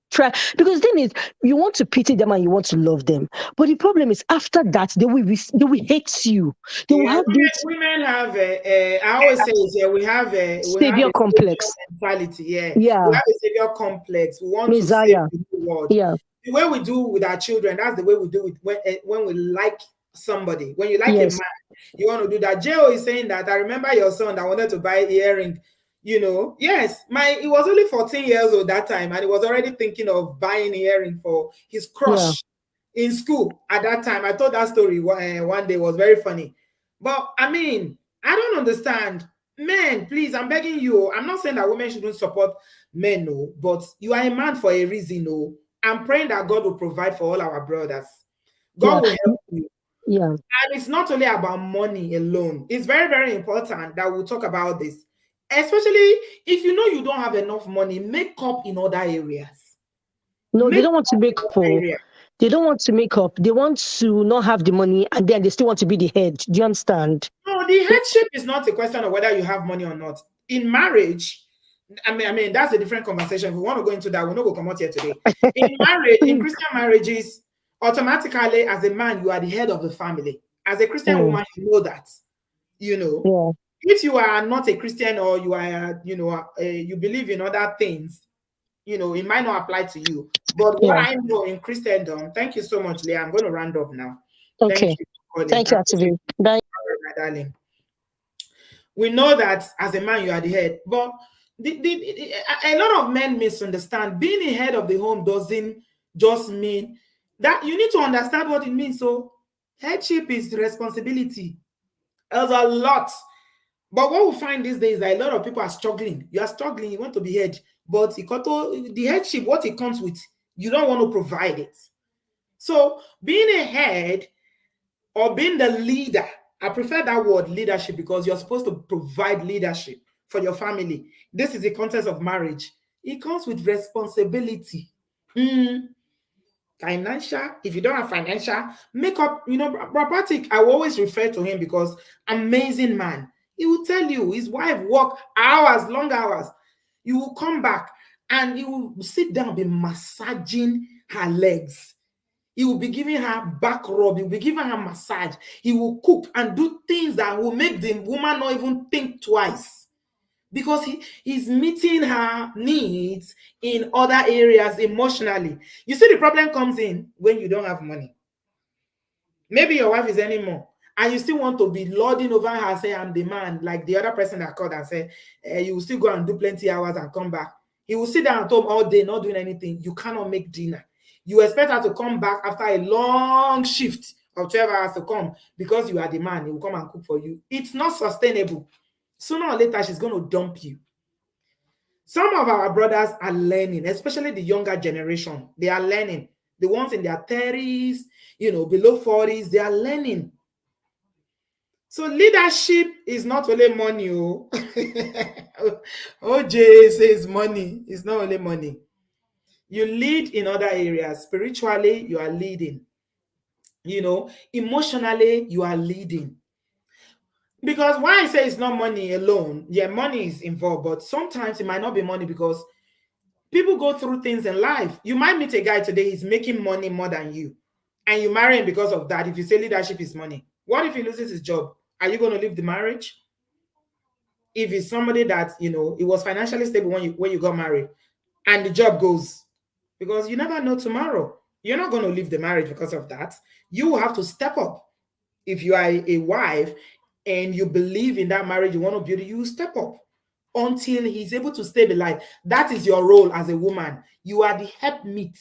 [SPEAKER 16] Try, because then is you want to pity them and you want to love them, but the problem is after that they will hate you. They will
[SPEAKER 1] Yeah,
[SPEAKER 16] have this
[SPEAKER 1] women have I always say it, yeah, we have
[SPEAKER 16] savior
[SPEAKER 1] a savior
[SPEAKER 16] complex.
[SPEAKER 1] mentality. Yeah, we
[SPEAKER 16] Yeah,
[SPEAKER 1] have a savior complex. We want to save
[SPEAKER 16] Messiah.
[SPEAKER 1] the whole world.
[SPEAKER 16] Yeah,
[SPEAKER 1] The way we do with our children, that's the way we do it when we like somebody. When you like a
[SPEAKER 16] yes,
[SPEAKER 1] man, you want to do that. Jo is saying that I remember your son that wanted to buy earring. Yes, he was only 14 years old that time, and he was already thinking of buying earring for his
[SPEAKER 16] yeah.
[SPEAKER 1] crush in school at that time. I thought that story one day was very funny. But I mean, I don't understand. Men, please, I'm begging you. I'm not saying that women shouldn't support men, no, but you are a man for a reason, no. I'm praying that God will provide for all our brothers.
[SPEAKER 16] Yeah,
[SPEAKER 1] God will help you.
[SPEAKER 16] yeah.
[SPEAKER 1] And it's not only about money alone. It's very, very important that we'll talk about this. Especially if you know you don't have enough money, make up in other areas.
[SPEAKER 16] No, they
[SPEAKER 1] Make
[SPEAKER 16] don't want to
[SPEAKER 1] up in
[SPEAKER 16] make up
[SPEAKER 1] other
[SPEAKER 16] for.
[SPEAKER 1] areas.
[SPEAKER 16] They don't want to make up. They want to not have the money, and then they still want to be the head. Do you understand?
[SPEAKER 1] No, the headship is not a question of whether you have money or not. In marriage, I mean that's a different conversation. If we want to go into that, we're not going to come out here today. In marriage, in Christian marriages, automatically as a man, you are the head of the family. As a Christian
[SPEAKER 16] Mm,
[SPEAKER 1] woman, you know that. You know,
[SPEAKER 16] yeah,
[SPEAKER 1] if you are not a Christian or you are, you believe in other things, it might not apply to you. But what
[SPEAKER 16] yeah.
[SPEAKER 1] I know in Christendom, thank you so much, Leah. I'm going to round up now. Thank
[SPEAKER 16] Okay.
[SPEAKER 1] you for calling.
[SPEAKER 16] Thank
[SPEAKER 1] I
[SPEAKER 16] you,
[SPEAKER 1] appreciate
[SPEAKER 16] Ativi. Bye.
[SPEAKER 1] you, my darling. We know that as a man you are the head, but a lot of men misunderstand. Being a head of the home doesn't just mean that. You need to understand what it means. So headship is responsibility. There's a lot. But what we find these days is that a lot of people are struggling. You are struggling, you want to be head, but the headship, what it comes with, you don't want to provide it. So being a head or being the leader, I prefer that word leadership because you're supposed to provide leadership for your family. This is the context of marriage. It comes with responsibility. Mm, Financial, if you don't have financial, make up, Rapatic, I will always refer to him because amazing man. He will tell you his wife work hours, long hours. He will come back and he will sit down, be massaging her legs. He will be giving her back rub. He will be giving her massage. He will cook and do things that will make the woman not even think twice because he's meeting her needs in other areas emotionally. You see, the problem comes in when you don't have money. Maybe your wife is earning more and you still want to be lording over her, say, I'm the man, like the other person that called and said, you will still go and do plenty hours and come back. He will sit down at home all day, not doing anything. You cannot make dinner. You expect her to come back after a long shift of 12 hours to come because you are the man. He will come and cook for you. It's not sustainable. Sooner or later, she's going to dump you. Some of our brothers are learning, especially the younger generation. They are learning. The ones in their 30s, below 40s, they are learning. So leadership is not only money. Oh. OJ says money is not only money. You lead in other areas. Spiritually, you are leading. Emotionally, you are leading. Because why I say it's not money alone, yeah, money is involved, but sometimes it might not be money because people go through things in life. You might meet a guy today, he's making money more than you, and you marry him because of that. If you say leadership is money, what if he loses his job? Are you going to leave the marriage? If it's somebody that, it was financially stable when you got married and the job goes, because you never know tomorrow. You're not going to leave the marriage because of that. You will have to step up. If you are a wife and you believe in that marriage, you want to build it, you step up until he's able to stabilize. That is your role as a woman. You are the helpmeet.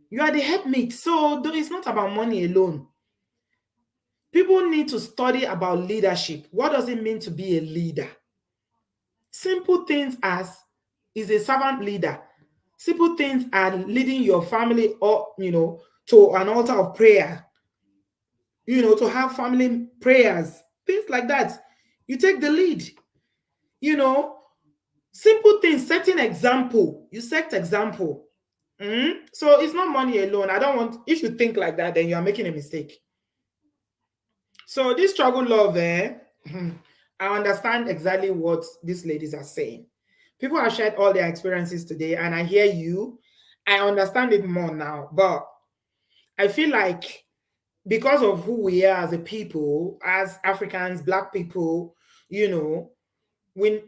[SPEAKER 1] You are the helpmeet. So it's not about money alone. People need to study about leadership. What does it mean to be a leader? Simple things as is a servant leader. Simple things are leading your family or to an altar of prayer. To have family prayers, things like that. You take the lead. Simple things, setting example. You set example. So it's not money alone. I don't want, if you think like that, then you are making a mistake. So this struggle love, I understand exactly what these ladies are saying. People have shared all their experiences today, and I hear you. I understand it more now, but I feel like because of who we are as a people, as Africans, Black people, you know, when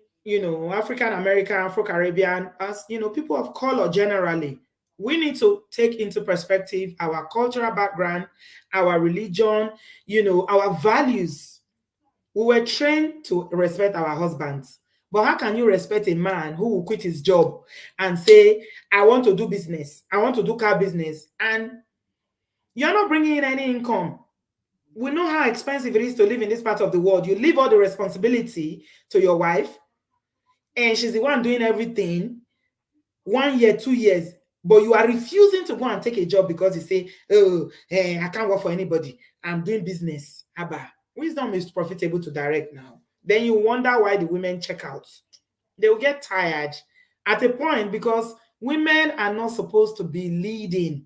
[SPEAKER 1] African American, Afro Caribbean, as people of color generally, we need to take into perspective our cultural background, our religion, our values. We were trained to respect our husbands. But how can you respect a man who will quit his job and say, I want to do business, I want to do car business, and you're not bringing in any income? We know how expensive it is to live in this part of the world. You leave all the responsibility to your wife, and she's the one doing everything 1 year, 2 years, but you are refusing to go and take a job because you say, oh, I can't work for anybody. I'm doing business. Abba, wisdom is profitable to direct now. Then you wonder why the women check out. They will get tired at a point because women are not supposed to be leading.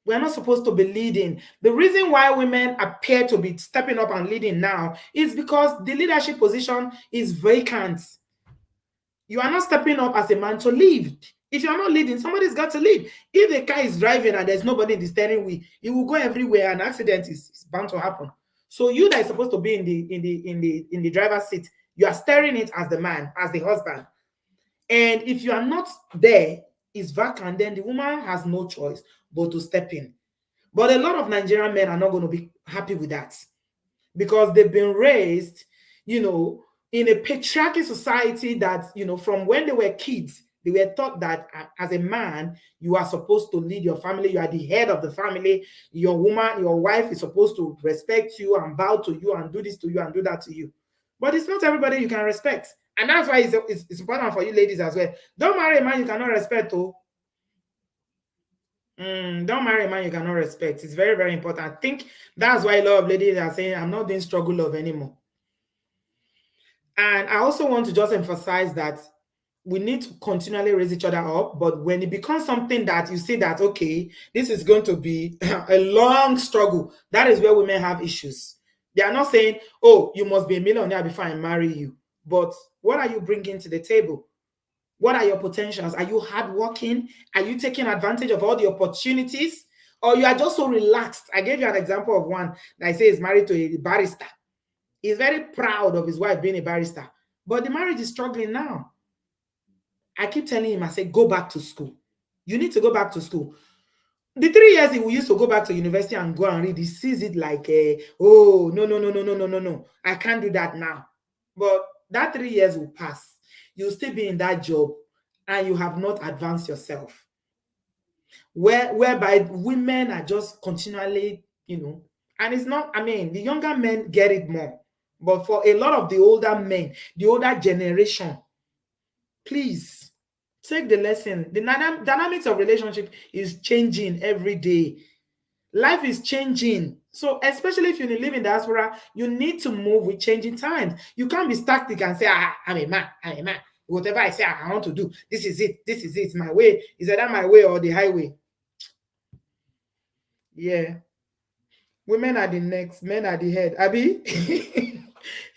[SPEAKER 1] We're not supposed to be leading. The reason why women appear to be stepping up and leading now is because the leadership position is vacant. You are not stepping up as a man to lead. If you're not leading, somebody's got to lead. If the car is driving and there's nobody in the steering wheel, it will go everywhere and accident is bound to happen. So you that is supposed to be in the driver's seat, you are steering it as the man, as the husband. And if you are not there, it's vacant, then the woman has no choice but to step in. But a lot of Nigerian men are not going to be happy with that because they've been raised, in a patriarchal society that, from when they were kids, they were taught that as a man, you are supposed to lead your family. You are the head of the family. Your wife is supposed to respect you and bow to you and do this to you and do that to you. But it's not everybody you can respect. And that's why it's important for you ladies as well. Don't marry a man you cannot respect. Don't marry a man you cannot respect. It's very, very important. I think that's why a lot of ladies are saying, I'm not doing struggle love anymore. And I also want to just emphasize that we need to continually raise each other up. But when it becomes something that you see that, okay, this is going to be a long struggle, that is where women have issues. They are not saying, oh, you must be a millionaire before I marry you. But what are you bringing to the table? What are your potentials? Are you hardworking? Are you taking advantage of all the opportunities? Or you are just so relaxed? I gave you an example of one that I say is married to a barrister. He's very proud of his wife being a barrister. But the marriage is struggling now. I keep telling him, I say, go back to school. You need to go back to school. The 3 years he used to go back to university and go and read, he sees it like, oh, no. I can't do that now. But that 3 years will pass. You'll still be in that job and you have not advanced yourself. Whereby women are just continually, and it's not, the younger men get it more. But for a lot of the older men, the older generation, please take the lesson. The dynamics of relationship is changing every day. Life is changing. So especially if you live in diaspora, you need to move with changing times. You can't be static and say, I'm a man. Whatever I say I want to do, this is it, my way. Is either my way or the highway. Yeah. Women are the next, men are the head. Abby?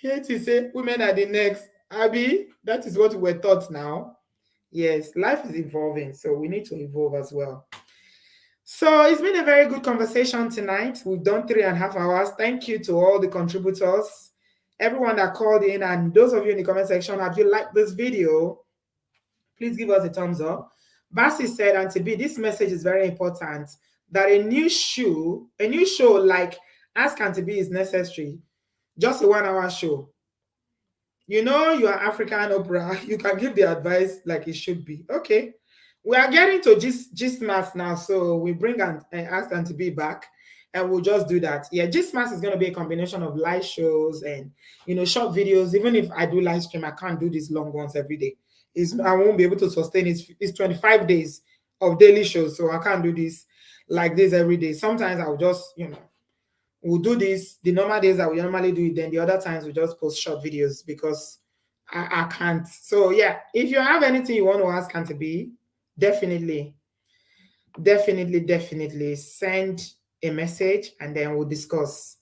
[SPEAKER 1] Here to say women are the next. Abby, that is what we're taught now. Yes, life is evolving, so we need to evolve as well. So it's been a very good conversation tonight. We've done 3.5 hours. Thank you to all the contributors, everyone that called in, and those of you in the comment section, have you liked this video? Please give us a thumbs up. Basi said, Auntie B, this message is very important, that a new show like Ask Auntie B is necessary. Just a 1-hour show. You are African Oprah. You can give the advice like it should be. Okay. We are getting to Gistmas now, so we bring Ask Auntie B back, and we'll just do that. Yeah, Gistmas is going to be a combination of live shows and, short videos. Even if I do live stream, I can't do these long ones every day. I won't be able to sustain it. It's 25 days of daily shows, so I can't do this like this every day. Sometimes I'll just, we'll do this the normal days that we normally do it. Then the other times we just post short videos because I can't. So yeah, if you have anything you want to ask Auntie B, definitely send a message and then we'll discuss.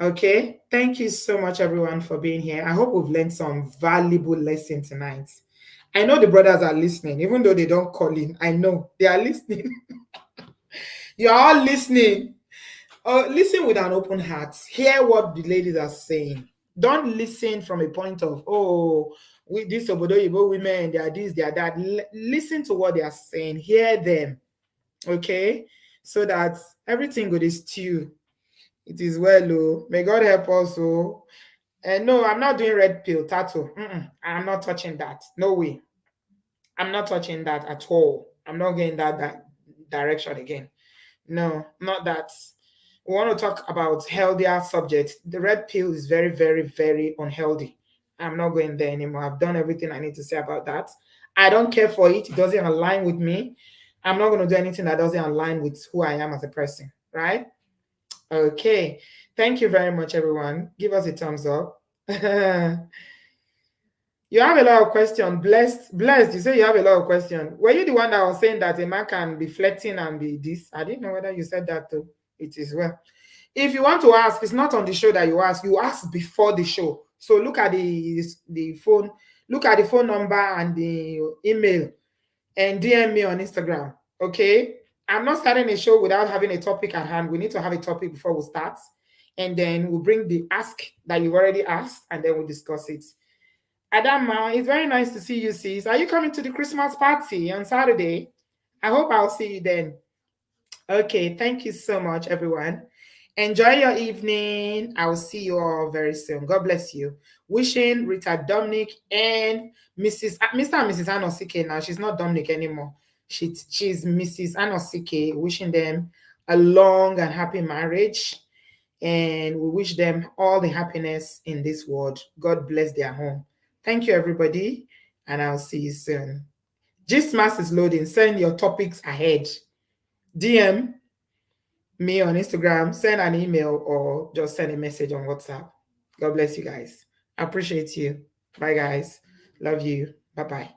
[SPEAKER 1] Okay, thank you so much everyone for being here. I hope we've learned some valuable lesson tonight. I know the brothers are listening, even though they don't call in. I know they are listening. You're all listening. Listen with an open heart. Hear what the ladies are saying. Don't listen from a point of, oh, with these obodoyibo women, they are this, they are that. Listen to what they are saying. Hear them. Okay? So that everything good is stew. It is well, oh. May God help us, oh. And no, I'm not doing red pill, tattoo. I'm not touching that. No way. I'm not touching that at all. I'm not going that direction again. No, not that. We want to talk about healthier subjects. The red pill is very, very, very unhealthy. I'm not going there anymore. I've done everything I need to say about that. I don't care for it. It doesn't align with me. I'm not going to do anything that doesn't align with who I am as a person, right? Okay. Thank you very much, everyone. Give us a thumbs up. You have a lot of questions. Blessed, you say you have a lot of questions. Were you the one that was saying that a man can be flirting and be this? I didn't know whether you said that too. It is well. If you want to ask, it's not on the show that you ask before the show. So look at the phone, look at the phone number and the email and DM me on Instagram. Okay. I'm not starting a show without having a topic at hand. We need to have a topic before we start. And then we'll bring the ask that you've already asked and then we'll discuss it. Adama, it's very nice to see you, sis. Are you coming to the Christmas party on Saturday? I hope I'll see you then. Okay, thank you so much, everyone. Enjoy your evening. I will see you all very soon. God bless you. Wishing Rita Dominic and Mr. and Mrs. Anosike now. She's not Dominic anymore. She's Mrs. Anosike. Wishing them a long and happy marriage. And we wish them all the happiness in this world. God bless their home. Thank you, everybody, and I'll see you soon. Gistmas is loading. Send your topics ahead. DM me on Instagram, send an email, or just send a message on WhatsApp. God bless you guys. I appreciate you. Bye, guys. Love you. Bye-bye.